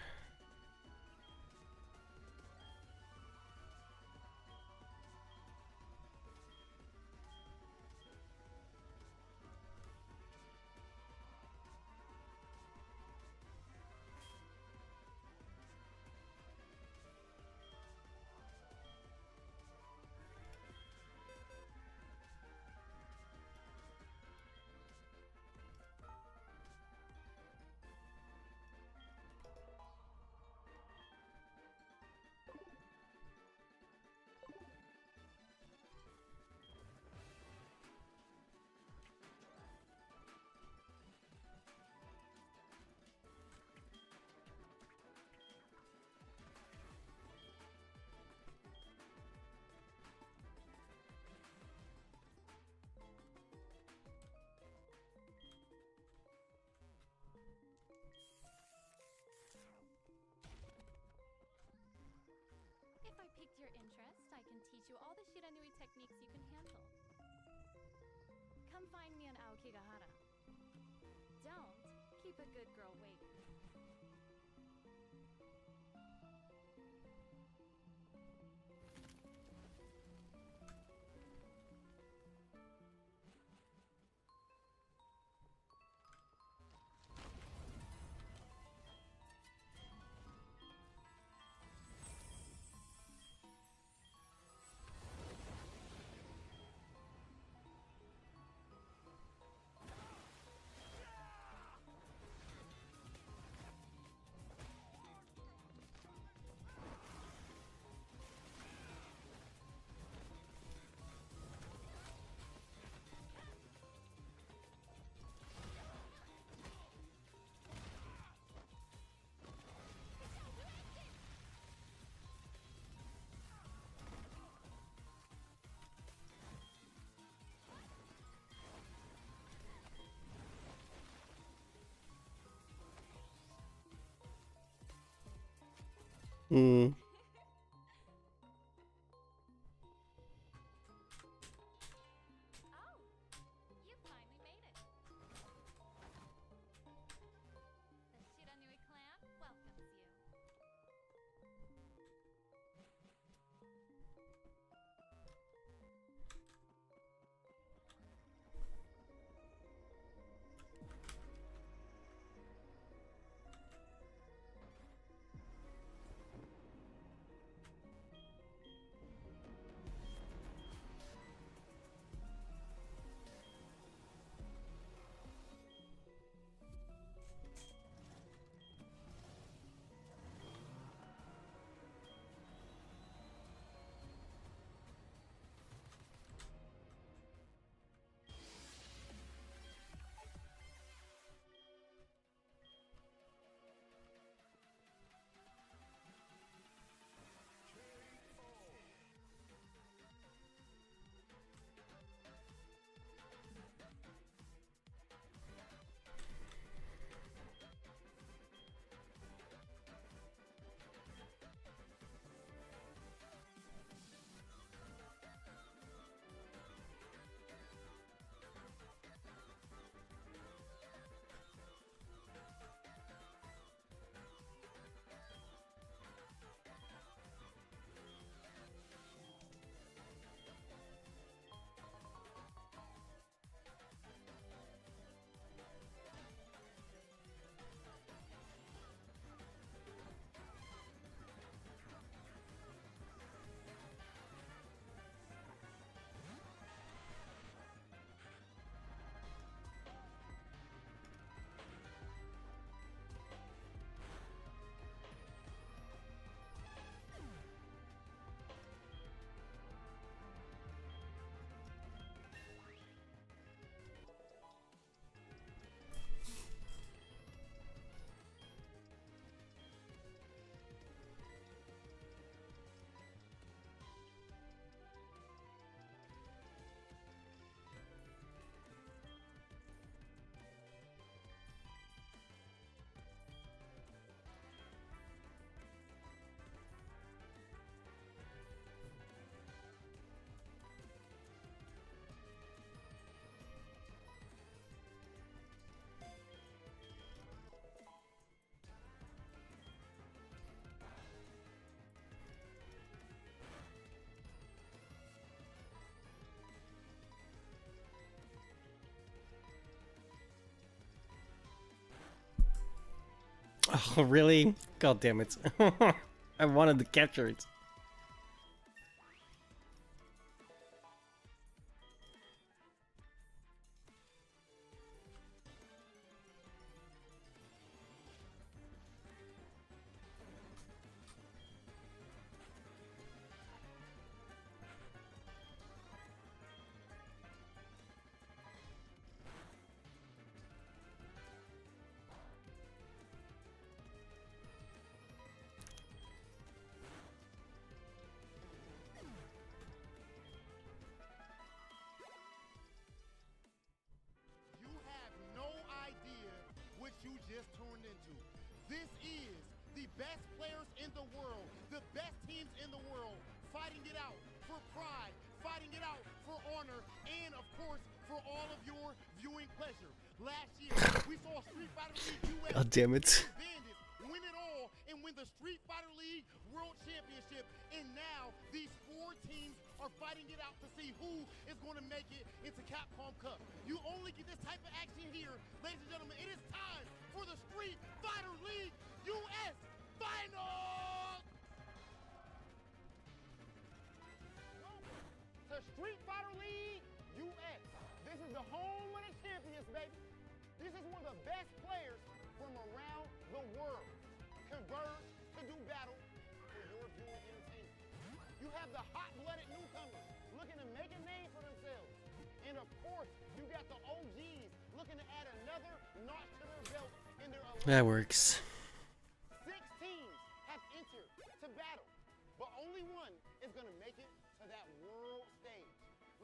[SPEAKER 16] If I piqued your interest, I can teach you all the Shiranui techniques you can handle. Come find me on Aokigahara. Don't keep a good girl waiting.
[SPEAKER 1] Hmm.
[SPEAKER 16] Oh, you finally made it. The Shiranui clan welcomes you.
[SPEAKER 1] Oh, really? God damn it. I wanted to capture it.
[SPEAKER 4] You have no idea what you just turned into. This is the best players in the world, the best teams in the world, fighting it out for pride, fighting it out for honor, and of course, for all of your viewing pleasure. Last year, we saw Street Fighter League US.
[SPEAKER 1] God damn it.
[SPEAKER 4] Bandits win it all and win the Street Fighter League World Championship. And now these four teams are fighting it out to see who is going to make it into Capcom Cup. You only get this type of action here, ladies and gentlemen. It is time for the Street Fighter League US Finals! The Street Fighter League US. This is the home of the champions, baby. This is one of the best players from around the world. Converge to do battle for your viewing entertainment. You have the hot-blooded newcomers looking to make a name for themselves. And of course, you got the OGs looking to add another notch to their belt in their
[SPEAKER 1] That works.
[SPEAKER 4] 6 teams have entered to battle, but only one is going to make it to that world stage.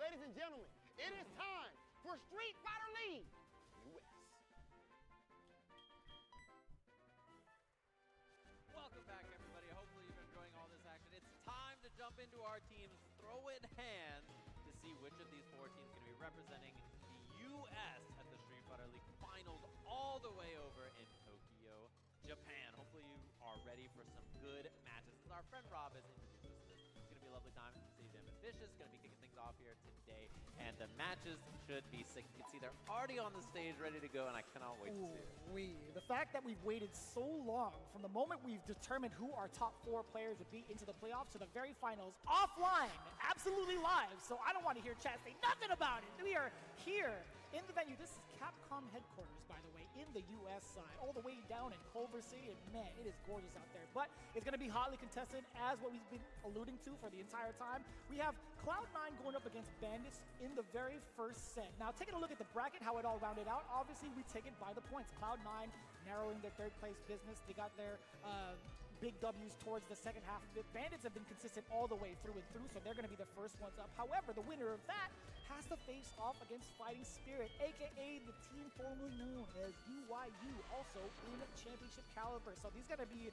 [SPEAKER 4] Ladies and gentlemen, it is time for Street Fighter League US.
[SPEAKER 15] Welcome back, everybody. Hopefully you've been jump into our teams, throw in hands to see which of these 4 teams is going to be representing the U.S. at the Street Fighter League Finals all the way over in Tokyo, Japan. Hopefully you are ready for some good matches. As our friend Rob has introduced us to this, it's going to be a lovely time. Stay ambitious, going to be kicking things off here today, and the matches should be sick. You can see they're already on the stage ready to go, and I cannot wait to see it.
[SPEAKER 6] The fact that we've waited so long from the moment we've determined who our top 4 players would be into the playoffs to the very finals offline, absolutely live. So I don't want to hear chat say nothing about it. We are here in the venue. This is Capcom headquarters, by the way, in the U.S. side, all the way down in Culver City, and man, it is gorgeous out there. But it's going to be hotly contested, as what we've been alluding to for the entire time. We have Cloud9 going up against Bandits in the very first set. Now, taking a look at the bracket, how it all rounded out, obviously we take it by the points. Cloud9 narrowing their third place business. They got their big W's towards the second half of it. Bandits have been consistent all the way through and through, so they're going to be the first ones up. However, the winner of that has to face off against Fighting Spirit, aka the team formerly known as UYU, also in championship caliber. So these are going to be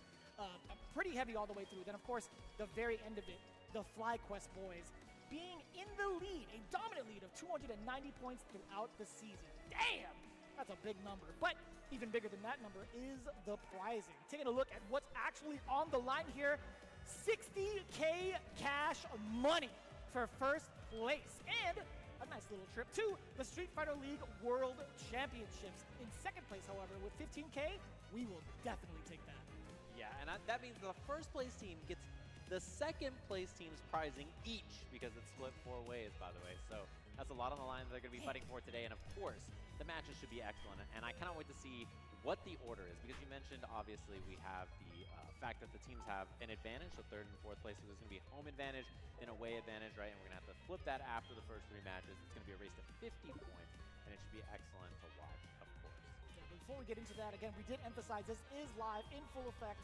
[SPEAKER 6] pretty heavy all the way through. Then, of course, the very end of it, the FlyQuest boys being in the lead, a dominant lead of 290 points throughout the season. Damn! That's a big number. But even bigger than that number is the prizing. Taking a look at what's actually on the line here, 60K cash money for first place. And a nice little trip to the Street Fighter League World Championships. In second place, however, with 15K, we will definitely take that.
[SPEAKER 15] Yeah, and that means the first place team gets the second place team's prizing each, because it's split 4 ways, by the way. So that's a lot on the line that they're going to be fighting for today. And of course, the matches should be excellent. And I cannot wait to see what the order is, because you mentioned, obviously, we have the fact that the teams have an advantage. So third and fourth place, so there's going to be a home advantage and away advantage, right? And we're going to have to flip that after the first 3 matches. It's going to be a race to 50 points, and it should be excellent to watch, of course.
[SPEAKER 6] Yeah, before we get into that, again, we did emphasize this is live in full effect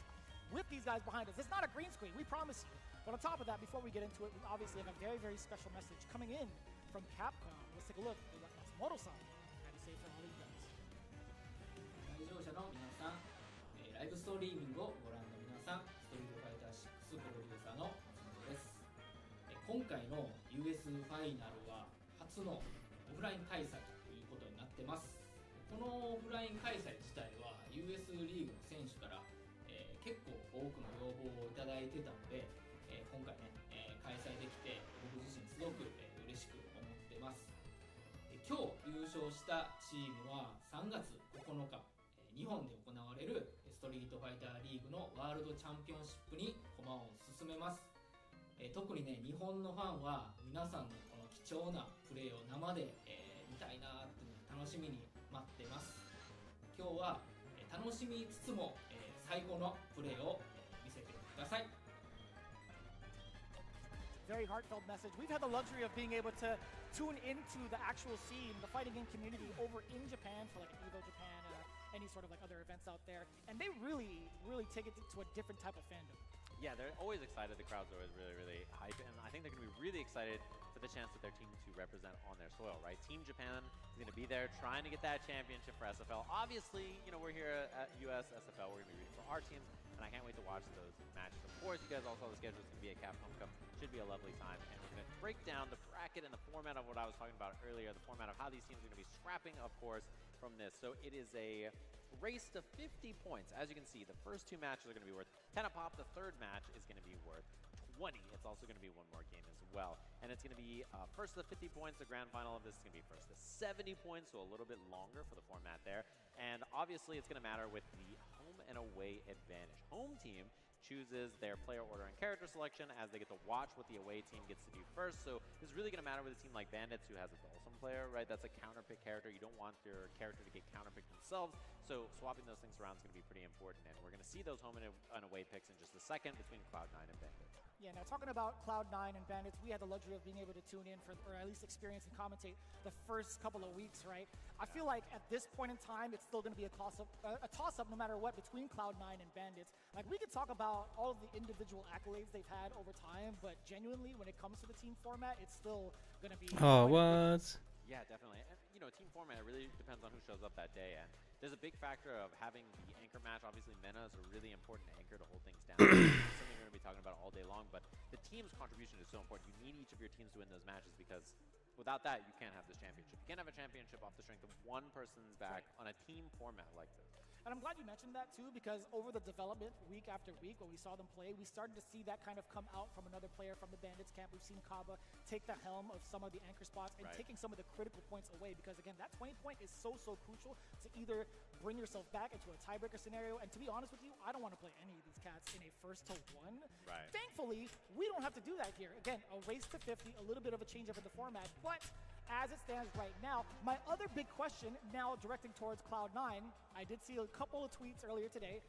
[SPEAKER 6] with these guys behind us. It's not a green screen, we promise you. But on top of that, before we get into it, we obviously have a very, very special message coming in from Capcom. Let's take a look at what Matsumoto-san had to say for all of you guys.
[SPEAKER 17] 来場者の皆さん、ライブストリーミングをご覧の皆さん、ストリートファイター6プロデューサーの松本です。今回の US ファイナルは初のオフライン開催ということになってます。このオフライン開催自体は US リーグの選手から、結構多くの要望をいただいてたので、今回ね、開催できて僕自身すごく、嬉しく思ってます。今日優勝したチームは3月9日、日本で行われるストリートファイターリーグのワールドチャンピオンシップに駒を進めます。特にね、日本のファンは皆さんのこの貴重なプレーを生で、見たいなっていうのを楽しみに待ってます。今日は、楽しみつつも、最高のプレーを、見せてください。
[SPEAKER 6] Very heartfelt message. We've had the luxury of being able to tune into the actual scene, the fighting game community over in Japan for like Evo Japan, any sort of like other events out there, and they really take it to a different type of fandom.
[SPEAKER 15] Yeah, they're always excited. The crowd's always really hype, and I think they're going to be really excited for the chance of their team to represent on their soil, right? Team Japan is going to be there trying to get that championship for SFL. Obviously, you know, we're here at US SFL. We're going to be rooting for our teams, and I can't wait to watch those matches. Of course, you guys all saw the schedule. It's going to be a Capcom Cup. Should be a lovely time, and we're going to break down the bracket and the format of what I was talking about earlier, the format of how these teams are going to be scrapping, of course, from this. So it is a race to 50 points. As you can see, the first 2 matches are going to be worth 10 a pop. The third match is going to be worth 20. It's also going to be one more game as well. And it's going to be first to 50 points. The grand final of this is going to be first to 70 points, so a little bit longer for the format there. And obviously, it's going to matter with the home and away advantage. Home team chooses their player order and character selection as they get to watch what the away team gets to do first. So this is really going to matter with a team like Bandits, who has a Dawson player, right? That's a counterpick character. You don't want your character to get counterpicked themselves. So swapping those things around is going to be pretty important. And we're going to see those home and away picks in just a second between Cloud9 and Bandits.
[SPEAKER 6] Yeah, now talking about Cloud9 and Bandits, we had the luxury of being able to tune in for, or at least experience and commentate the first couple of weeks, right? I feel like at this point in time, it's still going to be a toss-up no matter what between Cloud9 and Bandits. Like, we could talk about all of the individual accolades they've had over time, but genuinely, when it comes to the team format, it's still going to be...
[SPEAKER 1] Oh, what?
[SPEAKER 15] Yeah, definitely. And, you know, team format really depends on who shows up that day. And there's a big factor of having the anchor match. Obviously, Mena is a really important anchor to hold things down. It's something we're going to be talking about all day long. But the team's contribution is so important. You need each of your teams to win those matches because without that, you can't have this championship. You can't have a championship off the strength of one person's back on a team format like this.
[SPEAKER 6] And I'm glad you mentioned that too, because over the development week after week when we saw them play, we started to see that kind of come out from another player from the Bandits camp. We've seen Kaba take the helm of some of the anchor spots and taking some of the critical points away, because again, that 20 point is so crucial to either bring yourself back into a tiebreaker scenario. And to be honest with you, I don't want to play any of these cats in a first to one.
[SPEAKER 15] Right.
[SPEAKER 6] Thankfully, we don't have to do that here. Again, a race to 50, a little bit of a change up in the format, but as it stands right now, my other big question, now directing towards Cloud9, I did see a couple of tweets earlier today.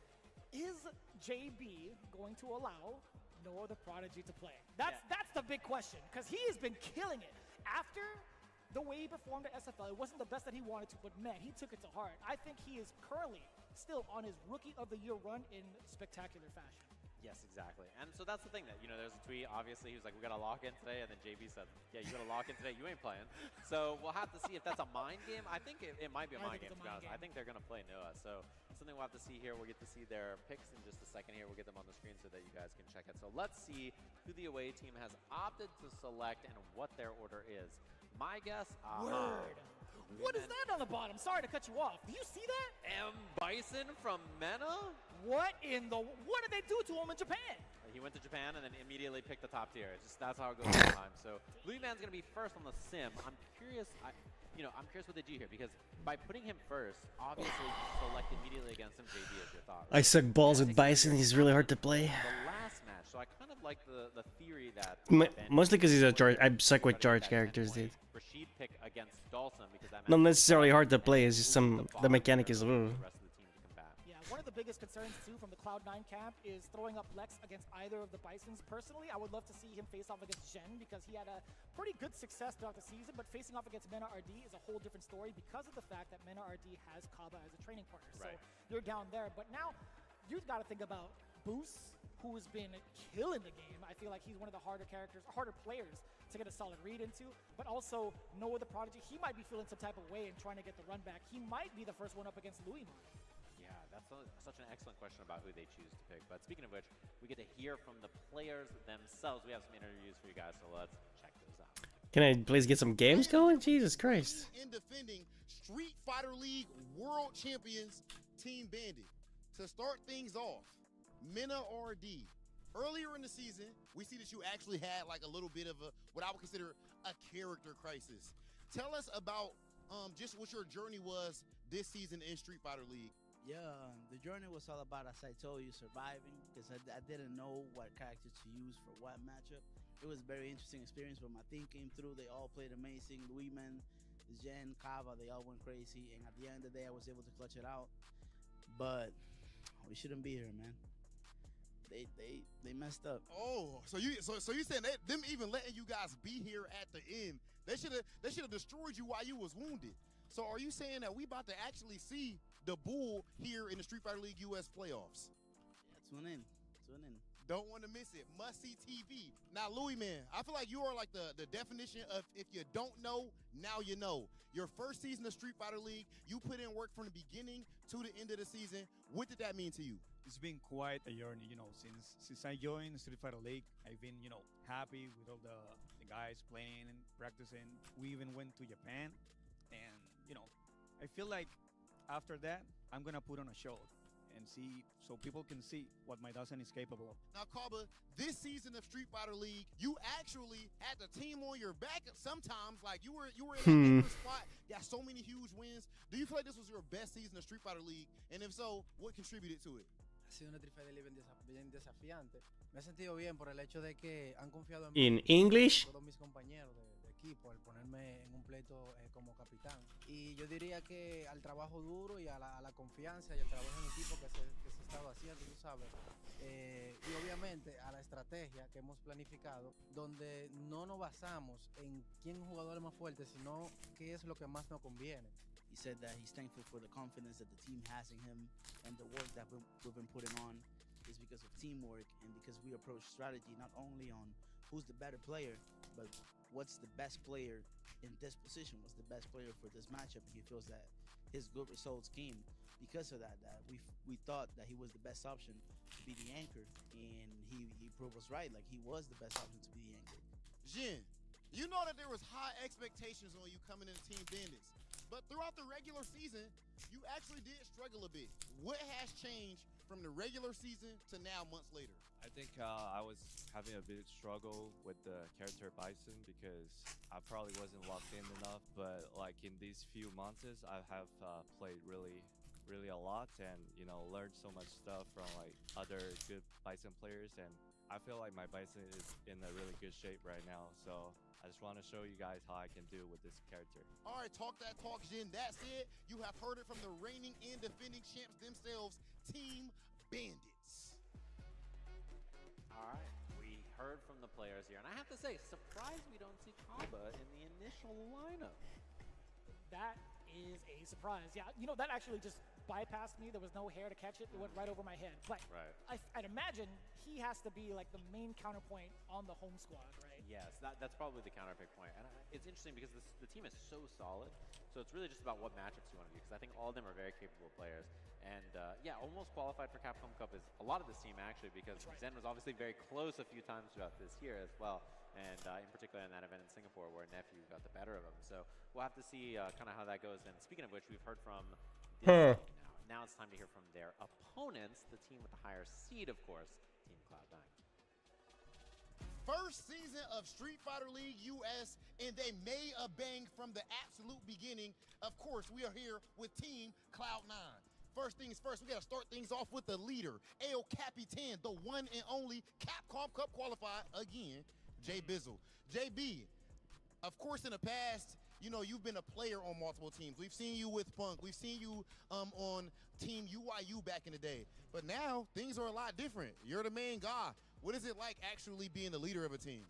[SPEAKER 6] Is JB going to allow Noah the Prodigy to play? That's the big question, because he has been killing it. After the way he performed at SFL, it wasn't the best that he wanted to, but man, he took it to heart. I think he is currently still on his Rookie of the Year run in spectacular fashion.
[SPEAKER 15] Yes, exactly. And so that's the thing that, there's a tweet, obviously, he was like, we got to lock in today, and then JB said, yeah, you got to lock in today, you ain't playing. So we'll have to see if that's a mind game. I think it might be a mind game, to be honest. I think they're going to play Noah. So something we'll have to see here. We'll get to see their picks in just a second here. We'll get them on the screen so that you guys can check it. So let's see who the away team has opted to select and what their order is. My guess,
[SPEAKER 6] Word. What is that on the bottom? Sorry to cut you off. Do you see that?
[SPEAKER 15] M. Bison from MENA?
[SPEAKER 6] What did they do to him in Japan?
[SPEAKER 15] He went to Japan and then immediately picked the top tier. It's just that's how it goes sometimes. So Louis Man's gonna be first on the sim. I'm curious. I'm curious what they do here, because by putting him first, obviously you select immediately against him. JB is your thought. Right?
[SPEAKER 1] I suck balls with Bison. He's really hard to play.
[SPEAKER 15] The last match, so I kind of like the theory that
[SPEAKER 1] Mostly because he's a charge. I suck with charge characters, dude.
[SPEAKER 15] Rashid pick against Dawson because that
[SPEAKER 1] Not necessarily hard to play. It's just the mechanic is. Ooh.
[SPEAKER 6] Yeah, one of the biggest concerns too from the Cloud9 camp is throwing up Lex against either of the Bisons. Personally, I would love to see him face off against Zhen, because he had a pretty good success throughout the season, but facing off against Mena RD is a whole different story because of the fact that Mena RD has Kaba as a training partner. So you're down there, but now you've got to think about Boost, who has been killing the game. I feel like he's one of the harder players to get a solid read into, but also Noah the Prodigy, he might be feeling some type of way and trying to get the run back. He might be the first one up against Louis.
[SPEAKER 15] Yeah, that's such an excellent question about who they choose to pick. But speaking of which, we get to hear from the players themselves. We have some interviews for you guys, so let's check those out.
[SPEAKER 1] Can I please get some games going? Jesus Christ.
[SPEAKER 4] In defending Street Fighter League World Champions Team Bandit. To start things off, Mena RD. Earlier in the season, we see that you actually had like a little bit of what I would consider a character crisis. Tell us about just what your journey was this season in Street Fighter League.
[SPEAKER 18] Yeah, the journey was all about, as I told you, surviving, because I didn't know what character to use for what matchup. It was a very interesting experience, but my team came through. They all played amazing. Louisman, Jen, Kava, they all went crazy, and at the end of the day, I was able to clutch it out. But we shouldn't be here, man. They messed up.
[SPEAKER 4] Oh, so you saying them even letting you guys be here at the end? They should have destroyed you while you was wounded. So are you saying that we about to actually see the Bull here in the Street Fighter League US playoffs?
[SPEAKER 18] Yeah, tune in.
[SPEAKER 4] Don't want to miss it. Must see TV. Now, Louis, man, I feel like you are like the definition of if you don't know, now you know. Your first season of Street Fighter League, you put in work from the beginning to the end of the season. What did that mean to you?
[SPEAKER 19] It's been quite a journey, since I joined Street Fighter League. I've been, happy with all the guys playing and practicing. We even went to Japan, and I feel like after that, I'm gonna put on a show and see, so people can see what my Dawson is capable of.
[SPEAKER 4] Now, Kaba, this season of Street Fighter League, you actually had the team on your back sometimes. Like you were in that spot, got so many huge wins. Do you feel like this was your best season of Street Fighter League? And if so, what contributed to it?
[SPEAKER 20] Ha sido una Street Fighter League bien desafiante. Me he sentido bien por el hecho de que han confiado en
[SPEAKER 1] In
[SPEAKER 20] mí,
[SPEAKER 1] English?
[SPEAKER 20] todos mis compañeros de equipo, al ponerme en un pleito como capitán. Y yo diría que al trabajo duro y a la confianza y al trabajo en equipo que se ha estado haciendo, tú sabes. Y obviamente a la estrategia que hemos planificado, donde no nos basamos en quién es el jugador más fuerte, sino qué es lo que más nos conviene.
[SPEAKER 18] He said that he's thankful for the confidence that the team has in him, and the work that we've been putting on is because of teamwork and because we approach strategy not only on who's the better player, but what's the best player in this position, what's the best player for this matchup. And he feels that his good results came because of that. That we thought that he was the best option to be the anchor, and he proved us right. Like he was the best option to be the anchor.
[SPEAKER 4] Jin, you know that there was high expectations on you coming into Team Bandits, but throughout the regular season, you actually did struggle a bit. What has changed from the regular season to now, months later?
[SPEAKER 21] I think I was having a bit struggle with the character Bison because I probably wasn't locked in enough. But like in these few months, I have played really a lot, and learned so much stuff from like other good Bison players, and I feel like my Bison is in a really good shape right now. So I just want to show you guys how I can do with this character.
[SPEAKER 4] All right, talk that talk, Jin. That's it. You have heard it from the reigning and defending champs themselves, Team Bandits.
[SPEAKER 15] All right, we heard from the players here, and I have to say, surprised we don't see Kaba in the initial lineup.
[SPEAKER 6] That is a surprise. Yeah, that actually just bypassed me. There was no hair to catch it. It went right over my head. But
[SPEAKER 15] Right.
[SPEAKER 6] I'd imagine he has to be like the main counterpoint on the home squad, right?
[SPEAKER 15] Yes, that's probably the counterpick point. And it's interesting because the team is so solid, so it's really just about what matchups you want to do, because I think all of them are very capable players. And yeah, almost qualified for Capcom Cup is a lot of this team actually, because Zen was obviously very close a few times throughout this year as well. And in particular in that event in Singapore where Nephew got the better of him. So we'll have to see kind of how that goes. And speaking of which, we've heard from this team now. Now it's time to hear from their opponents, the team with the higher seed, of course, Team Cloud9.
[SPEAKER 4] First season of Street Fighter League US, and they made a bang from the absolute beginning. Of course, we are here with Team Cloud9. First things first, we got to start things off with the leader, El Capitan, the one and only Capcom Cup qualified again, Jay Bizzle. JB, of course, in the past, you've been a player on multiple teams. We've seen you with Punk. We've seen you on Team UIU back in the day. But now, things are a lot different. You're the main guy. What is it like actually being the leader of a team?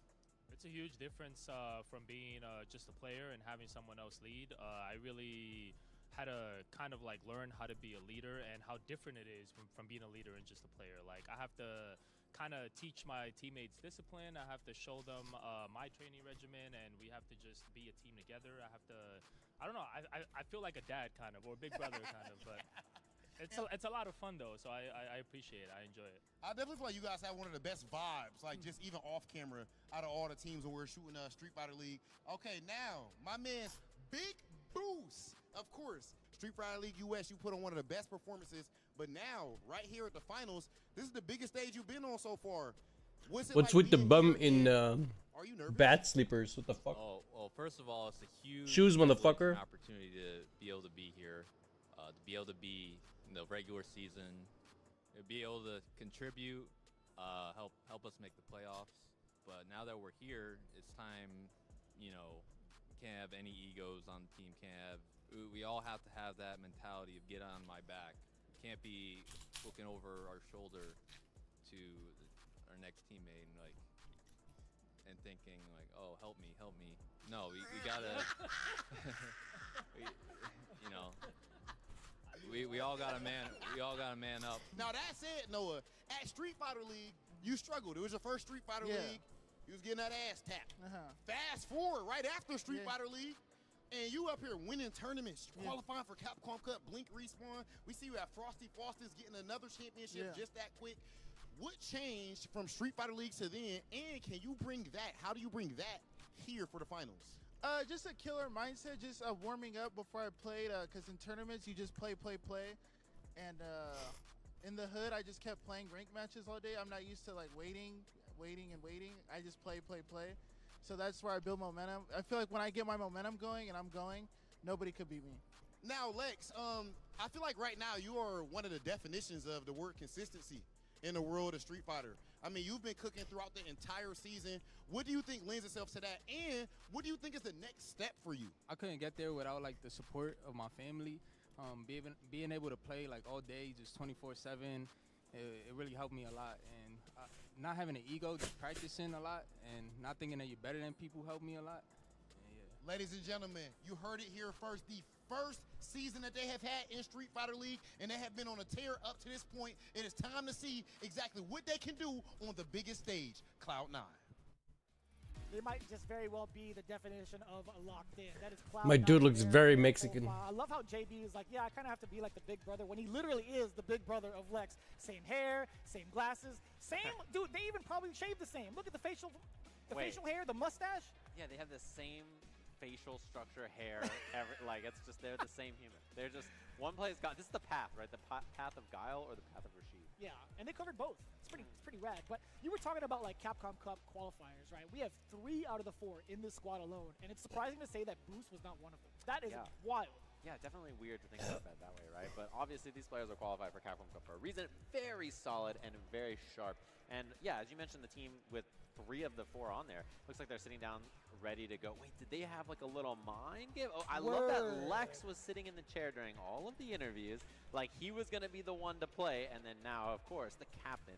[SPEAKER 22] It's a huge difference from being just a player and having someone else lead. I really had to kind of like learn how to be a leader and how different it is from being a leader and just a player. Like I have to kind of teach my teammates discipline. I have to show them my training regimen, and we have to just be a team together. I have to, I don't know, I feel like a dad kind of, or a big brother kind of, but it's a lot of fun though, so I appreciate it. I enjoy it.
[SPEAKER 4] I definitely feel like you guys have one of the best vibes, like just even off camera, out of all the teams when we're shooting Street Fighter League. Okay, now, my man's Big Boost. Of course, Street Fighter League US, you put on one of the best performances, but now, right here at the finals, this is the biggest stage you've been on so far. What's
[SPEAKER 1] with the bum in bat slippers? What the fuck?
[SPEAKER 23] Oh, well, first of all, it's a huge
[SPEAKER 1] shoes, motherfucker.
[SPEAKER 23] Opportunity to be able to be here, to be able to be in the regular season, to be able to contribute, help us make the playoffs. But now that we're here, it's time. We can't have any egos on the team. We all have to have that mentality of get on my back. We can't be looking over our shoulder to our next teammate and thinking like, oh, help me. No, we gotta, we all gotta man up.
[SPEAKER 4] Now that said, Noah, at Street Fighter League, you struggled. It was your first Street Fighter League. You was getting that ass tapped. Fast forward right after Street Fighter League, and you up here winning tournaments, qualifying for Capcom Cup, Blink Respawn. We see you have Frosty Foster's getting another championship just that quick. What changed from Street Fighter League to then, and can you bring that? How do you bring that here for the finals?
[SPEAKER 24] Just a killer mindset, just warming up before I played, because in tournaments you just play. And in the hood, I just kept playing ranked matches all day. I'm not used to like waiting. I just play. So that's where I build momentum. I feel like when I get my momentum going and I'm going, nobody could beat me.
[SPEAKER 4] Now, Lex, I feel like right now you are one of the definitions of the word consistency in the world of Street Fighter. I mean, you've been cooking throughout the entire season. What do you think lends itself to that? And what do you think is the next step for you?
[SPEAKER 25] I couldn't get there without like the support of my family. Being able to play like all day, just 24/7, it really helped me a lot. And not having an ego, just practicing a lot, and not thinking that you're better than people helped me a lot.
[SPEAKER 4] Ladies and gentlemen, you heard it here first. The first season that they have had in Street Fighter League, and they have been on a tear up to this point. It is time to see exactly what they can do on the biggest stage, Cloud9.
[SPEAKER 6] they might just very well be the definition of a locked in. That is Cloud.
[SPEAKER 1] My dude looks
[SPEAKER 6] there,
[SPEAKER 1] very
[SPEAKER 6] their
[SPEAKER 1] Mexican.
[SPEAKER 6] profile. I love how JB is like, yeah, I kind of have to be like the big brother when he literally is the big brother of Lex. Same hair, same glasses, same dude. They even probably shave the same. Look at the facial hair, the mustache.
[SPEAKER 15] Yeah, they have the same facial structure, hair, like it's just they're the same human. They're just one plays God. This is the path, right? The path of Guile or the path of Rashid.
[SPEAKER 6] Yeah, and they covered both. It's pretty rad. But you were talking about like Capcom Cup qualifiers, right? We have 3 out of the 4 in this squad alone, and it's surprising to say that Boost was not one of them. That is wild.
[SPEAKER 15] Yeah, definitely weird to think about that way, right? But obviously these players are qualified for Capcom Cup for a reason. Very solid and very sharp. And yeah, as you mentioned, the team with 3 of the 4 on there, looks like they're sitting down ready to go. Wait, did they have like a little mind game? Oh, I love that Lex was sitting in the chair during all of the interviews, like he was going to be the one to play. And then now, of course, the captain,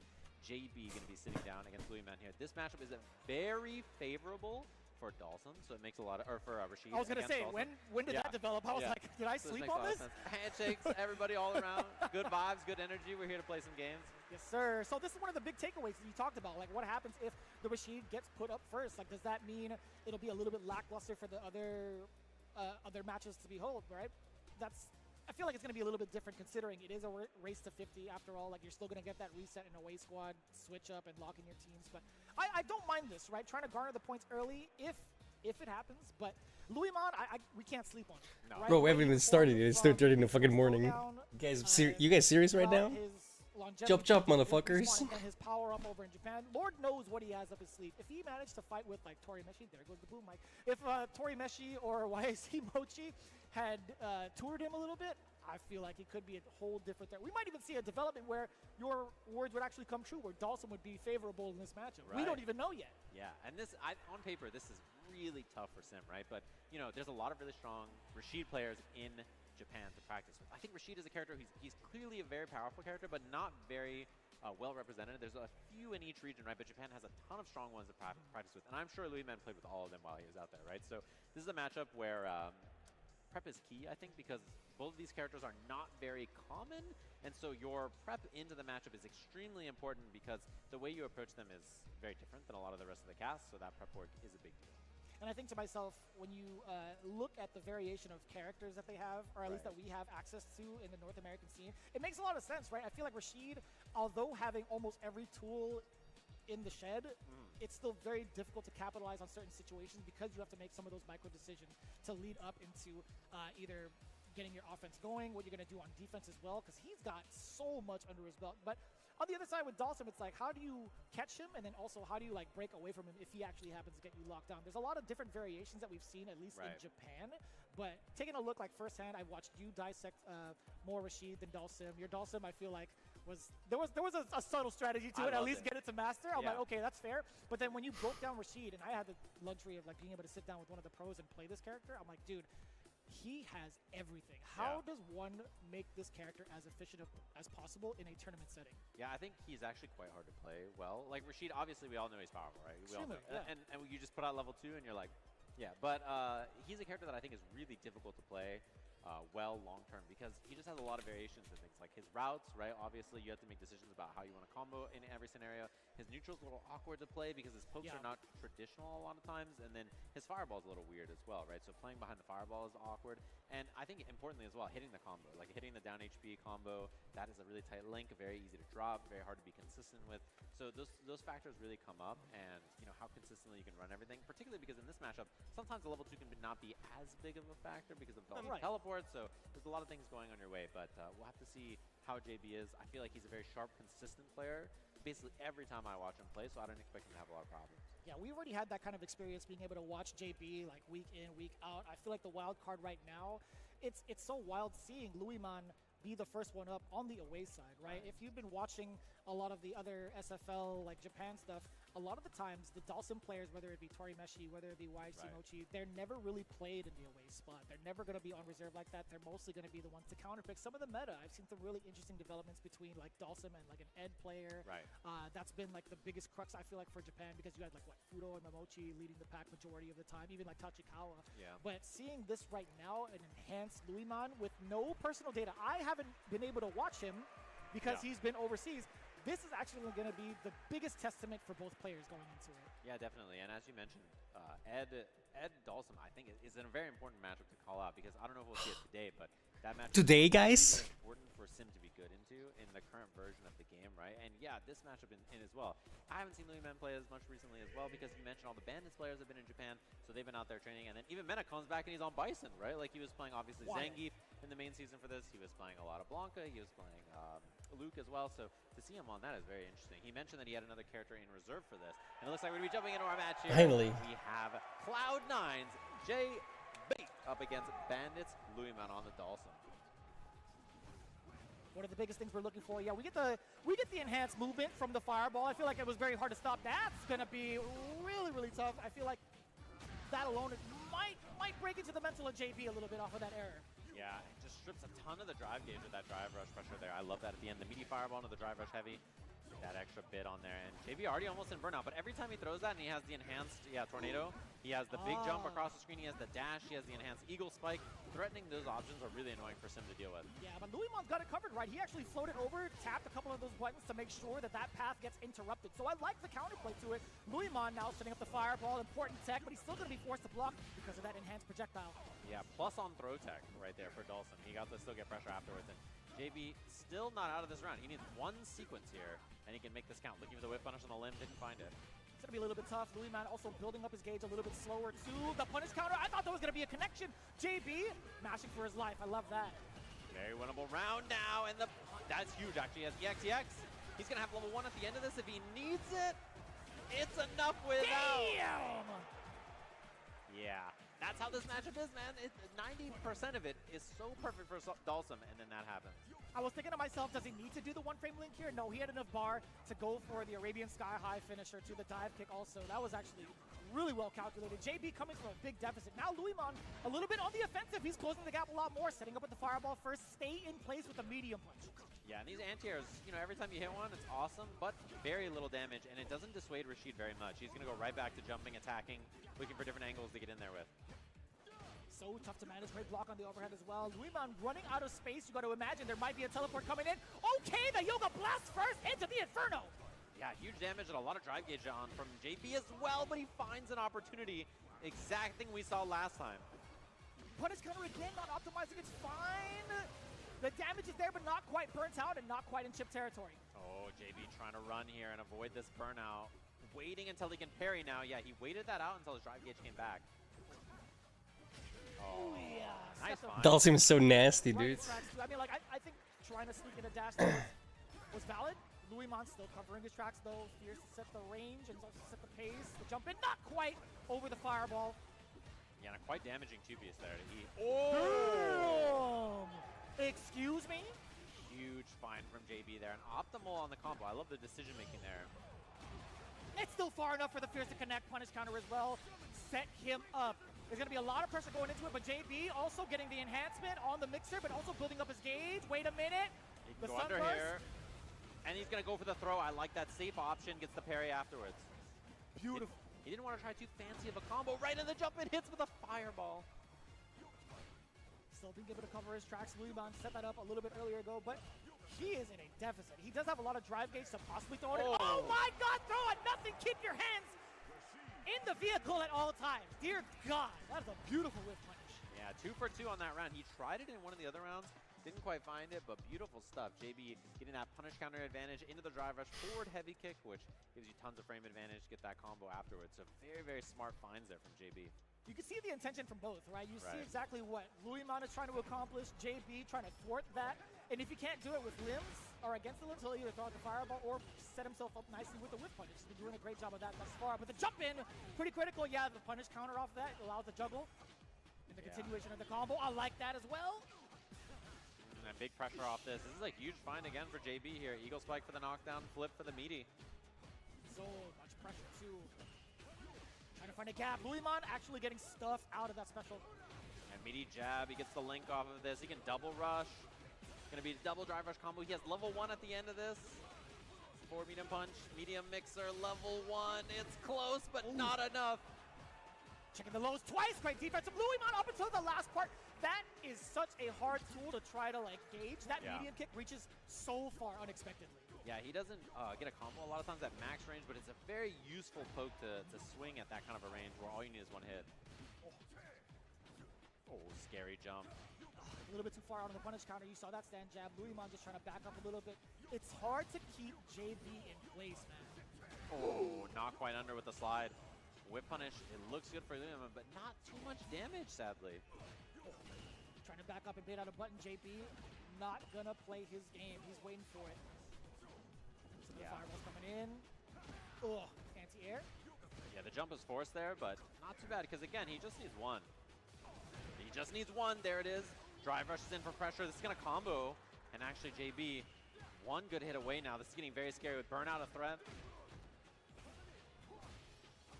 [SPEAKER 15] JB, going to be sitting down against Louis Man here. This matchup is very favorable for Dawson, so it makes a lot of, or for Rashid.
[SPEAKER 6] I was gonna say, when did that develop? I was like, did I sleep on this?
[SPEAKER 15] Handshakes, everybody all around, good vibes, good energy. We're here to play some games.
[SPEAKER 6] Yes, sir. So this is one of the big takeaways that you talked about. Like, what happens if the Rashid gets put up first? Like, does that mean it'll be a little bit lackluster for the other matches to behold? Right? I feel like it's going to be a little bit different considering it is a race to 50 after all. Like, you're still going to get that reset in away squad, switch up, and lock in your teams. But I don't mind this, right? Trying to garner the points early if it happens. But Louis Man, we can't sleep on it.
[SPEAKER 1] No.
[SPEAKER 6] Right?
[SPEAKER 1] Bro, we haven't even started yet. It's 3:30 in the fucking morning. You guys serious right now? Chop, motherfuckers.
[SPEAKER 6] And his power up over in Japan. Lord knows what he has up his sleeve. If he managed to fight with like Tori Meshi, there goes the boom mic. If Tori Meshi or YAC Mochi had toured him a little bit, I feel like it could be a whole different thing. We might even see a development where your words would actually come true, where Dawson would be favorable in this matchup.
[SPEAKER 15] Right.
[SPEAKER 6] We don't even know yet.
[SPEAKER 15] Yeah, and on paper, this is really tough for Sim, right? But, you know, there's a lot of really strong Rashid players in Japan to practice with. I think Rashid is a character, he's clearly a very powerful character, but not very well represented. There's a few in each region, right? But Japan has a ton of strong ones to practice with. And I'm sure Louis Man played with all of them while he was out there, right? So this is a matchup where prep is key, I think, because both of these characters are not very common, and so your prep into the matchup is extremely important because the way you approach them is very different than a lot of the rest of the cast, so that prep work is a big deal.
[SPEAKER 6] And I think to myself, when you look at the variation of characters that they have, or at least that we have access to in the North American scene, it makes a lot of sense, right? I feel like Rashid, although having almost every tool in the shed, it's still very difficult to capitalize on certain situations because you have to make some of those micro decisions to lead up into either getting your offense going, what you're going to do on defense as well, because he's got so much under his belt. But on the other side with Dawson, it's like, how do you catch him? And then also, how do you like break away from him if he actually happens to get you locked down? There's a lot of different variations that we've seen, at least in Japan. But taking a look like firsthand, I've watched you dissect more Rashid than Dawson. Your Dawson, I feel like, there was a subtle strategy to it, at least get it to master. I'm like, okay, that's fair. But then when you broke down Rashid, and I had the luxury of like being able to sit down with one of the pros and play this character, I'm like, dude, he has everything. How does one make this character as efficient as possible in a tournament setting?
[SPEAKER 15] Yeah, I think he's actually quite hard to play well. Like Rashid, obviously we all know he's powerful, right? We all know. And you just put out level 2 and you're like, yeah. But he's a character that I think is really difficult to play well long-term because he just has a lot of variations and things. Like his routes, right? Obviously you have to make decisions about how you want to combo in every scenario. His neutral's a little awkward to play because his pokes are not traditional a lot of times, and then his fireball's a little weird as well, right? So playing behind the fireball is awkward. And I think importantly as well, hitting the combo, like hitting the down HP combo, that is a really tight link, very easy to drop, very hard to be consistent with. So those factors really come up, and you know how consistently you can run everything, particularly because in this matchup, sometimes the level 2 can not be as big of a factor because of the teleport, so there's a lot of things going on your way, but we'll have to see how JB is. I feel like he's a very sharp, consistent player basically every time I watch him play, so I don't expect him to have a lot of problems.
[SPEAKER 6] Yeah, we've already had that kind of experience being able to watch JB like week in, week out. I feel like the wild card right now, it's so wild seeing Louis Man be the first one up on the away side, right? If you've been watching a lot of the other SFL, like Japan stuff, a lot of the times the Dawson players, whether it be Tori Meshi, whether it be YC Mochi, they're never really played in the away spot. They're never going to be on reserve like that. They're mostly going to be the ones to counterpick some of the meta. I've seen some really interesting developments between like Dawson and like an Ed player. That's been like the biggest crux, I feel like, for Japan because you had like what Fudo and Momochi leading the pack majority of the time, even like Tachikawa. But seeing this right now, an enhanced Louis Man with no personal data, I haven't been able to watch him because he's been overseas. this is actually going to be the biggest testament for both players going into it.
[SPEAKER 15] Yeah, definitely. And as you mentioned, Ed Dalsum, I think, is a very important matchup to call out because I don't know if we'll see it today, but that matchup
[SPEAKER 1] Today,
[SPEAKER 15] is
[SPEAKER 1] guys?
[SPEAKER 15] really important for Sim to be good into in the current version of the game, right? And yeah, this matchup in as well. I haven't seen Louis Man play as much recently as well because you mentioned all the Bandits players have been in Japan, so they've been out there training. And then even Mena comes back and he's on Bison, right? Like he was playing obviously Zangief in the main season for this. He was playing a lot of Blanca. He was playing Luke as well. So to see him on that is very interesting. He mentioned that he had another character in reserve for this. And it looks like we're going to be jumping into our match here.
[SPEAKER 1] Finally.
[SPEAKER 15] We have Cloud9's JB up against Bandits Louis Man on the Dalsum.
[SPEAKER 6] One of the biggest things we're looking for, yeah, we get the enhanced movement from the fireball. I feel like it was very hard to stop. That's gonna be really, really tough. I feel like that alone might break into the mental of JB a little bit off of that error.
[SPEAKER 15] Yeah, it just strips a ton of the drive gauge with that drive rush pressure there. I love that at the end. The meaty fireball into the drive rush heavy. That extra bit on there. And JB already almost in burnout, but every time he throws that and he has the enhanced, tornado, he has the big jump across the screen, he has the dash, he has the enhanced eagle spike. Threatening those options are really annoying for Sim to deal with.
[SPEAKER 6] Yeah, but Louismon's got it covered, right? He actually floated over, tapped a couple of those buttons to make sure that that path gets interrupted. So I like the counterplay to it. Louismon now setting up the fireball, important tech, but he's still going to be forced to block because of that enhanced projectile.
[SPEAKER 15] Yeah, plus on throw tech right there for Dalsum. He got to still get pressure afterwards. And JB still not out of this round. He needs one sequence here, and he can make this count. Looking for the whip punish on the limb, didn't find it.
[SPEAKER 6] It's going to be a little bit tough. Louismon also building up his gauge a little bit slower too. The punish counter, I thought there was going to be a connection. JB mashing for his life. I love that.
[SPEAKER 15] Very winnable round now, and that's huge actually. He has the XTX. He's going to have level 1 at the end of this if he needs it. It's enough without.
[SPEAKER 6] Damn!
[SPEAKER 15] Yeah, that's how this matchup is, man. 90% of it is so perfect for Dalsum, and then that happens.
[SPEAKER 6] I was thinking to myself, does he need to do the one-frame link here? No, he had enough bar to go for the Arabian Sky High finisher to the dive kick also. That was actually really well calculated. JB coming from a big deficit. Now Louismon a little bit on the offensive. He's closing the gap a lot more, setting up with the fireball first. Stay in place with the medium punch.
[SPEAKER 15] Yeah, and these anti-airs, every time you hit one, it's awesome, but very little damage, and it doesn't dissuade Rashid very much. He's going to go right back to jumping, attacking, looking for different angles to get in there with.
[SPEAKER 6] So tough to manage. Great block on the overhead as well. Louismon running out of space. You got to imagine there might be a teleport coming in. Okay, the Yoga Blast first into the Inferno.
[SPEAKER 15] Yeah, huge damage and a lot of drive gauge on from JB as well, but he finds an opportunity. Exact thing we saw last time.
[SPEAKER 6] Punish counter again, not optimizing. It's fine. The damage is there, but not quite burnt out and not quite in chip territory.
[SPEAKER 15] Oh, JB trying to run here and avoid this burnout. Waiting until he can parry now. Yeah, he waited that out until his drive gauge came back. Oh,
[SPEAKER 6] yeah.
[SPEAKER 15] Nice find.
[SPEAKER 1] Dalsum is so nasty, dude.
[SPEAKER 6] I mean, like, I think trying to sneak in a dash was valid. Louismon still covering his tracks, though. Fierce to set the range and also set the pace. The jump in, not quite over the fireball.
[SPEAKER 15] Yeah, and a quite damaging 2-piece there.
[SPEAKER 6] Damn! Excuse me?
[SPEAKER 15] Huge find from JB there. And optimal on the combo. I love the decision making there.
[SPEAKER 6] It's still far enough for the Fierce to connect. Punish counter as well. Set him up. There's going to be a lot of pressure going into it, but JB also getting the enhancement on the mixer, but also building up his gauge. Wait a minute.
[SPEAKER 15] He can go under here. And he's going to go for the throw. I like that safe option. Gets the parry afterwards.
[SPEAKER 6] Beautiful.
[SPEAKER 15] He didn't want to try too fancy of a combo. Right in the jump and hits with a fireball.
[SPEAKER 6] Still didn't give it a cover his tracks. Louismon set that up a little bit earlier ago, but he is in a deficit. He does have a lot of drive gauge to possibly throw it. Oh my God, throw it. Nothing. Keep your hands in the vehicle at all times. Dear God, that's a beautiful whip punish.
[SPEAKER 15] Yeah, 2 for 2 on that round. He tried it in one of the other rounds. Didn't quite find it, but beautiful stuff. JB getting that punish counter advantage into the drive rush, forward heavy kick, which gives you tons of frame advantage, get that combo afterwards. So very, very smart finds there from JB.
[SPEAKER 6] You can see the intention from both, right? You see exactly what Louismon is trying to accomplish, JB trying to thwart that. And if he can't do it with limbs or against the limbs, he'll either throw out the fireball or set himself up nicely with the whip punish. He's been doing a great job of that thus far. But the jump in, pretty critical. Yeah, the punish counter off that allows the juggle. And the continuation of the combo, I like that as well.
[SPEAKER 15] And big pressure off this. This is a huge find again for JB here. Eagle spike for the knockdown, flip for the meaty.
[SPEAKER 6] So much pressure too. Trying to find a gap. Louismon actually getting stuff out of that special.
[SPEAKER 15] And meaty jab, he gets the link off of this. He can double rush. Gonna be a double drive rush combo. He has level 1 at the end of this. Forward medium punch, medium mixer, level 1. It's close, but not enough.
[SPEAKER 6] Checking the lows twice. Great defense of Louismon up until the last part. That is such a hard tool to try to gauge. That medium kick reaches so far unexpectedly.
[SPEAKER 2] Yeah, he doesn't get a combo a lot of times at max range, but it's a very useful poke to swing at that kind of a range where all you need is one hit. Oh, scary jump.
[SPEAKER 6] A little bit too far out on the punish counter. You saw that stand jab. Luimon just trying to back up a little bit. It's hard to keep JB in place, man.
[SPEAKER 2] Oh, not quite under with the slide. Whip punish, it looks good for Luimon, but not too much damage, sadly.
[SPEAKER 6] Trying to back up and bait out a button, JB. Not gonna play his game. He's waiting for it. So the fireball's coming in. Ugh, anti-air.
[SPEAKER 2] Yeah, the jump is forced there, but not too bad, because again, he just needs one. He just needs one, there it is. Drive rushes in for pressure, this is gonna combo. And actually JB, one good hit away now. This is getting very scary with burnout a threat.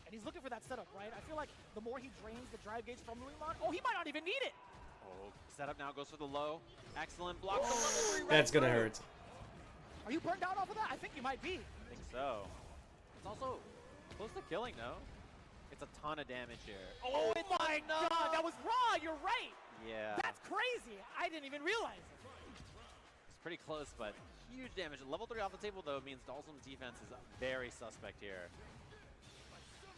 [SPEAKER 6] And he's looking for that setup, right? I feel like the more he drains the drive gauge from Luimon, oh, he might not even need it.
[SPEAKER 2] Oh, setup now goes for the low. Excellent block. Oh,
[SPEAKER 1] That's gonna hurt.
[SPEAKER 6] Are you burned out off of that? I think you might be.
[SPEAKER 2] I think so. It's also close to killing, though. It's a ton of damage here.
[SPEAKER 6] Oh my god, that was raw, you're right.
[SPEAKER 2] Yeah.
[SPEAKER 6] That's crazy. I didn't even realize it.
[SPEAKER 2] It's pretty close, but huge damage. Level 3 off the table, though, means Dhalsim's defense is very suspect here.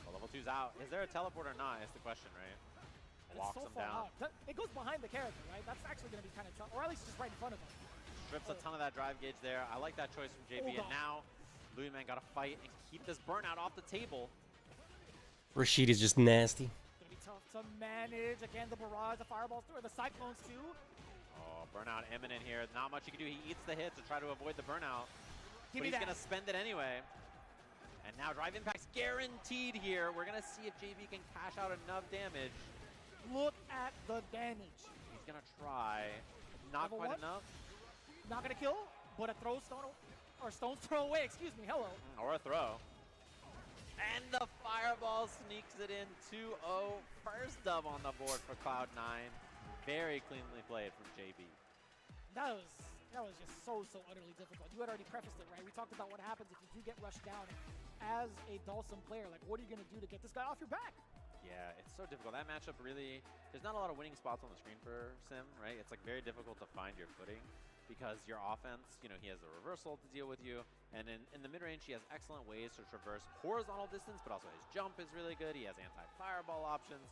[SPEAKER 2] Well, level 2's out. Is there a teleport or not? Is the question, right?
[SPEAKER 6] And
[SPEAKER 2] Locks
[SPEAKER 6] it's so
[SPEAKER 2] him
[SPEAKER 6] far
[SPEAKER 2] down.
[SPEAKER 6] out. It goes behind the character, right? That's actually going to be kind of tough. Or at least just right in front of him.
[SPEAKER 2] Strips a ton of that drive gauge there. I like that choice from JB. And now, Luimon got to fight and keep this burnout off the table.
[SPEAKER 1] Rashid is just nasty.
[SPEAKER 6] It's going to be tough to manage. Again, the barrage, the fireballs through, the cyclones too.
[SPEAKER 2] Oh, burnout imminent here. Not much you can do. He eats the hit to try to avoid the burnout.
[SPEAKER 6] Give
[SPEAKER 2] but
[SPEAKER 6] me
[SPEAKER 2] he's
[SPEAKER 6] that.
[SPEAKER 2] going to spend it anyway. And now drive impact's guaranteed here. We're going to see if JB can cash out enough damage.
[SPEAKER 6] Look at the damage.
[SPEAKER 2] He's going to try. Not
[SPEAKER 6] Level
[SPEAKER 2] quite
[SPEAKER 6] one?
[SPEAKER 2] enough.
[SPEAKER 6] Not going to kill, but a throw stone, or stone's throw away, excuse me, hello.
[SPEAKER 2] Or a throw. And the fireball sneaks it in 2-0. First dub on the board for Cloud9. Very cleanly played from JB.
[SPEAKER 6] That was just so utterly difficult. You had already prefaced it, right? We talked about what happens if you do get rushed down as a Dhalsim player. Like, what are you going to do to get this guy off your back?
[SPEAKER 2] Yeah, it's so difficult. That matchup really, there's not a lot of winning spots on the screen for Sim, right? It's like very difficult to find your footing because your offense, you know, he has the reversal to deal with you. And in the mid-range, he has excellent ways to traverse horizontal distance, but also his jump is really good. He has anti-fireball options.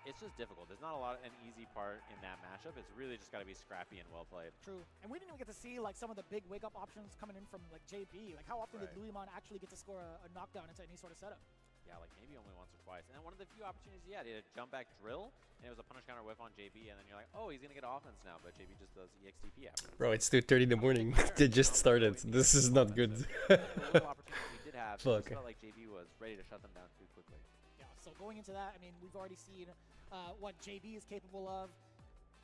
[SPEAKER 2] It's just difficult. There's not an easy part in that matchup. It's really just got to be scrappy and well played.
[SPEAKER 6] True. And we didn't even get to see like some of the big wake-up options coming in from like JB. Like how often did Luimon actually get to score a knockdown into any sort of setup?
[SPEAKER 2] Yeah, like maybe only once or twice. And then one of the few opportunities he had a jump back drill, and it was a punish counter whiff on JB, and then you're like, oh, he's going to get offense now, but JB just does EXTP after.
[SPEAKER 1] Bro, it's 2:30 in the morning. They just started. This is not good.
[SPEAKER 2] The little opportunity he did have, it
[SPEAKER 1] Fuck.
[SPEAKER 2] just felt like JB was ready to shut them down too quickly.
[SPEAKER 6] Yeah, so going into that, I mean, we've already seen what JB is capable of.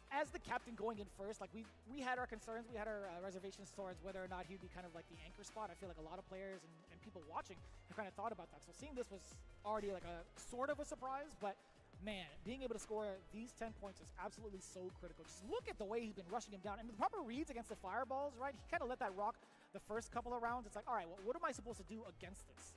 [SPEAKER 6] As the captain going in first, like we had our concerns, we had our reservations towards whether or not he'd be kind of like the anchor spot. I feel like a lot of players and people watching have kind of thought about that. So seeing this was already like a sort of a surprise, but man, being able to score these 10 points is absolutely so critical. Just look at the way he's been rushing him down. And the proper reads against the fireballs, right? He kind of let that rock the first couple of rounds. It's like, all right, well, what am I supposed to do against this?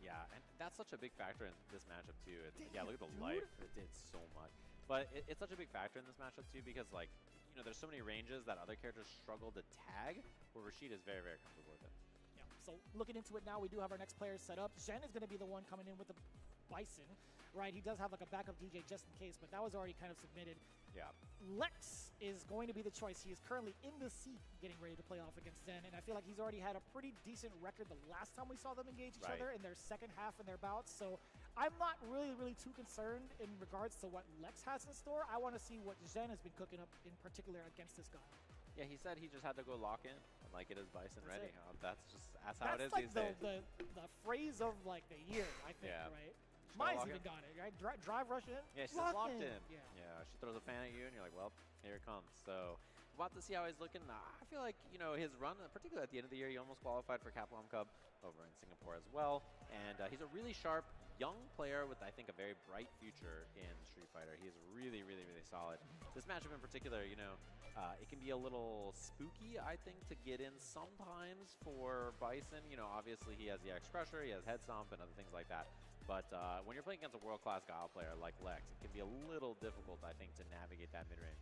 [SPEAKER 2] Yeah, and that's such a big factor in this matchup too. Yeah, look at the life. It did so much. But it's such a big factor in this matchup too because, like, you know, there's so many ranges that other characters struggle to tag, where Rashid is very, very comfortable with it.
[SPEAKER 6] Yeah, so looking into it now, we do have our next player set up. Zhen is going to be the one coming in with the Bison, right? He does have like a backup DJ just in case, but that was already kind of submitted.
[SPEAKER 2] Yeah.
[SPEAKER 6] Lex is going to be the choice. He is currently in the seat getting ready to play off against Zen, and I feel like he's already had a pretty decent record the last time we saw them engage each other in their second half in their bouts. So I'm not really too concerned in regards to what Lex has in store. I want to see what Zen has been cooking up in particular against this guy.
[SPEAKER 2] Yeah, he said he just had to go lock in and like get his Bison ready. That's how it is
[SPEAKER 6] like
[SPEAKER 2] these days.
[SPEAKER 6] the phrase of like the year, I think, right? Mine's even got it, right? Drive rush in.
[SPEAKER 2] Yeah, she's locked in. Yeah, she throws a fan at you, and you're like, well, here it comes. So, about to see how he's looking. I feel like, you know, his run, particularly at the end of the year, he almost qualified for Capcom Cup over in Singapore as well. And he's a really sharp, young player with, I think, a very bright future in Street Fighter. He's really solid. This matchup in particular, you know, it can be a little spooky, I think, to get in sometimes for Bison. You know, obviously he has the X Crusher, he has Head Stomp, and other things like that. But when you're playing against a world-class Guile player like Lex, it can be a little difficult, I think, to navigate that mid-range.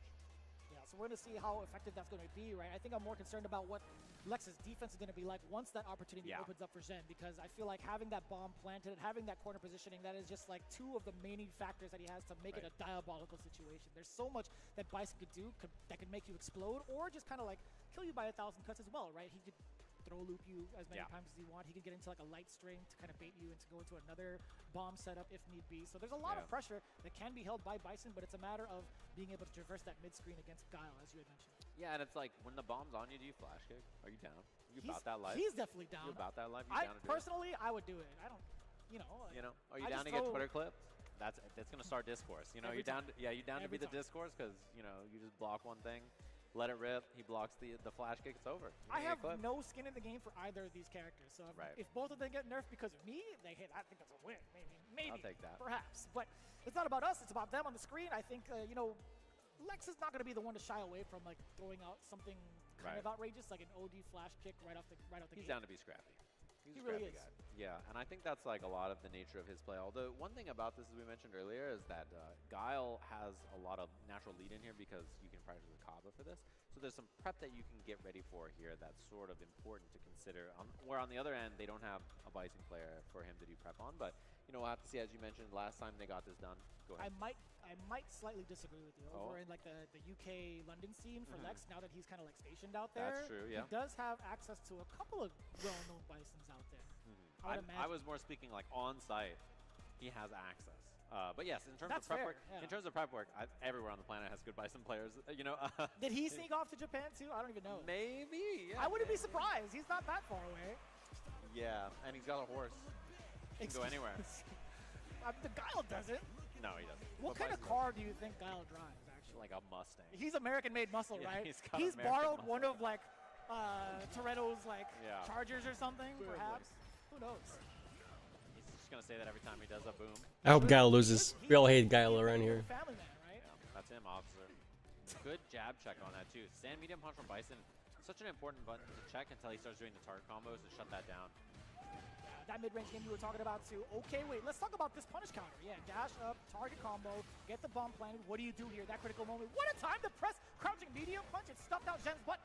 [SPEAKER 6] Yeah, So we're going to see how effective that's going to be, right? I think I'm more concerned about what Lex's defense is going to be like once that opportunity opens up for Zhen, because I feel like having that bomb planted, having that corner positioning, that is just like two of the main factors that he has to make it a diabolical situation. There's so much that Bison could do that could make you explode or just kind of like kill you by 1,000 cuts as well, right? He could throw loop you as many times as you want. He could get into like a light string to kind of bait you and to go into another bomb setup if need be. So there's a lot of pressure that can be held by Bison, but it's a matter of being able to traverse that mid screen against Guile, as you had mentioned.
[SPEAKER 2] Yeah, and it's like when the bomb's on you, do you flash kick? Are you down? You about that life?
[SPEAKER 6] He's definitely down.
[SPEAKER 2] You about that life? You down to do
[SPEAKER 6] personally, I would do it. I don't,
[SPEAKER 2] are you down to get Twitter clipped? That's gonna start discourse. You know, you're down. You're down to be the discourse because you just block one thing. Let it rip. He blocks the flash kick. It's over.
[SPEAKER 6] I have no skin in the game for either of these characters. So if both of them get nerfed because of me, I think that's a win. Maybe.
[SPEAKER 2] I'll take that.
[SPEAKER 6] Perhaps. But it's not about us. It's about them on the screen. I think Lex is not going to be the one to shy away from like throwing out something kind of outrageous, like an OD flash kick right out the gate.
[SPEAKER 2] He's down to be scrappy. He's a
[SPEAKER 6] really
[SPEAKER 2] scrappy guy. Yeah, and I think that's like a lot of the nature of his play. Although one thing about this, as we mentioned earlier, is that Guile has a lot of natural lead in here because you can practice with Kaba for this. So there's some prep that you can get ready for here that's sort of important to consider. Where on the other end, they don't have a Bison player for him to do prep on. But we'll have to see. As you mentioned, last time they got this done. Go ahead.
[SPEAKER 6] I might slightly disagree with you. Over in like the UK London scene for Lex, now that he's kind of like stationed out there,
[SPEAKER 2] that's true. Yeah,
[SPEAKER 6] he does have access to a couple of well-known Bisons out there.
[SPEAKER 2] I was more speaking like on site. He has access. But yes, in terms of prep work, everywhere on the planet has good Bison players.
[SPEAKER 6] Did he sneak off to Japan too? I don't even know.
[SPEAKER 2] Maybe. Yeah,
[SPEAKER 6] I wouldn't be surprised. He's not that far away.
[SPEAKER 2] Yeah, and he's got a horse. He can go anywhere.
[SPEAKER 6] The Guile doesn't.
[SPEAKER 2] No, he doesn't.
[SPEAKER 6] What kind of car do you think Guile drives, actually?
[SPEAKER 2] Like a Mustang.
[SPEAKER 6] He's American-made muscle, right?
[SPEAKER 2] He's
[SPEAKER 6] borrowed one of like Toretto's like Chargers or something, perhaps. Who knows?
[SPEAKER 2] He's just gonna say that every time he does a boom.
[SPEAKER 1] I hope Guile loses. We all hate Guile around here.
[SPEAKER 6] Family man, right?
[SPEAKER 2] Yeah, that's him, officer. Good jab check on that too. Stand medium punch from Bison. Such an important button to check until he starts doing the target combos to shut that down.
[SPEAKER 6] That mid-range game you were talking about too. Okay, wait, let's talk about this punish counter. Yeah, dash up, target combo, get the bomb planted. What do you do here? That critical moment. What a time to press crouching medium punch. It stuffed out Zhen's butt.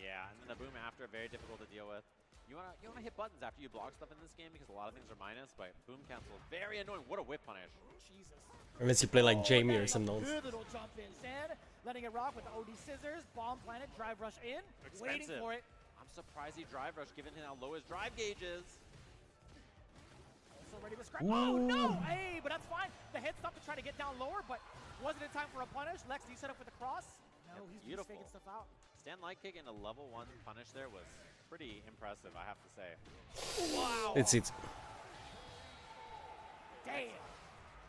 [SPEAKER 2] Yeah, and then the boom after, very difficult to deal with. You wanna hit buttons after you block stuff in this game because a lot of things are minus, but boom cancel, very annoying. What a whip punish.
[SPEAKER 6] Jesus.
[SPEAKER 1] Unless you play like Jamie or some nonsense.
[SPEAKER 6] Good little jump in. Zhen letting it rock with the OD scissors, bomb planet, drive rush in, waiting for it.
[SPEAKER 2] I'm surprised he drive rush given how low his drive gauge is.
[SPEAKER 6] Ready to scrap. Oh no! Hey, but that's fine. The head stop to try to get down lower, but wasn't it time for a punish? Lex, do you set up for the cross? No, he's faking stuff out.
[SPEAKER 2] Stand light kick in a level 1 punish there was pretty impressive, I have to say.
[SPEAKER 6] Wow!
[SPEAKER 1] It's
[SPEAKER 6] Damn.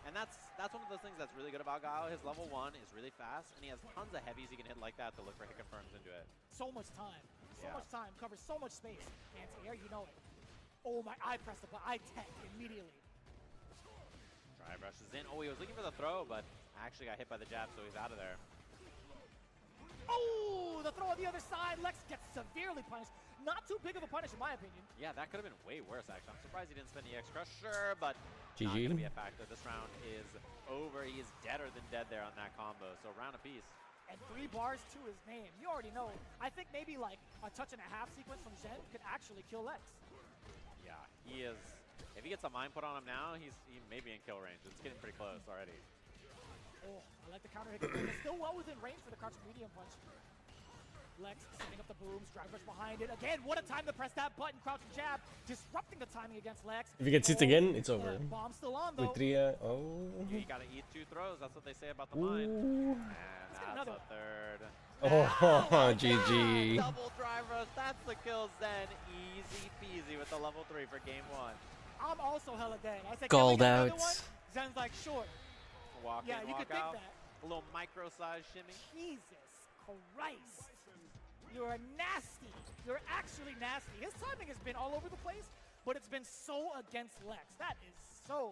[SPEAKER 2] And that's one of those things that's really good about Guile. His level 1 is really fast, and he has tons of heavies he can hit like that to look for hit confirms into it.
[SPEAKER 6] So much time. So much time. Covers so much space. Anti-air, you know it. Oh my, I pressed the button. I tech immediately.
[SPEAKER 2] Drive rushes in. Oh, he was looking for the throw, but actually got hit by the jab, so he's out of there.
[SPEAKER 6] Oh, the throw on the other side. Lex gets severely punished. Not too big of a punish, in my opinion.
[SPEAKER 2] Yeah, that could have been way worse, actually. I'm surprised he didn't spend the X Crusher, but
[SPEAKER 1] GG.
[SPEAKER 2] not going to be a factor. This round is over. He is deader than dead there on that combo, so round apiece.
[SPEAKER 6] And 3 bars to his name. You already know. I think maybe like a touch and a half sequence from Zhen could actually kill Lex.
[SPEAKER 2] Yeah, he is. If he gets a mine put on him now, he may be in kill range. It's getting pretty close already.
[SPEAKER 6] Oh, I like the counter hit. It's still well within range for the crouching medium punch. Lex setting up the booms, drive rush behind it. Again, what a time to press that button, crouching jab, disrupting the timing against Lex.
[SPEAKER 1] If he gets hit again, it's over.
[SPEAKER 6] Bomb still on though.
[SPEAKER 1] With 3,
[SPEAKER 2] You gotta eat 2 throws. That's what they say about the mine. And that's a third.
[SPEAKER 1] Oh, GG.
[SPEAKER 2] Double drive rush. That's the kill, Zen. Easy peasy with the level 3 for game 1.
[SPEAKER 6] I'm also hella dead. I said,
[SPEAKER 1] Called
[SPEAKER 6] can we get
[SPEAKER 1] out.
[SPEAKER 6] one? Zen's like, sure.
[SPEAKER 2] Walk
[SPEAKER 6] yeah,
[SPEAKER 2] in,
[SPEAKER 6] you
[SPEAKER 2] walk
[SPEAKER 6] could
[SPEAKER 2] out.
[SPEAKER 6] think that.
[SPEAKER 2] A little micro-size shimmy.
[SPEAKER 6] Jesus Christ. You're nasty. You're actually nasty. His timing has been all over the place, but it's been so against Lex. That is so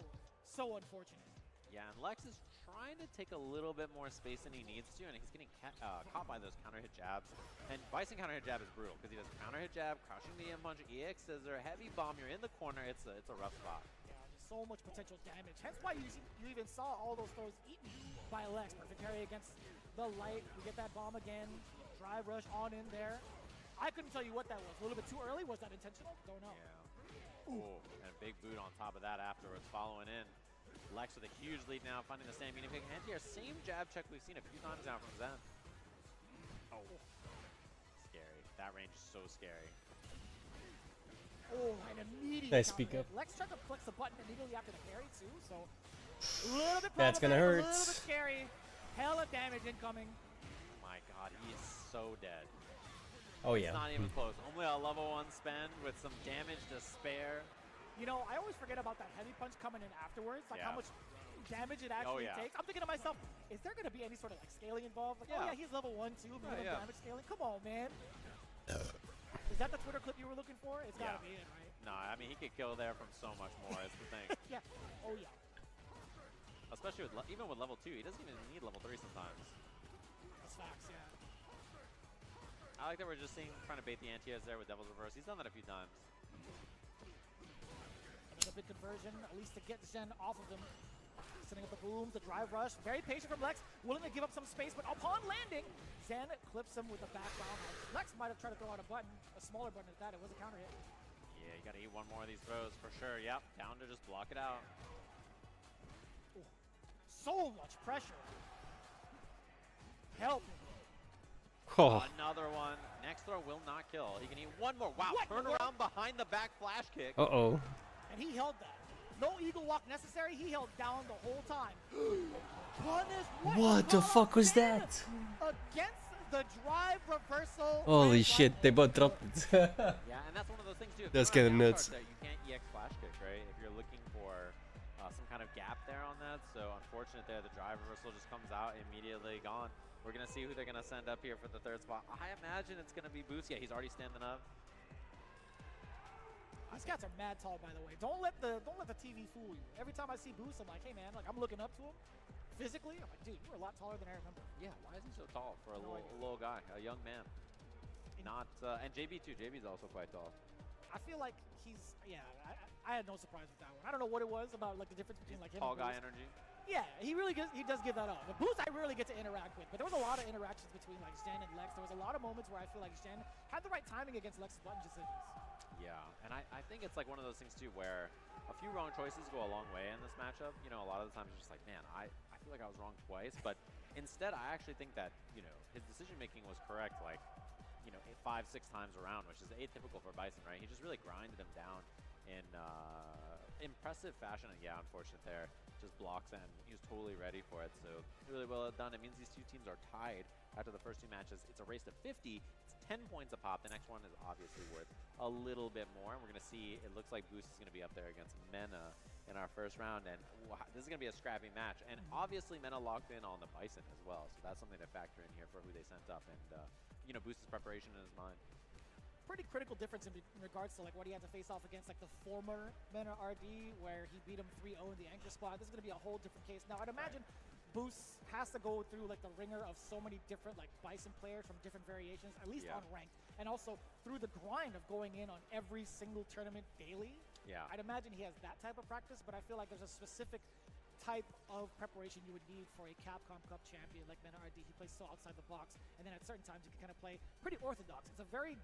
[SPEAKER 6] unfortunate.
[SPEAKER 2] Yeah, and Lex is trying to take a little bit more space than he needs to, and he's getting caught by those counter hit jabs. And Bison counter hit jab is brutal because he does counter hit jab, crouching medium punch, EX scissor, heavy bomb. You're in the corner. It's a rough spot.
[SPEAKER 6] Yeah, just so much potential damage. Hence why you even saw all those throws eaten by Lex. Perfect parry against the light. We get that bomb again. Drive rush on in there. I couldn't tell you what that was. A little bit too early. Was that intentional? Don't know.
[SPEAKER 2] Yeah. Ooh, and a big boot on top of that afterwards, following in. Lex with a huge lead now, finding the same meaning pick. Anti-air, same jab check we've seen a few times now from Zen. Oh. Scary. That range is so scary.
[SPEAKER 6] Oh, an immediate
[SPEAKER 1] Nice
[SPEAKER 6] counter
[SPEAKER 1] speak
[SPEAKER 6] hit.
[SPEAKER 1] up.
[SPEAKER 6] Lex tried to flex the button immediately after the parry too, so a little bit
[SPEAKER 1] That's gonna
[SPEAKER 6] problematic,
[SPEAKER 1] hurt.
[SPEAKER 6] a little bit scary. Hell of damage incoming.
[SPEAKER 2] Oh my god, he is so dead.
[SPEAKER 1] Oh yeah.
[SPEAKER 2] It's not even close. Only a level 1 spend with some damage to spare.
[SPEAKER 6] You know, I always forget about that heavy punch coming in afterwards, like how
[SPEAKER 2] Yeah.
[SPEAKER 6] much damage it actually
[SPEAKER 2] yeah.
[SPEAKER 6] takes. I'm thinking to myself, is there going to be any sort of like scaling involved? Like, oh
[SPEAKER 2] Yeah.
[SPEAKER 6] yeah, he's level 1, 2, minimum
[SPEAKER 2] yeah.
[SPEAKER 6] damage scaling. Come on, man. Is that the Twitter clip you were looking for? It's got to be it, right?
[SPEAKER 2] No, I mean, he could kill there from so much more, is the thing.
[SPEAKER 6] Yeah. Oh yeah.
[SPEAKER 2] Especially with, even with level 2, he doesn't even need level 3 sometimes.
[SPEAKER 6] That's facts, yeah.
[SPEAKER 2] I like that we're just trying to bait the anti-airs there with Devil's Reverse. He's done that a few times.
[SPEAKER 6] Another big conversion, at least to get Zen off of him. Setting up the booms, the drive rush. Very patient from Lex, willing to give up some space, but upon landing, Zen clips him with the back roundhouse. Lex might have tried to throw out a button, a smaller button at that. It was a counter hit.
[SPEAKER 2] Yeah, you gotta eat one more of these throws for sure. Yep, down to just block it out.
[SPEAKER 6] Ooh. So much pressure. Help me.
[SPEAKER 1] Oh.
[SPEAKER 2] Another one. Next throw will not kill. He can eat one more. Wow,
[SPEAKER 6] What?
[SPEAKER 2] turn around behind the back flash kick.
[SPEAKER 1] Uh-oh.
[SPEAKER 6] And he held that. No eagle walk necessary. He held down the whole time. Punish,
[SPEAKER 1] What the fuck was that?
[SPEAKER 6] Against the drive reversal.
[SPEAKER 1] Holy shit, they both dropped it.
[SPEAKER 2] Yeah, and that's one of those things too. If
[SPEAKER 1] That's
[SPEAKER 2] you're on
[SPEAKER 1] kinda
[SPEAKER 2] down
[SPEAKER 1] nuts.
[SPEAKER 2] start there, you can't EX flash kick, right? If you're looking for some kind of gap there on that. So unfortunate there, the drive reversal just comes out immediately gone. We're gonna see who they're gonna send up here for the 3rd spot. I imagine it's gonna be Boost. Yeah, he's already standing up.
[SPEAKER 6] These cats are mad tall, by the way. Don't let the TV fool you. Every time I see Boost, I'm like, hey man, like I'm looking up to him. Physically, I'm like, dude, you're a lot taller than I remember.
[SPEAKER 2] Yeah, why is he so tall for a
[SPEAKER 6] No
[SPEAKER 2] little guy, a young man? Not and JB too. JB's also quite tall.
[SPEAKER 6] I feel like he's, yeah, I had no surprise with that one. I don't know what it was about like the difference between like him
[SPEAKER 2] Tall
[SPEAKER 6] and
[SPEAKER 2] guy
[SPEAKER 6] Boost.
[SPEAKER 2] energy.
[SPEAKER 6] Yeah, he does give that off. The Boost I rarely get to interact with, but there was a lot of interactions between like Zen and Lex. There was a lot of moments where I feel like Zen had the right timing against Lex's button decisions.
[SPEAKER 2] Yeah, and I think it's like one of those things too where a few wrong choices go a long way in this matchup. You know, a lot of the times it's just like, man, I feel like I was wrong twice, but instead I actually think that, you know, his decision making was correct, like, you know, 5, 6 times around, which is atypical for Bison, right? He just really grinded him down in impressive fashion, and yeah, unfortunate there. Just blocks and he was totally ready for it, so really well done. It means these two teams are tied after the first 2 matches. It's a race to 50. It's 10 points a pop. The next one is obviously worth a little bit more, and we're going to see, it looks like Boost is going to be up there against Mena in our first round, and wow, this is going to be a scrappy match. And obviously Mena locked in on the Bison as well, so that's something to factor in here for who they sent up, and you know, Boost's preparation in his mind.
[SPEAKER 6] Pretty critical difference in regards to like what he had to face off against like the former Mena RD, where he beat him 3-0 in the anchor spot. This is going to be a whole different case. Now I'd imagine Boost has to go through like the ringer of so many different like Bison players from different variations, at least on ranked, and also through the grind of going in on every single tournament daily.
[SPEAKER 2] Yeah.
[SPEAKER 6] I'd imagine he has that type of practice, but I feel like there's a specific type of preparation you would need for a Capcom Cup champion like Mena RD. He plays so outside the box, and then at certain times you can kind of play pretty orthodox. It's a very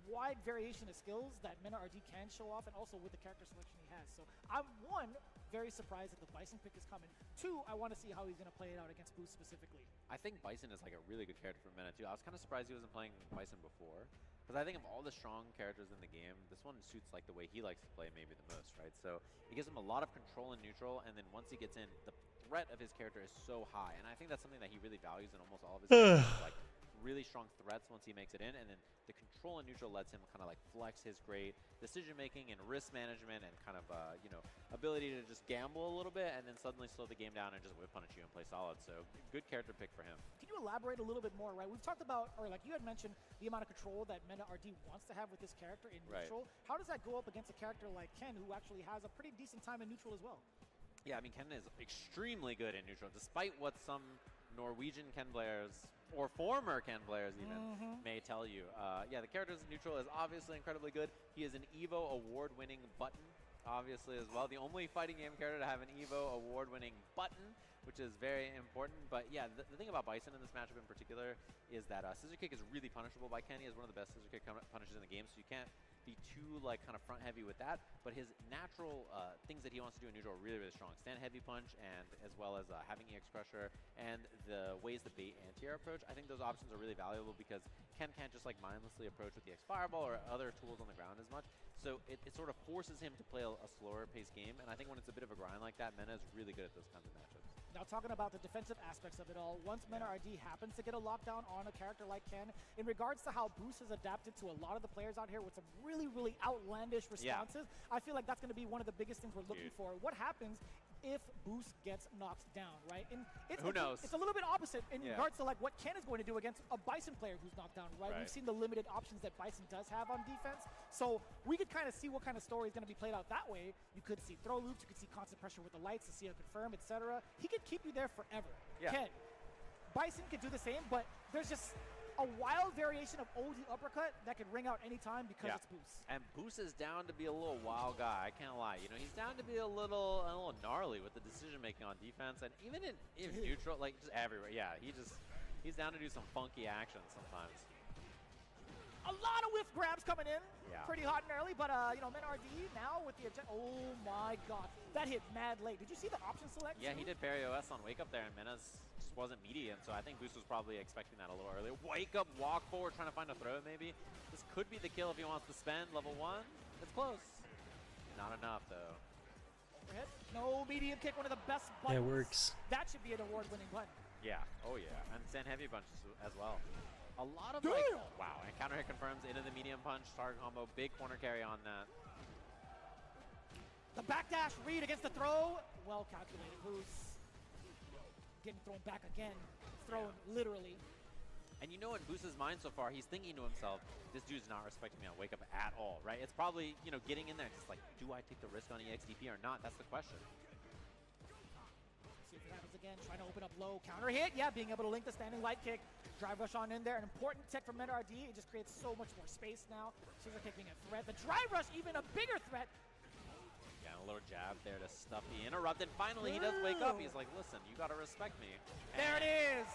[SPEAKER 6] wide variation of skills that Mena RD can show off, and also with the character selection he has. So I'm, 1, very surprised that the Bison pick is coming. 2, I want to see how he's going to play it out against Boost specifically.
[SPEAKER 2] I think Bison is like a really good character for Mena too. I was kind of surprised he wasn't playing Bison before, because I think of all the strong characters in the game, this one suits like the way he likes to play maybe the most, right? So it gives him a lot of control in neutral, and then once he gets in, the threat of his character is so high, and I think that's something that he really values in almost all of his characters, like really strong threats once he makes it in, and then the control in neutral lets him kind of like flex his great decision making and risk management and kind of you know, ability to just gamble a little bit and then suddenly slow the game down and just whip punish you and play solid. So good character pick for him.
[SPEAKER 6] Can you elaborate a little bit more, right? We've talked about, or like you had mentioned, the amount of control that Mena RD wants to have with this character in neutral. How does that go up against a character like Ken, who actually has a pretty decent time in neutral as well?
[SPEAKER 2] Yeah, I mean, Ken is extremely good in neutral, despite what some Norwegian Ken players, or former Ken players even, may tell you. Yeah, the character's neutral is obviously incredibly good. He is an EVO award-winning button obviously, as well. The only fighting game character to have an EVO award-winning button, which is very important. But yeah, the thing about Bison in this matchup in particular is that Scissor Kick is really punishable by Kenny. Is one of the best Scissor Kick punishes in the game, so you can't be too like kind of front heavy with that. But his natural things that he wants to do in neutral are really, really strong. Stand heavy punch, and as well as having EX pressure, and the ways the bait anti-air approach. I think those options are really valuable because Ken can't just like mindlessly approach with the X Fireball or other tools on the ground as much. So it sort of forces him to play a slower paced game. And I think when it's a bit of a grind like that, Mena is really good at those kinds of matchups.
[SPEAKER 6] Now talking about the defensive aspects of it all, once Mena RD happens to get a lockdown on a character like Ken, in regards to how Boost has adapted to a lot of the players out here with some really, really outlandish responses, I feel like that's going to be one of the biggest things we're looking for. What happens if Boost gets knocked down, right? And
[SPEAKER 2] Who knows?
[SPEAKER 6] It's a little bit opposite in regards to like what Ken is going to do against a Bison player who's knocked down, right? We've seen the limited options that Bison does have on defense, so we could kind of see what kind of story is going to be played out that way. You could see throw loops, you could see constant pressure with the lights to see a confirm, etc. He could keep you there forever. Ken, Bison could do the same, but there's just a wild variation of OG uppercut that can ring out anytime because it's Boost.
[SPEAKER 2] And Boost is down to be a little wild guy. I can't lie. You know, he's down to be a little gnarly with the decision making on defense, and even in neutral, like just everywhere. Yeah, he's down to do some funky actions sometimes.
[SPEAKER 6] A lot of whiff grabs coming in, pretty hot and early, but you know, Mena RD now with the oh my god, that hit mad late. Did you see the option select?
[SPEAKER 2] Yeah, he did parry OS on Wake Up there, and Mena's just wasn't meaty, and so I think Boost was probably expecting that a little earlier. Wake Up, walk forward, trying to find a throw maybe. This could be the kill if he wants to spend level 1. It's close. Not enough though.
[SPEAKER 6] Overhead, no medium kick, one of the best buttons.
[SPEAKER 1] It works.
[SPEAKER 6] That should be an award-winning button.
[SPEAKER 2] Yeah, oh yeah, and send heavy punches as well. A lot of like, wow, and counter hit confirms into the medium punch, target combo, big corner carry on that.
[SPEAKER 6] The backdash read against the throw, well calculated. Boost getting thrown back again, thrown literally.
[SPEAKER 2] And you know in Boost's mind so far, he's thinking to himself, this dude's not respecting me on Wake Up at all, right? It's probably, you know, getting in there, just like, do I take the risk on EXDP or not? That's the question.
[SPEAKER 6] See if it happens again, trying to open up low, counter hit, yeah, being able to link the standing light kick. Drive rush on in there, an important tech from Mena RD. It just creates so much more space now. Scissor kick being a threat. The drive rush even a bigger threat.
[SPEAKER 2] Yeah, a little jab there to stuff the interrupt. And finally he does wake up. He's like, listen, you gotta respect me. And
[SPEAKER 6] there it is.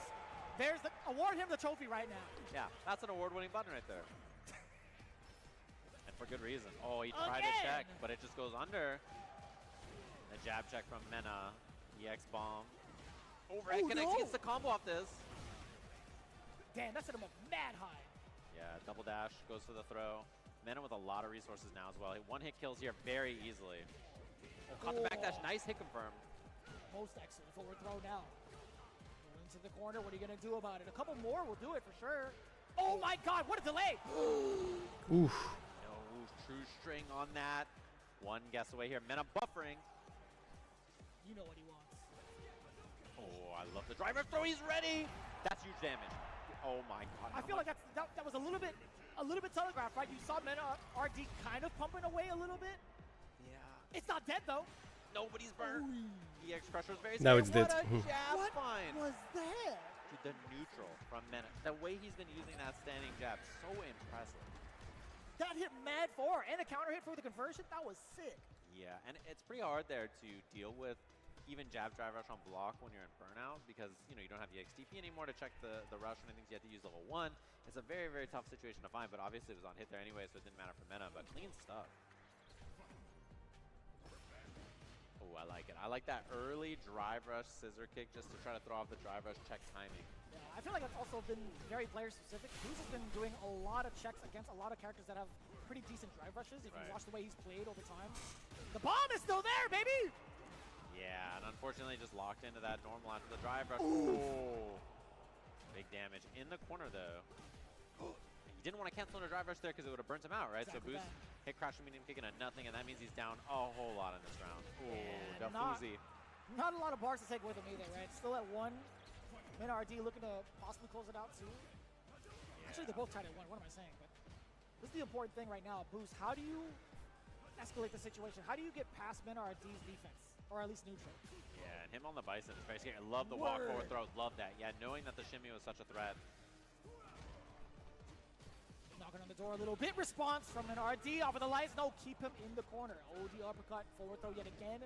[SPEAKER 6] There's the award him the trophy right now.
[SPEAKER 2] Yeah, that's an award-winning button right there. And for good reason. Oh, he tried to check, but it just goes under. The jab check from Mena. EX bomb. Overhead connect. He gets the combo off this.
[SPEAKER 6] Damn, that set him up mad high.
[SPEAKER 2] Yeah, double dash, goes for the throw. Mena with a lot of resources now as well. One hit kills here very easily. Oh, caught the backdash, nice hit confirm.
[SPEAKER 6] Most excellent forward throw now. Going into the corner, what are you gonna do about it? A couple more will do it for sure. Oh my god, what a delay!
[SPEAKER 1] Oof.
[SPEAKER 2] No true string on that. One guess away here, Mena buffering.
[SPEAKER 6] You know what he wants.
[SPEAKER 2] Oh, I love the driver throw, he's ready! That's huge damage. Oh my god.
[SPEAKER 6] I feel like that was a little bit telegraphed, right? You saw Mena RD kind of pumping away a little bit.
[SPEAKER 2] Yeah.
[SPEAKER 6] It's not dead though.
[SPEAKER 2] Nobody's burned. EX Crusher is very
[SPEAKER 1] Now
[SPEAKER 2] scary.
[SPEAKER 1] it's dead.
[SPEAKER 2] What a jab
[SPEAKER 6] What
[SPEAKER 2] find.
[SPEAKER 6] was that?
[SPEAKER 2] To the neutral from Mena. The way he's been using that standing jab, so impressive.
[SPEAKER 6] That hit mad forward and a counter hit for the conversion. That was sick.
[SPEAKER 2] Yeah, and it's pretty hard there to deal with even jab drive rush on block when you're in burnout because, you know, you don't have the XTP anymore to check the rush and things. You have to use level 1. It's a very, very tough situation to find, but obviously it was on hit there anyway, so it didn't matter for Mena, but clean stuff. Oh, I like it. I like that early drive rush scissor kick just to try to throw off the drive rush check timing.
[SPEAKER 6] Yeah, I feel like that's also been very player specific. Boost has been doing a lot of checks against a lot of characters that have pretty decent drive rushes if you watch the way he's played over time. The bomb is still there, baby!
[SPEAKER 2] Yeah, and unfortunately just locked into that normal after the drive rush. Oh, big damage in the corner though. He didn't want to cancel on a drive rush there because it would have burnt him out, right?
[SPEAKER 6] Exactly
[SPEAKER 2] So Boost hit crash medium kicking at nothing, and that means he's down a whole lot in this round. Oh, Dafuzi.
[SPEAKER 6] Not a lot of bars to take with him either, right? Still at 1. Mena RD looking to possibly close it out too. Actually, they're both tied at 1. What am I saying? But this is the important thing right now, Boost. How do you escalate the situation? How do you get past Mena RD's defense? Or at least neutral.
[SPEAKER 2] Yeah, and him on the Bison is very scary. I love the walk forward throws, love that. Yeah, knowing that the shimmy was such a threat.
[SPEAKER 6] Knocking on the door a little bit. Response from an RD off of the lights. No, keep him in the corner. OD uppercut, forward throw yet again.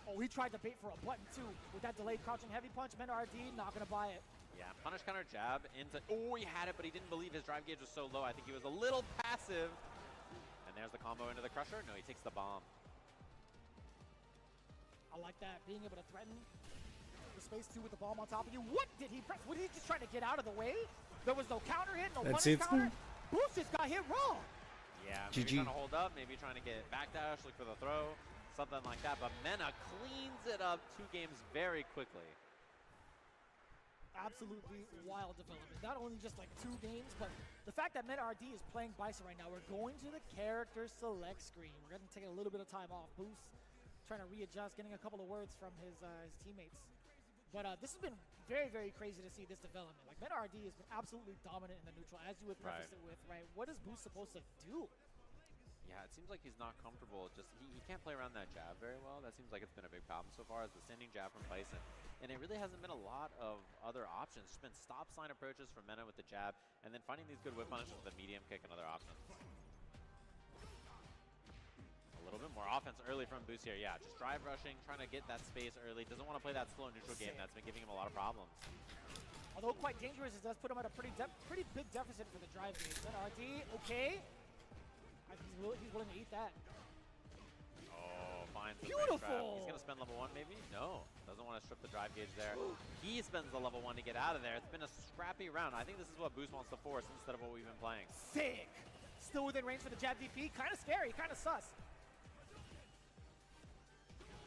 [SPEAKER 6] Oh, he tried to bait for a button too with that delayed crouching heavy punch. Men RD not gonna buy it.
[SPEAKER 2] Yeah, punish counter jab into. Oh, he had it, but he didn't believe his drive gauge was so low. I think he was a little passive. And there's the combo into the crusher. No, he takes the bomb.
[SPEAKER 6] I like that. Being able to threaten the space too with the bomb on top of you. What did he press? Was he just trying to get out of the way? There was no counter hit, no
[SPEAKER 1] That's
[SPEAKER 6] punish
[SPEAKER 1] it.
[SPEAKER 6] counter. Boost just got hit wrong.
[SPEAKER 2] Yeah, maybe
[SPEAKER 1] GG.
[SPEAKER 2] trying to hold up, maybe trying to get backdash, look for the throw, something like that. But Mena cleans it up 2 games very quickly.
[SPEAKER 6] Absolutely wild development. Not only just like 2 games, but the fact that Meta RD is playing Bison right now. We're going to the character select screen. We're going to take a little bit of time off. Boost trying to readjust, getting a couple of words from his teammates. But this has been very, very crazy to see this development. Like, Meta RD has been absolutely dominant in the neutral, as you would preface it with, right? What is Boost supposed to do?
[SPEAKER 2] Yeah, it seems like he's not comfortable. Just he can't play around that jab very well. That seems like it's been a big problem so far, is the standing jab from Bison. And it really hasn't been a lot of other options. It's been stop sign approaches from Mena with the jab, and then finding these good whip punishes with the medium kick and other options. A little bit more offense early from Boost here. Yeah, just drive rushing, trying to get that space early. Doesn't want to play that slow neutral game. That's been giving him a lot of problems.
[SPEAKER 6] Although quite dangerous, it does put him at a pretty big deficit for the drive gauge. Then RD, okay. He's willing to eat that.
[SPEAKER 2] Oh, finds the
[SPEAKER 6] Beautiful!
[SPEAKER 2] trap. He's going to spend level 1 maybe? No, doesn't want to strip the drive gauge there. He spends the level 1 to get out of there. It's been a scrappy round. I think this is what Boost wants to force instead of what we've been playing.
[SPEAKER 6] Sick! Still within range for the jab DP. Kind of scary, kind of sus.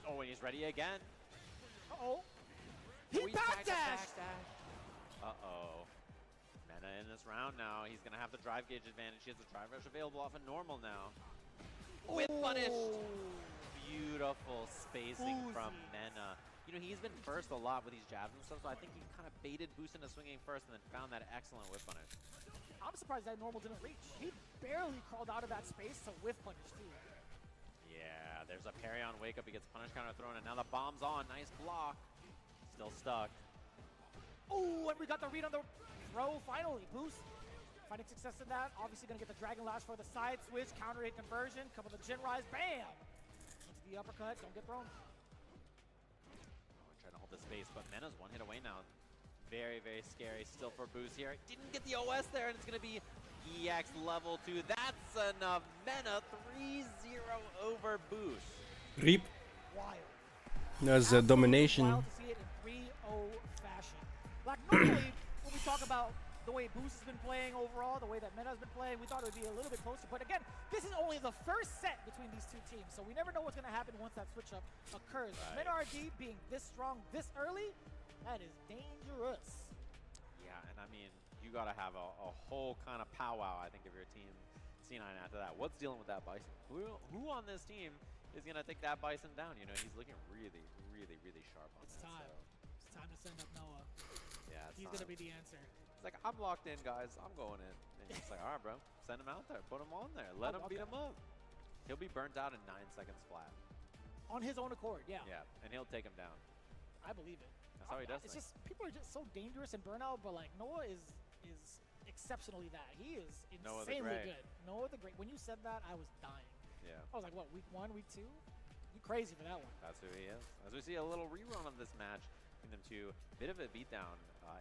[SPEAKER 2] Oh, and he's ready again.
[SPEAKER 6] Uh-oh. He backdashed!
[SPEAKER 2] Uh-oh. Mena in this round now. He's going to have the drive gauge advantage. He has the drive rush available off of normal now. Whip punished! Beautiful spacing from Mena. You know, he's been first a lot with these jabs and stuff, so I think he kind of baited Boost into swinging first and then found that excellent whip punish.
[SPEAKER 6] I'm surprised that normal didn't reach. He barely crawled out of that space to whiff punish, too.
[SPEAKER 2] Yeah, there's a parry on wake up. He gets punish counter thrown, and now the bomb's on. Nice block. Still stuck.
[SPEAKER 6] Oh, and we got the read on the throw finally. Boost finding success in that. Obviously going to get the Dragon Lash for the side switch. Counter hit conversion. Couple of the Jin Rise. Bam! Into the uppercut. Don't get thrown.
[SPEAKER 2] Oh, trying to hold the space, but Mena's 1 hit away now. Very, very scary still for Boost here. Didn't get the OS there, and it's going to be EX level 2. That's enough. Mena 3-0 over Boost.
[SPEAKER 1] Rip.
[SPEAKER 6] Wild.
[SPEAKER 1] That's a domination.
[SPEAKER 6] Wild to see it in 3-0 fashion. Like, normally, when we talk about the way Boost has been playing overall, the way that Mena has been playing, we thought it would be a little bit closer. But again, this is only the first set between these 2 teams, so we never know what's going to happen once that switch-up occurs.
[SPEAKER 2] Right.
[SPEAKER 6] Mena RD being this strong this early, that is dangerous.
[SPEAKER 2] Yeah, and I mean, you got to have a whole kind of powwow, I think, of your team C9 after that. What's dealing with that Bison? Who on this team is going to take that Bison down? You know, he's looking really, really, really sharp on
[SPEAKER 6] It's
[SPEAKER 2] this.
[SPEAKER 6] time.
[SPEAKER 2] So.
[SPEAKER 6] It's time to send up Noah.
[SPEAKER 2] Yeah,
[SPEAKER 6] He's going to be the answer.
[SPEAKER 2] It's like, I'm locked in, guys. I'm going in. And he's like, all right, bro. Send him out there. Put him on there. Let him beat him up. He'll be burnt out in 9 seconds flat.
[SPEAKER 6] On his own accord, yeah.
[SPEAKER 2] Yeah, and he'll take him down.
[SPEAKER 6] I believe it.
[SPEAKER 2] That's how he does
[SPEAKER 6] It's
[SPEAKER 2] things.
[SPEAKER 6] just, people are just so dangerous in burnout, but like, Noah is exceptionally that. He is
[SPEAKER 2] Noah the
[SPEAKER 6] insanely
[SPEAKER 2] Great.
[SPEAKER 6] good. Noah the Great. When you said that, I was dying.
[SPEAKER 2] Yeah.
[SPEAKER 6] I was like, what, week 1, week 2? You crazy for that one.
[SPEAKER 2] That's who he is. As we see a little rerun of this match between them two, bit of a beatdown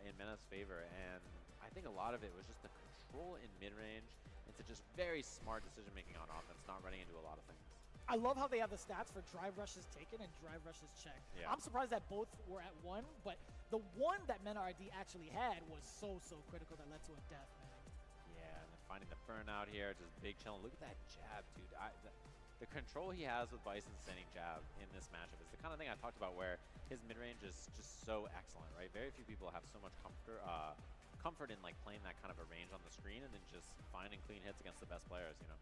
[SPEAKER 2] in Mena's favor, and I think a lot of it was just the control in mid-range into just very smart decision-making on offense, not running into a lot of things.
[SPEAKER 6] I love how they have the stats for drive rushes taken and drive rushes checked.
[SPEAKER 2] Yeah.
[SPEAKER 6] I'm surprised that both were at 1, but the one that Mena RD actually had was so critical that led to a death, man.
[SPEAKER 2] Yeah, and then finding the burnout here, just big chillin'. Look at that jab, dude. The control he has with Bison's standing jab in this matchup is the kind of thing I talked about where his mid-range is just so excellent, right? Very few people have so much comfort in like playing that kind of a range on the screen and then just finding clean hits against the best players, you know?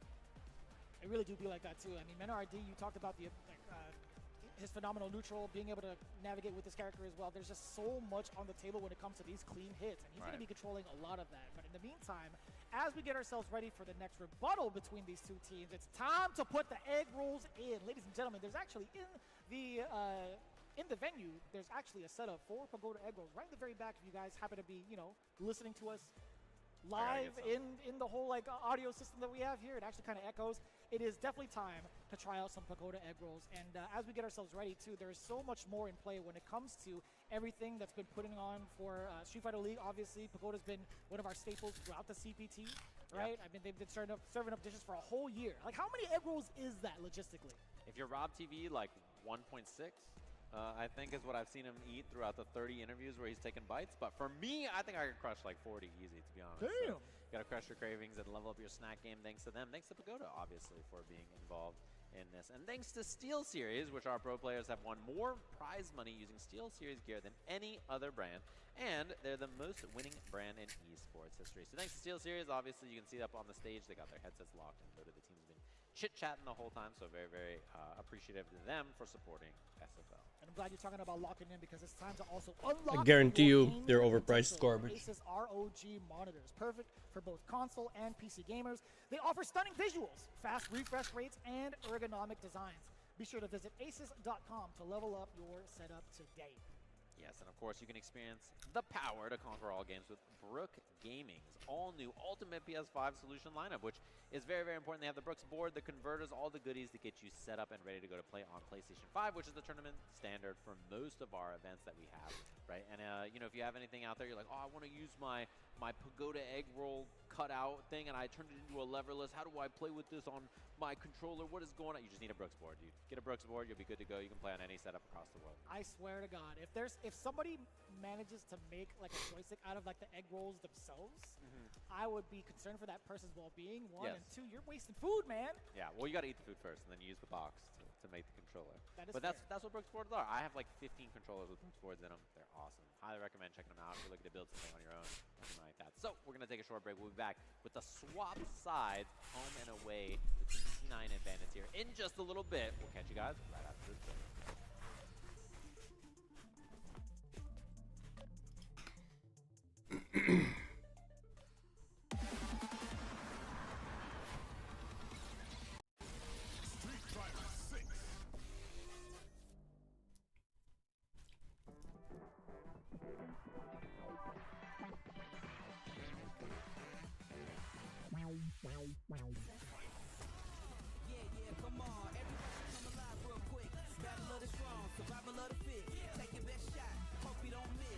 [SPEAKER 6] It really do be like that too. I mean, Mena RD, you talked about his phenomenal neutral, being able to navigate with this character as well. There's just so much on the table when it comes to these clean hits, and he's going to be controlling a lot of that. But in the meantime, as we get ourselves ready for the next rebuttal between these 2 teams, it's time to put the egg rolls in. Ladies and gentlemen, there's actually in the venue, there's actually a setup for Pagoda egg rolls right in the very back if you guys happen to be, you know, listening to us live in the whole like audio system that we have here. It actually kind of echoes. It is definitely time to try out some Pagoda egg rolls. And as we get ourselves ready too, there's so much more in play when it comes to everything that's been putting on for Street Fighter League. Obviously, Pagoda's been one of our staples throughout the CPT, right? I mean, they've been serving up dishes for a whole year. Like, how many egg rolls is that logistically?
[SPEAKER 2] If you're Rob TV, like 1.6. I think is what I've seen him eat throughout the 30 interviews where he's taken bites. But for me, I think I could crush like 40 easy, to be honest.
[SPEAKER 6] Damn.
[SPEAKER 2] So you gotta crush your cravings and level up your snack game. Thanks to them. Thanks to Pagoda, obviously, for being involved in this. And thanks to Steel Series, which our pro players have won more prize money using Steel Series gear than any other brand. And they're the most winning brand in esports history. So thanks to Steel Series, obviously, you can see up on the stage. They got their headsets locked, and Dota, the team's been chit-chatting the whole time. So very, very appreciative to them for supporting SFL.
[SPEAKER 6] And I'm glad you're talking about locking in because it's time to also unlock.
[SPEAKER 1] I guarantee
[SPEAKER 6] your
[SPEAKER 1] you they're
[SPEAKER 6] gaming
[SPEAKER 1] overpriced
[SPEAKER 6] potential.
[SPEAKER 1] garbage.
[SPEAKER 6] Asus ROG monitors, perfect for both console and PC gamers. They offer stunning visuals, fast refresh rates, and ergonomic designs. Be sure to visit asus.com to level up your setup today.
[SPEAKER 2] Yes, and of course you can experience the power to conquer all games with Brook Gaming's all-new Ultimate PS5 solution lineup, which is very, very important. They have the Brooks board, the converters, all the goodies to get you set up and ready to go to play on PlayStation 5, which is the tournament standard for most of our events that we have, right? And, you know, if you have anything out there, you're like, oh, I want to use my Pagoda egg roll cutout thing, and I turned it into a leverless. How do I play with this on my controller? What is going on? You just need a Brooks board, dude. Get a Brooks board, you'll be good to go. You can play on any setup across the world.
[SPEAKER 6] I swear to God, if somebody manages to make like a joystick out of like the egg rolls themselves, I would be concerned for that person's well-being. One,
[SPEAKER 2] Yes.
[SPEAKER 6] and two, you're wasting food, man.
[SPEAKER 2] Yeah, well, you got to eat the food first, and then you use the box to make the controller.
[SPEAKER 6] That is
[SPEAKER 2] But that's what Brooks boards are. I have like 15 controllers with Brooks boards in them. They're awesome. Highly recommend checking them out if you're looking to build something on your own, something like that. So we're gonna take a short break. We'll be back with the swap sides, home and away between C9 and Bandits here in just a little bit. We'll catch you guys right after this break.
[SPEAKER 3] Come on, everybody come alive real quick. Battle of the strong, survival of the fit. Take your best shot, hope you don't miss.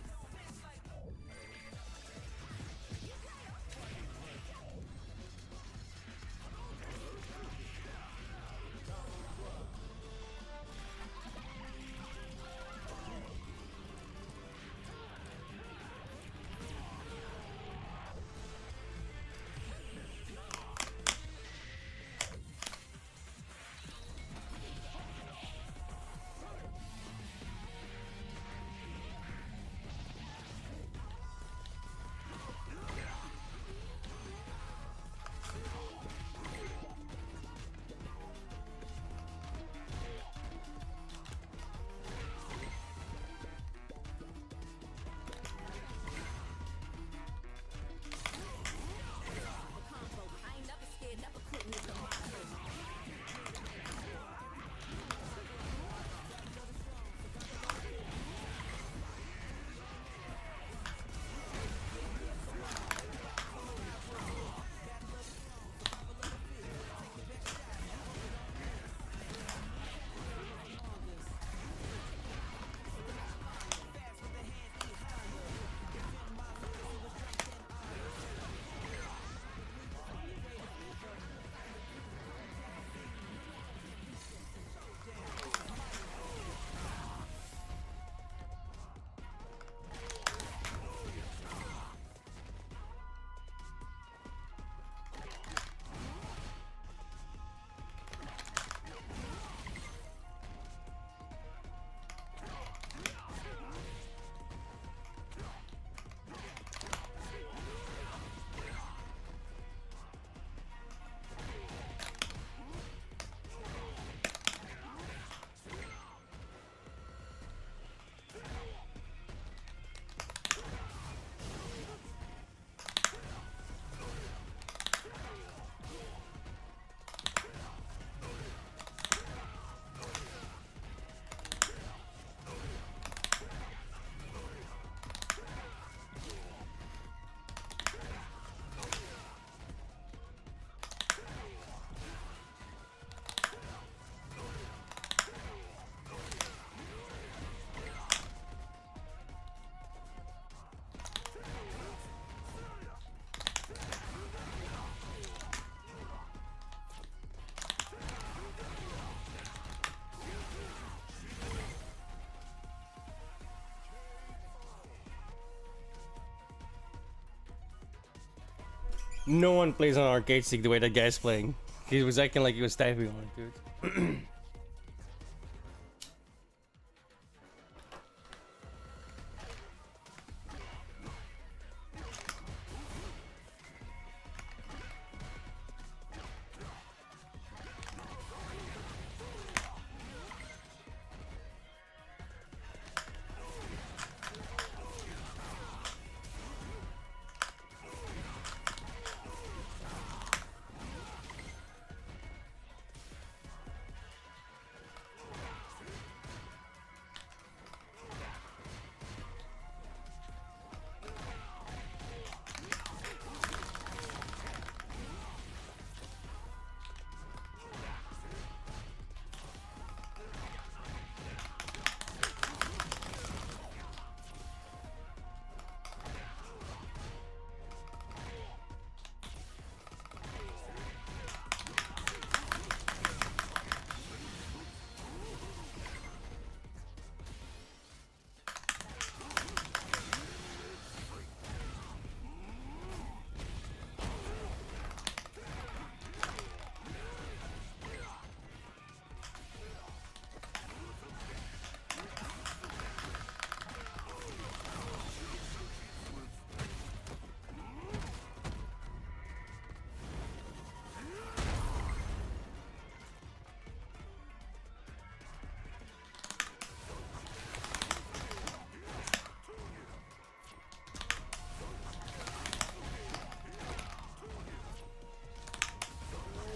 [SPEAKER 1] No one plays on arcade stick the way that guy's playing. He was acting like he was typing on it, dude.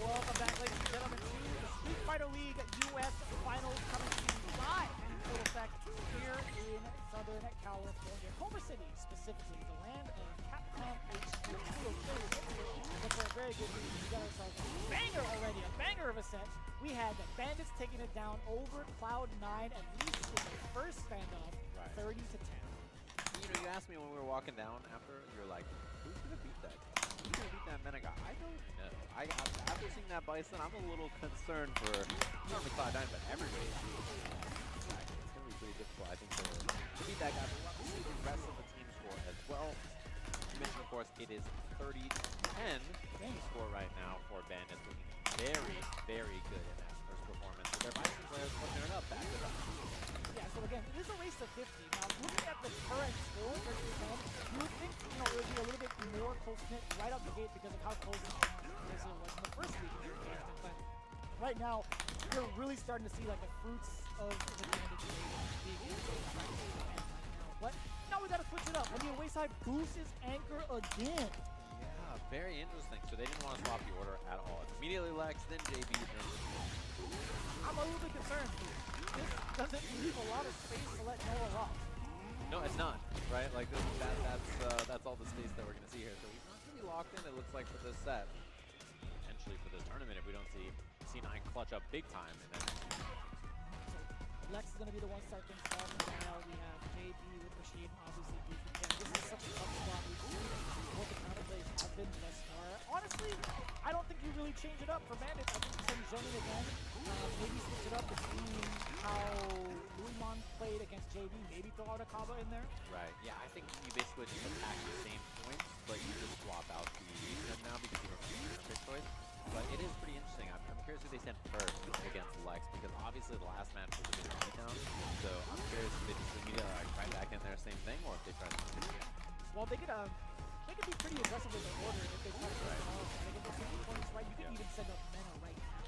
[SPEAKER 6] Welcome back, ladies and gentlemen, to the Street Fighter League US Finals coming to you live and in full effect here in Southern California. Culver City, specifically, the land of Capcom HQ. But for a very good reason, we got ourselves a banger already, a banger of a set. We had the Bandits taking it down over Cloud9, at least in the first standoff, 30 to 10.
[SPEAKER 2] You know, you asked me when we were walking down after, you're like, who's gonna beat that guy? Who's gonna beat that Mena guy? I don't know. After seeing that Bison, I'm a little concerned for not only Cloud9, but everybody. It's gonna be pretty difficult, I think, to beat that guy. But we'll have to see the rest of the team score as well. You mentioned, of course, it is 30-10 score right now for Bandits, looking very, very good in that first performance. With their Bison players pushing it up back to back.
[SPEAKER 6] Yeah, so again, it is a race to 50. Now, looking at the current score, 30 to 10, you would think, you know, it would be a little bit more close-knit right out the gate because of how close it was in the first week of the tournament. But right now, you're really starting to see like the fruits of the Bandits being able to right now. But now we got to switch it up. When the away side boosts his anchor again.
[SPEAKER 2] Yeah, very interesting. So they didn't want to swap the order at all. It's immediately Lex, then JB, then
[SPEAKER 6] I'm a little bit concerned. This doesn't leave a lot of space to let Noah off.
[SPEAKER 2] No, it's not, right? Like that's all the space that we're gonna see here. So he's not gonna be locked in. It looks like for this set, potentially for this tournament, if we don't see C9 clutch up big time. And then
[SPEAKER 6] so Lex is gonna be the one to start things off. Now we have JB with Rashid, obviously beefing again. This is such a tough spot. We've seen what the counter plays have been thus far. Honestly, I don't think you really change it up for Bandits. I think you send Jonin again. Maybe switch it up between how Luimon played against JB. Maybe throw out a Kaba in there.
[SPEAKER 2] right, yeah, I think you basically just attack the same points, but you just swap out the them now because you don't have a pick choice. But it is pretty interesting. I'm curious who they sent first against Lex, because obviously the last match was a bit beatdown. So I'm curious if they just immediately like right back in there, same thing, or if they try to switch it again.
[SPEAKER 6] Well, they could be pretty aggressive with their order if they try to play all. They get their 50 points right. You can even send up Mena right now.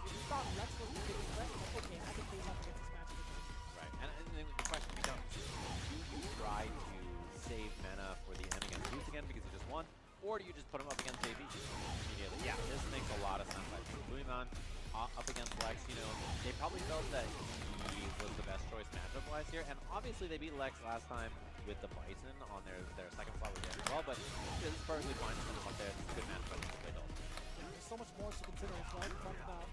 [SPEAKER 6] If you thought Lex was the biggest threat, like, okay, I can face off against this match.
[SPEAKER 2] Right, and then the question becomes, do you try to save Mena for the end against Boost again because he just won, or do you just put him up against JB immediately? Yeah, this makes a lot of sense. I think Luimon up against Lex, you know, they probably felt that he was the best choice matchup-wise here, and obviously they beat Lex last time with the Bison on their second slot with him as well, but this is perfectly fine to send him up there. It's a good matchup to play Dolphin.
[SPEAKER 6] There's so much more to consider as well. We talked about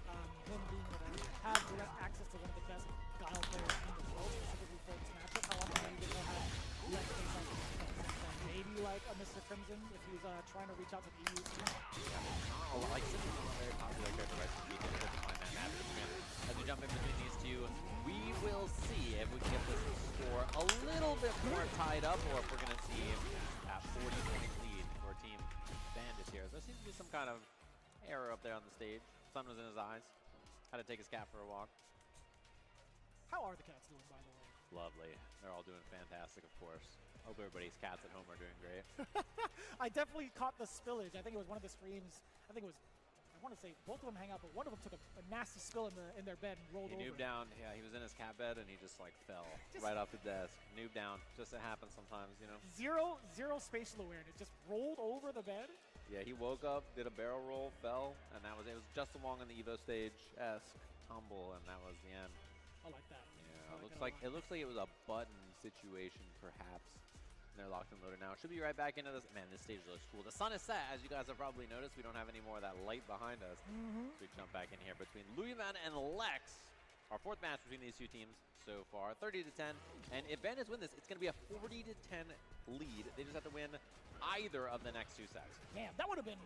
[SPEAKER 6] him being able to have direct access to one of the best Guile players in the world, specifically for this matchup. How often are you going to have Lex face off against maybe like a Mr. Crimson if he's trying to reach out to the EU team?
[SPEAKER 2] Yeah, like Crimson is not a very popular character, right? So we can find that matchup again. As we jump in between these two, we will see if we can get this score a little bit more tied up, or if we're going to see that 40-point lead for Team Bandit here. There seems to be some kind of error up there on the stage. Sun was in his eyes. Had to take his cat for a walk.
[SPEAKER 6] How are the cats doing, by the way?
[SPEAKER 2] Lovely. They're all doing fantastic, of course. Hope everybody's cats at home are doing great.
[SPEAKER 6] I definitely caught the spillage. I think it was one of the streams. I think it was. I want to say both of them hang out, but one of them took a nasty spill in their bed and rolled over.
[SPEAKER 2] He noobed down. Yeah, he was in his cat bed and he just like fell right off the desk. Noobed down. Just it happens sometimes, you know.
[SPEAKER 6] Zero spatial awareness. Just rolled over the bed.
[SPEAKER 2] Yeah, he woke up, did a barrel roll, fell, and it was just along on the Evo stage-esque tumble, and that was the end.
[SPEAKER 6] I like that.
[SPEAKER 2] Yeah, it looks like it was a button situation, perhaps. And they're locked and loaded now. Should be right back into this. Man, this stage looks cool. The sun is set, as you guys have probably noticed. We don't have any more of that light behind us. So we jump back in here between Louisman and Lex. Our fourth match between these two teams so far, 30-10. And if Bandits win this, it's going to be a 40-10 lead. They just have to win either of the next two sets.
[SPEAKER 6] Man, that would have been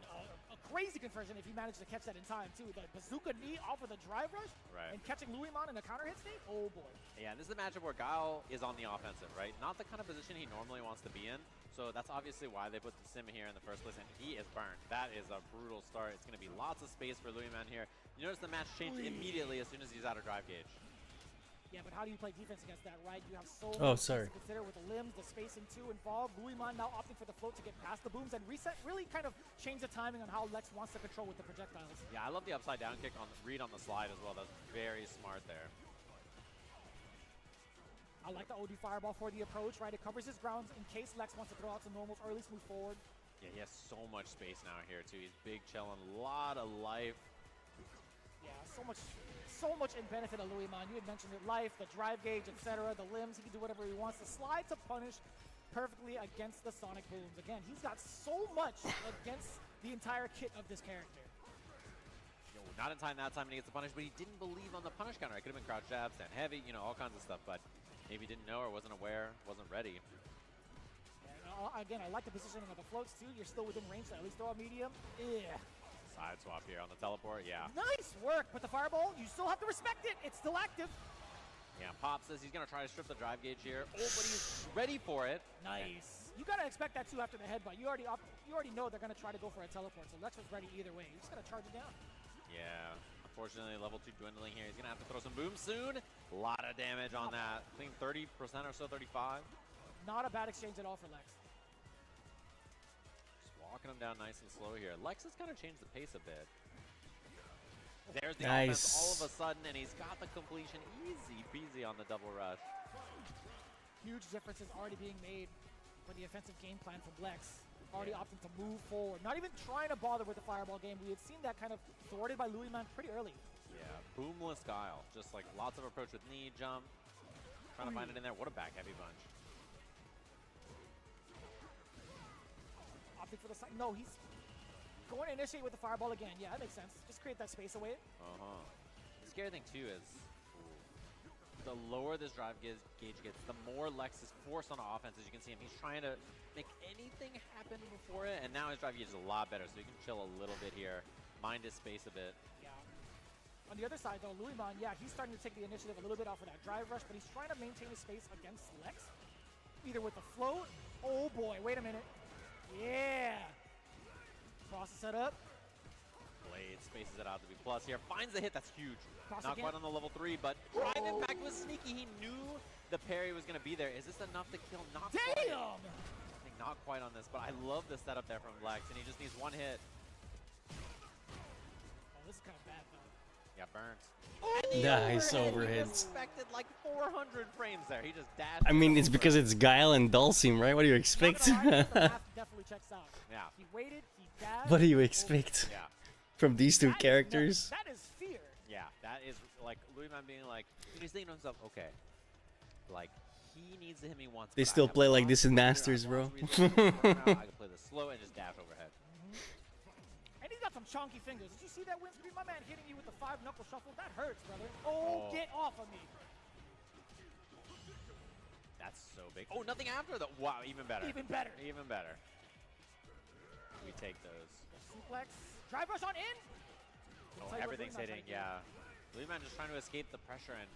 [SPEAKER 6] a crazy conversion if he managed to catch that in time, too. The bazooka knee off of the drive rush and catching Louisman in a counter hit state? Oh, boy.
[SPEAKER 2] Yeah, and this is a matchup where Guile is on the offensive, right? Not the kind of position he normally wants to be in. So that's obviously why they put the sim here in the first place, and he is burned. That is a brutal start. It's going to be lots of space for Louisman here. You notice the match changed immediately as soon as he's out of drive gauge.
[SPEAKER 6] Yeah, but how do you play defense against that, right? You have so
[SPEAKER 1] Oh,
[SPEAKER 6] much
[SPEAKER 1] sorry.
[SPEAKER 6] to consider with the limbs, the spacing too involved. Louisman now opting for the float to get past the booms and reset, really kind of change the timing on how Lex wants to control with the projectiles.
[SPEAKER 2] Yeah, I love the upside down kick on the read on the slide as well. That's very smart there.
[SPEAKER 6] I like the OD fireball for the approach, right? It covers his grounds in case Lex wants to throw out some normals or at least move forward.
[SPEAKER 2] Yeah, he has so much space now here too. He's big, chilling, a lot of life.
[SPEAKER 6] Yeah, so much in benefit of Louisman. You had mentioned it, life, the drive gauge, etc., the limbs. He can do whatever he wants. The slide to punish perfectly against the sonic booms. Again, he's got so much against the entire kit of this character.
[SPEAKER 2] Yo, not in time that time when he gets the punish, but he didn't believe on the punish counter. It could have been crouch jab, stand heavy, you know, all kinds of stuff, but maybe didn't know or wasn't aware, wasn't ready.
[SPEAKER 6] And again, I like the positioning of the floats too. You're still within range to at least throw a medium. Yeah.
[SPEAKER 2] Side swap here on the teleport, yeah.
[SPEAKER 6] Nice work, but the fireball, you still have to respect it. It's still active.
[SPEAKER 2] Yeah, Pop says he's going to try to strip the drive gauge here. Oh, but he's ready for it.
[SPEAKER 6] Nice. You got to expect that too after the headbutt. You already know they're going to try to go for a teleport, so Lex was ready either way. You just got to charge it down.
[SPEAKER 2] Yeah, unfortunately, level 2 dwindling here. He's going to have to throw some boom soon. A lot of damage on that. I think 30% or so, 35.
[SPEAKER 6] Not a bad exchange at all for Lex.
[SPEAKER 2] Walking him down nice and slow here. Lex has kind of changed the pace a bit. There's the
[SPEAKER 1] Nice.
[SPEAKER 2] offense all of a sudden, and he's got the completion easy peasy on the double rush.
[SPEAKER 6] Huge differences already being made for the offensive game plan from Lex. Already opting to move forward. Not even trying to bother with the fireball game. We had seen that kind of thwarted by Louisman pretty early.
[SPEAKER 2] Yeah, boomless Guile. Just like lots of approach with knee, jump. Trying to find it in there. What a back heavy bunch.
[SPEAKER 6] Opting for the side. No, he's going to initiate with the fireball again. Yeah, that makes sense. Just create that space away.
[SPEAKER 2] The scary thing too is the lower this drive gauge gets, the more Lex is forced on offense. As you can see him, he's trying to make anything happen before it, and now his drive gauge is a lot better, so he can chill a little bit here, mind his space a bit.
[SPEAKER 6] Yeah. On the other side, though, Louisman, yeah, he's starting to take the initiative a little bit off of that drive rush, but he's trying to maintain his space against Lex, either with the float. Oh boy, wait a minute. Yeah. Process set up.
[SPEAKER 2] Blade spaces it out to be plus here. Finds the hit. That's huge.
[SPEAKER 6] Cross
[SPEAKER 2] Not
[SPEAKER 6] again.
[SPEAKER 2] quite on the level 3, but drive impact was sneaky. He knew the parry was going to be there. Is this enough to kill? Not quite.
[SPEAKER 6] Damn!
[SPEAKER 2] I think not quite on this, but I love the setup there from Lex, and he just needs one hit.
[SPEAKER 6] Oh, this is kind of bad, though.
[SPEAKER 2] Yeah, burnt.
[SPEAKER 1] Nice
[SPEAKER 2] He
[SPEAKER 1] overheads.
[SPEAKER 2] expected like 400 frames there. He just dashed.
[SPEAKER 1] I mean, it's because it's Guile and Dulcim, right? What do you expect?
[SPEAKER 6] The math definitely checks out.
[SPEAKER 2] Yeah.
[SPEAKER 6] He waited, he dashed.
[SPEAKER 1] What do you expect
[SPEAKER 2] Yeah.
[SPEAKER 1] from these two characters?
[SPEAKER 6] That is fear.
[SPEAKER 2] Yeah, that is like Louisman being like, he's thinking to himself, okay, like he needs to hit me once.
[SPEAKER 1] They
[SPEAKER 2] but I
[SPEAKER 1] still
[SPEAKER 2] have
[SPEAKER 1] play like
[SPEAKER 2] lots
[SPEAKER 1] this in
[SPEAKER 2] of pressure,
[SPEAKER 1] Masters,
[SPEAKER 2] I have
[SPEAKER 1] bro.
[SPEAKER 2] lots of reasons to burn out. I can play this slow and just dash overhead.
[SPEAKER 6] And he's got some chunky fingers. Did you see that Windscreen? My man hitting you with the 5-knuckle shuffle. That hurts, brother. Oh, get off of me.
[SPEAKER 2] That's so big. Oh, nothing after the. Wow, even better.
[SPEAKER 6] Even better.
[SPEAKER 2] Even better. We take those.
[SPEAKER 6] Suplex. Drive rush on in.
[SPEAKER 2] Oh, everything's hitting. Yeah. Louisman just trying to escape the pressure, and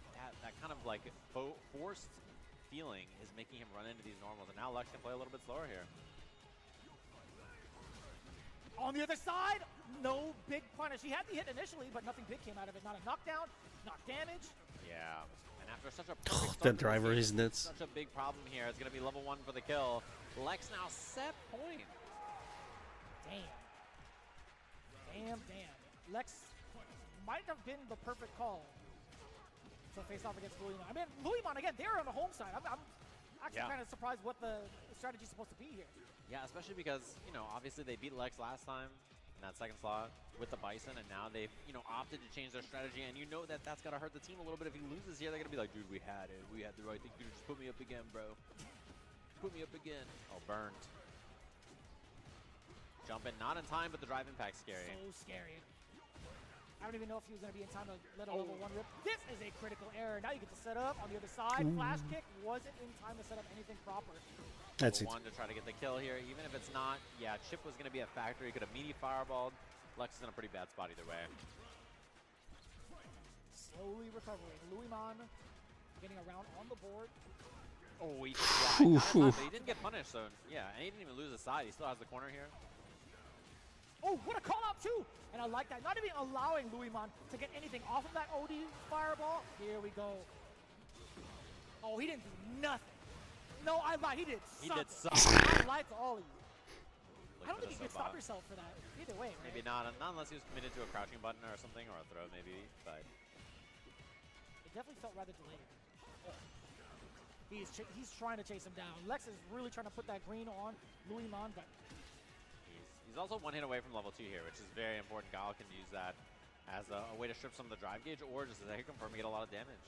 [SPEAKER 2] that kind of like forced feeling is making him run into these normals. And now Lex can play a little bit slower here.
[SPEAKER 6] On the other side, no big punish. He had the hit initially, but nothing big came out of it. Not a knockdown, not damage.
[SPEAKER 2] Yeah. And after such a perfect
[SPEAKER 1] That
[SPEAKER 2] start to
[SPEAKER 1] driver
[SPEAKER 2] the
[SPEAKER 1] is
[SPEAKER 2] game,
[SPEAKER 1] nuts.
[SPEAKER 2] such a big problem here. It's going to be level 1 for the kill. Lex now set point.
[SPEAKER 6] Damn. Damn. Lex might have been the perfect call to face off against Louismon. I mean, Louismon, again, they're on the home side. I'm actually kind of surprised what the strategy is supposed to be here.
[SPEAKER 2] Yeah, especially because, you know, obviously they beat Lex last time in that second slot with the Bison, and now they've, you know, opted to change their strategy, and you know that that's got to hurt the team a little bit. If he loses here, they're going to be like, dude, we had it. We had the right thing. You just put me up again, bro. Put me up again. Oh, burnt. Jumping, not in time, but the drive impact's scary.
[SPEAKER 6] So scary. I don't even know if he was going to be in time to let a level 1 rip. This is a critical error. Now you get to set up on the other side. Flash kick wasn't in time to set up anything proper.
[SPEAKER 1] That's it.
[SPEAKER 2] One to try to get the kill here, even if it's not. Yeah, Chip was going to be a factor. He could have meaty fireballed. Lex is in a pretty bad spot either way.
[SPEAKER 6] Slowly recovering. Louismon getting around on the board.
[SPEAKER 2] Oh, he tried. Not in time, but he didn't get punished, so yeah, and he didn't even lose his side. He still has the corner here.
[SPEAKER 6] Oh, what a call out too! And I like that. Not even allowing Louismon to get anything off of that OD fireball. Here we go. Oh, he didn't do nothing. No, I lied. He did something.
[SPEAKER 2] He did something.
[SPEAKER 6] I lied to all of you. I don't think you could stop yourself for that. Either way, right?
[SPEAKER 2] Maybe not unless he was committed to a crouching button or something, or a throw maybe, but...
[SPEAKER 6] It definitely felt rather delayed. Oh. He's trying to chase him down. Lex is really trying to put that green on Louismon, but...
[SPEAKER 2] He's also one hit away from level 2 here, which is very important. Gal can use that as a way to strip some of the drive gauge, or just as a hit confirm and get a lot of damage.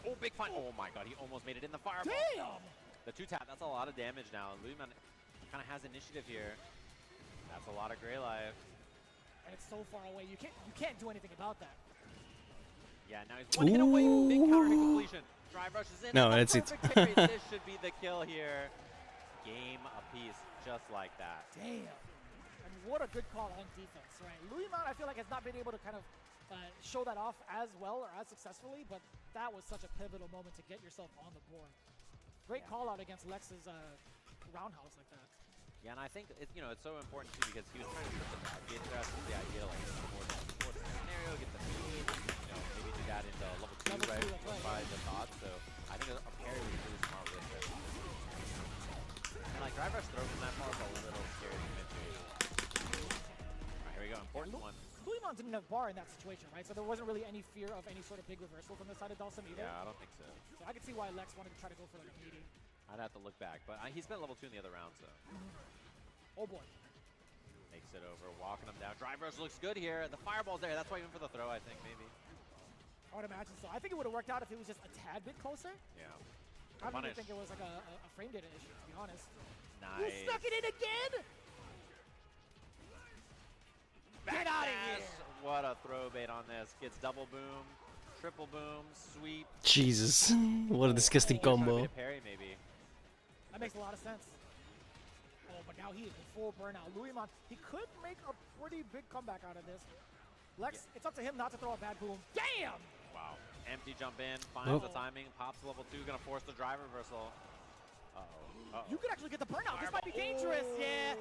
[SPEAKER 2] Oh, big fight. Oh my god, he almost made it in the fireball.
[SPEAKER 6] Damn!
[SPEAKER 2] The 2-tap, that's a lot of damage now. Louismon kind of has initiative here. That's a lot of Grey Life.
[SPEAKER 6] And it's so far away. You can't do anything about that.
[SPEAKER 2] Yeah, now he's one hit away. Big counter hit completion. Drive rushes in.
[SPEAKER 1] No, that's it.
[SPEAKER 2] This should be the kill here. Game apiece, just like that.
[SPEAKER 6] Damn. And what a good call on defense, right? Louismon, I feel like, has not been able to kind of show that off as well or as successfully, but that was such a pivotal moment to get yourself on the board. Great call out against Lex's roundhouse like that.
[SPEAKER 2] Yeah, and I think it's so important too because he was trying to put the drive gauge there. That's the idea, like more scenario, get the meat, maybe do that into level 2, right? By the thought. So I think a parry was really smart with it. And like drive rush throw from that far is a little scary to commit to. Alright, here we go, important one.
[SPEAKER 6] Louismon didn't have bar in that situation, right? So there wasn't really any fear of any sort of big reversal from the side of Dawson either.
[SPEAKER 2] Yeah, I don't think so.
[SPEAKER 6] So I can see why Lex wanted to try to go for like a meeting.
[SPEAKER 2] I'd have to look back, but he's been level 2 in the other round, so.
[SPEAKER 6] Oh boy.
[SPEAKER 2] Makes it over, walking him down. Drive rush looks good here. The fireball's there. That's why he went for the throw, I think, maybe.
[SPEAKER 6] I would imagine so. I think it would have worked out if it was just a tad bit closer.
[SPEAKER 2] Yeah.
[SPEAKER 6] I don't even think it was like a frame data issue, to be honest.
[SPEAKER 2] Nice.
[SPEAKER 6] You stuck it in again? Get out of here!
[SPEAKER 2] What a throw bait on this. Gets double boom, triple boom, sweep.
[SPEAKER 1] Jesus, what a disgusting combo.
[SPEAKER 2] Parry, maybe.
[SPEAKER 6] That makes a lot of sense. Oh, but now he is in full burnout. Louismon, he could make a pretty big comeback out of this. Lex, it's up to him not to throw a bad boom. Damn!
[SPEAKER 2] Wow. Empty jump in, finds the timing, pops level 2, gonna force the drive reversal. Uh-oh.
[SPEAKER 6] You could actually get the burnout. This might be dangerous. Yeah.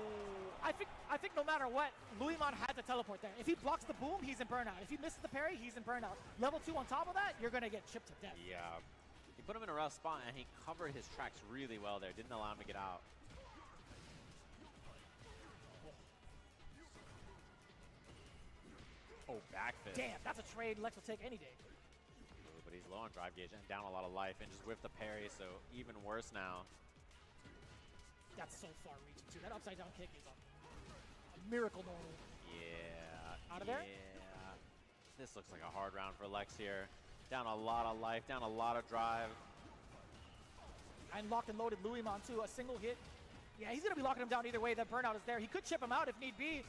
[SPEAKER 6] I think no matter what, Louismon had to teleport there. If he blocks the boom, he's in burnout. If he misses the parry, he's in burnout. Level 2 on top of that, you're gonna get chipped to death.
[SPEAKER 2] Yeah. He put him in a rough spot, and he covered his tracks really well there. Didn't allow him to get out. Oh, back fist.
[SPEAKER 6] Damn, that's a trade Lex will take any day.
[SPEAKER 2] Ooh, but he's low on drive gauge and down a lot of life, and just whiffed the parry, so even worse now.
[SPEAKER 6] That's so far reaching too. That upside down kick is a miracle normal.
[SPEAKER 2] Yeah.
[SPEAKER 6] Out of there?
[SPEAKER 2] Yeah. This looks like a hard round for Lex here. Down a lot of life, down a lot of drive.
[SPEAKER 6] And locked and loaded Louismon too. A single hit. Yeah, he's gonna be locking him down either way. That burnout is there. He could chip him out if need be.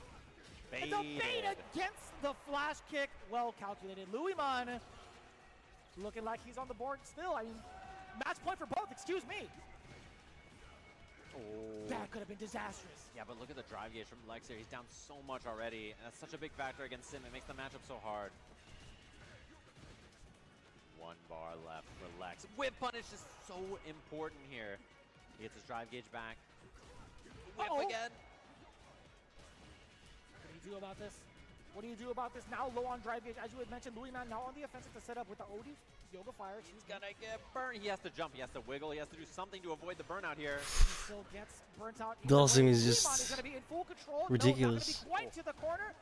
[SPEAKER 6] It's a bait against the flash kick. Well calculated. Louismon looking like he's on the board still. I mean, match point for both. Excuse me.
[SPEAKER 2] Oh.
[SPEAKER 6] That could have been disastrous.
[SPEAKER 2] Yeah, but look at the drive gauge from Lex here. He's down so much already, and that's such a big factor against Sim. It makes the matchup so hard. 1 bar left for Lex. Whip punish is so important here. He gets his drive gauge back. Whip again.
[SPEAKER 6] do about this? What do you do about this? Now low on drive gauge, as you had mentioned, Louis Man now on the offensive to set up with the OD Yoga Fire.
[SPEAKER 2] He's gonna get burned. He has to jump. He has to wiggle. He has to do something to avoid the burnout here.
[SPEAKER 6] He still gets burnt out.
[SPEAKER 1] Dawson is
[SPEAKER 6] Louis Man
[SPEAKER 1] just
[SPEAKER 6] is gonna be in full control.
[SPEAKER 1] ridiculous.
[SPEAKER 6] No, not gonna be quite to the corner.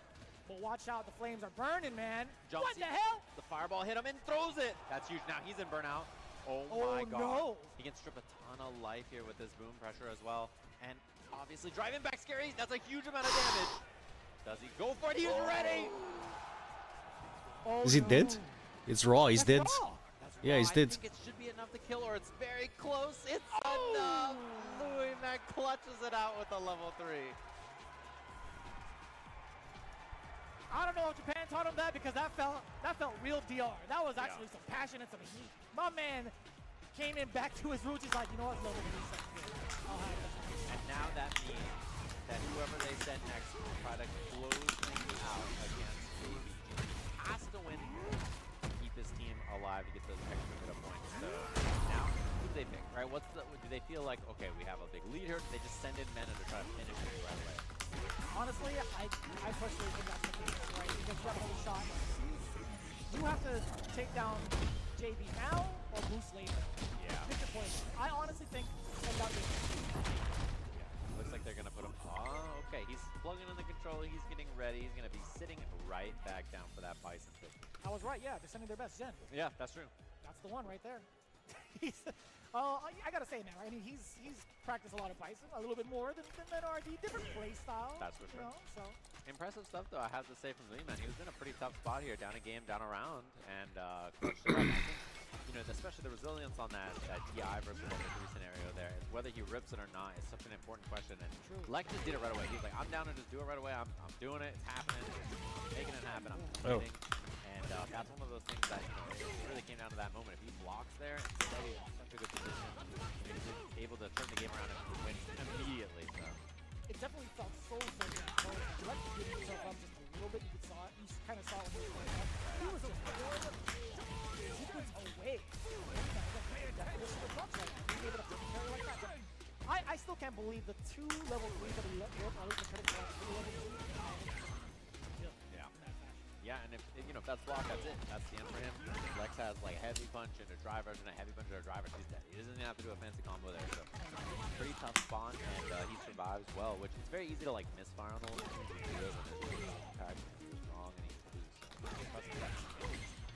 [SPEAKER 6] But watch out, the flames are burning, man.
[SPEAKER 2] Jumps.
[SPEAKER 6] What the hell?
[SPEAKER 2] The fireball hit him and throws it. That's huge. Now he's in burnout. Oh my god.
[SPEAKER 6] No.
[SPEAKER 2] He can strip a ton of life here with this boom pressure as well. And obviously driving back scary. That's a huge amount of damage. Does he go for it? He's ready.
[SPEAKER 6] Oh,
[SPEAKER 1] Is he dead? It's raw. He's dead. Yeah, he's
[SPEAKER 2] I
[SPEAKER 1] dead.
[SPEAKER 2] think it should be enough to kill, or it's very close. It's enough. Louis Mac clutches it out with a level 3.
[SPEAKER 6] I don't know if Japan taught him that, because that felt real DR. That was actually some passion and some heat. My man came in back to his roots. He's like, you know what, level 3 sounds good. I'll have it.
[SPEAKER 2] And now that means that whoever they send next will try to close things out against JB. Has to win here to keep his team alive to get those extra bit of points. So now, who do they pick, right? Do they feel like, okay, we have a big lead here? Do they just send in Mena to try to finish it right away?
[SPEAKER 6] Honestly, I personally think that's the case, right? Because you have another shot. You have to take down JB now or boost later.
[SPEAKER 2] Yeah.
[SPEAKER 6] Pick your point. I honestly think send out JB.
[SPEAKER 2] Looks like they're going to put him... Oh, okay. He's plugging in the controller. He's getting ready. He's going to be sitting right back down for that Bison 50.
[SPEAKER 6] I was right, yeah. They're sending their best Zen.
[SPEAKER 2] Yeah, that's true.
[SPEAKER 6] That's the one right there. I gotta say, man, right? I mean, he's practiced a lot of Bison, a little bit more than RD. Different play style.
[SPEAKER 2] That's for sure.
[SPEAKER 6] You know, so.
[SPEAKER 2] Impressive stuff, though, I have to say, from Lee-Man. He was in a pretty tough spot here, down a game, down a round, and clutched it up. I think, you know, especially the resilience on that DI versus level 3 scenario there, whether he rips it or not is such an important question. And Lex just did it right away. He's like, I'm down to just do it right away. I'm doing it. It's happening. It's making it happen. I'm committing. And that's one of those things that, you know, it really came down to that moment. If he blocks there and stays in such a good position, he's able to turn the game around and win immediately. So.
[SPEAKER 6] It definitely felt so good. Lex was giving himself up just a little bit. You saw it. You kind of saw it when he was going up. He was just sequence away. I still can't believe the 2 level 3s that he let go. At least the credit for level 3.
[SPEAKER 2] Yeah, and if you know, if that's blocked, that's it. That's the end for him. Lex has like heavy punch into drivers and a heavy punch into drivers. He's dead. He doesn't even have to do a fancy combo there. So pretty tough spawn, and he survives well, which is very easy to like misfire on the little things he does when his attack is strong and he's loose.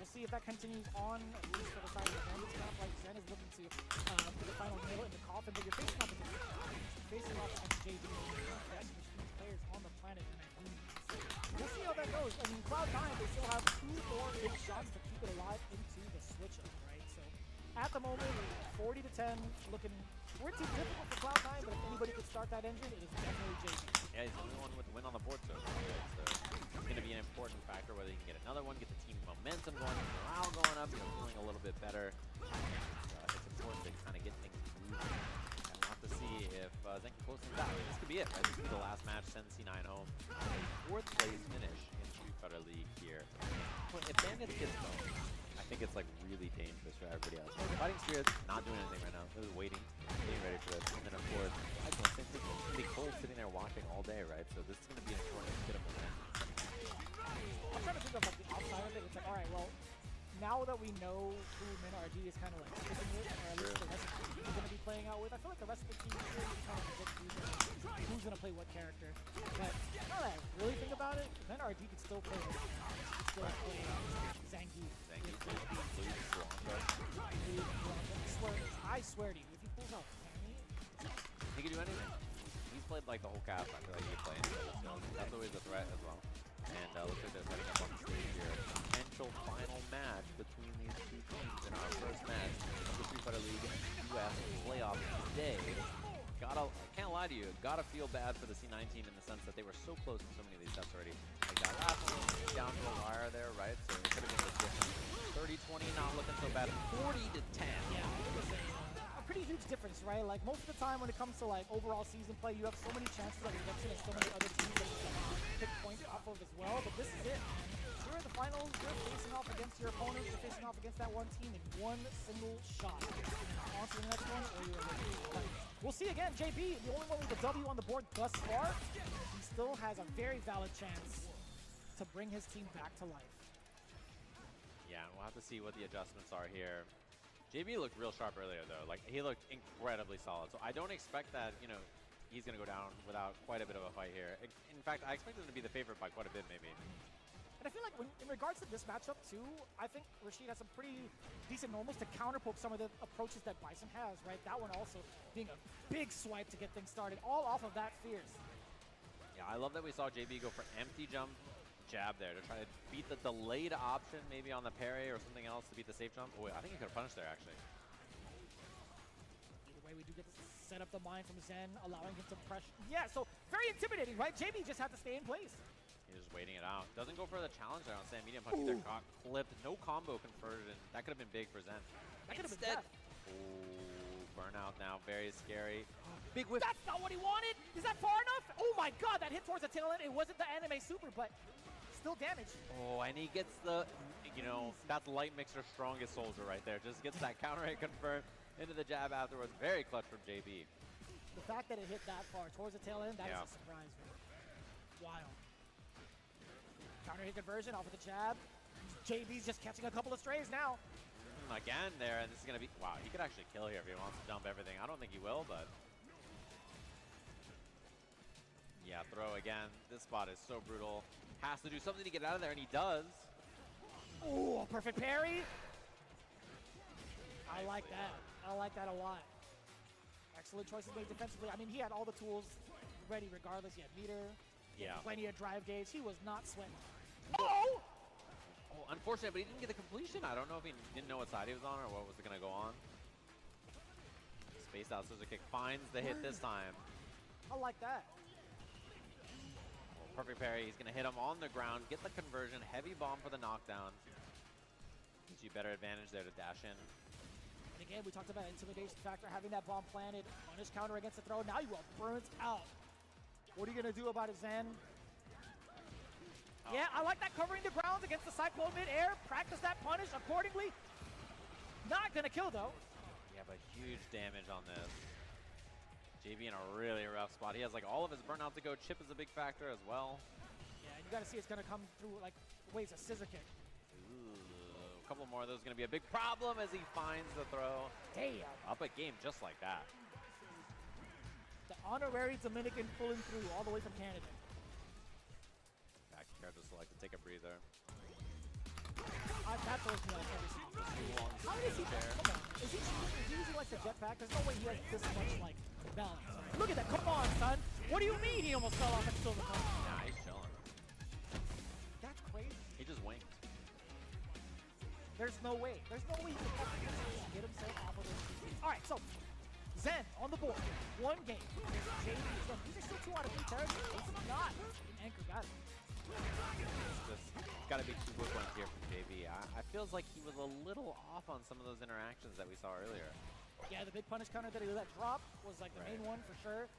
[SPEAKER 6] We'll see if that continues on, at least for the side of the Bandits camp. Like Zen is looking to put the final nail in the coffin, but you're facing off against JD, best machine players on the planet. We'll see how that goes. I mean, Cloud9, they still have 2 more big shots to keep it alive into the switch-up, right? So, at the moment, 40-10, looking pretty difficult for Cloud9, but if anybody could start that engine, it is definitely JD.
[SPEAKER 2] Yeah, he's the only one with the win on the board, so it's going to be an important factor, whether he can get another one, get the team momentum going, morale going up, you know, feeling a little bit better. It's important to kind of get things moving. And we'll have to see if Zen can close things out. This could be it, right? This could be the last match, send C9 home. A 4th place finish in Street Fighter League here. But if Bandits gets going, I think it's like really dangerous for everybody else. Fighting Spirits not doing anything right now. They're waiting, getting ready for this. And then of course, I don't think it's going to be cold sitting there watching all day, right? So this is going to be an important bit of momentum.
[SPEAKER 6] I'm trying to think of like the outside of it. It's like, all right, well, now that we know who MinRD is kind of like sticking with, or at least the rest of the team is going to be playing out with, I feel like the rest of the team is really kind of predict who's going to play what character. But now that I really think about it, MinRD could still play Zangief. I swear to you, if he pulls out
[SPEAKER 2] he can do anything. He's played like the whole cast. I feel like he could play anything. So that's always a threat as well. And looks like they're setting up on the stage here. Potential final match between these 2 teams in our first match of the Street Fighter League US playoff today. Can't lie to you, gotta feel bad for the C9 team in the sense that they were so close in so many of these sets already. Like that last one down to the wire there, right? So it could have been the difference. 30-20, not looking so bad. 40-10.
[SPEAKER 6] Yeah, a pretty huge difference, right? Like most of the time when it comes to like overall season play, you have so many chances of redemption and so many other teams that you can pick points off of as well. But this is it. You're in the finals, you're facing off against your opponents, you're facing off against that one team in one single shot. On to the next one, or you're we'll see again, JB, the only one with a W on the board thus far. He's still has a very valid chance to bring his team back to life.
[SPEAKER 2] Yeah, and we'll have to see what the adjustments are here. JB looked real sharp earlier, though. Like, he looked incredibly solid. So I don't expect that, you know, he's going to go down without quite a bit of a fight here. In fact, I expect him to be the favorite by quite a bit, maybe.
[SPEAKER 6] And I feel like in regards to this matchup, too, I think Rashid has some pretty decent normals to counterpoke some of the approaches that Bison has, right? That one also being a big swipe to get things started, all off of that Fierce.
[SPEAKER 2] Yeah, I love that we saw JB go for empty jump jab there to try to beat the delayed option, maybe on the parry or something else to beat the safe jump. Oh, wait, I think he could have punished there, actually.
[SPEAKER 6] Either way, we do get to set up the mind from Zen, allowing him to pressure. Yeah, so very intimidating, right? JB just had to stay in place.
[SPEAKER 2] He's just waiting it out. Doesn't go for the challenge there on Sam. Medium punch either got clipped. No combo converted, and that could have been big for Zen.
[SPEAKER 6] That could have been death.
[SPEAKER 2] Oh, burnout now. Very scary.
[SPEAKER 6] Big whip. That's not what he wanted. Is that far enough? Oh my god, that hit towards the tail end. It wasn't the anime super, but still damage.
[SPEAKER 2] Oh, and he gets the, you know, that's Light Mixer strongest soldier right there. Just gets that counter hit confirmed into the jab afterwards. Very clutch from JB.
[SPEAKER 6] The fact that it hit that far towards the tail end, that is
[SPEAKER 2] Yeah.
[SPEAKER 6] a surprise. Wild. Counter hit conversion off of the jab. JB's just catching a couple of strays now.
[SPEAKER 2] Again there, and this is going to be, wow, he could actually kill here if he wants to dump everything. I don't think he will, but. Yeah, throw again. This spot is so brutal. Has to do something to get out of there, and he does.
[SPEAKER 6] Ooh, a perfect parry. I like that. I like that a lot. Excellent choices made defensively. I mean, he had all the tools ready regardless. He had meter. He had plenty of drive gauge. He was not sweating. Oh!
[SPEAKER 2] Oh, unfortunate, but he didn't get the completion. I don't know if he didn't know what side he was on or what was going to go on. Spaced out scissor kick finds the hit this time.
[SPEAKER 6] I like that.
[SPEAKER 2] Perfect parry. He's going to hit him on the ground, get the conversion, heavy bomb for the knockdown. Gives you better advantage there to dash in.
[SPEAKER 6] And again, we talked about intimidation factor, having that bomb planted, punish counter against the throw. Now you are burnt out. What are you going to do about it, Zen? Yeah, I like that covering the grounds against the Cyclone mid-air. Practice that punish accordingly. Not going to kill, though.
[SPEAKER 2] Yeah, but huge damage on this. JB in a really rough spot. He has like all of his burnout to go. Chip is a big factor as well.
[SPEAKER 6] Yeah, and you got to see it's going to come through like ways a scissor kick.
[SPEAKER 2] Ooh, a couple more of those is going to be a big problem as he finds the throw.
[SPEAKER 6] Damn.
[SPEAKER 2] Up a game just like that.
[SPEAKER 6] The honorary Dominican pulling through all the way from Canada.
[SPEAKER 2] Back character select to take a breather.
[SPEAKER 6] That throws me off every single time. How does he there? Come on. Is he using like the jetpack? There's no way he has this much like balance. Look at that. Come on, son. What do you mean he almost fell off at silver punch?
[SPEAKER 2] Nah, he's chilling.
[SPEAKER 6] That's crazy.
[SPEAKER 2] He just winked.
[SPEAKER 6] There's no way. There's no way he can get himself off of those CCs. All right, so Zen on the board. One game. JB. These are still 2 out of 3 territories. It's not an anchor battle.
[SPEAKER 2] Just got to be 2 quick ones here from JB. I feels like he was a little off on some of those interactions that we saw earlier.
[SPEAKER 6] Yeah, the big punish counter that he let drop was like the main one for sure.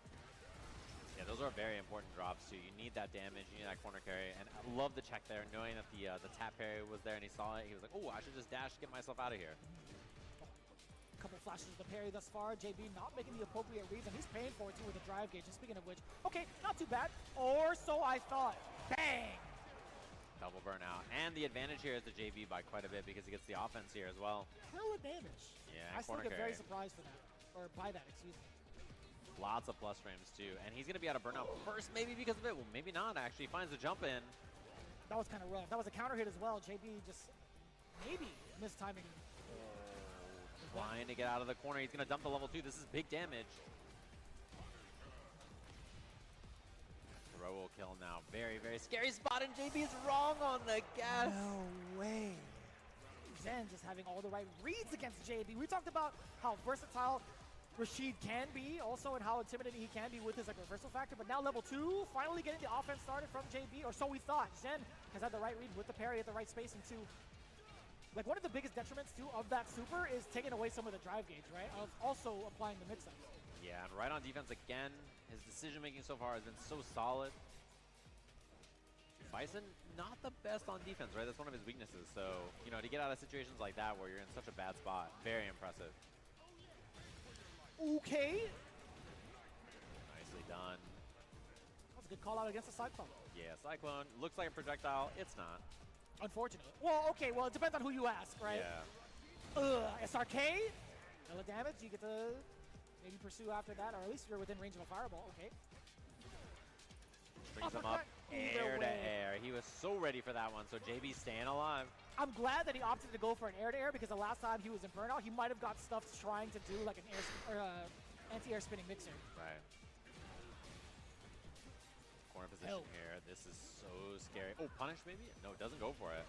[SPEAKER 2] Yeah, those are very important drops too. You need that damage, you need that corner carry, and I love the check there, knowing that the tap parry was there and he saw it. He was like, oh, I should just dash, get myself out of here.
[SPEAKER 6] A couple flashes of the parry thus far. JB not making the appropriate reads, and he's paying for it too with the drive gauge. And speaking of which, okay, not too bad. Or so I thought. Bang!
[SPEAKER 2] Double burnout. And the advantage here is the JB by quite a bit because he gets the offense here as well.
[SPEAKER 6] Hella damage.
[SPEAKER 2] Yeah,
[SPEAKER 6] I still
[SPEAKER 2] corner
[SPEAKER 6] get
[SPEAKER 2] carry.
[SPEAKER 6] very surprised for that. Or by that, excuse me.
[SPEAKER 2] Lots of plus frames too. And he's going to be out of burnout first maybe because of it. Well, maybe not actually. He finds the jump in.
[SPEAKER 6] That was kind of rough. That was a counter hit as well. JB just maybe mistiming.
[SPEAKER 2] Trying to get out of the corner. He's going to dump the level 2. This is big damage. Throw will kill now. Very, very scary spot, and JB is wrong on the gas.
[SPEAKER 6] No way. Zen just having all the right reads against JB. We talked about how versatile Rashid can be, also, and how intimidating he can be with his like reversal factor. But now level 2, finally getting the offense started from JB, or so we thought. Zen has had the right read with the parry at the right spacing too. Like one of the biggest detriments too of that super is taking away some of the drive gauge, right? Of also applying the mix-ups.
[SPEAKER 2] Yeah, and right on defense again. His decision-making so far has been so solid. Bison, not the best on defense, right? That's one of his weaknesses. So, you know, to get out of situations like that where you're in such a bad spot, very impressive.
[SPEAKER 6] Okay.
[SPEAKER 2] Nicely done.
[SPEAKER 6] That was a good Good call out against the Cyclone.
[SPEAKER 2] Yeah, Cyclone looks like a projectile. It's not.
[SPEAKER 6] Unfortunately. Well, okay, well, it depends on who you ask, right?
[SPEAKER 2] Yeah.
[SPEAKER 6] SRK, hella damage. You get to maybe pursue after that, or at least you're within range of a fireball. Okay.
[SPEAKER 2] Brings him up air to air. He was so ready for that one, so JB staying alive.
[SPEAKER 6] I'm glad that he opted to go for an air-to-air because the last time he was in Burnout, he might have got stuffed trying to do like an anti-air spinning mixer.
[SPEAKER 2] Right. Corner position here. This is so scary. Oh, punish maybe? No, it doesn't go for it.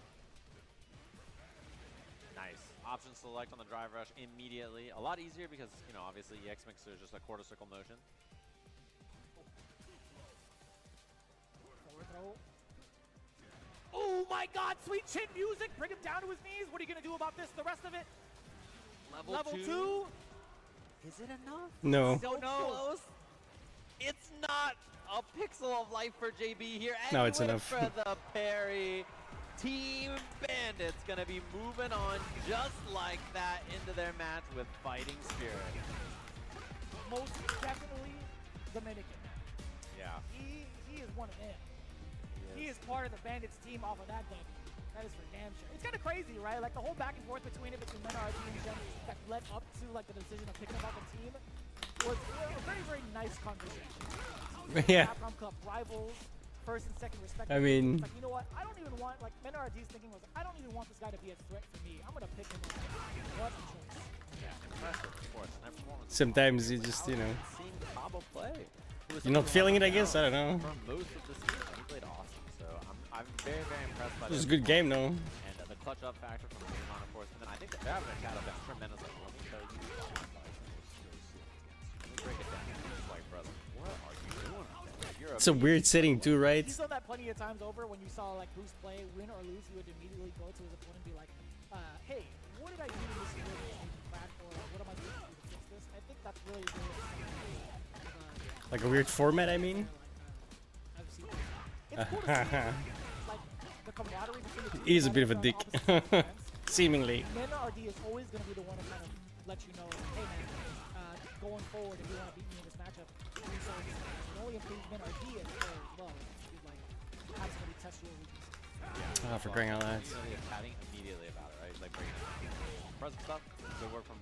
[SPEAKER 2] Nice. Option select on the drive rush immediately. A lot easier because, you know, obviously EX Mixer is just a quarter circle motion.
[SPEAKER 6] Forward throw. Oh my god, sweet chin music. Bring him down to his knees. What are you going to do about this? The rest of it? Level 2.
[SPEAKER 2] Is it enough?
[SPEAKER 1] No.
[SPEAKER 2] So close. It's not a pixel of life for JB here. And
[SPEAKER 1] No,
[SPEAKER 2] he
[SPEAKER 1] it's
[SPEAKER 2] went
[SPEAKER 1] enough.
[SPEAKER 2] for the parry. Team Bandits gonna be moving on just like that into their match with fighting spirit.
[SPEAKER 6] Most definitely Dominican.
[SPEAKER 2] Yeah.
[SPEAKER 6] He is one of them. He is part of the Bandits team off of that W. That is for damn sure. It's kind of crazy, right? Like the whole back and forth between Menard and Gen that led up to like the decision of picking up the team was a very, very nice conversation.
[SPEAKER 1] Yeah.
[SPEAKER 6] Capcom Cup rivals, first and second respectively.
[SPEAKER 1] I mean-
[SPEAKER 6] It's like, you know what? I don't even want, like Menard's thinking was, I don't even want this guy to be a threat for me. I'm gonna pick him up. What a choice.
[SPEAKER 2] Yeah, impressive, of course. And performance.
[SPEAKER 1] Sometimes you just, you know,
[SPEAKER 2] Seeing Cabo play.
[SPEAKER 1] you're not feeling it, I guess. I don't know.
[SPEAKER 2] From most of the season, he played awesome. So I'm very, very impressed by
[SPEAKER 1] It was a
[SPEAKER 2] that
[SPEAKER 1] good game, though.
[SPEAKER 2] And the clutch up factor from Draymond, of course. And then I think the Fabric had been tremendous. Like, let me tell you, let me break it down. It's like, brother, what are you doing? You're
[SPEAKER 1] It's a weird setting, too, right?
[SPEAKER 6] You saw that plenty of times over when you saw like Bruce play, win or lose, he would immediately go to his opponent and be like, hey, what did I do in this game to make it back, or like, what am I supposed to do to fix this? I think that's really,
[SPEAKER 1] Like a weird format, I mean?
[SPEAKER 6] I've seen it. It's cool to see, like, the camaraderie between the two.
[SPEAKER 1] He is a bit of a dick. Seemingly.
[SPEAKER 6] Menard is always going to be the one to kind of let you know, hey man, going forward, if you want to beat me in this matchup, do so. The only improvement Menard is very low. He's like, have somebody test your weaknesses.
[SPEAKER 1] Oh, for crying out loud.
[SPEAKER 2] You know, they're chatting immediately about it, right? Like breaking it down. Impressive stuff. Good work from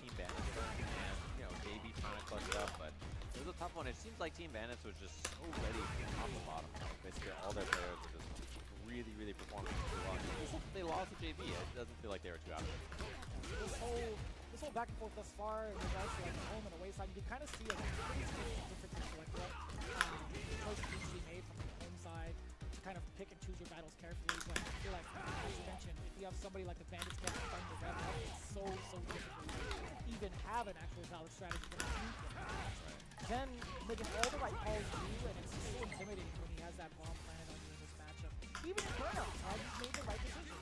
[SPEAKER 2] Team Bandits there. And, you know, JB trying to clutch it up, but it was a tough one. It seems like Team Bandits was just so ready from top to bottom. Basically, all their players were just really, really performing really well. They lost to JB. It doesn't feel like they were too out of it.
[SPEAKER 6] This whole back and forth thus far in regards to like the home and away side, you can kind of see a pretty significant difference in like what choices need to be made from the home side to kind of pick and choose your battles carefully. But I feel like, as you mentioned, if you have somebody like the Bandits get starting to rev up, it's so difficult to even have an actual valid strategy for the team. Then making all the right calls to you, and it's just so intimidating when he has that bomb planted on you in this matchup. Even in Burnout, he's made the right decision.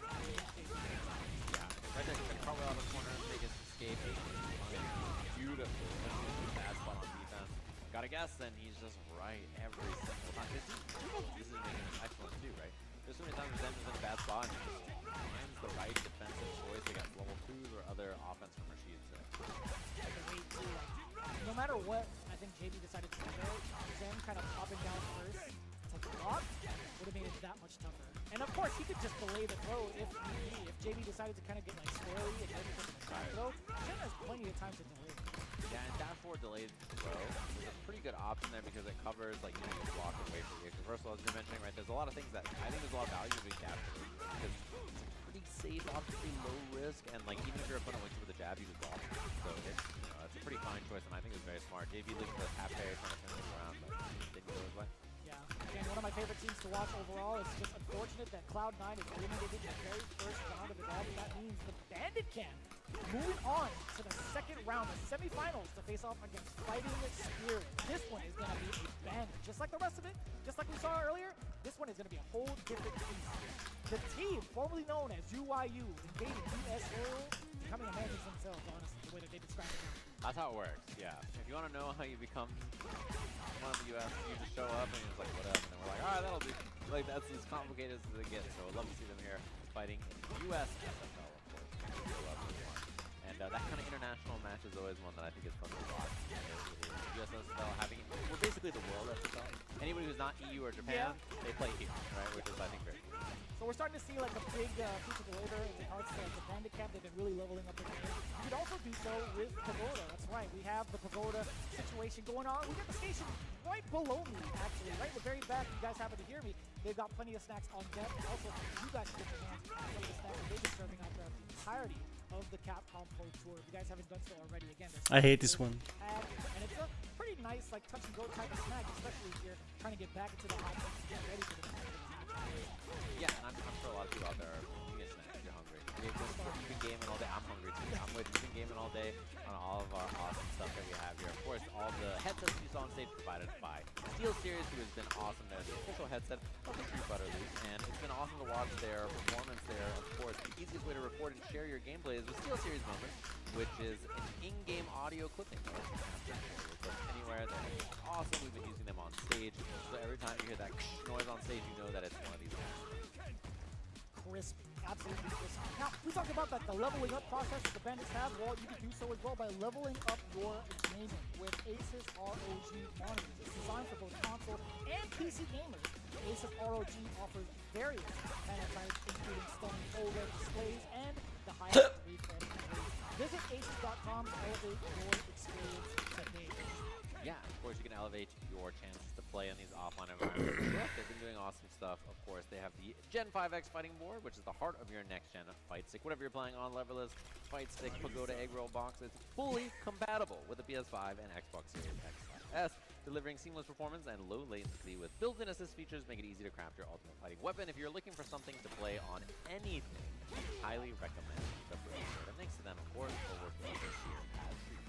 [SPEAKER 2] Right there, he's gonna probably out of the corner, make his escape. Beautiful. Bad spot on defense. Gotta guess then he's just right every single time. This is making him excellent too, right? There's so many times Zen is in a bad spot and he just finds the right defensive choice against level 2s or other offense from Rashid.
[SPEAKER 6] No matter what, I think JB decided to do there. Zen kind of popping down first to block would have made it that much tougher. And of course, he could just delay the throw if need be. If JB decided to kind of get like squirrely and then take a side throw, Zen has plenty of time to delay.
[SPEAKER 2] Yeah, and dash forward delayed throw is a pretty good option there because it covers like you block away from the reversal as you're mentioning, right? There's a lot of things that I think there's a lot of value to being dash forward because it's a pretty safe, obviously low risk, and like even if your opponent wakes you with a jab, you just block. So it's it's a pretty fine choice, and I think it's very smart. JB looking for the half parry trying to turn things around, but didn't go his way.
[SPEAKER 6] Yeah, again, one of my favorite teams to watch overall. It's just unfortunate that Cloud9 is eliminated in the very first round of it all, but that means the Bandit Camp moving on to the second round, the semifinals, to face off against Fighting Spirit. This one is going to be a Bandit. Just like the rest of it, just like we saw earlier, this one is going to be a whole different piece. The team, formerly known as UYU, invading USO, becoming a Bandits themselves, honestly, the way that they describe it.
[SPEAKER 2] That's how it works, yeah. If you want to know how you become one of the US, you just show up and it's like, what up? And then we're like, alright, that'll do. Like, that's as complicated as it gets. So I'd love to see them here fighting in US SFL, of course. And that kind of international match is always one that I think is fun to watch. USSL having we're basically the world SSL. Anybody who's not EU or Japan, they play here, right? Which is I think great.
[SPEAKER 6] So we're starting to see like a big feature later in regards to the Bandit Camp. They've been really leveling up the game. You could also do so with Pagoda. That's right. We have the Pagoda situation going on. We got the station right below me, actually, right in the very back. You guys happen to hear me. They've got plenty of snacks on deck. Also, you guys can get your hands on some of the snacks that they've been serving out there the entirety of the Capcom Pro Tour. If you guys haven't done so already, again,
[SPEAKER 1] I hate this one.
[SPEAKER 6] And it's a pretty nice, like, touch and go type of snack, especially if you're trying to get back into the hot seat to get ready for the match.
[SPEAKER 2] Yeah, and I'm sure a lot of people out there are eating snacks if you're hungry. You've been gaming all day. I'm hungry too. I'm with you. You've been gaming all day on all of our awesome stuff that we have here. Of course, all the headsets you saw on stage provided by Steel Series, who has been awesome. They're the official headset of the Street Fighter League, and it's been awesome to watch their performance there. Of course, the easiest way to record and share your gameplay is with Steel Series Moments, which is an in-game audio clipping. Anywhere that is awesome. We've been using them on stage, so every time you hear that noise on stage, you know that it's one of these guys.
[SPEAKER 6] Crispy, absolutely crispy. Now, we talked about that the leveling up process that the Bandits have. Well, you can do so as well by leveling up your gaming with Asus ROG monitors. It's designed for both console and PC gamers. Asus ROG offers various panel types, including stunning OLED displays and the highest refresh rate. Visit asus.com to elevate your experience today.
[SPEAKER 2] Yeah, of course you can elevate your chances to play in these offline environments. They've been doing awesome stuff. Of course, they have the Gen 5X fighting board, which is the heart of your next-gen fight stick. Whatever you're playing on, leverless, fight stick, Pagoda, egg roll box, it's fully compatible with the PS5 and Xbox Series X/S, delivering seamless performance and low latency with built-in assist features make it easy to craft your ultimate fighting weapon. If you're looking for something to play on anything, highly recommend the Bridge. And thanks to them, of course, for working with us here at Street.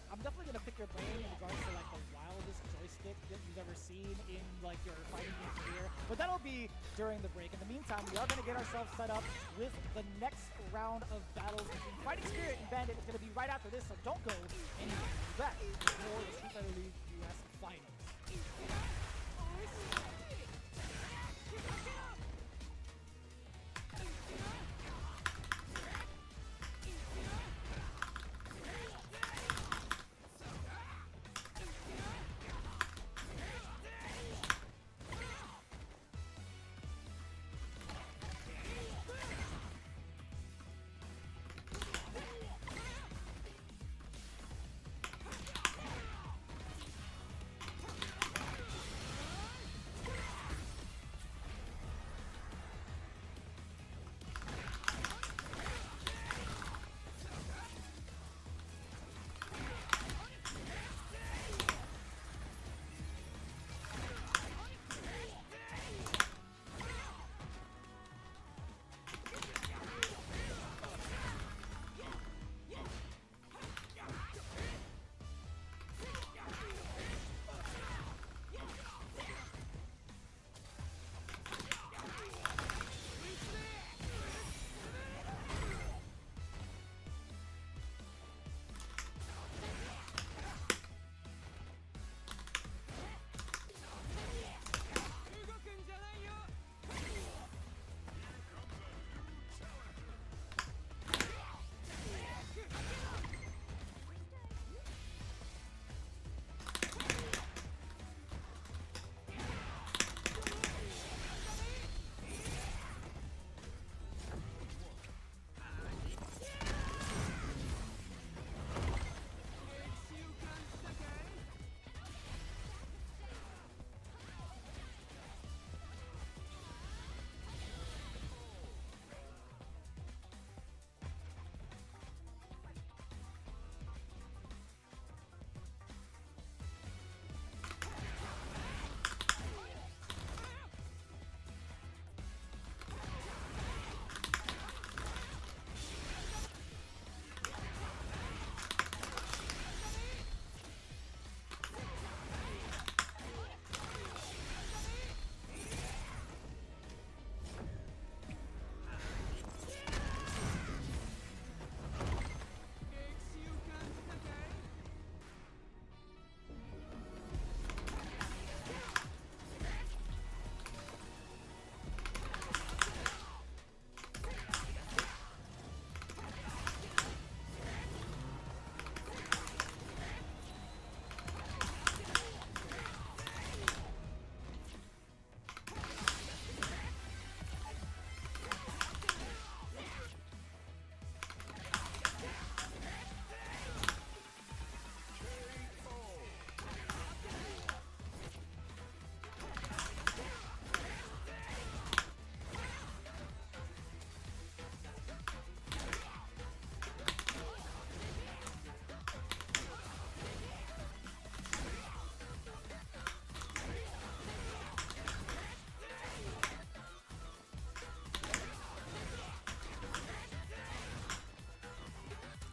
[SPEAKER 6] I'm definitely gonna pick your brain in regards to like the wildest joystick that you've ever seen in like your fighting game career, but that'll be during the break. In the meantime, we are gonna get ourselves set up with the next round of battles between Fighting Spirit and Bandit. It's gonna be right after this, so don't go anywhere. We'll be back for the Street Fighter League US Finals.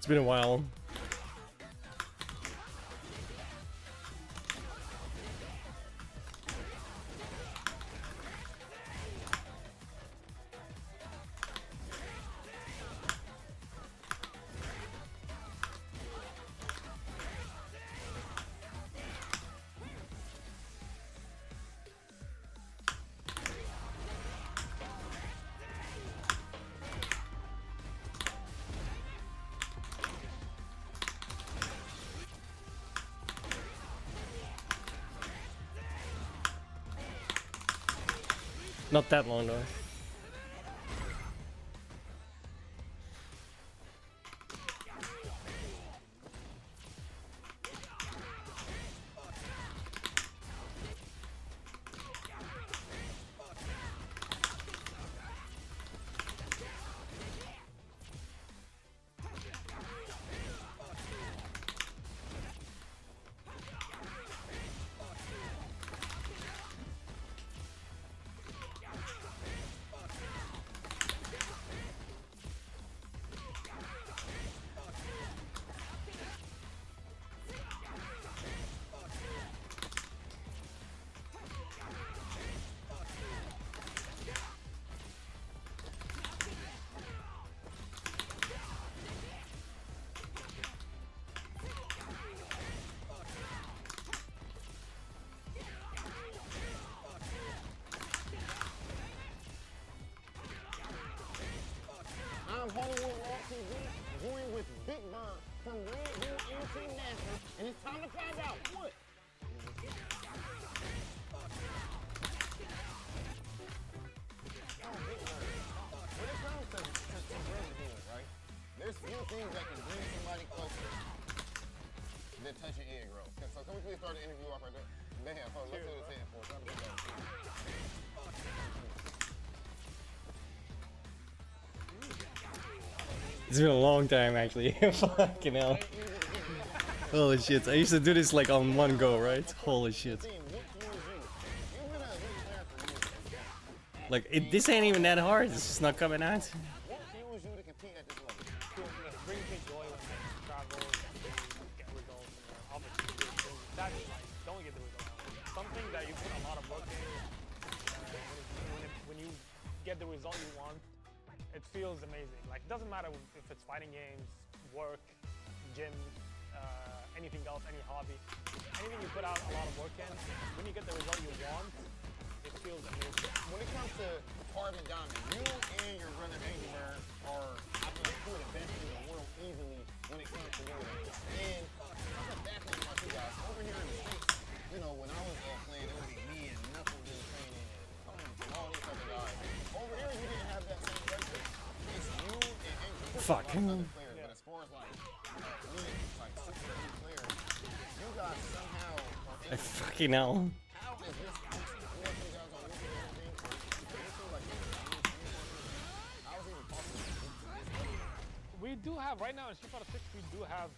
[SPEAKER 1] It's been a while. Not that long though.
[SPEAKER 5] I'm Hollywood Raw TV, joined with Big Bird from Red Bull International, and it's time to find out what. Oh, Big Bird. When it comes to brotherhood, right? There's few things that can bring somebody closer than touching egg roll. So can we please start the interview off right there? Damn, hold on, let's do this hand for us.
[SPEAKER 1] It's been a long time actually. Fucking hell. Holy shit. I used to do this like on one go, right? Holy shit. Like, this ain't even that hard. It's just not coming out.
[SPEAKER 6] Brings me joy when I travel and get results. And obviously, that is like, don't get the results. Something that you put a lot of work in, when you get the result you want, it feels amazing. Like, it doesn't matter if it's fighting games, work, gym, anything else, any hobby. Anything you put out a lot of work in, when you get the result you want, it feels amazing.
[SPEAKER 5] When it comes to Carbon Diamond, you and your brother Angry Bird are, I feel like, two of the best in the world easily when it comes to doing it. And something fascinating about you guys, over here in the States, you know, when I was playing, it would be me and Knuckles training and all these other guys. Over there, you didn't have that same pressure. It's you and Angry Bird.
[SPEAKER 1] Fuck.
[SPEAKER 5] Players, but as far as like like super elite players, you guys somehow are able
[SPEAKER 1] I fucking hell.
[SPEAKER 5] How is this possible? You guys on YouTube and everything, do you feel like how is it even possible?
[SPEAKER 6] We do have, right now in Street Fighter 6, we do have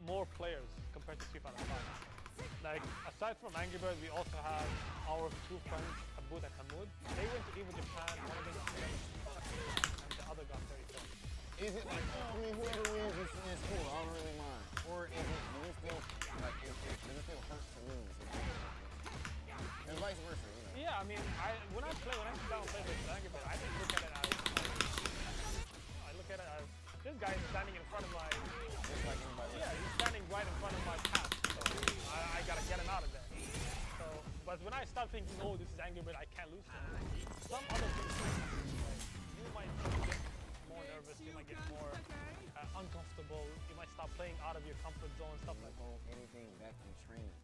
[SPEAKER 6] more players compared to Street Fighter 5. Like, aside from Angry Bird, we also have our two friends, Abud and Hamoud. They went to EVO Japan, one of them got 7, and the other got 34.
[SPEAKER 5] Is it like, oh, I mean, whoever wins is cool, I don't really mind? Or is it, do you still, like, does it still hurt to lose? And vice versa, you know?
[SPEAKER 6] Yeah, I mean, when I sit down and play with Angry Bird, I didn't look at it as, I look at it as, this guy is standing in front of my,
[SPEAKER 5] just like anybody else.
[SPEAKER 6] Yeah, he's standing right in front of my path, so I gotta get him out of there. So, but when I start thinking, oh, this is Angry Bird, I can't lose him, some other things, you might get more nervous, you might get more uncomfortable, you might start playing out of your comfort zone, stuff like that.
[SPEAKER 5] Anything back from training?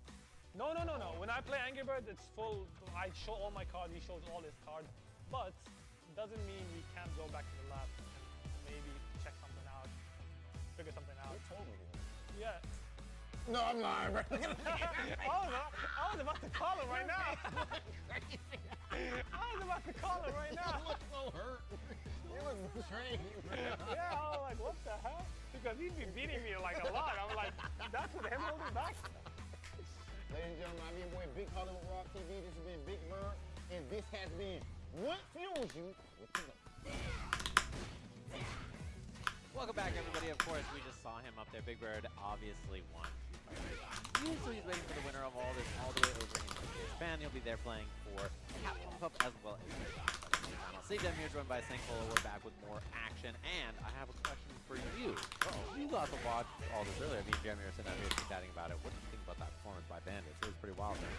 [SPEAKER 6] No. When I play Angry Bird, it's full, I show all my cards, he shows all his cards, but it doesn't mean we can't go back to the lab and maybe check something out, figure something out.
[SPEAKER 5] You told me that.
[SPEAKER 6] Yeah.
[SPEAKER 5] No, I'm lying, bro.
[SPEAKER 6] I was about to call him right now. I was about to call him right now.
[SPEAKER 5] You look so hurt. You look betrayed.
[SPEAKER 6] Yeah, I was like, what the hell? Because he'd be beating me like a lot. I'm like, that's what him holding back?
[SPEAKER 5] Ladies and gentlemen, I'm your boy Big Hollywood Raw TV. This has been Big Bird, and this has been What Fuels You with the
[SPEAKER 2] Welcome back, everybody. Of course, we just saw him up there. Big Bird obviously won. Usually he's waiting for the winner of all this all the way over into Japan. He'll be there playing for Capcom Cup as well as the final. Save them here, joined by Sankolo. We're back with more action, and I have a question for you. You got to watch all this earlier. Me and Jeremy are sitting out here chatting about it. What do you think about that performance by Bandits? It was pretty wild, man.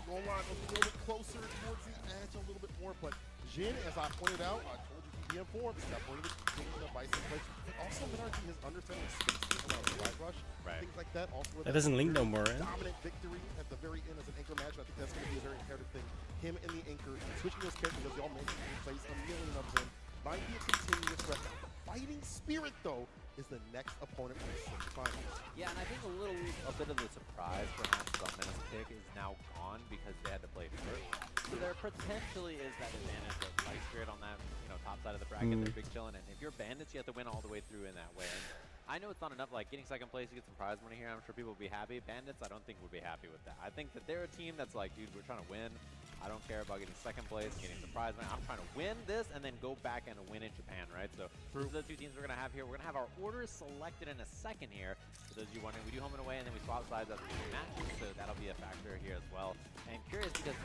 [SPEAKER 8] Goal line was a little bit closer towards the edge, a little bit more, but Jin, as I pointed out, I told you he'd be informed, separated the Bison place. Also, Minardi has understanding space around the right rush, things like that. Also,
[SPEAKER 1] That doesn't link no more, right?
[SPEAKER 8] Dominant victory at the very end as an anchor match. I think that's going to be a very imperative thing. Him and the anchor, switching those characters, as y'all mentioned, he plays a million of them. Might be a continuous threat. Fighting Spirit, though, is the next opponent for the semifinals.
[SPEAKER 2] Yeah, and I think a bit of the surprise, perhaps, on Menace pick is now gone because they had to play first. So there potentially is that advantage of Fight Spirit on that, top side of the bracket. They're big chilling, and if you're Bandits, you have to win all the way through in that way. And I know it's not enough, like getting second place, you get some prize money here. I'm sure people will be happy. Bandits, I don't think would be happy with that. I think that they're a team that's like, dude, we're trying to win. I don't care about getting second place, getting some prize money. I'm trying to win this and then go back and win in Japan, right? So those are the two teams we're going to have here. We're going to have our orders selected in a second here. For those of you wondering, we do home and away, and then we swap sides after the matches, so that'll be a factor here as well. And curious because,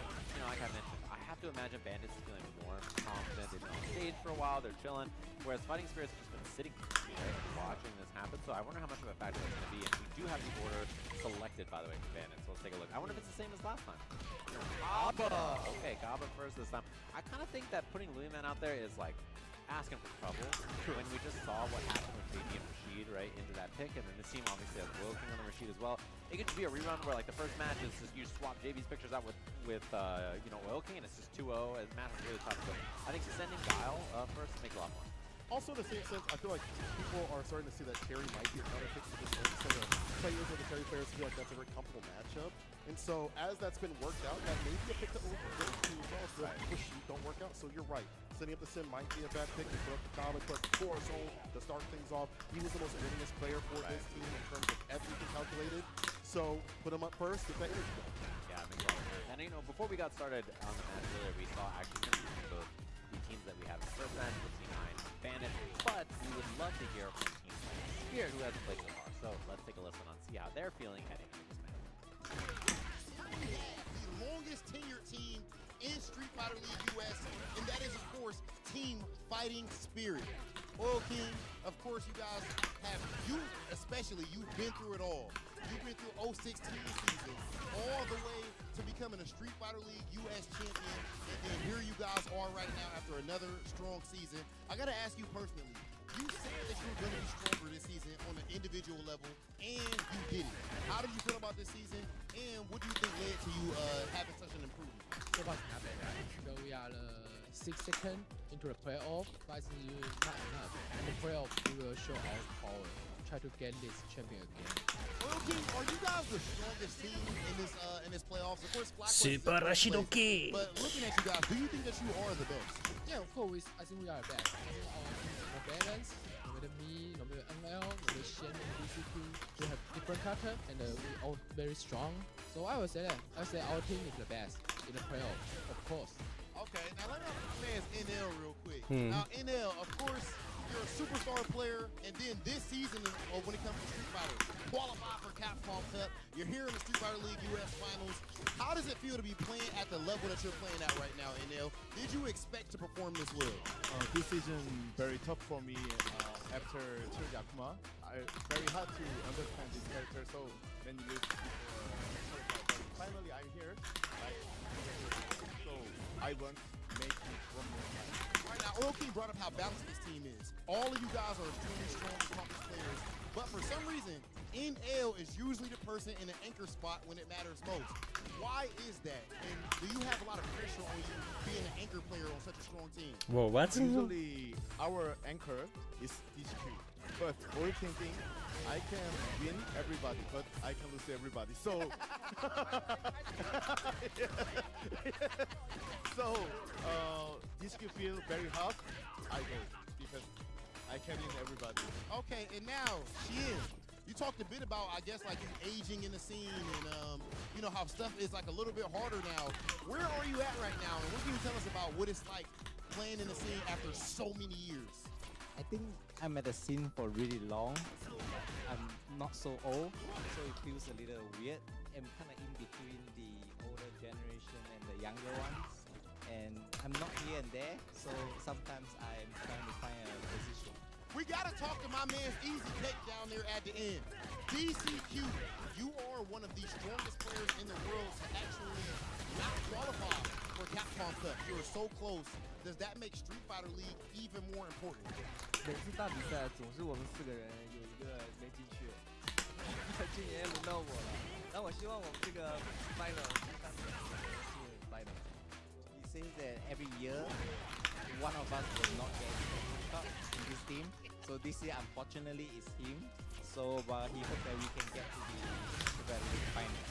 [SPEAKER 2] like I mentioned, I have to imagine Bandits is feeling more confident. They've been on stage for a while, they're chilling, whereas Fighting Spirits have just been sitting here watching this happen. So I wonder how much of a factor that's going to be. And we do have the order selected, by the way, for Bandits. So let's take a look. I wonder if it's the same as last time. Gaba! Okay, Gaba first this time. I kind of think that putting Louis Man out there is like asking for trouble. When we just saw what happened with JD and Rashid, right, into that pick, and then this team obviously has Will King on the Rashid as well. It could just be a rerun where like the first match is just you swap JB's pictures out with Oil King, and it's just 2-0, and match is really tough. But I think sending Guile first makes a lot more.
[SPEAKER 8] Also, in the same sense, I feel like people are starting to see that Terry might be a counter pick for this one. So the players or the Terry players feel like that's a very comfortable matchup. And so as that's been worked out, that may be a pick to overlook too as well. So push don't work out. So you're right. Setting up the Sim might be a bad pick. You put up the Comet, but Corazon to start things off. He was the most winningest player for this team in terms of everything calculated. So put him up first, get that energy going.
[SPEAKER 2] Yeah, it makes a lot of sense. And before we got started on the match earlier, we saw actually both the teams that we have in the first match with C9 and Bandit, but we would love to hear from teams like Spirit, who hasn't played so far. So let's take a listen and see how they're feeling heading into this match.
[SPEAKER 4] The longest tenured team in Street Fighter League US, and that is, of course, Team Fighting Spirit. Oil King, of course, you guys have, you've been through it all. You've been through 016 season, all the way to becoming a Street Fighter League US champion, and here you guys are right now after another strong season. I gotta ask you personally, you said that you were gonna be stronger this season on an individual level, and you did it. How did you feel about this season, and what do you think led to you having such an improvement?
[SPEAKER 9] So far, not bad. So we are 6 seconds into the playoff, but it's not enough. In the playoff, we will show our power, try to get this champion again.
[SPEAKER 4] Oil King, are you guys the strongest team in this playoffs? Of course, Black
[SPEAKER 1] Super Rashidoki.
[SPEAKER 4] But looking at you guys, do you think that you are the best?
[SPEAKER 9] Yeah, of course. I think we are the best. I think our team is more balanced. No matter me, no matter NL, no matter Shen and DCP, we have different character and we all very strong. So I would say that. I would say our team is the best in the playoff, of course.
[SPEAKER 4] Okay, now let me ask NL real quick. Now NL, of course, you're a superstar player, and then this season, when it comes to Street Fighter, qualify for Capcom Cup. You're here in the Street Fighter League US Finals. How does it feel to be playing at the level that you're playing at right now, NL? Did you expect to perform this well?
[SPEAKER 10] This season very tough for me after Yakuma. Very hard to understand this character so many years before. But finally, I'm here. So I want to make it one more time.
[SPEAKER 4] Right now, Oil King brought up how balanced this team is. All of you guys are extremely strong, accomplished players, but for some reason, NL is usually the person in an anchor spot when it matters most. Why is that? And do you have a lot of pressure on you being an anchor player on such a strong team?
[SPEAKER 1] Whoa, what?
[SPEAKER 10] Usually, our anchor is DCQ, but Oil King thing, I can win everybody, but I can lose everybody. So, so DCQ feel very hard. I go because I can win everybody.
[SPEAKER 4] Okay, and now, Chillin, you talked a bit about, I guess, like aging in the scene and, how stuff is like a little bit harder now. Where are you at right now? And what can you tell us about what it's like playing in the scene after so many years?
[SPEAKER 9] I think
[SPEAKER 7] I'm at the scene for really long. I'm not so old, so it feels a little weird. I'm kind of in between the older generation and the younger ones, and I'm not here and there, so sometimes I'm trying to find a position.
[SPEAKER 4] We gotta talk to my man's Easy Cake down there at the end. DCQ, you are one of the strongest players in the world to actually not qualify for Capcom Cup. You were so close. Does that make Street Fighter League even more important?
[SPEAKER 11] 每次大比赛总是我们4个人有一个没进去，今年轮到我了。那我希望我们这个 final 第3名是 final。
[SPEAKER 7] He says that every year, one of us will not get in this team. So this year, unfortunately, is him. So he hopes that we can get to the final,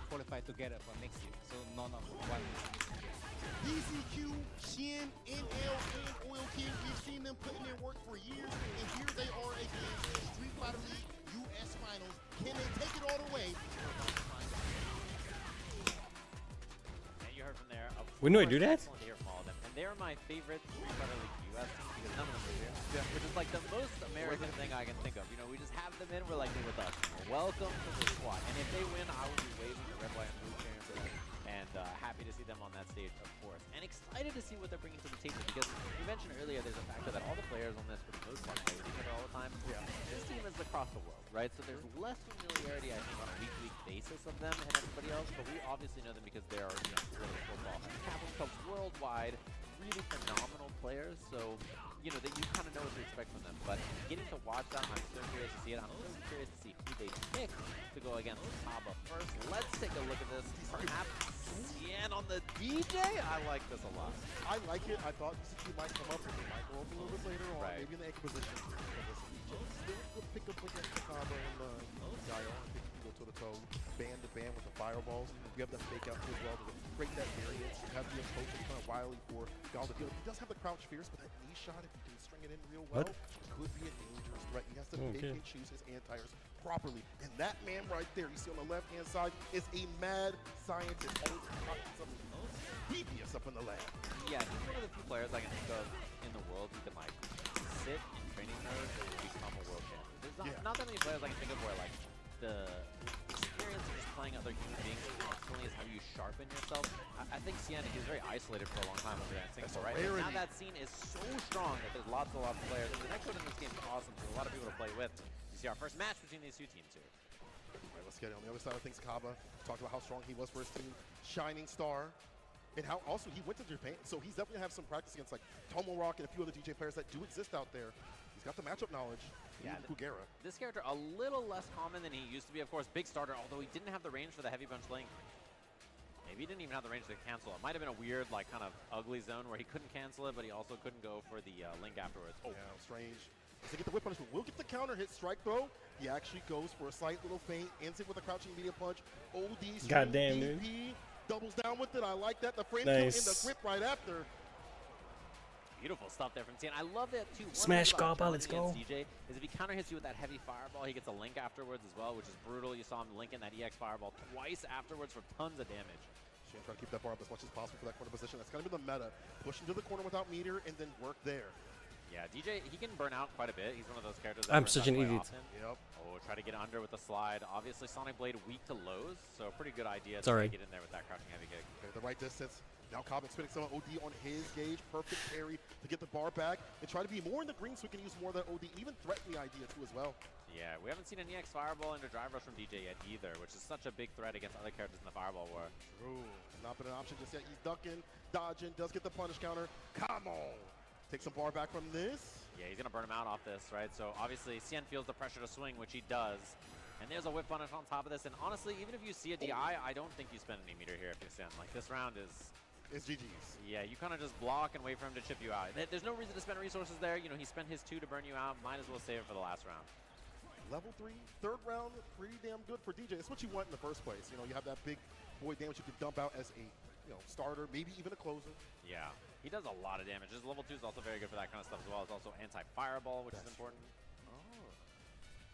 [SPEAKER 7] qualify together for next year. So none of one.
[SPEAKER 4] DCQ, Shin, NL, and Oil King, we've seen them putting in work for years, and here they are again in Street Fighter League US Finals. Can they take it all the way?
[SPEAKER 2] And you heard from there.
[SPEAKER 1] When do I do that?
[SPEAKER 2] Excellent to hear from all of them. And they're my favorite Street Fighter League US team because none of them are here. Yeah. Which is like the most American thing I can think of. You know, we just have them in, we're like, they're with us. Welcome to the squad. And if they win, I will be waving the red, white, and blue chair for them. And happy to see them on that stage, of course. And excited to see what they're bringing to the table because you mentioned earlier there's a factor that all the players on this, for the most part, play with each other all the time. Yeah. This team is across the world, right? So there's less familiarity, I think, on a week-to-week basis of them and everybody else, but we obviously know them because they are, you know, really football. Capcom Cup worldwide, really phenomenal players, so, you know, that you kind of know what to expect from them. But getting to watch them, I'm so curious to see it. I'm so curious to see who they pick to go against Kaba first. Let's take a look at this. Perhaps Cien on the DJ? I like this a lot.
[SPEAKER 8] I like it. I thought DCQ might come up and he might go up a little bit later on, maybe in the anchor position. Still good pick up against Kaba and Gaio. I think you can go toe-to-toe, band to band with the fireballs. You have the fake out as well to create that variance. You have the approach that's kind of wily for Gal to deal. He does have the crouch fierce, but that knee shot, if he can string it in real well, could be a dangerous threat. He has to pick and choose his anti-airs properly. And that man right there, you see on the left-hand side, is a mad scientist. Always something devious up in the lab.
[SPEAKER 2] Yeah, he's one of the few players I can think of in the world who can, like, sit in training mode and become a world champion. There's not that many players I can think of where, like, the experience of just playing other human beings constantly is how you sharpen yourself. I think Cien, he was very isolated for a long time over there in Singapore, right? And now that scene is so strong that there's lots of players. And the next one in this game is awesome. There's a lot of people to play with. You see our first match between these two teams here.
[SPEAKER 8] All right, let's get it. On the other side of things, Kaba talked about how strong he was for his team. Shining Star. And how also he went to Japan, so he's definitely have some practice against like Tomo Rock and a few other DJ players that do exist out there. He's got the matchup knowledge.
[SPEAKER 2] Yeah,
[SPEAKER 8] Kugera.
[SPEAKER 2] This character a little less common than he used to be. Of course, big starter, although he didn't have the range for the heavy punch link. Maybe he didn't even have the range to cancel. It might have been a weird, like, kind of ugly zone where he couldn't cancel it, but he also couldn't go for the link afterwards. Oh,
[SPEAKER 8] yeah, strange. Does he get the whip punishment? Will get the counter hit strike throw. He actually goes for a slight little feint, ends it with a crouching medium punch. OD.
[SPEAKER 1] Goddamn, dude.
[SPEAKER 8] Doubles down with it. I like that. The frame kill in the grip right after.
[SPEAKER 2] Beautiful stuff there from Cien. I love that too.
[SPEAKER 1] Smash Kaba, let's go.
[SPEAKER 2] DJ is if he counter hits you with that heavy fireball, he gets a link afterwards as well, which is brutal. You saw him linking that EX fireball twice afterwards for tons of damage.
[SPEAKER 8] Shin trying to keep that bar up as much as possible for that corner position. That's going to be the meta. Push him to the corner without meter and then work there.
[SPEAKER 2] Yeah, DJ, he can burn out quite a bit. He's one of those characters that
[SPEAKER 1] I'm such an idiot.
[SPEAKER 2] Often. Yep. Oh, try to get under with the slide. Obviously, Sonic Blade weak to lows, so a pretty good idea to get in there with that crouching heavy kick.
[SPEAKER 8] Okay, the right distance. Now Cobb spinning some OD on his gauge. Perfect parry to get the bar back and try to be more in the green so we can use more of that OD. Even threaten the idea too as well.
[SPEAKER 2] Yeah, we haven't seen an EX Fireball into Drive Rush from DJ yet either, which is such a big threat against other characters in the Fireball war.
[SPEAKER 8] True. Not been an option just yet. He's ducking, dodging, does get the punish counter. Come on. Take some bar back from this.
[SPEAKER 2] Yeah, he's going to burn him out off this, right? So obviously, Cien feels the pressure to swing, which he does. And there's a whip punish on top of this. And honestly, even if you see a DI, I don't think you spend any meter here if you Cien. Like, this round is...
[SPEAKER 8] It's GG's.
[SPEAKER 2] Yeah, you kind of just block and wait for him to chip you out. There's no reason to spend resources there. You know, he spent his 2 to burn you out. Might as well save it for the last round.
[SPEAKER 8] Level 3, third round, pretty damn good for DJ. It's what you want in the first place. You know, you have that big void damage you can dump out as a starter, maybe even a closer.
[SPEAKER 2] Yeah, he does a lot of damage. His level 2 is also very good for that kind of stuff as well. It's also anti-fireball, which is important.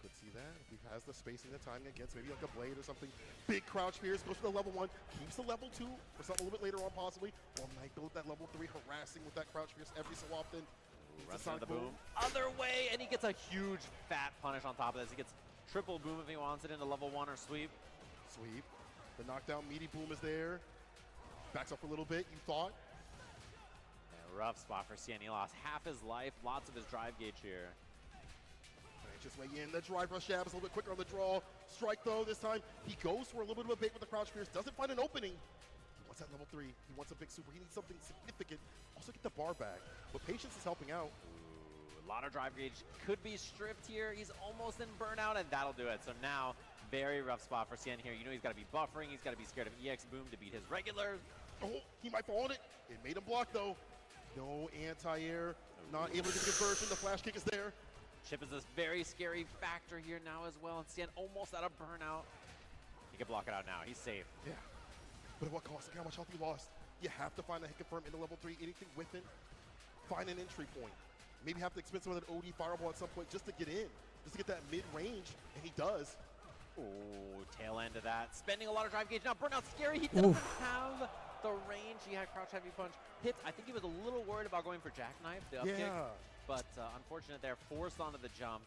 [SPEAKER 8] Could see that. If he has the spacing and timing against maybe like a blade or something. Big crouch fierce, goes for the level 1, keeps the level 2 for something a little bit later on possibly. Or might go with that level 3, harassing with that crouch fierce every so often.
[SPEAKER 2] Runs into the boom. Other way, and he gets a huge fat punish on top of this. He gets triple boom if he wants it into level 1 or sweep.
[SPEAKER 8] Sweep. The knockdown meaty boom is there. Backs up a little bit, you thought.
[SPEAKER 2] Yeah, rough spot for Cien. He lost half his life, lots of his drive gauge here.
[SPEAKER 8] Just way in. The drive rush jab is a little bit quicker on the draw. Strike though, this time he goes for a little bit of a bait with the crouch pierce. Doesn't find an opening. He wants that level 3. He wants a big super. He needs something significant. Also get the bar back. But patience is helping out.
[SPEAKER 2] Ooh, a lot of drive gauge could be stripped here. He's almost in burnout, and that'll do it. So now, very rough spot for Cien here. You know he's got to be buffering. He's got to be scared of EX boom to beat his regular.
[SPEAKER 8] Oh, he might fall on it. It made him block though. No anti-air. Not able to get the conversion. The flash kick is there.
[SPEAKER 2] Chip is this very scary factor here now as well, and Cien almost out of burnout. He can block it out now. He's safe.
[SPEAKER 8] Yeah. But at what cost? Look how much health he lost. You have to find a hit confirm into level 3. Anything with it, find an entry point. Maybe have to expend some of that OD fireball at some point just to get in, just to get that mid-range, and he does.
[SPEAKER 2] Oh, tail end of that. Spending a lot of drive gauge now. Burnout scary. He doesn't have the range. He had crouch heavy punch. Hits. I think he was a little worried about going for jackknife, the up kick. But unfortunate there, forced onto the jump,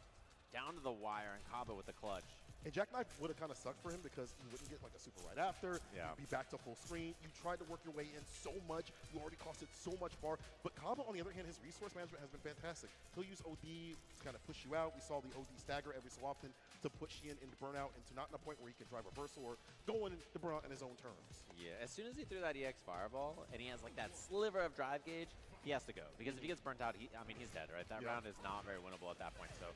[SPEAKER 2] down to the wire, and Kaba with the clutch.
[SPEAKER 8] And jackknife would have kind of sucked for him because he wouldn't get like a super right after.
[SPEAKER 2] Yeah.
[SPEAKER 8] You'd be back to full screen. You tried to work your way in so much. You already costed so much bar. But Kaba, on the other hand, his resource management has been fantastic. He'll use OD to kind of push you out. We saw the OD stagger every so often to put Chillin into burnout into not in a point where he can drive reversal or go into burnout in his own terms.
[SPEAKER 2] Yeah, as soon as he threw that EX fireball and he has like that sliver of drive gauge, he has to go. Because if he gets burnt out, he's dead, right? That round is not very winnable at that point. So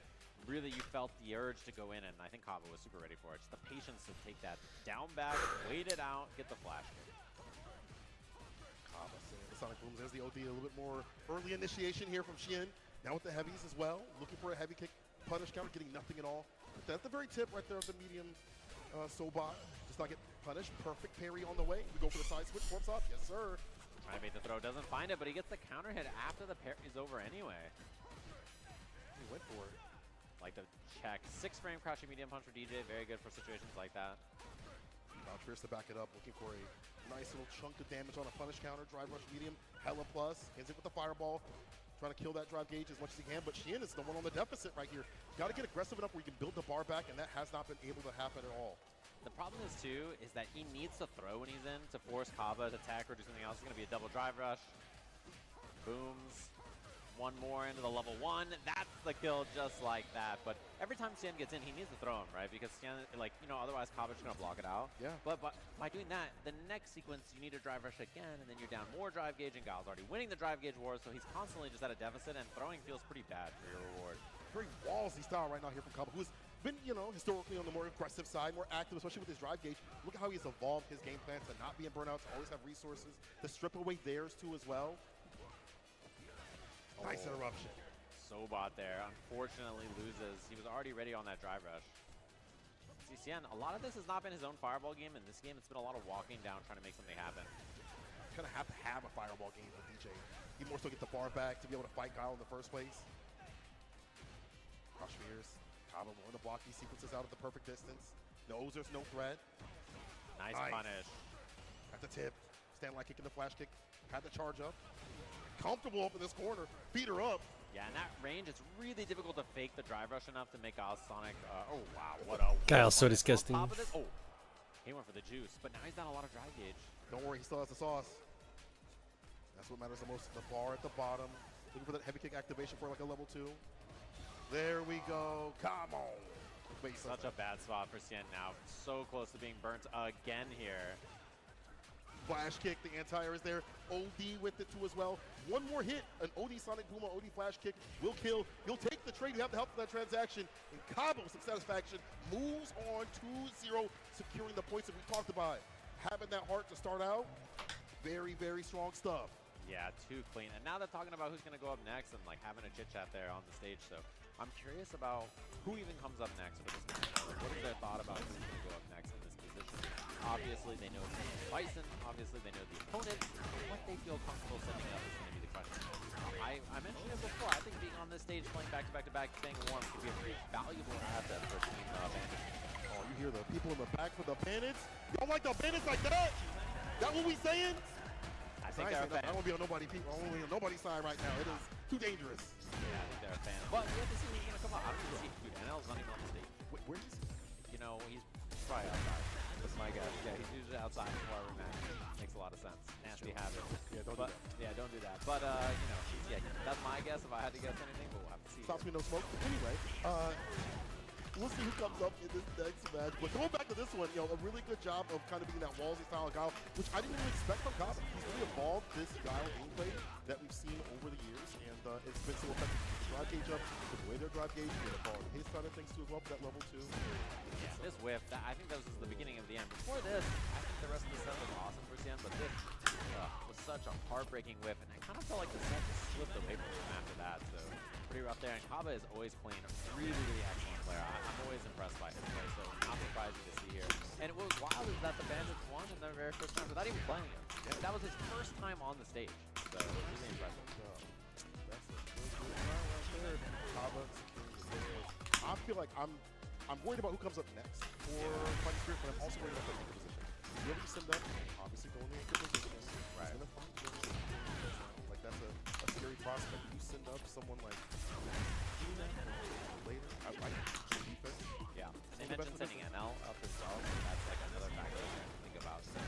[SPEAKER 2] really you felt the urge to go in, and I think Kaba was super ready for it. Just the patience to take that down back, wait it out, get the flash kick.
[SPEAKER 8] Kaba saying the Sonic Booms. There's the OD, a little bit more early initiation here from Chillin. Now with the heavies as well, looking for a heavy kick punish counter, getting nothing at all. But at the very tip right there of the medium Sobot, does not get punished. Perfect parry on the way. We go for the side switch, warps off. Yes, sir.
[SPEAKER 2] Trying to bait the throw, doesn't find it, but he gets the counter hit after the parry is over anyway.
[SPEAKER 8] He went for it.
[SPEAKER 2] Like the check. 6-frame crouching medium punch for DJ, very good for situations like that.
[SPEAKER 8] Now Pierce to back it up, looking for a nice little chunk of damage on a punish counter. Drive rush medium, hella plus. Ends it with the fireball. Trying to kill that drive gauge as much as he can, but Chillin is the one on the deficit right here. Got to get aggressive enough where you can build the bar back, and that has not been able to happen at all.
[SPEAKER 2] The problem is, too, is that he needs to throw when he's in to force Kaba to attack or do something else. It's going to be a double drive rush. Booms. One more into the level 1. That's the kill just like that. But every time Cien gets in, he needs to throw him, right? Because Cien, otherwise Kaba's going to block it out.
[SPEAKER 8] Yeah.
[SPEAKER 2] But by doing that, the next sequence, you need to drive rush again, and then you're down more drive gauge, and Gal's already winning the drive gauge war, so he's constantly just at a deficit, and throwing feels pretty bad for your reward.
[SPEAKER 8] Very ballsy style right now here from Kaba, who's been, historically on the more aggressive side, more active, especially with his drive gauge. Look at how he's evolved his game plan to not be in burnouts, always have resources, to strip away theirs too as well. Nice interruption.
[SPEAKER 2] Sobot there, unfortunately loses. He was already ready on that drive rush. See, Cien, a lot of this has not been his own fireball game. In this game, it's been a lot of walking down, trying to make something happen.
[SPEAKER 8] Kind of have to have a fireball game with DJ. He more so get the bar back to be able to fight Kyle in the first place. Crush fears. Kaba willing to block these sequences out at the perfect distance. Knows there's no threat.
[SPEAKER 2] Nice punish.
[SPEAKER 8] At the tip. Stand like kicking the flash kick. Had the charge up. Comfortable up in this corner. Beat her up.
[SPEAKER 2] Yeah, in that range, it's really difficult to fake the drive rush enough to make Sonic. Oh, wow. What a.
[SPEAKER 1] Kyle's so disgusting.
[SPEAKER 2] Oh, he went for the juice, but now he's down a lot of drive gauge.
[SPEAKER 8] Don't worry, he still has the sauce. That's what matters the most. The bar at the bottom. Looking for that heavy kick activation for like a level 2. There we go. Come on. Wait,
[SPEAKER 2] such a bad spot for Cien now. So close to being burnt again here.
[SPEAKER 8] Flash kick, the anti-air is there. OD with it too as well. One more hit, an OD Sonic Boom or OD Flash kick will kill. You'll take the trade, you have the help for that transaction. And Kaba with some satisfaction moves on 2-0, securing the points that we talked about. Having that heart to start out, very, very strong stuff.
[SPEAKER 2] Yeah, too clean. And now they're talking about who's going to go up next and like having a chit-chat there on the stage. So I'm curious about who even comes up next for this match. What is their thought about who's going to go up next in this position? Obviously, they know Bison. Obviously, they know the opponent. What they feel comfortable sending up is going to be the question. I mentioned it before. I think being on this stage, playing back-to-back, staying warm could be a pretty valuable asset for Team Bandits.
[SPEAKER 8] Oh, you hear the people in the back for the Bandits? You don't like the Bandits like that? That what we saying?
[SPEAKER 2] I think they're a fan.
[SPEAKER 8] I don't be on nobody's side right now. It is too dangerous.
[SPEAKER 2] fan. But we have to see who's gonna come out. I don't even see, dude, NL's not even on the stage.
[SPEAKER 8] Wait, where is he?
[SPEAKER 2] You know, he's probably outside. That's my guess. Yeah, he's usually outside before every match. Makes a lot of sense. Nasty habit.
[SPEAKER 8] Yeah, don't do that.
[SPEAKER 2] Yeah, don't do that. But you know, yeah, that's my guess if I had to guess anything, but we'll have to see.
[SPEAKER 8] Stops me no smoke. Anyway, we'll see who comes up in this next match. But going back to this one, a really good job of kind of being that Wallsy style guy, which I didn't really expect from Kaba. He's really evolved this style gameplay that we've seen over the years, and it's been so effective to keep the drive gauge up, with the way their drive gauge, with the ball and his side of things too as well, for that level 2.
[SPEAKER 2] Yeah, this whiff, I think that was just the beginning of the end. Before this, I think the rest of the set was awesome for CN, but this was such a heartbreaking whiff, and I kind of felt like the set just slipped away from him after that, so pretty rough there. And Kaba is always playing a really, really excellent player. I'm always impressed by his play, so not surprising to see here. And what was wild is that the Bandits won in their very first time without even playing him. Yeah. That was his first time on the stage, so really impressive.
[SPEAKER 8] That's a good round right there. Kaba securing the first. I feel like I'm worried about who comes up next for Fighting Spirit, but I'm also worried about the anchor position. You already send up, obviously going to anchor position. Right. He's gonna find like that's a scary prospect. You send up someone like later. I like defense.
[SPEAKER 2] Yeah. And they mentioned sending NL up as well, so that's like another factor to think about. So,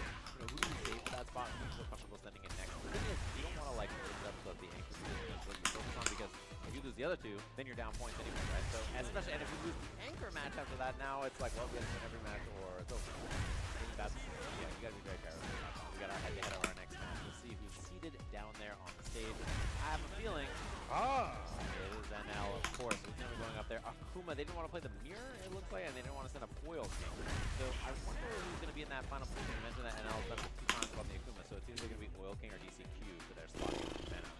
[SPEAKER 2] who do you save for that spot? Who do you feel comfortable sending in next? The thing is, you don't want to like end up the anchor position is what you focus on, because if you lose the other two, then you're down points anyway, right? So, and especially, and if you lose the anchor match after that, now it's like, well, we have to win every match or it's over. I think that's, yeah, you gotta be very careful about that. We got our head-to-head of our next match. We'll see who's seated down there on the stage. I have a feeling. It is NL, of course. It's going to be going up there. Akuma, they didn't want to play the mirror, it looks like, and they didn't want to send a foil king. So I wonder who's going to be in that final position. You mentioned that NL has done it 2 times about the Akuma, so it's either going to be Oil King or DCQ for their slot in mana.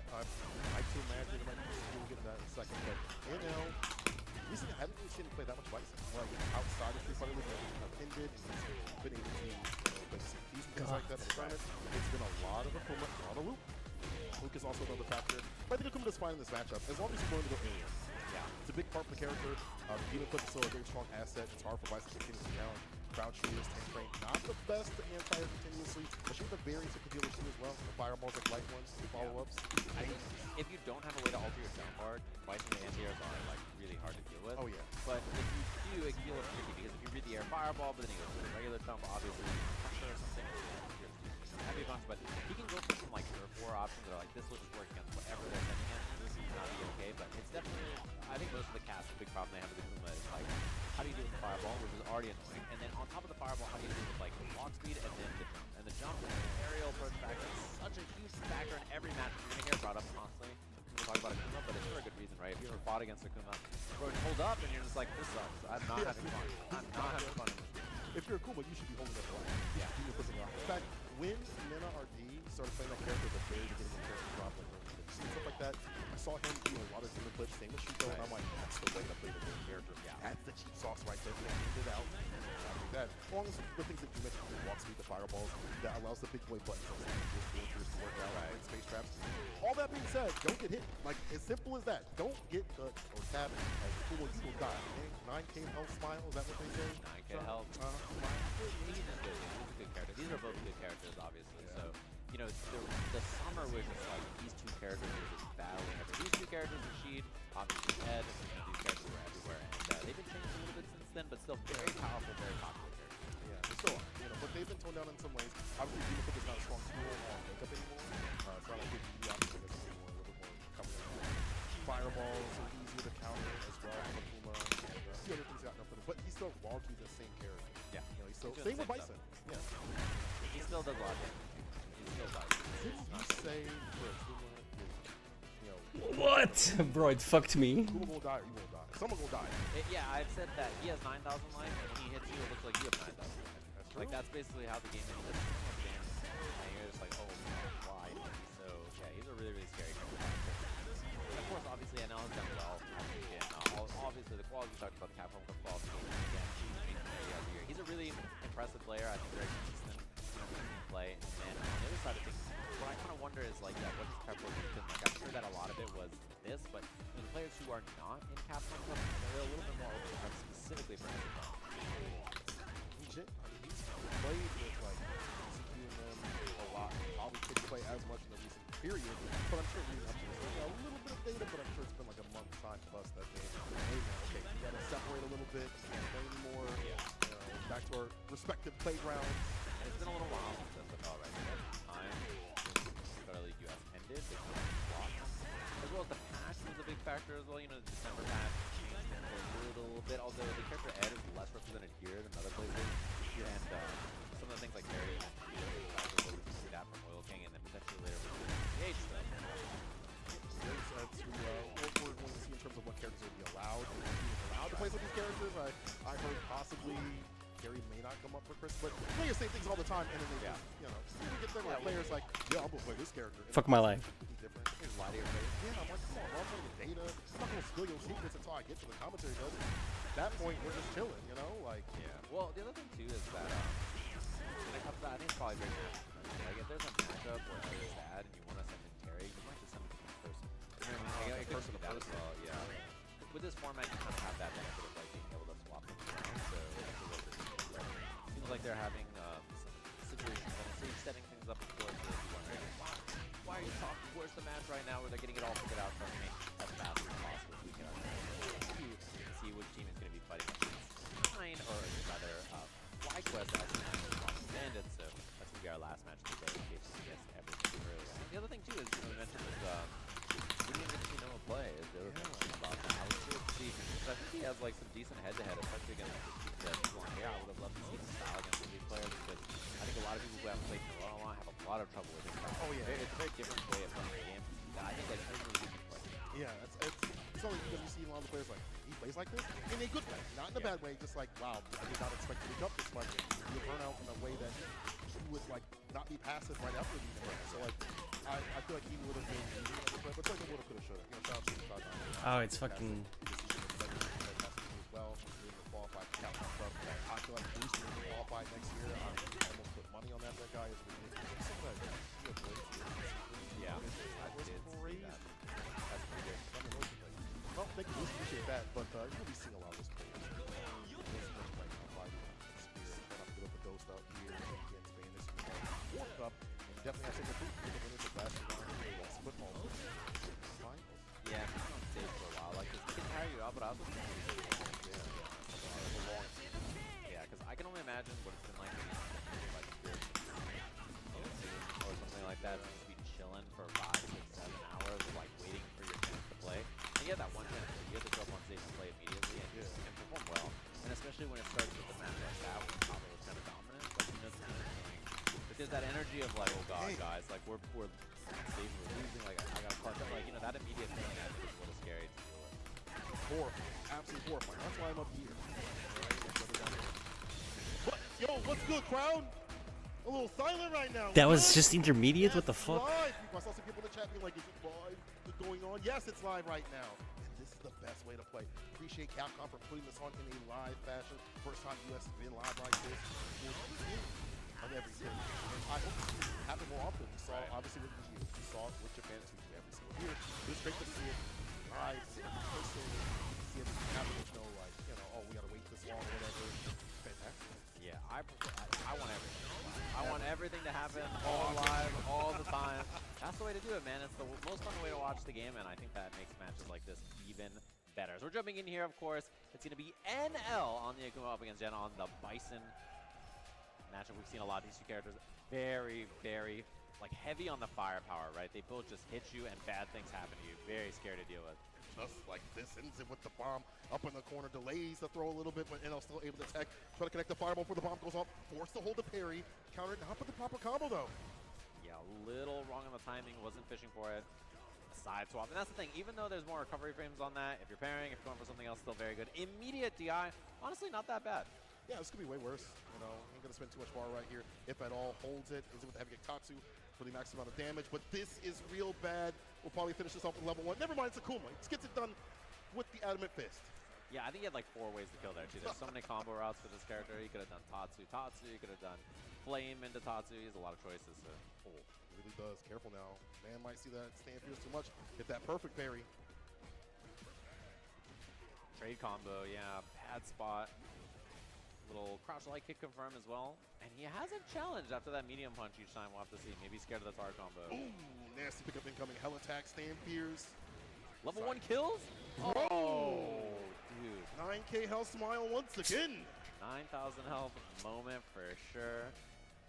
[SPEAKER 8] I too imagine it might be we'll get to that in a second, but NL, recently I haven't really seen him play that much Bison. Like outside of Street Fighter League, I've ended and he's been able to play CPs and things like that. It's been a lot of Akuma, a lot of Luke. Luke is also another factor. But I think Akuma does fine in this matchup, as long as he's willing to go alien. Yeah. It's a big part of the character. Demon Clip is still a very strong asset. It's hard for Bison to continue to challenge. Crouch shooters, tank train, not the best to anti continuously, but she has the variants that can deal with you as well. The fireballs like light ones, follow-ups.
[SPEAKER 2] If you don't have a way to alter your sound card, Bison and anti-airs are like really hard to deal with.
[SPEAKER 8] Oh yeah.
[SPEAKER 2] But if you do, it can be a little tricky, because if you read the air fireball, but then he goes for the regular jump, obviously, pressure or something, heavy bunch, but he can go for some like turf war options that are like, this will just work against whatever they're sending in. This is not be okay, but it's definitely, I think most of the cast, the big problem they have with Akuma is like, how do you deal with the fireball, which is already annoying, and then on top of the fireball, how do you deal with like walk speed and then the jump? And the jump and the aerial approach factor is such a huge factor in every match. You're going to hear it brought up constantly. People talk about Akuma, but it's for a good reason, right? If you ever fought against Akuma, bro, hold up, and you're just like, this sucks. I'm not having fun. I'm not having fun in this game.
[SPEAKER 8] If you're Akuma, you should be holding up a lot.
[SPEAKER 2] Yeah.
[SPEAKER 8] In fact, when Nena RD started playing that character at the very beginning of the character drop, like stuff like that, I saw him do a lot of Demon Clips, same with Shuko, and I'm like, that's the way to play the game character. Yeah. That's the cheap sauce right there. They figured it out. That. As long as the things that you mentioned, the walk speed, the fireballs, that allows the big boy buttons to work out, right? Space traps. All that being said, don't get hit. Like, as simple as that. Don't get cut or tapped. As cool as you will die. 9K health smile, is that what they say?
[SPEAKER 2] 9K health. He's a good character. These are both good characters, obviously. Yeah. So, you know, the summer was just like these two characters were just battling everywhere. These two characters, Rashid, obviously Ed, you know, these characters were everywhere, and they've been changed a little bit since then, but still very powerful, very popular characters.
[SPEAKER 8] Yeah, they still are, you know, but they've been toned down in some ways. Obviously, Demon Clip is not a strong tool on makeup anymore. It's not like 50 options, I guess it's a little bit more covering. Fireballs are easier to counter as well on Akuma, and the other things got nothing, but he's still largely the same character.
[SPEAKER 2] Yeah.
[SPEAKER 8] You know, he's still, same with Bison. Yeah.
[SPEAKER 2] He still does a lot of damage. He still does.
[SPEAKER 8] Didn't you say for Akuma is, you know...
[SPEAKER 1] What? Bro, it fucked me.
[SPEAKER 8] Akuma will die or you won't die. Someone will die.
[SPEAKER 2] Yeah, I've said that he has 9,000 life, and when he hits you, it looks like you have 9,000 life. Like, that's basically how the game is. He does so much damage, and you're just like, oh, why? So, yeah, he's a really, really scary character. And of course, obviously, NL has done well. Obviously, the quality we talked about, the Capcom Cup quality again, he's a really impressive player. I think very consistent in play. And on the other side of things, what I kind of wonder is, like, yeah, what his prep work has been like. I'm sure that a lot of it was this, but the players who are not in Capcom Cup, they're a little bit more open to prep specifically for Capcom.
[SPEAKER 8] Legit. I mean, he's played with, like, executing them a lot. Probably couldn't play as much in the recent period, but I'm sure leading up to this, a little bit of data, but I'm sure it's been like a month your respective playgrounds.
[SPEAKER 2] And it's been a little while since SFL, right? Time since Star League US ended, they kind of blocked. As well as the patch was a big factor as well. You know, the December patch a little bit, although the character Ed is less represented here than other places. And some of the things like Terry and we can see that from Oil King, and then potentially later with the H stuff.
[SPEAKER 8] What we're going to see in terms of what characters will be allowed to play some of these characters. I heard possibly Gary may not come up for Chris, but players say things all the time, and then they just, you know, you get there where players like, yeah, I'm gonna play this character.
[SPEAKER 1] Fuck my life.
[SPEAKER 8] Different. Just lie to your face. Yeah, I'm like, come on, I'll play the data. I'm not gonna spill your secrets until I get to the commentary desk. At that point, we're just chilling, you know, like.
[SPEAKER 2] Yeah. Well, the other thing too is that when it comes to that, I think it's probably very natural. Like if there's a matchup where Terry's bad and you want to send in Terry, you might just send him to person. You know what I mean? Like, person to that as well. Yeah. With this format, you kind of have that benefit of like being able to swap things around. So that's a little bit different. Seems like they're having some situations on the stage, setting things up before they're wondering why are you talking? Where's the match right now where they're getting it all figured out from me as fast as possible so we can see which team is going to be fighting against Nine, or rather FlyQuest actually has Bandits, so that's going to be our last match of the day in case you guessed everything earlier. And the other thing too is, you know, we mentioned this, we didn't even see Noah play, is the other thing about that. I was curious to see, because I think he has like some decent head-to-head, especially against the team that people on here. I would have loved to see him style against some of these players, because I think a lot of people who haven't played Noah a lot have a lot of trouble with his style. Oh yeah. It's a very different way of playing the game that I think like everyone really can play.
[SPEAKER 8] Yeah, it's only because you see a lot of the players like, he plays like this in a good way, not in a bad way, just like, wow, I did not expect to pick up this much. You burn out in a way that he would like not be passive right after the burn. So like, I feel like he would have been but it's like a little could have should have. You know, shout out to the Scott.
[SPEAKER 1] Oh, it's fucking.
[SPEAKER 8] Well, qualified for Capcom Club. I feel like Bruce will be qualified next year. I almost put money on that. That guy is ridiculous.
[SPEAKER 2] Yeah, I did see that.
[SPEAKER 8] That's pretty good. Well, thank you, Bruce. Appreciate that. But you'll be seeing a lot of those players. Out here against Bandits. Warmed up and definitely has taken a big winners of last round of the football.
[SPEAKER 2] Yeah, he's been on stage for a while. Like, he can carry you out, but I also think yeah, because I can only imagine what it's been like when he's like or something like that. Just be chilling for 5, 6, 7 hours of like waiting for your chance to play. And you have that one chance, you have to show up on stage and play immediately and perform well. And especially when it starts with a match like that, when Pablo is kind of dominant, like you know, but there's that energy of like, oh god, guys, like we're on stage, we're losing, like I gotta clutch up, like you know, that immediate feeling I think is a little scary to deal with.
[SPEAKER 8] Horrifying, absolutely horrifying. That's why I'm up here. What? Yo, what's good, crowd? A little silent right now.
[SPEAKER 1] That was just intermediate. What the fuck?
[SPEAKER 8] Live. I saw some people in the chat being like, "Is it live? Is it going on?" Yes, it's live right now. This is the best way to play. Appreciate Capcom for putting this on in a live fashion. First time US has been live like this on everything. And I hope to see it happen more often. We saw obviously with the we saw it with Japan too every single year. It's great to see it live, see it happen. There's no like, you know, oh we gotta wait this long or whatever. Fantastic.
[SPEAKER 2] Yeah, I want everything. I want everything to happen all live, all the time. That's the way to do it, man. It's the most fun way to watch the game, and I think that makes matches like this even better. So we're jumping in here, of course. It's going to be NL on the Akuma up against Jenna on the Bison matchup. We've seen a lot of these two characters very, very like heavy on the firepower, right? They both just hit you and bad things happen to you. Very scary to deal with.
[SPEAKER 8] Just like this, ends it with the bomb up in the corner, delays the throw a little bit, but NL still able to attack. Try to connect the fireball before the bomb goes off, forced to hold the parry, countered, not with the proper combo though.
[SPEAKER 2] Yeah, a little wrong on the timing, wasn't fishing for it. Side swap, and that's the thing, even though there's more recovery frames on that, if you're parrying, if you're going for something else, still very good. Immediate DI, honestly not that bad.
[SPEAKER 8] Yeah, this could be way worse. You know, ain't gonna spend too much bar right here. If at all, holds it, is it with the heavy Tatsu for the max amount of damage, but this is real bad. We'll probably finish this off with level 1. Never mind, it's Akuma. He gets it done with the Adamant Fist.
[SPEAKER 2] Yeah, I think he had like 4 ways to kill there too. There's so many combo routes for this character. He could have done Tatsu, he could have done Flame into Tatsu. He has a lot of choices to pull.
[SPEAKER 8] He really does. Careful now. Man might see that stand fierce too much. Hit that perfect parry.
[SPEAKER 2] Trade combo, yeah, bad spot. Little crouch light kick confirm as well. And he hasn't challenged after that medium punch each time. We'll have to see. Maybe he's scared of the tar combo.
[SPEAKER 8] Ooh, nasty pickup incoming. Hell attack, stand fierce.
[SPEAKER 2] Level 1 kills? Oh, dude.
[SPEAKER 8] 9K Hell Smile once again.
[SPEAKER 2] 9,000 health moment for sure.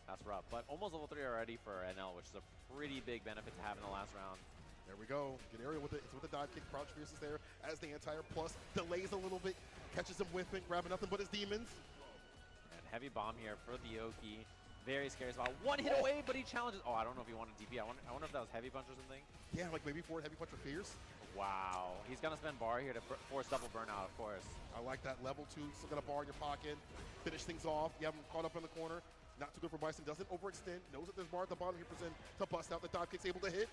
[SPEAKER 2] That's rough, but almost level 3 already for NL, which is a pretty big benefit to have in the last round.
[SPEAKER 8] There we go. Good area with it. It's with the dive kick. Crouch Fierce is there as the anti-air plus delays a little bit. Catches him whiffing, grabbing nothing but his demons.
[SPEAKER 2] And heavy bomb here for the Oki. Very scary spot. One hit away, but he challenges. Oh, I don't know if he wanted DP. I wonder if that was heavy punch or something.
[SPEAKER 8] Yeah, like maybe forward heavy punch or Fierce.
[SPEAKER 2] Wow. He's going to spend bar here to force double burnout, of course.
[SPEAKER 8] I like that. Level 2, still got a bar in your pocket. Finish things off. You have him caught up in the corner. Not too good for Bison. Doesn't overextend. Knows that there's bar at the bottom. He presents to bust out. The dive kick's able to hit.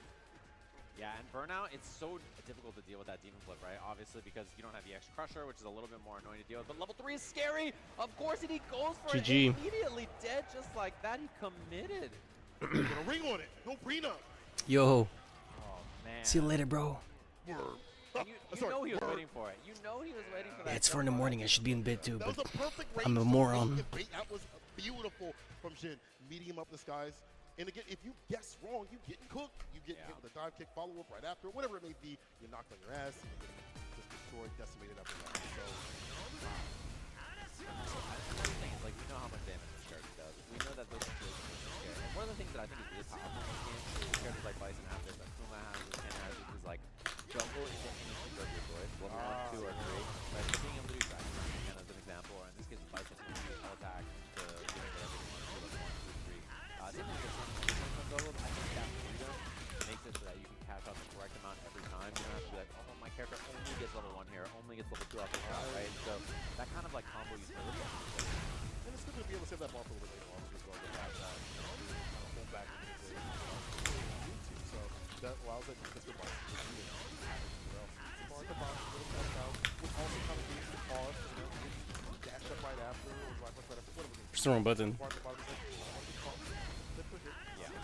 [SPEAKER 2] Yeah, and burnout, it's so difficult to deal with that demon flip, right? Obviously, because you don't have the extra crusher, which is a little bit more annoying to deal with. But level 3 is scary. Of course, and he goes for
[SPEAKER 1] GG.
[SPEAKER 2] it. Immediately dead, just like that. He committed.
[SPEAKER 8] Gonna ring on it. No prenup.
[SPEAKER 1] Yo.
[SPEAKER 2] Oh man.
[SPEAKER 1] See you later, bro.
[SPEAKER 2] You know he was waiting for it. You know he was waiting for that.
[SPEAKER 1] Yeah, it's 4 in the morning. I should be in bed too,
[SPEAKER 8] That
[SPEAKER 1] but
[SPEAKER 8] was a perfect range.
[SPEAKER 1] I'm a moron.
[SPEAKER 8] That was beautiful from Jin. Meeting him up the skies. And again, if you guess wrong, you getting cooked. You get hit with a dive kick follow-up right after, whatever it may be. You're knocked on your ass. And you get just destroyed, decimated after that. So,
[SPEAKER 2] Another thing is, like, we know how much damage this character does. We know that those situations are scary. And one of the things that I think is really powerful in this game, characters like Bison have this, that Kuma has, this Ken has, is like jumble into any super of your choice, level 1, 2, or 3. Right? So being able to do Dragon Run again as an example, or in this case with Bison, you can use attack to get whatever you want to do, level 1, 2, 3. Same thing with the I think that freedom makes it so that you can cash out the correct amount every time. You don't have to be like, oh, my character only gets level 1 here, only gets level 2 off the shot, right? So that kind of like combo utility.
[SPEAKER 8] and it's good to be able to save that bar for a little bit later on as well. To have that, kind of hold back into the YouTube. So that allows it to good Bison to do it. Bar at the bottom, a little cut out, which also kind of gives the pause. You know, dash up right after, or right after, whatever.
[SPEAKER 1] Press the wrong button.
[SPEAKER 8] Bar at the bottom is like,
[SPEAKER 2] Yeah.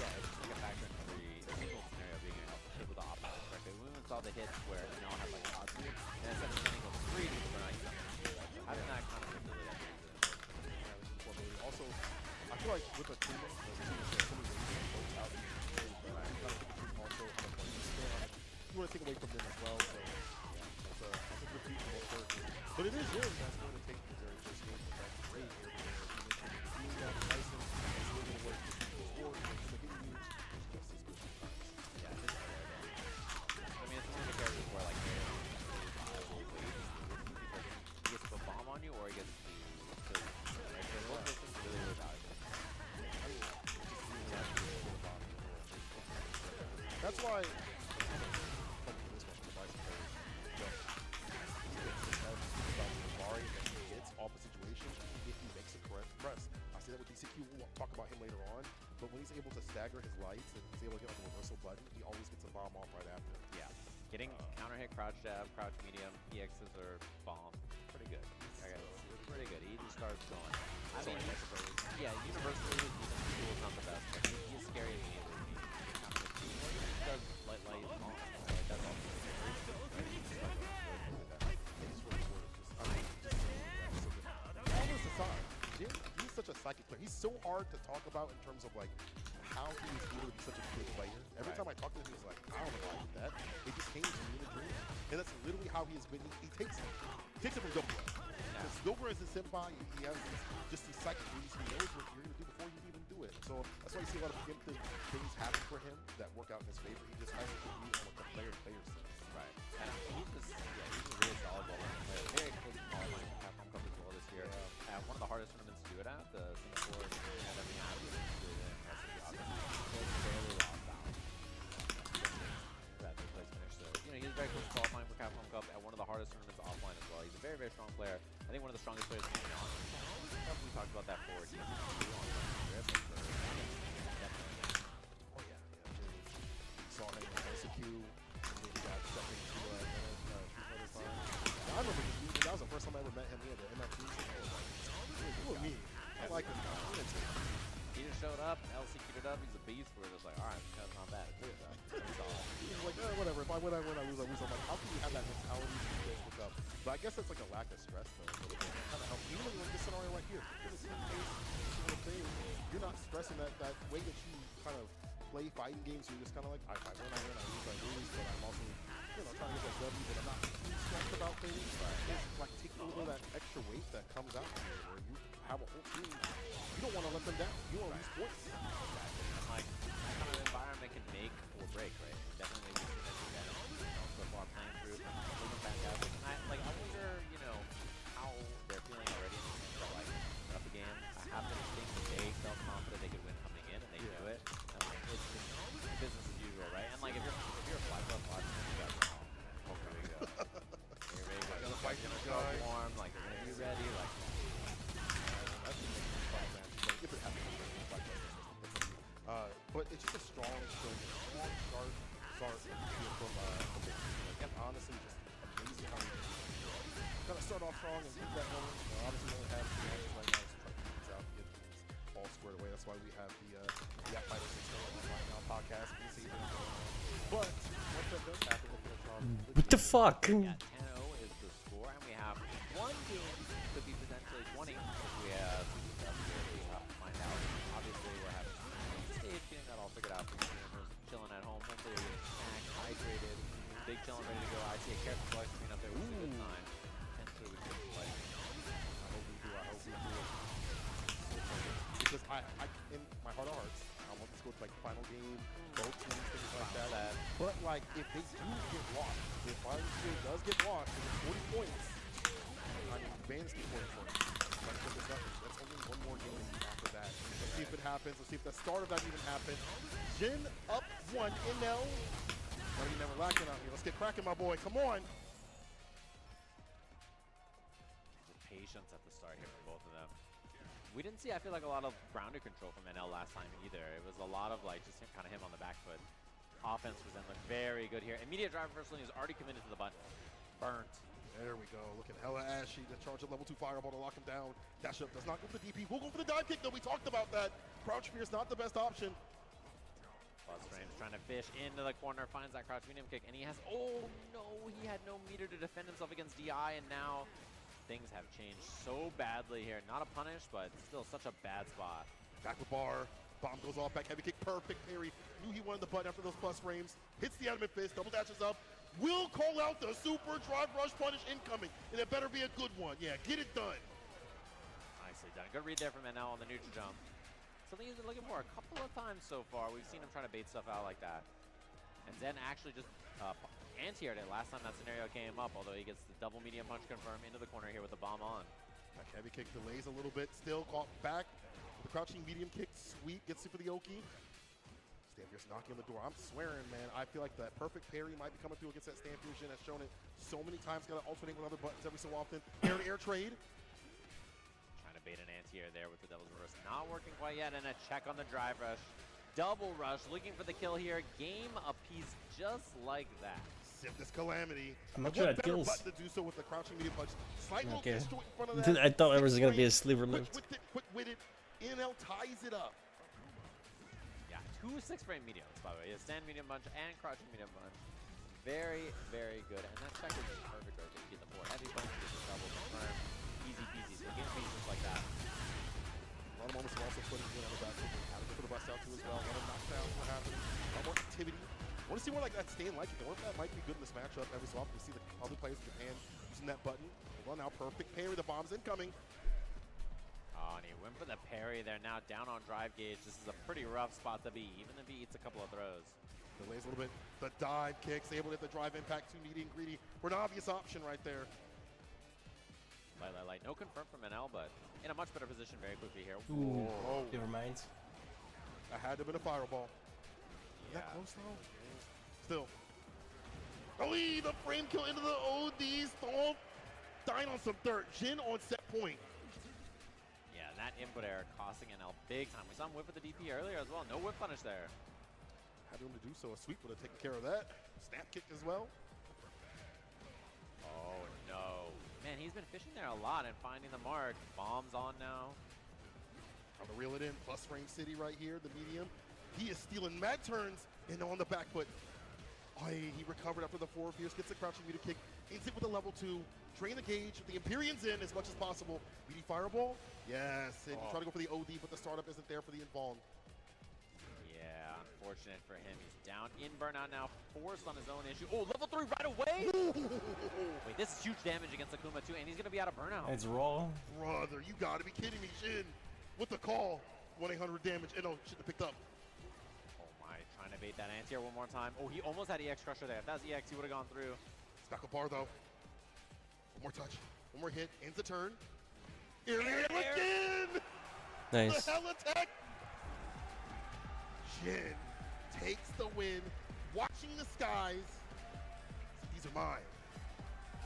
[SPEAKER 2] Yeah, it's like a factor in every single scenario being able to hit with the opposite perspective. We even saw the hits where you know have like odds to it, and instead of spending level 3 to burn out, you don't. Having that kind of ability, I think, is
[SPEAKER 8] also, I feel like with a teammate, so many ways to approach out, I think the team also have a point to spin on it. You want to take away from them as well, so yeah, that's a good feat for both characters. But it is him that's going to take the very first game with that great here. Doing that Tyson is really going to work to keep the score, so hitting you is just as good.
[SPEAKER 2] Yeah, it's I mean, it's one of the characters where like they're really viable, but he gets to put bomb on you, or he gets to kill you. Right? So both those things are really, really valuable.
[SPEAKER 8] That's why off a situation if he makes a correct press. I say that with DCQ, we'll talk about him later on, but when he's able to stagger his lights and he's able to get like a reversal button, he always gets a bomb off right after.
[SPEAKER 2] Yeah. Getting counter hit, crouch jab, crouch medium, EXs or bomb. Pretty good. Okay, pretty good. He just starts going. I mean, yeah, universally, even is not the best, but he's scary immediately. He does light bomb. Like, that's all.
[SPEAKER 8] He's such a psychic player. He's so hard to talk about in terms of like how he was able to be such a good player. Every time I talk to him, he's like, I don't know why I did that. It just came to me in a dream. And that's literally how he has been. He takes it. He takes it from Dober. Because Dober is his senpai. He has just these psychic reads. He knows what you're going to do before you even do it. So that's why you see a lot of preemptive things happen for him that work out in his favor. He just has to read on what the player sense.
[SPEAKER 2] Right. And he's just really solid ball player. Very close to qualifying for Capcom Cup as well this year. One of the hardest tournaments to do it at, the Singapore tournament that we have. It's fairly lost out. That third place finish. So, you know, he's very close to qualifying for Capcom Cup at one of the hardest tournaments offline as well. He's a very, very strong player. I think one of the strongest players in the on. We talked about that for DCQ on trip.
[SPEAKER 8] Oh yeah, saw him in DCQ, and then he got stuck into another time. I remember just using, that was the first time I ever met him. He had the MFG. I was like, you and me. I like this guy.
[SPEAKER 2] He just showed up, LC queued it up, he's a beast. We're just like, alright, that's not bad.
[SPEAKER 8] He's like, whatever, if I win, I win, I lose, I lose. I'm like, how can you have that mentality to pick up? But I guess it's like a lack of stress, though. It kind of helps. Even like this scenario right here, you're not stressing that way that you kind of play fighting games. You're just kind of like, I win, I win, I lose, but I'm also trying to get that W, but I'm not too stressed about things. It's like taking a little bit of that extra weight that comes out from you, where you have a whole team. You don't want to let them down. You want to lose points.
[SPEAKER 2] And like that kind of environment can make or break, right? Definitely we've seen that do that so far playing through. Looking fantastic. And I wonder, how they're feeling already in the sense that like up the game. I have to think that they felt confident they could win coming in and they do it. And like it's just business as usual, right? And like if you're a 5+ watching, you guys are home. Here we go. Here we go.
[SPEAKER 8] Gotta fight
[SPEAKER 2] Gonna
[SPEAKER 8] these
[SPEAKER 2] go
[SPEAKER 8] guys.
[SPEAKER 2] warm, like they're gonna be ready, like
[SPEAKER 8] That's the thing with fight matches. Like, if it happens, but it's just a strong, sharp start here from and honestly, just amazing how we gotta start off strong and keep that going. Obviously, we only have 2 matches right now, so try to keep things out, get things all squared away. That's why we have the Yak Fighter 6 going on right now podcast. You can see it going on. But once that does happen, we'll finish on.
[SPEAKER 1] What the fuck?
[SPEAKER 2] yeah, 10-0 is the score, and we have one game could be potentially 20 if we have find out. Obviously, we're having stage getting that all figured out for gamers, chilling at home. Hopefully, you're getting snacked, hydrated, big chilling, ready to go. I see a careful selection screen up there, which is a good sign. Potentially, we could play.
[SPEAKER 8] I hope we do. Because I in my heart of hearts, I want this to go to like final game, both teams, things like that. But like, if they do get washed, if Fire Shield does get washed, and it's 40 points, I mean, Vans get 40 points. Like, that's only one more game after that. Let's see if it happens. Let's see if the start of that even happens. Jin up 1 in now. No, you never lacking out here. Let's get cracking, my boy. Come on.
[SPEAKER 2] Patience at the start here from both of them. We didn't see, I feel like, a lot of grounded control from NL last time either. It was a lot of like just kind of him on the back foot. Offense was then look very good here. Immediate driver first lane is already committed to the button. Burnt.
[SPEAKER 8] There we go. Looking hella ashy. The charge of level 2 fireball to lock him down. Dash up does not go for the DP. We'll go for the dive kick though. We talked about that. Crouch fear is not the best option.
[SPEAKER 2] Plus Frames trying to fish into the corner, finds that crouch medium kick, and he has, oh no, he had no meter to defend himself against DI, and now things have changed so badly here. Not a punish, but still such a bad spot.
[SPEAKER 8] Back with bar. Bomb goes off, back heavy kick, perfect parry. Knew he wanted the button after those plus frames. Hits the adamant fist, double dashes up. Will call out the super drive rush punish incoming, and it better be a good one. Yeah, get it done.
[SPEAKER 2] Nicely done. Good read there from NL on the neutral jump. Something he's been looking for a couple of times so far. We've seen him trying to bait stuff out like that. And Zen actually just anti-aired it last time that scenario came up, although he gets the double medium punch confirmed into the corner here with the bomb on.
[SPEAKER 8] Back heavy kick delays a little bit, still caught back. The crouching medium kick, sweet, gets it for the Oki. Stampier's knocking on the door. I'm swearing, man. I feel like that perfect parry might be coming through against that Stampier. Jin has shown it so many times. Got to alternate with other buttons every so often. Air-to-air trade.
[SPEAKER 2] Trying to bait an anti-air there with the Devil's Reverse. Not working quite yet, and a check on the drive rush. Double rush, looking for the kill here. Game apiece just like that.
[SPEAKER 8] Sip this calamity.
[SPEAKER 1] I'm not sure that kills.
[SPEAKER 8] Button to do so with the crouching medium punch. Slight little
[SPEAKER 1] Okay.
[SPEAKER 8] disjoint in front of that.
[SPEAKER 1] I thought it was gonna be a sliver lift.
[SPEAKER 8] Quick-witted. NL ties it up.
[SPEAKER 2] Yeah, 2 6-frame mediums, by the way. A stand medium punch and crouching medium punch. Very, very good. And that check is just perfect right there. You get the 4 heavy punch, you get the double confirm. Easy peasy. So game pieces like that.
[SPEAKER 8] A lot of moments of also putting Jin on the back foot. How to get for the bust out too as well. A lot of knockdowns were happening. A lot more activity. I want to see more like that stand like it. The one that might be good in this matchup every so often. You see the other players in Japan using that button. Well, now perfect parry. The bomb's incoming.
[SPEAKER 2] Oh, and he went for the parry there. Now down on drive gauge. This is a pretty rough spot to be, even if he eats a couple of throws.
[SPEAKER 8] Delays a little bit. The dive kicks, able to hit the drive impact, too needy and greedy. For an obvious option right there.
[SPEAKER 2] Light. No confirm from NL, but in a much better position very quickly here.
[SPEAKER 1] Ooh,
[SPEAKER 8] Oh.
[SPEAKER 1] never mind.
[SPEAKER 8] I had to have been a fireball. Is that close though? Still. Oh, the frame kill into the OD stomp. Dying on some dirt. Jin on set point.
[SPEAKER 2] Yeah, that input error costing NL big time. We saw him whip with the DP earlier as well. No whip punish there.
[SPEAKER 8] Had room to do so. A sweep would have taken care of that. Snap kick as well.
[SPEAKER 2] Oh, no. Man, he's been fishing there a lot and finding the mark. Bombs on now.
[SPEAKER 8] Trying to reel it in. Plus frame city right here, the medium. He is stealing mad turns and on the back foot. Oh, he recovered after the 4 fierce. Gets the crouching meter kick. Ends it with a level 2. Drain the gauge. The Empyrean's in as much as possible. BD fireball. Yes. And you try to go for the OD, but the startup isn't there for the involved.
[SPEAKER 2] Yeah, unfortunate for him. He's down in burnout now, forced on his own issue. Oh, level 3 right away! Wait, this is huge damage against Akuma too, and he's gonna be out of burnout.
[SPEAKER 1] It's raw.
[SPEAKER 8] Brother, you gotta be kidding me, Shin. With the call, 1-800 damage. And no, shouldn't have picked up.
[SPEAKER 2] Oh my, trying to bait that anti-air one more time. Oh, he almost had EX Crusher there. If that was EX, he would have gone through.
[SPEAKER 8] Stack a bar though. One more touch, one more hit, ends the turn. Air again!
[SPEAKER 1] Nice.
[SPEAKER 8] The hell attack! Shin takes the win, watching the skies. These are mine.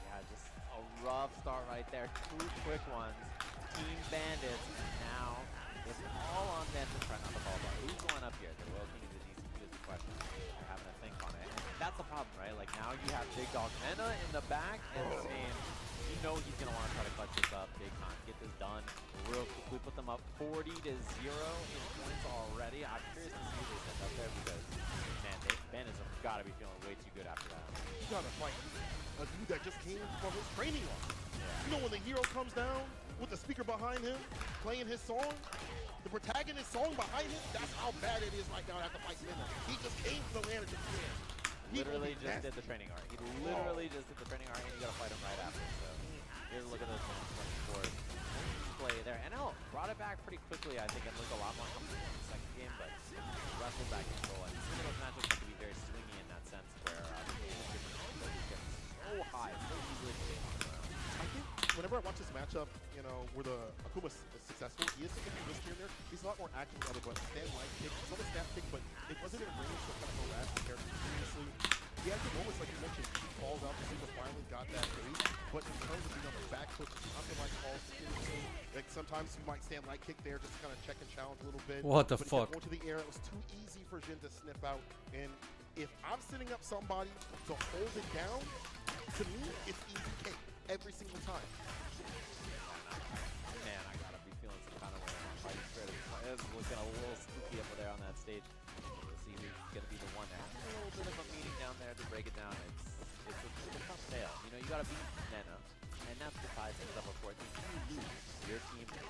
[SPEAKER 2] Yeah, just a rough start right there. 2 quick ones. Team Bandits. Now, it's all on them to try not to fall apart. Who's going up here? The Royal King and the DCQ is the question. They're having to think on it. And that's the problem, right? Like, now you have Big Dog Mena in the back, and you know he's going to want to try to clutch this up big time. Get this done real quick. We put them up 40-0 in points already. I'm curious to see what they set up there because, man, Bandits have got to be feeling way too good after that.
[SPEAKER 8] You gotta fight a dude that just came from his training arc. You know when the hero comes down with the speaker behind him, playing his song, the protagonist song behind him, that's how bad it is right now after fighting Mena. He just came from the land of Japan.
[SPEAKER 2] Literally just did the training arc. He literally just did the training arc, and you gotta fight him right after. So here's a look at those ones running forward. Play there. NL brought it back pretty quickly, I think, and looked a lot more comfortable in the second game, but wrestled back control. And some of those matchups have to be very swingy in that sense, where different get so high, so easily to get on the ground.
[SPEAKER 8] I think whenever I watch this matchup, you know, where the Akuma is successful, he is taking a risk here and there. He's a lot more active with other buttons. Stand light kick, he saw the snap kick, but it wasn't in range to kind of harass the character continuously. He had the moments, like you mentioned, he calls out to see the finally got that bait, but in terms of being on the back foot, not the right calls, like sometimes you might stand light kick there just to kind of check and challenge a little bit.
[SPEAKER 1] What the
[SPEAKER 8] but
[SPEAKER 1] fuck?
[SPEAKER 8] Going to the air, it was too easy for Jin to sniff out, and if I'm setting up somebody to hold it down, to me, it's easy cake every single time.
[SPEAKER 2] Man, I gotta be feeling some kind of way on Fighting Spirit. It's looking a little spooky over there on that stage. We'll see who's gonna be the one to have a little bit of a meeting down there to break it down. It's a tough tale. You know, you gotta beat Mena, and that's the tie things up, of course. If you lose, your team is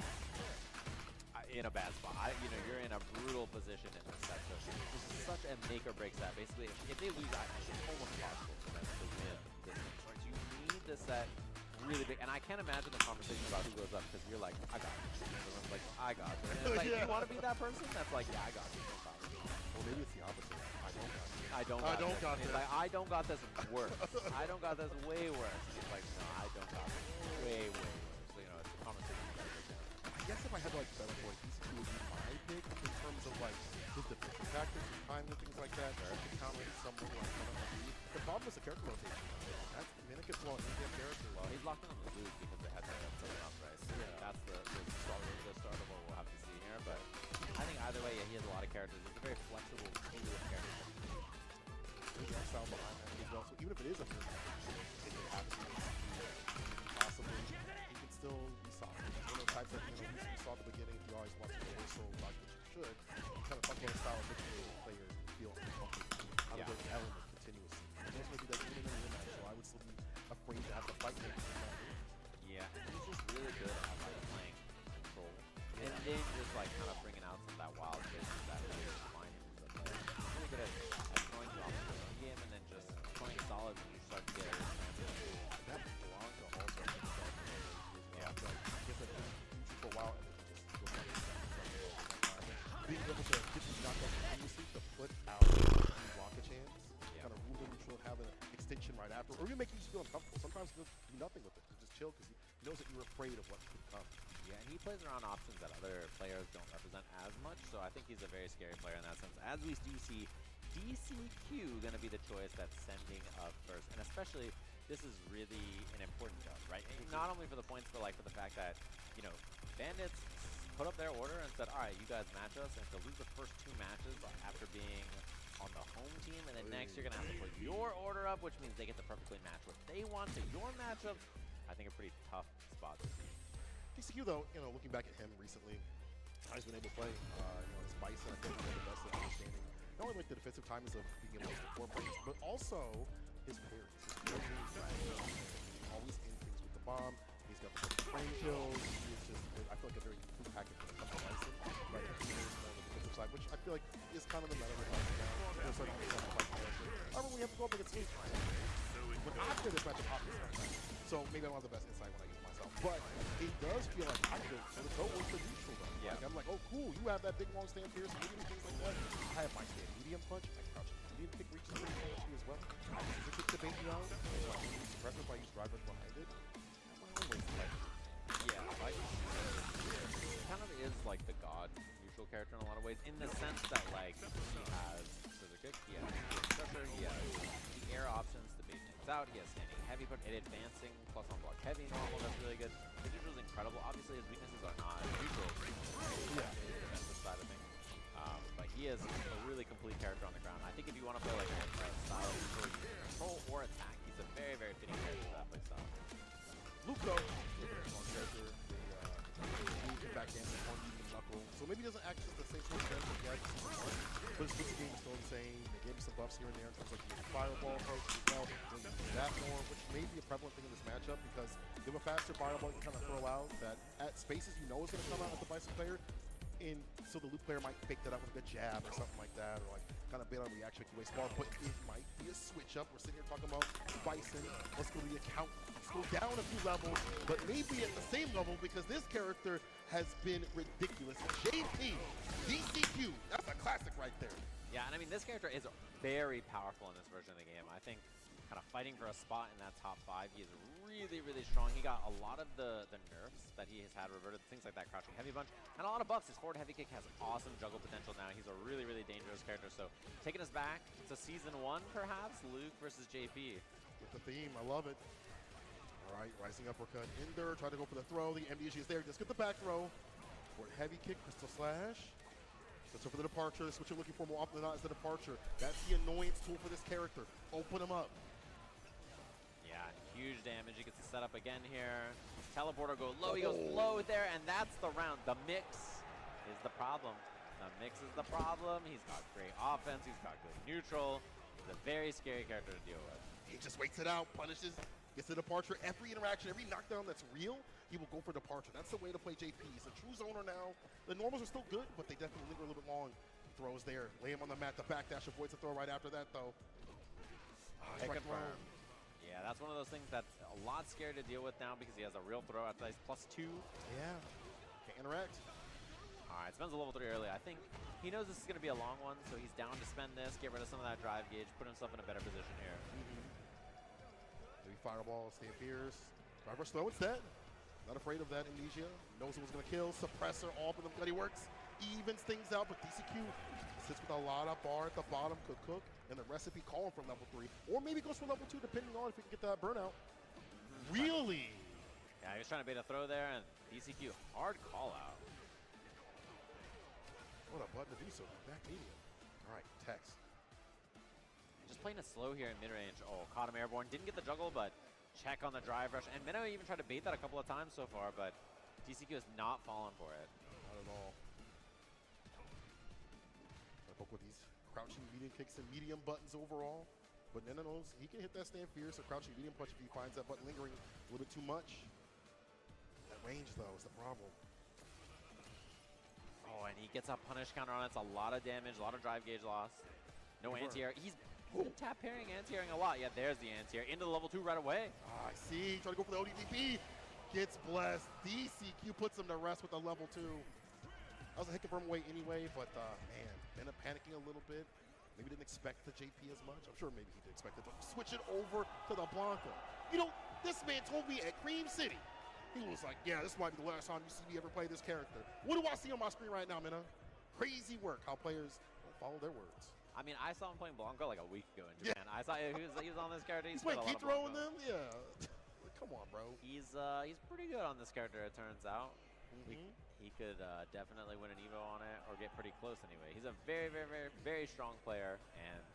[SPEAKER 2] in a bad spot. You know, you're in a brutal position in this set. So this is such a make or break set. Basically, if they lose, it's almost impossible for them to win this game. So you need this set really big, and I can't imagine the conversation about who goes up because you're like, I got it. Everyone's like, I got it. And it's like, you want to be that person? That's like, yeah, I got it. No problem.
[SPEAKER 8] Well, maybe it's the opposite.
[SPEAKER 2] I don't got this. It's like, I don't got this worse. I don't got this way worse. And he's like, no, I don't got this way worse. So, you know, it's a conversation you gotta go down.
[SPEAKER 8] I guess if I had to like bet on boy, DCQ would be my pick in terms of like his defensive tactics and timing and things like that. To counter someone like the problem is the character rotation. That's Mena gets well in their character.
[SPEAKER 2] Well, he's locked in on the loop because they had to play it up, right? So yeah, that's the start of what we'll have to see here. But I think either way, yeah, he has a lot of characters. It's a very flexible pool of characters.
[SPEAKER 8] There's that style behind that as well. So even if it is a mirror, it could have to be possibly. He can still be soft. One of those types that you saw at the beginning. If you always watch the rehearsal, like what you should, you kind of talk about a style of which player feel uncomfortable. How to bring an element continuously. And those maybe that's even in the match, so I would still be afraid to have to fight him.
[SPEAKER 2] Yeah, he's just really good at like playing control, and then just like kind of bringing out some of that wild business that really remind him of stuff. He's really good at throwing you off the game and then just throwing solid when you start to get it.
[SPEAKER 8] That belongs to also yeah, like get that for a while and then just go back to being able to get these knockouts continuously to put out block a chance, kind of rule neutral, have an extension right after, or even make you just feel uncomfortable. Sometimes you do nothing with it, you just chill because he knows that you're afraid of what could come.
[SPEAKER 2] Yeah, and he plays around options that other players don't represent as much, so I think he's a very scary player in that sense. As we do see DCQ going to be the choice that's sending up first, and especially this is really an important job, right? And not only for the points, but like for the fact that, you know, Bandits put up their order and said, all right, you guys match us, and to lose the first 2 matches after being on the home team, and then next you're going to have to put your order up, which means they get to perfectly match what they want to your matchup. I think a pretty tough spot to see.
[SPEAKER 8] DCQ though, you know, looking back at him recently, how he's been able to play, you know, his Bison, I think he's one of the best at understanding not only like the defensive timings of being able to support plays, but also his parries. His always in things with the bomb. He's got the frame kills. He's just, I feel like a very complete package when it comes to Bison. But he's on the defensive side, which I feel like is kind of the meta with Bison now. go up against Luke. When I play this matchup, obviously, so maybe I don't have the best insight when I use it myself, but it does feel like I go for the toe with the neutral though.
[SPEAKER 2] Yeah.
[SPEAKER 8] Like, I'm like, oh cool, you have that big long stand pierce, medium things like that. I have my stand medium punch, I crouch medium kick reaches pretty close to as well. I use the kick to bait you out, so I use suppressor if I use drive rush behind it.
[SPEAKER 2] Yeah, like, he kind of is like the god neutral character in a lot of ways, in the sense that like he has scissor kick, he has pressure, he has the air options to bait things out, he has standing heavy, but advancing plus on block heavy normal, that's really good. The neutral is incredible. Obviously his weaknesses are not neutral, yeah, the defensive side of things. But he is a really complete character on the ground. I think if you want to play like a style of control or attack, he's a very, very fitting character for that play style.
[SPEAKER 8] Luke though, strong character, they move him back in on medium knuckle, so maybe he doesn't act just the same sort of benefit he had season 1, but his switch game is still insane. They gave him some buffs here and there in terms of like the fireball approach as well, that more, which may be a prevalent thing in this matchup because they have a faster fireball you can kind of throw out that at spaces you know is going to come out at the Bison player, and so the Luke player might fake that up with a good jab or something like that, or like kind of bail on reaction if you waste ball, but it might be a switch up. We're sitting here talking about Bison. Let's go to the account. Let's go down a few levels, but maybe at the same level because this character has been ridiculous. JP, DCQ, that's a classic right there.
[SPEAKER 2] Yeah, and I mean, this character is very powerful in this version of the game. I think kind of fighting for a spot in that top 5, he is really, really strong. He got a lot of the nerfs that he has had reverted, things like that crouching heavy punch, and a lot of buffs. His forward heavy kick has awesome juggle potential now. He's a really, really dangerous character. So taking us back to Season 1, perhaps, Luke versus JP.
[SPEAKER 8] With the theme, I love it. All right, rising uppercut in there, try to go for the throw. The MDG is there, just get the back throw. Forward heavy kick, crystal slash. Let's go for the departure. That's what you're looking for more often than not is the departure. That's the annoyance tool for this character. Open him up.
[SPEAKER 2] Yeah, huge damage. He gets the setup again here. Teleporter go low. He goes low there, and that's the round. The mix is the problem. The mix is the problem. He's got great offense. He's got good neutral. He's a very scary character to deal with.
[SPEAKER 8] He just waits it out, punishes, gets the departure. Every interaction, every knockdown that's real, he will go for departure. That's the way to play JP. He's a true zoner now. The normals are still good, but they definitely linger a little bit long. Throws there. Lay him on the mat. The backdash avoids the throw right after that, though.
[SPEAKER 2] Right throw. Yeah, that's one of those things that's a lot scary to deal with now because he has a real throw after that. +2.
[SPEAKER 8] Yeah. Can't interact.
[SPEAKER 2] All right, spends a level 3 early. I think he knows this is going to be a long one, so he's down to spend this, get rid of some of that drive gauge, put himself in a better position here.
[SPEAKER 8] Maybe fireball, stay fierce. Driver slow instead. Not afraid of that amnesia. Knows it was going to kill. Suppressor, all of them bloody works. Evens things out, but DCQ sits with a lot of bar at the bottom, could cook, and the recipe calling for level 3. Or maybe goes for level 2, depending on if he can get that burnout. Really?
[SPEAKER 2] Yeah, he was trying to bait a throw there, and DCQ, hard call out.
[SPEAKER 8] What a button to do so. Back medium. All right, Tex.
[SPEAKER 2] Just playing it slow here in mid-range. Oh, caught him airborne. Didn't get the juggle, but check on the drive rush. And Minnow even tried to bait that a couple of times so far, but DCQ has not fallen for it.
[SPEAKER 8] Not at all. I poke with these crouching medium kicks and medium buttons overall. But Nena knows he can hit that stand fierce or crouching medium punch if he finds that button lingering a little bit too much. That range, though, is the problem.
[SPEAKER 2] Oh, and he gets a punish counter on it. It's a lot of damage, a lot of drive gauge loss. No anti-air. He's been tap parrying, anti-airing a lot. Yeah, there's the anti-air. Into the level 2 right away.
[SPEAKER 8] I see. Trying to go for the ODDP. Gets blessed. DCQ puts him to rest with a level 2. That was a hit confirm away anyway, but man, ended up panicking a little bit. Maybe didn't expect the JP as much. I'm sure maybe he did expect it, but switch it over to the Blanca. You know, this man told me at Cream City, he was like, yeah, this might be the last time you see me ever play this character. What do I see on my screen right now, Minna? Crazy work, how players don't follow their words.
[SPEAKER 2] I mean, I saw him playing Blanca like a week ago in Japan. Yeah. I saw he was on this character.
[SPEAKER 8] He's playing keep throwing them? Yeah. Come on, bro.
[SPEAKER 2] He's pretty good on this character, it turns out. He could definitely win an Evo on it or get pretty close anyway. He's a very, very, very, very strong player, and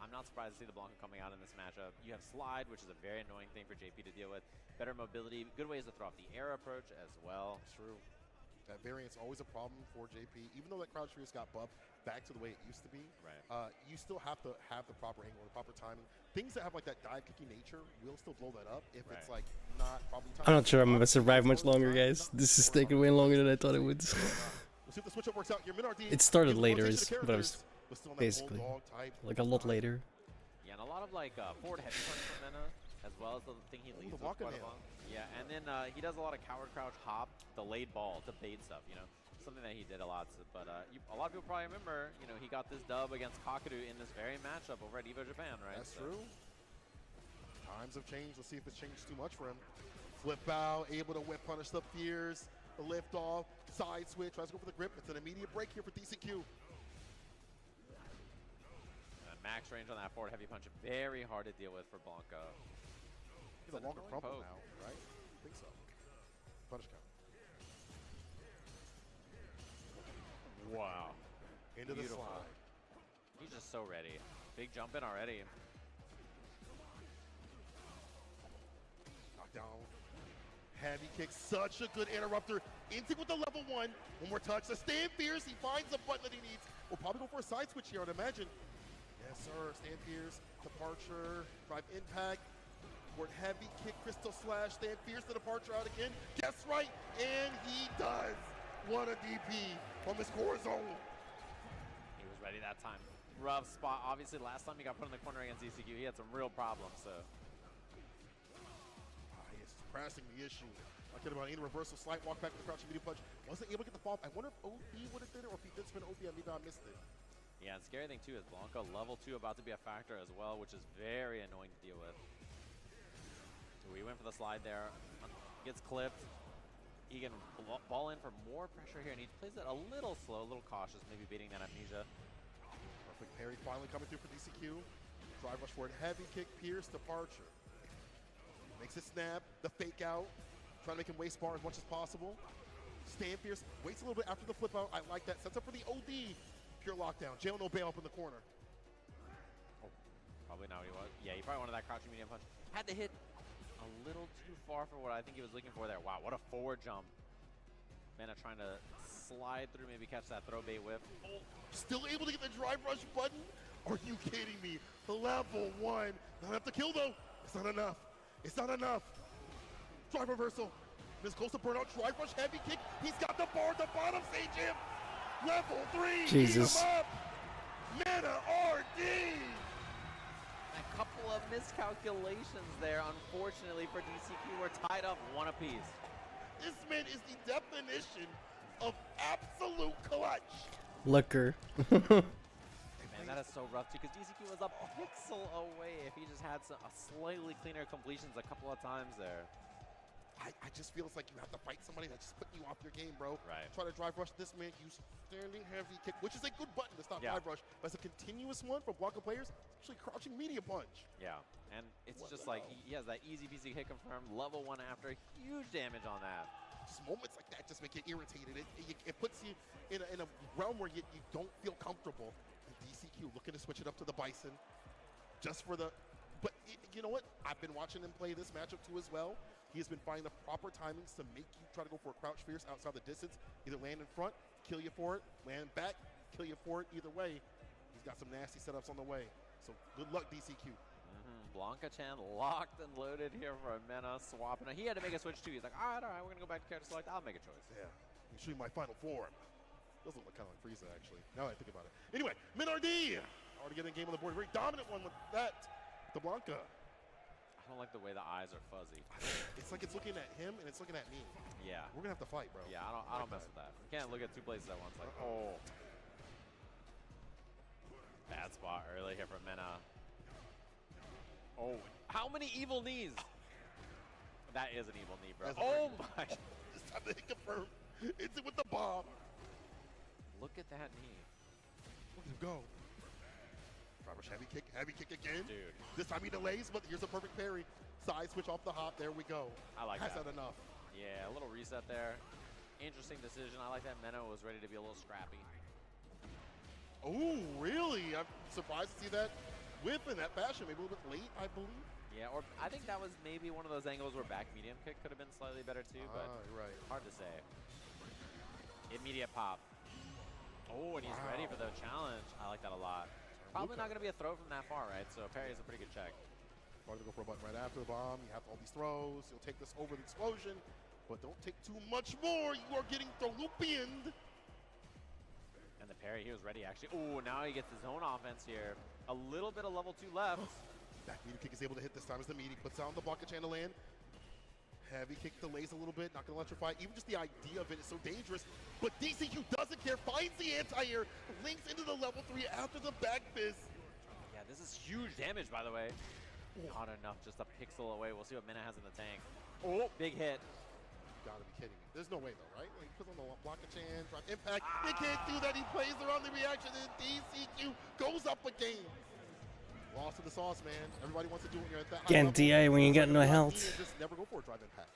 [SPEAKER 2] I'm not surprised to see the Blanca coming out in this matchup. You have Slide, which is a very annoying thing for JP to deal with. Better mobility, good ways to throw off the air approach as well.
[SPEAKER 8] It's true. That variant's always a problem for JP. Even though that crouch fierce got buffed back to the way it used to be,
[SPEAKER 2] right.
[SPEAKER 8] You still have to have the proper angle, the proper timing. Things that have like that dive kicking nature will still blow that up if it's like not probably time.
[SPEAKER 1] I'm not sure I'm gonna survive much longer, guys. This is taking way longer than I thought it would.
[SPEAKER 8] We'll see if the switch up works out. Your mid RD,
[SPEAKER 1] it started later, but I was basically like a lot later.
[SPEAKER 2] Yeah, Yeah, and a lot of like forward heavy punch from Mena, as well as the thing he leads with
[SPEAKER 8] Waka
[SPEAKER 2] quite a
[SPEAKER 8] nail.
[SPEAKER 2] lot. Yeah, and then he does a lot of coward crouch hop, delayed ball to bait stuff, you know? Something that he did a lot, but a lot of people probably remember, you know, he got this dub against Kakadu in this very matchup over at EVO Japan, right?
[SPEAKER 8] That's true. Times have changed. Let's see if it's changed too much for him. Flip out, able to whip punish the fears, the lift off, side switch, tries to go for the grip. It's an immediate break here for DCQ.
[SPEAKER 2] Max range on that forward heavy punch, very hard to deal with for Blanca.
[SPEAKER 8] He's a longer crumple
[SPEAKER 2] poke.
[SPEAKER 8] now, right? I think so. Punish count.
[SPEAKER 2] Wow.
[SPEAKER 8] Into the slide.
[SPEAKER 2] He's just so ready. Big jump in already.
[SPEAKER 8] Knockdown. Heavy kick, such a good interrupter. Instinct with the level 1. One more touch. The stand fierce. He finds the button that he needs. We'll probably go for a side switch here, I'd imagine. Yes, sir. Stand fierce. Departure. Drive impact. Forward heavy kick. Crystal slash. Stand fierce. The departure out again. Guess right. And he does. What a DP from his core zone.
[SPEAKER 2] He was ready that time. Rough spot. Obviously, last time he got put in the corner against ECQ, he had some real problems, so.
[SPEAKER 8] He is pressing the issue. I could have any reversal, slight walk back with the crouching medium punch. Wasn't able to get the fall. I wonder if OP would have did it or if he did spin OP and maybe I missed it.
[SPEAKER 2] Yeah, and scary thing too is Blanca level 2 about to be a factor as well, which is very annoying to deal with. So we went for the slide there. Gets clipped. He can ball in for more pressure here, and he plays it a little slow, a little cautious, maybe beating that amnesia.
[SPEAKER 8] Perfect parry finally coming through for DCQ. Drive rush forward, heavy kick, pierce, departure. Makes it snap, the fake out. Trying to make him waste bar as much as possible. Stand fierce, waits a little bit after the flip out. I like that. Sets up for the OD. Pure lockdown. Jail no bail up in the corner.
[SPEAKER 2] Oh, probably not what he was. Yeah, he probably wanted that crouching medium punch. Had to hit a little too far for what I think he was looking for there. Wow, what a forward jump. Mena trying to slide through, maybe catch that throw bait whip.
[SPEAKER 8] Oh, still able to get the drive rush button? Are you kidding me? Level 1. Not enough to kill though. It's not enough. It's not enough. Drive reversal. This close to burnout. Drive rush heavy kick. He's got the bar at the bottom. Sage him. Level 3.
[SPEAKER 1] Jesus.
[SPEAKER 8] Beat him up. Mena RD.
[SPEAKER 2] A couple of miscalculations there, unfortunately for DCQ. We're tied up 1 apiece.
[SPEAKER 8] This man is the definition of absolute clutch.
[SPEAKER 1] Looker.
[SPEAKER 2] Man, that is so rough too, because DCQ was a pixel away if he just had a slightly cleaner completions a couple of times there.
[SPEAKER 8] I just feel it's like you have to fight somebody that's just putting you off your game, bro.
[SPEAKER 2] Right.
[SPEAKER 8] Try to drive rush this man, use standing heavy kick, which is a good button to stop
[SPEAKER 2] Yeah.
[SPEAKER 8] drive rush. But it's a continuous one from Blanca players, especially crouching medium punch.
[SPEAKER 2] Yeah, and it's just like he has that easy peasy hit confirmed, level 1 after, huge damage on that.
[SPEAKER 8] Just moments like that just make you irritated. It puts you in a realm where you don't feel comfortable. And DCQ looking to switch it up to the Bison, just for the. But you know what? I've been watching him play this matchup too as well. He has been finding the proper timings to make you try to go for a crouch fierce outside the distance. Either land in front, kill you for it, land back, kill you for it. Either way, he's got some nasty setups on the way. So good luck, DCQ.
[SPEAKER 2] Blanca Chan locked and loaded here for a Mena swapping. He had to make a switch too. He's like, all right, we're going to go back to character select. I'll make a choice.
[SPEAKER 8] Yeah, I'm shooting my final form. Does look kind of like Frieza, actually, now that I think about it. Anyway, MinRD, already getting a game on the board. Very dominant one with that, the Blanca.
[SPEAKER 2] I don't like the way the eyes are fuzzy.
[SPEAKER 8] It's like it's looking at him and it's looking at me.
[SPEAKER 2] Yeah.
[SPEAKER 8] We're going to have to fight, bro.
[SPEAKER 2] Yeah, I don't mess with that. We can't look at 2 places at once. Like, oh. Bad spot early here from Mena. Oh, how many evil knees? That is an evil knee, bro. Oh my.
[SPEAKER 8] It's time to hit confirm. It's it with the bomb.
[SPEAKER 2] Look at that knee.
[SPEAKER 8] Look at him go. Driver's heavy kick again.
[SPEAKER 2] Dude.
[SPEAKER 8] This time he delays, but here's a perfect parry. Side switch off the hop. There we go.
[SPEAKER 2] I like
[SPEAKER 8] Has
[SPEAKER 2] that.
[SPEAKER 8] that enough.
[SPEAKER 2] Yeah, a little reset there. Interesting decision. I like that Mena was ready to be a little scrappy.
[SPEAKER 8] Oh, really? I'm surprised to see that whip in that fashion. Maybe a little bit late, I believe.
[SPEAKER 2] Yeah, or I think that was maybe one of those angles where back medium kick could have been slightly better too, but
[SPEAKER 8] right.
[SPEAKER 2] hard to say. Immediate pop. Oh, and he's ready for the challenge. I like that a lot. Probably not going to be a throw from that far, right? So parry is a pretty good check.
[SPEAKER 8] Probably go for a button right after the bomb. You have all these throws. You'll take this over the explosion, but don't take too much more. You are getting Tholupianed.
[SPEAKER 2] And the parry, he was ready actually. Oh, now he gets his own offense here. A little bit of level 2 left.
[SPEAKER 8] Back meter kick is able to hit this time as the meaty puts out the block of channel land. Heavy kick delays a little bit, not gonna electrify. Even just the idea of it is so dangerous. But DCQ doesn't care, finds the anti-air, links into the level 3 after the back fist.
[SPEAKER 2] Yeah, this is huge damage, by the way. Not enough, just a pixel away. We'll see what Mena has in the tank. Oh, big hit.
[SPEAKER 8] You gotta be kidding me. There's no way though, right? Like, he puts on the block of chance, drop impact. They can't do that. He plays around the reaction, and DCQ goes up a game. Lost in the sauce, man. Everybody wants to do it when you're at that high
[SPEAKER 1] Can't
[SPEAKER 8] level.
[SPEAKER 1] DI when you got no health.
[SPEAKER 8] Just never go for a drive impact.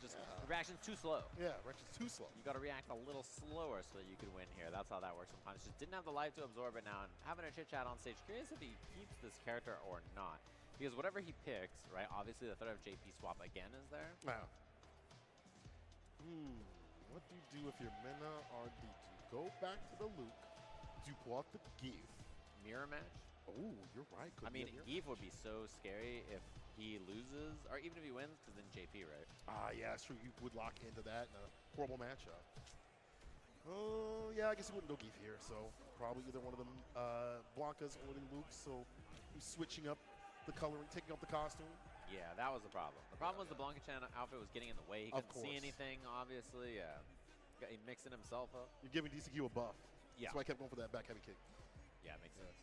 [SPEAKER 2] Just reaction's too slow.
[SPEAKER 8] Yeah, reaction's too slow.
[SPEAKER 2] You got to react a little slower so that you can win here. That's how that works sometimes. Just didn't have the life to absorb it now. And having a chit chat on stage. Curious if he keeps this character or not. Because whatever he picks, right? Obviously the threat of JP swap again is there.
[SPEAKER 8] Wow. What do you do if you're Mena or do you go back to the loop? Do you pull out the give?
[SPEAKER 2] Mirror match?
[SPEAKER 8] Oh, you're right. Could
[SPEAKER 2] I mean, Eve would be so scary if he loses, or even if he wins, because then JP, right?
[SPEAKER 8] Yeah, it's true. You would lock into that in a horrible matchup. Oh, yeah, I guess he wouldn't go Geef here, so probably either one of them Blanca's or Luke's, so he's switching up the coloring, taking up the costume.
[SPEAKER 2] Yeah, that was the problem. The problem was the Blanca-chan outfit was getting in the way. He couldn't see anything, obviously. Yeah, he mixing himself up.
[SPEAKER 8] You're giving DCQ a buff.
[SPEAKER 2] Yeah.
[SPEAKER 8] That's why I kept going for that back heavy kick.
[SPEAKER 2] Yeah, makes sense.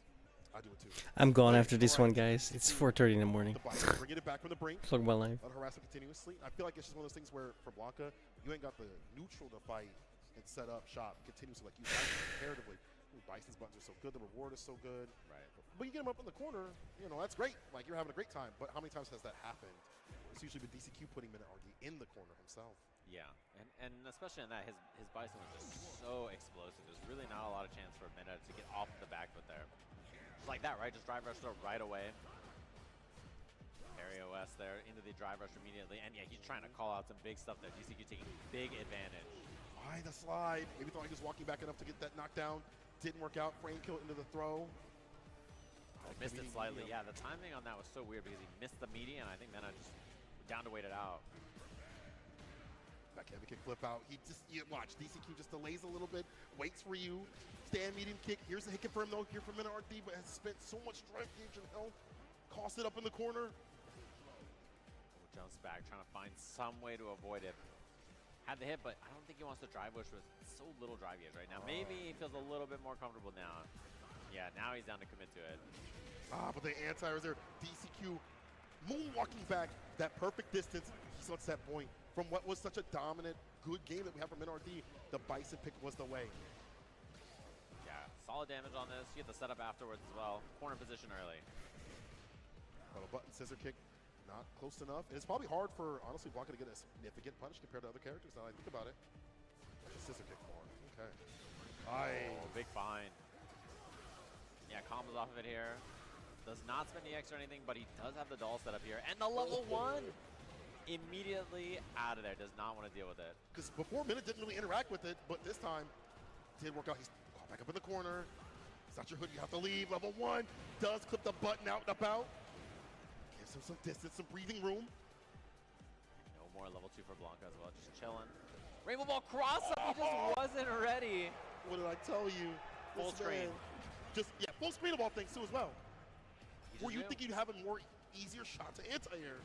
[SPEAKER 8] I do it too.
[SPEAKER 1] I'm gone after this one, guys. It's 4:30 in the morning.
[SPEAKER 8] Bringing it back from the brink.
[SPEAKER 1] Plug my life.
[SPEAKER 8] Let harass him continuously. I feel like it's just one of those things where for Blanca, you ain't got the neutral to fight and set up shop continuously like you Bison comparatively. Ooh, Bison's buttons are so good. The reward is so good.
[SPEAKER 2] Right.
[SPEAKER 8] But you get him up in the corner, you know, that's great. Like you're having a great time. But how many times has that happened? It's usually been DCQ putting Mena RD in the corner himself.
[SPEAKER 2] Yeah, and especially in that, his Bison was just so explosive. There's really not a lot of chance for Mena to get off the back foot there. Just like that, right? Just drive rush right away. Parry OS there into the drive rush immediately. And yeah, he's trying to call out some big stuff there. DCQ taking big advantage.
[SPEAKER 8] Why the slide? Maybe thought he was walking back enough to get that knockdown. Didn't work out. Frame kill into the throw.
[SPEAKER 2] Missed it slightly. Yeah, the timing on that was so weird because he missed the meaty, and I think Mena just down to wait it out.
[SPEAKER 8] Back heavy kick flip out. He just, watch, DCQ just delays a little bit, waits for you. Stand medium kick. Here's the hit confirm though, here from Mena RD, but has spent so much strength, gauge, and health. Cost it up in the corner.
[SPEAKER 2] Jumps back, trying to find some way to avoid it. Had the hit, but I don't think he wants to drive push with so little drive gauge right now. Maybe he feels a little bit more comfortable now. Yeah, now he's down to commit to it.
[SPEAKER 8] But the anti is there. DCQ moonwalking back that perfect distance. He's on set point. From what was such a dominant, good game that we have from NRD, the Bison pick was the way.
[SPEAKER 2] Yeah, solid damage on this. You get the setup afterwards as well. Corner position early.
[SPEAKER 8] But a button scissor kick, not close enough. And it's probably hard for, honestly, Blanca to get a significant punish compared to other characters now I think about it. That's a scissor kick for him. Okay.
[SPEAKER 2] Oh, big find. Yeah, combos off of it here. Does not spend the X or anything, but he does have the doll set up here. And the level 1! Immediately out of there. Does not want to deal with it.
[SPEAKER 8] Because before Minute didn't really interact with it, but this time did work out. He's caught back up in the corner. It's not your hood, you have to leave. Level 1 does clip the button out and about. Gives him some distance, some breathing room.
[SPEAKER 2] No more level 2 for Blanca as well. Just chilling. Rainbow Ball cross up. He just wasn't ready.
[SPEAKER 8] What did I tell you?
[SPEAKER 2] Full screen.
[SPEAKER 8] Just, yeah, full screen of all things too as well. Where you think you'd have a more easier shot to anti-air.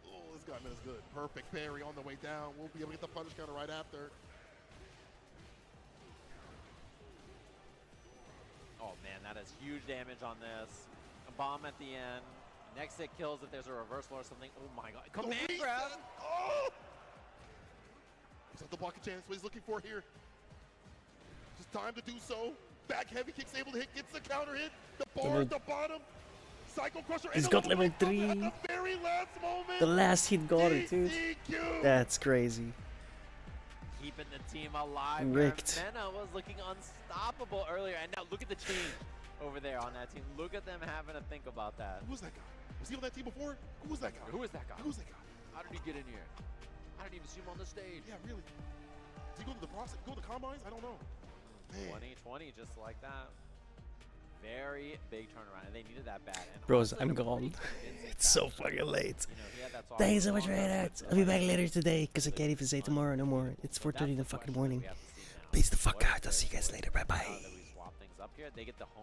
[SPEAKER 8] Oh, this guy is good. Perfect parry on the way down. We'll be able to get the punish counter right after.
[SPEAKER 2] Oh man, that is huge damage on this. A bomb at the end. Next hit kills if there's a reversal or something. Oh my god. Command grab!
[SPEAKER 8] Oh! He's at the block of chance. What he's looking for here. Just time to do so. Back heavy kicks able to hit. Gets the counter hit. The bar at the bottom. Psycho Crusher.
[SPEAKER 1] He's got level 3.
[SPEAKER 8] At the very last moment.
[SPEAKER 1] The last hit got it too. That's crazy.
[SPEAKER 2] Keeping the team alive.
[SPEAKER 1] Rigged.
[SPEAKER 2] Mena was looking unstoppable earlier, and now look at the change over there on that team. Look at them having to think about that.
[SPEAKER 8] Who was that guy? Was he on that team before? Who was that guy?
[SPEAKER 2] Who was that guy?
[SPEAKER 8] Who was that guy?
[SPEAKER 2] How did he get in here? I didn't even see him on the stage.
[SPEAKER 8] Yeah, really. Did he go to the process? Go to the combines? I don't know. Man.
[SPEAKER 2] 2020, just like that. Very big turnaround, and they needed that bad. And
[SPEAKER 1] Bros,
[SPEAKER 2] honestly,
[SPEAKER 1] I'm
[SPEAKER 2] the
[SPEAKER 1] gone.
[SPEAKER 2] It's
[SPEAKER 1] so fucking late.
[SPEAKER 2] You know, he had that
[SPEAKER 1] Thank you so much for that. I'll be back later today because I can't even say tomorrow no more. It's 4:30 in the fucking morning. Peace the fuck out. I'll see you guys later. Bye bye.
[SPEAKER 2] That we swap things up here. They get the home